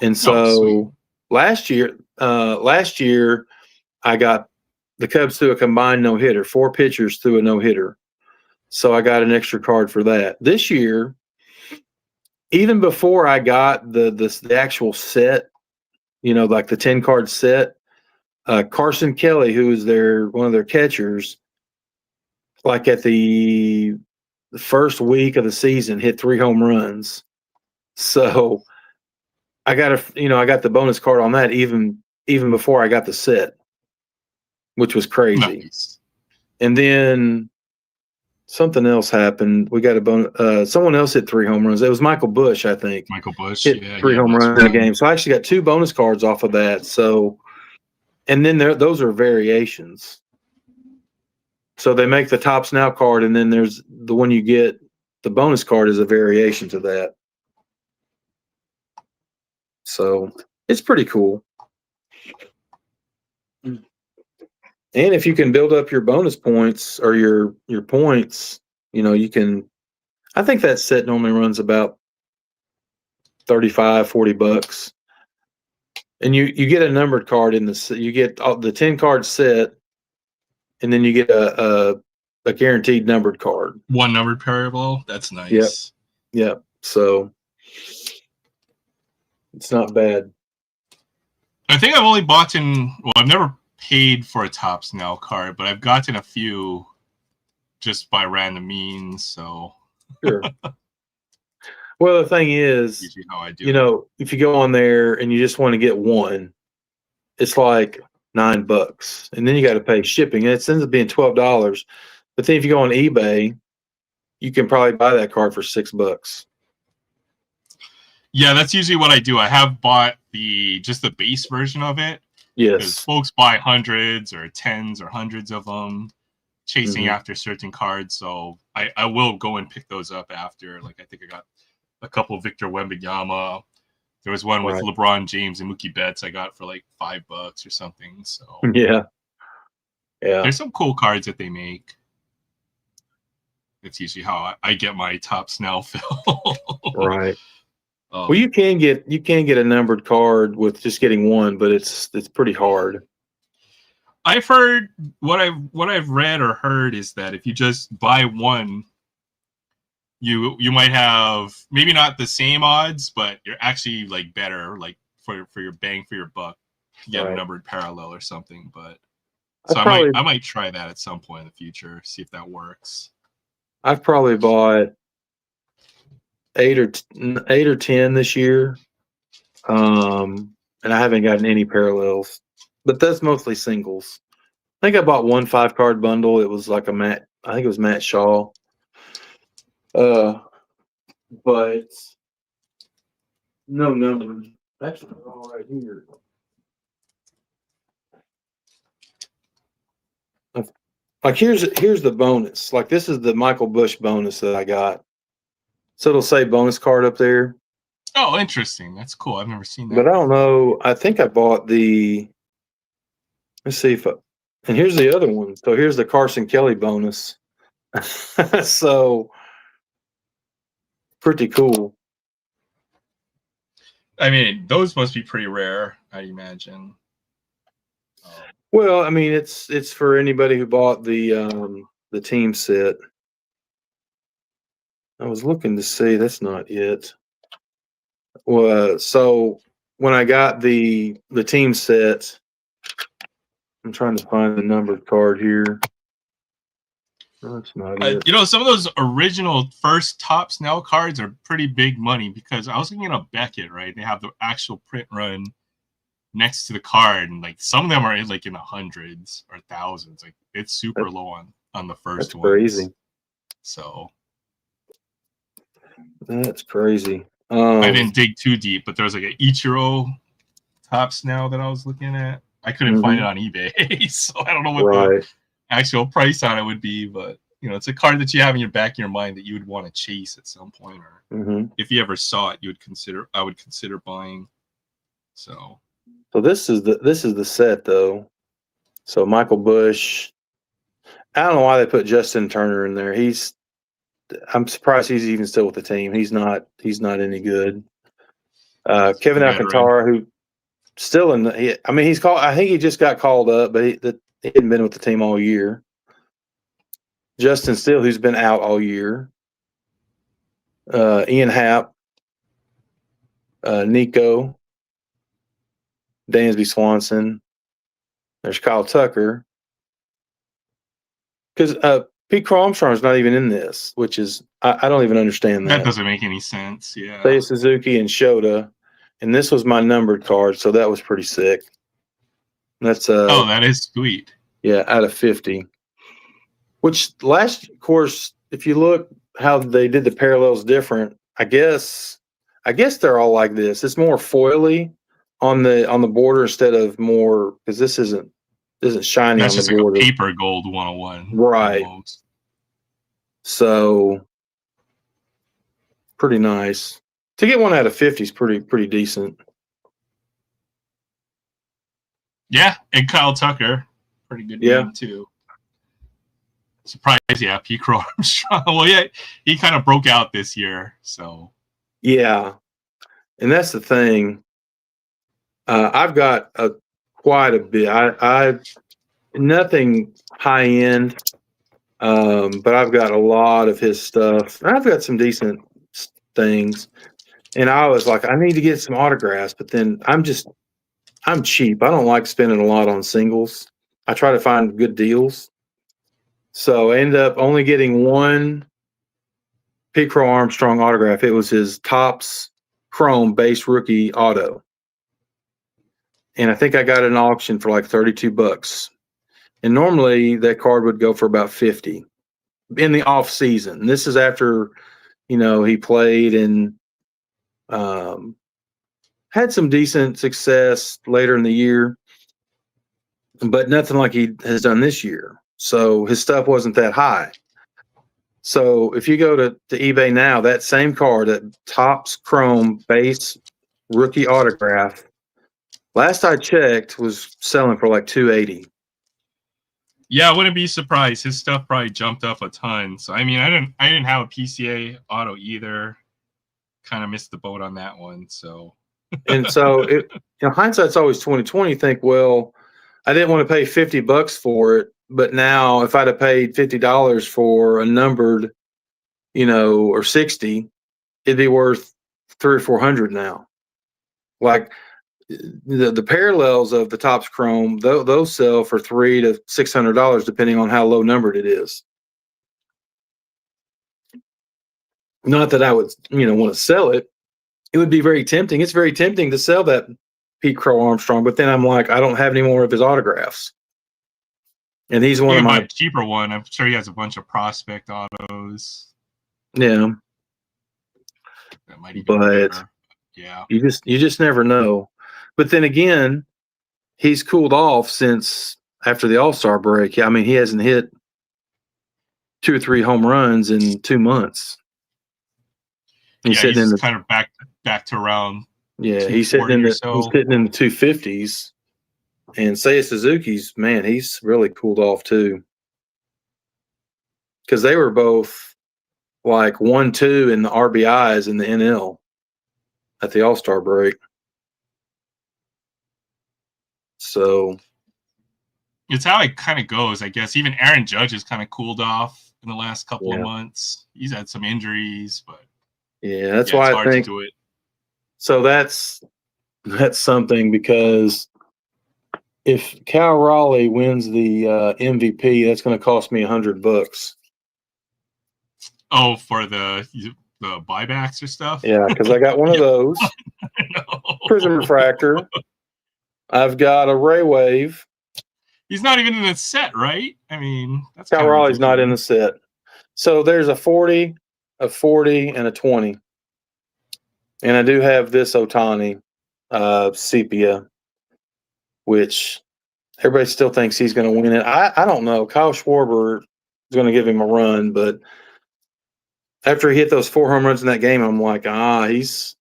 And so last year I got the Cubs threw a combined no-hitter, 4 pitchers threw a no-hitter. So I got an extra card for that. This year, even before I got the actual set, like the 10-card set, Carson Kelly, who is one of their catchers, like at the first week of the season, hit 3 home runs. So I got the bonus card on that even before I got the set, which was crazy. Nice. And then something else happened. We got a bonus. Someone else hit 3 home runs. It was Michael Bush, I think. Michael Bush hit 3 home runs in a game. So I actually got 2 bonus cards off of that. So, and then those are variations. So they make the Topps Now card, and then there's the one you get. The bonus card is a variation to that. So it's pretty cool. And if you can build up your bonus points or your points, you can. I think that set normally runs about $35-$40, and you get a numbered card in the. You get the 10-card set, and then you get a guaranteed numbered card. 1 numbered parallel. That's nice. Yep. So it's not bad. I think I've only bought I've never paid for a Topps Now card, but I've gotten a few just by random means. So Sure. Well, the thing is, usually how I do if you go on there and you just want to get one, it's like $9, and then you got to pay shipping. And it ends up being $12. But then if you go on eBay, you can probably buy that card for $6. Yeah, that's usually what I do. I have bought just the base version of it. Yes. Because folks buy hundreds or tens or hundreds of them, chasing after certain cards. So I will go and pick those up after. Like I think I got a couple of Victor Wembanyama. There was one with LeBron James and Mookie Betts I got for like $5 or something. So yeah. There's some cool cards that they make. It's usually how I get my Topps Now fill. Right. Well, you can get a numbered card with just getting one, but it's pretty hard. I've heard what I've read or heard is that if you just buy one, you might have maybe not the same odds, but you're actually like better, like for your bang for your buck, to get a numbered parallel or something. But so I might try that at some point in the future, see if that works. I've probably bought 8 or 10 this year, and I haven't gotten any parallels, but that's mostly singles. I think I bought 1 5-card bundle. It was like I think it was Matt Shaw. But no numbers. Actually, all right here. Like here's the bonus. Like this is the Michael Bush bonus that I got. So it'll say bonus card up there. Oh, interesting. That's cool. I've never seen that. But I don't know. I think I bought let's see and here's the other one. So here's the Carson Kelly bonus. So pretty cool. I mean, those must be pretty rare, I imagine. Well, I mean, it's for anybody who bought the team set. I was looking to see. That's not it. Well, so when I got the team set, I'm trying to find the numbered card here. No, that's not it. You know, some of those original first Topps Now cards are pretty big money because I was looking at Beckett, right? They have the actual print run next to the card, and like some of them are like in the hundreds or thousands. Like it's super low on the first That's ones. crazy. So that's crazy. I didn't dig too deep, but there was like an Ichiro Topps Now that I was looking at. I couldn't find it on eBay, so I don't know what the actual price on it would be. But you know, it's a card that you have in your back of your mind that you would want to chase at some point, or if you ever saw it, you would consider. I would consider buying. So this is the set though. So Michael Bush. I don't know why they put Justin Turner in there. I'm surprised he's even still with the team. He's not any good. Kevin Alcantara, who still in the, I mean, he's called. I think he just got called up, but he hadn't been with the team all year. Justin Steele, who's been out all year. Ian Happ, Nico, Dansby Swanson. There's Kyle Tucker. Because Pete Crow Armstrong's not even in this, which is I don't even understand that. That doesn't make any sense. Yeah. Seiya Suzuki and Shota, and this was my numbered card, so that was pretty sick. That's oh, that is sweet. Yeah, out of 50. Which last course, if you look how they did the parallels different, I guess they're all like this. It's more foily on the border instead of more, because this isn't shiny. That's on just the like border. a paper gold 101. Right. Almost. So pretty nice. To get one out of 50 is pretty decent. Yeah, and Kyle Tucker, pretty good name too. Surprised, yeah, Pete Crow Armstrong. Well, yeah, he kind of broke out this year, so. Yeah, and that's the thing. I've got quite a bit. I nothing high end, but I've got a lot of his stuff. I've got some decent things, and I was like, I need to get some autographs, but then I'm cheap. I don't like spending a lot on singles. I try to find good deals. So I ended up only getting one Pete Crow Armstrong autograph. It was his Topps Chrome base rookie auto. And I think I got an auction for like $32. And normally that card would go for about 50 in the off season. And this is after, he played and had some decent success later in the year, but nothing like he has done this year. So his stuff wasn't that high. So if you go to eBay now, that same card, that Topps Chrome base rookie autograph, last I checked, was selling for like $280. Yeah, I wouldn't be surprised. His stuff probably jumped up a ton. So I mean, I didn't have a PCA auto either. Kind of missed the boat on that one. So and so hindsight's always 20/20. Think, well, I didn't want to pay $50 for it, but now if I'd have paid $50 for a numbered, or 60, it'd be worth $300 or $400 now. Like the parallels of the Topps Chrome, those sell for $300 to $600 depending on how low numbered it is. Not that I would, want to sell it. It would be very tempting. It's very tempting to sell that Pete Crow Armstrong, but then I'm like, I don't have any more of his autographs. And he's one of my cheaper one. I'm sure he has a bunch of prospect autos. Yeah. That might even be better. Yeah. You just never know. But then again, he's cooled off since after the All-Star break. I mean, he hasn't hit 2 or 3 home runs in 2 months. He's kind of back to around. Yeah, he's sitting in the 250s. And Seiya Suzuki's, man, he's really cooled off too. Because they were both like 1-2 in the RBIs in the NL at the All-Star break. So It's how it kind of goes, I guess. Even Aaron Judge has kind of cooled off in the last couple of months. He's had some injuries, but yeah, that's why it's I hard think to do it. so. That's something, because if Cal Raleigh wins the MVP, that's going to cost me $100. Oh, for the buybacks or stuff? Yeah, because I got one of those No. Prism Refractor. I've got a Ray Wave. He's not even in the set, right? I mean, that's Cal kind of Raleigh's not in the ridiculous. set. So there's a 40, a 40, and a 20. And I do have this Otani sepia, which everybody still thinks he's going to win it. I don't know. Kyle Schwarber is going to give him a run, but after he hit those 4 home runs in that game, I'm like, he's,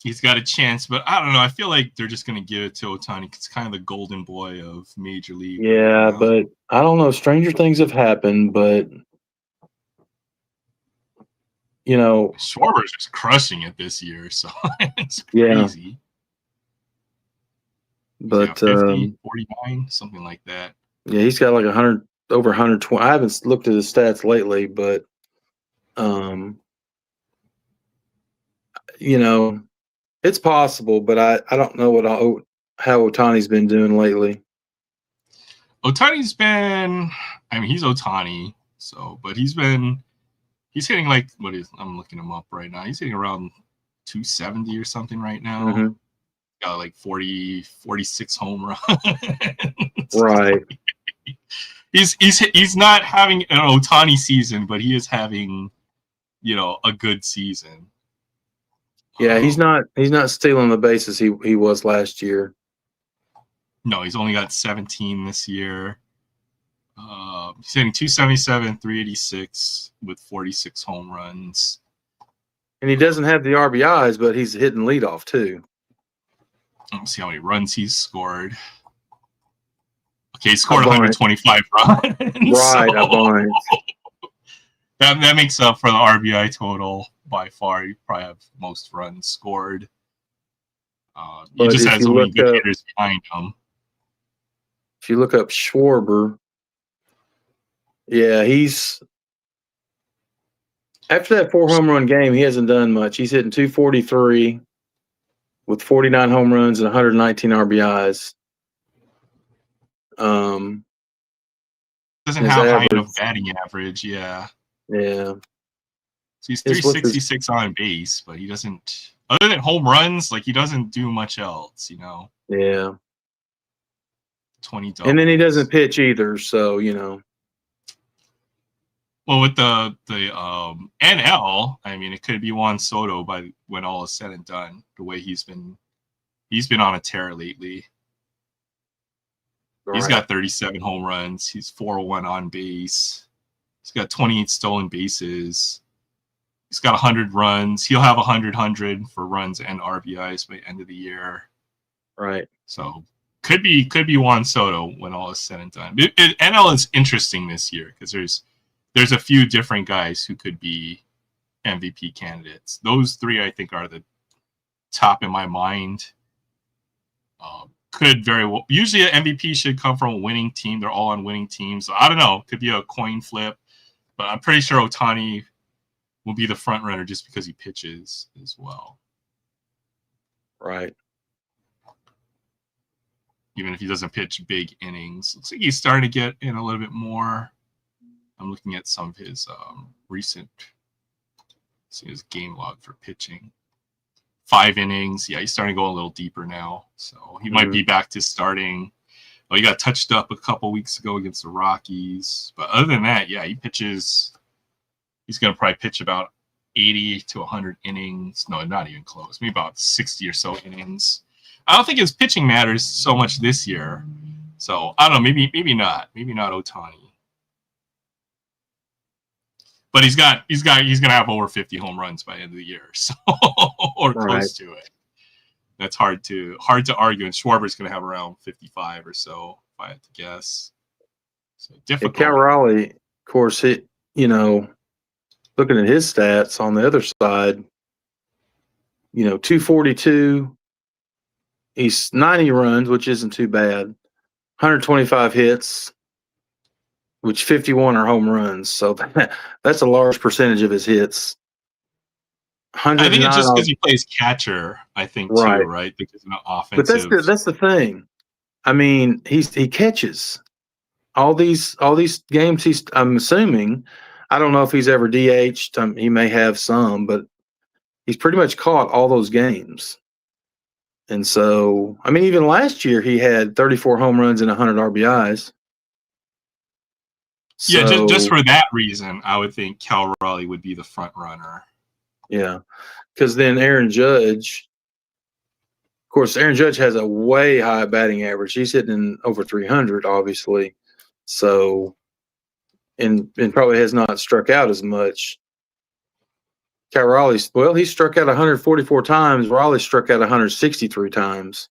He's got a chance, but I don't know. I feel like they're just going to give it to Otani. It's kind of the golden boy of Major League. Yeah, right now. but I don't know. Stranger things have happened, but Schwarber's just crushing it this year, so it's crazy. Yeah. But 50, 49, something like that. Yeah, he's got like 100, over 120. I haven't looked at his stats lately, but it's possible. But I don't know how Otani's been doing lately. Otani's been, I mean, he's Otani, but he's hitting like, I'm looking him up right now. He's hitting around 270 or something right now. Mm-hmm. Got like 46 home runs. Right. He's not having an Otani season, but he is having, a good season. Yeah, he's not stealing the bases he was last year. No, he's only got 17 this year. He's hitting 277, 386 with 46 home runs. And he doesn't have the RBIs, but he's hitting leadoff too. Let's see how many runs he's scored. Okay, he scored 125 runs. Right, a bunch. That makes up for the RBI total by far. You probably have most runs scored. He just has so many good hitters behind him. If you look up Schwarber, yeah, he's after that 4 home run game, he hasn't done much. He's hitting 243 with 49 home runs and 119 RBIs. Doesn't have high enough batting average, yeah. Yeah. So he's 366 on base, but he doesn't, other than home runs, like he doesn't do much else, Yeah. 20 doubles. And then he doesn't pitch either, so Well, with the NL, I mean, it could be Juan Soto by when all is said and done. The way he's been on a tear lately. Right. He's got 37 home runs. He's 401 on base. He's got 28 stolen bases. He's got 100 runs. He'll have 100 for runs and RBIs by the end of the year. Right. So could be Juan Soto when all is said and done. NL is interesting this year because there's a few different guys who could be MVP candidates. Those 3, I think, are the top in my mind. Could very well. Usually, an MVP should come from a winning team. They're all on winning teams. So I don't know. Could be a coin flip, but I'm pretty sure Otani will be the front runner just because he pitches as well. Right. Even if he doesn't pitch big innings, looks like he's starting to get in a little bit more. I'm looking at some of his recent, see his game log for pitching. 5 innings. Yeah, he's starting to go a little deeper now. So he might be back to starting. Well, he got touched up a couple weeks ago against the Rockies. But other than that, yeah, he pitches. He's going to probably pitch about 80 to 100 innings. No, not even close. Maybe about 60 or so innings. I don't think his pitching matters so much this year. So I don't know. Maybe not. Maybe not Otani. But he's gonna have over 50 home runs by the end of the year, so or close to it. That's hard to argue. And Schwarber's gonna have around 55 or so, if I had to guess. So difficult. Cal Raleigh, of course, looking at his stats on the other side, 242, He's 90 runs, which isn't too bad. 125 hits, which 51 are home runs. So that's a large percentage of his hits. I think it's 109 just because he plays catcher, I think, too, Right. right? Because of the But offensive. that's the thing. I mean, he catches all these games. I'm assuming. I don't know if he's ever DH'd. He may have some, but he's pretty much caught all those games. And so, I mean, even last year he had 34 home runs and 100 RBIs. So, Yeah, just for that reason, I would think Cal Raleigh would be the front runner. Yeah, because then Aaron Judge, of course, Aaron Judge has a way high batting average. He's hitting over 300, obviously. So, and probably has not struck out as much. Cal Raleigh, well, he struck out 144 times. Raleigh struck out 163 times.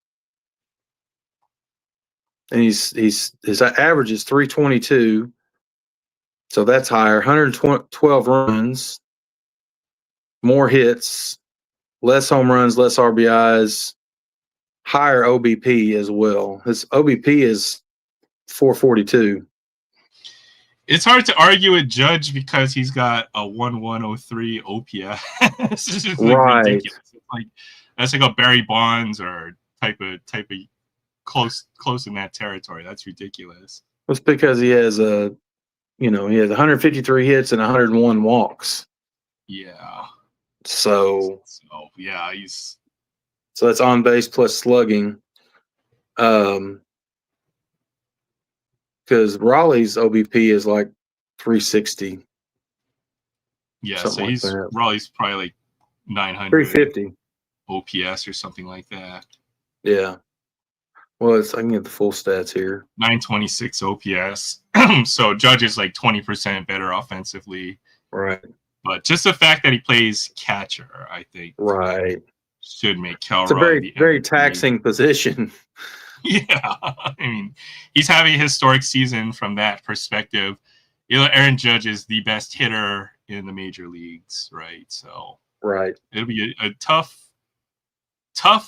And his average is 322. So that's higher. 112 runs, more hits, less home runs, less RBIs, higher OBP as well. His OBP is 442. It's hard to argue with Judge because he's got a 1103 OPS. It's just like Right. ridiculous. It's like that's like a Barry Bonds or type of close in that territory. That's ridiculous. It's because he has he has 153 hits and 101 walks. Yeah. So yeah, so that's on base plus slugging. Because Raleigh's OBP is like 360. Yeah, Something so like that. Raleigh's probably like 900 350 OPS or something like that. Yeah. Well, I can get the full stats here. 926 OPS. So Judge is like 20% better offensively. Right. But just the fact that he plays catcher, I think, Right. should make Cal It's a Raleigh very taxing position. Yeah, I mean, he's having a historic season from that perspective. Aaron Judge is the best hitter in the major leagues, right? So Right. it'll be a tough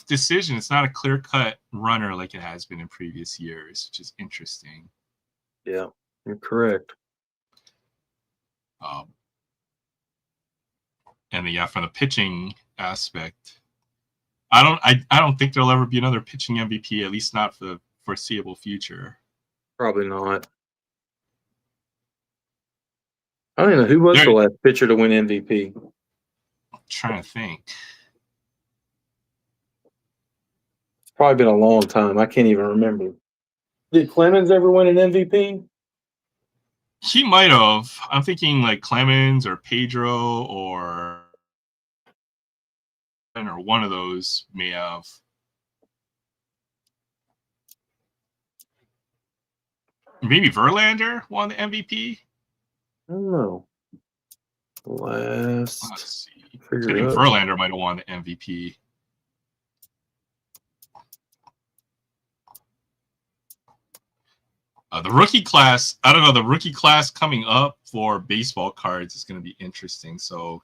decision. It's not a clear-cut runner like it has been in previous years, which is interesting. Yeah, you're correct. And then, from the pitching aspect, I don't think there'll ever be another pitching MVP, at least not for the foreseeable future. Probably not. I don't even know who was the last pitcher to win MVP. I'm trying to think. It's probably been a long time. I can't even remember. Did Clemens ever win an MVP? He might have. I'm thinking like Clemens or Pedro or one of those may have. Maybe Verlander won the MVP. I don't know. Let's see. I think Verlander might have won the MVP. The rookie class, I don't know, the rookie class coming up for baseball cards is going to be interesting. So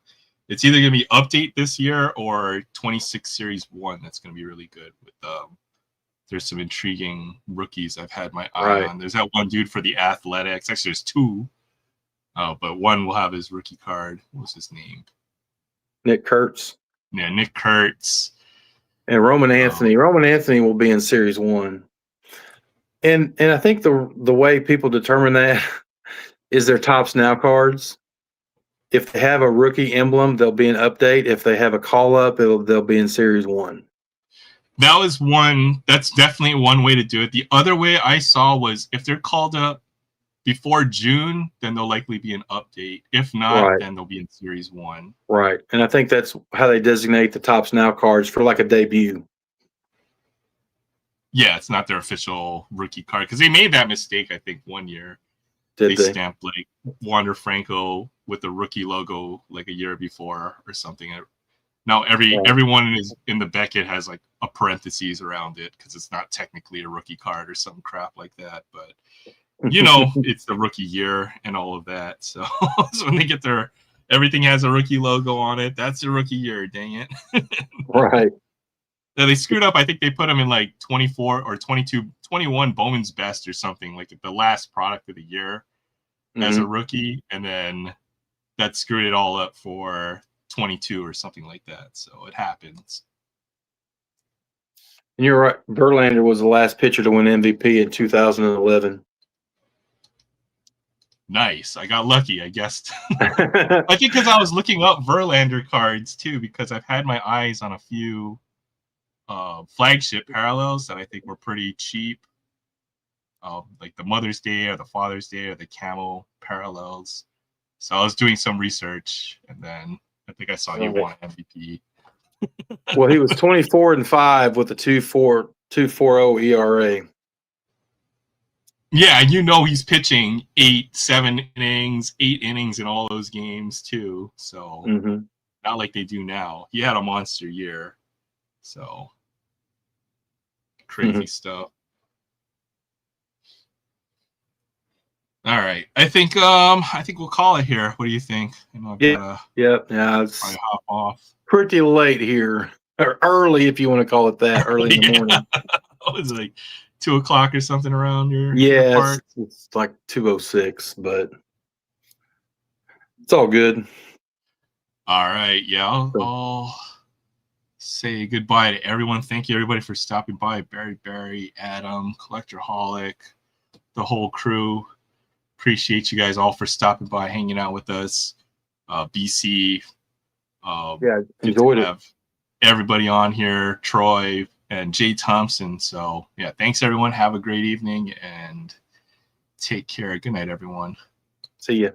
it's either going to be update this year or 26 Series 1. That's going to be really good. There's some intriguing rookies I've had my eye on. There's that one dude for the Athletics. Actually, there's two. But one will have his rookie card. What's his name? Nick Kurtz. Yeah, Nick Kurtz. And Roman Anthony. Roman Anthony will be in Series 1. And I think the way people determine that is their Tops Now cards. If they have a rookie emblem, they'll be an update. If they have a call-up, they'll be in Series 1. That was one. That's definitely one way to do it. The other way I saw was if they're called up before June, then they'll likely be an update. If not, then they'll be in Series 1. Right. And I think that's how they designate the Tops Now cards for like a debut. Yeah, it's not their official rookie card because they made that mistake, I think, one year. They stamped like Wander Franco with the rookie logo like a year before or something. Now everyone in the Beckett has like a parentheses around it because it's not technically a rookie card or some crap like that. But it's the rookie year and all of that. So when they get everything has a rookie logo on it. That's the rookie year. Dang it! Right. They screwed up. I think they put him in like 24 or 22, 21 Bowman's Best or something, like the last product of the year as a rookie. And then that screwed it all up for 22 or something like that. So it happens. And you're right. Verlander was the last pitcher to win MVP in 2011. Nice. I got lucky, I guess. I think because I was looking up Verlander cards too, because I've had my eyes on a few flagship parallels that I think were pretty cheap, like the Mother's Day or the Father's Day or the Camel parallels. So I was doing some research, and then I think I saw he won MVP. Well, he was 24-5 with a 2.40 ERA. Yeah, you know he's pitching 7 innings, 8 innings in all those games too. So not like they do now. He had a monster year. So crazy stuff. All right. I think we'll call it here. What do you think? You know, Yeah, it's hop off. Pretty late here. Or early, if you want to call it that, early in the morning. It was like 2 o'clock or something around your part. It's like 2:06, but it's all good. All right. Yeah, I'll say goodbye to everyone. Thank you, everybody, for stopping by. Barry, Adam, Collectorholic, the whole crew. Appreciate you guys all for stopping by, hanging out with us. BC. Enjoyed it. Have everybody on here, Troy and Jay Thompson. So, yeah, thanks, everyone. Have a great evening and take care. Good night, everyone. See ya.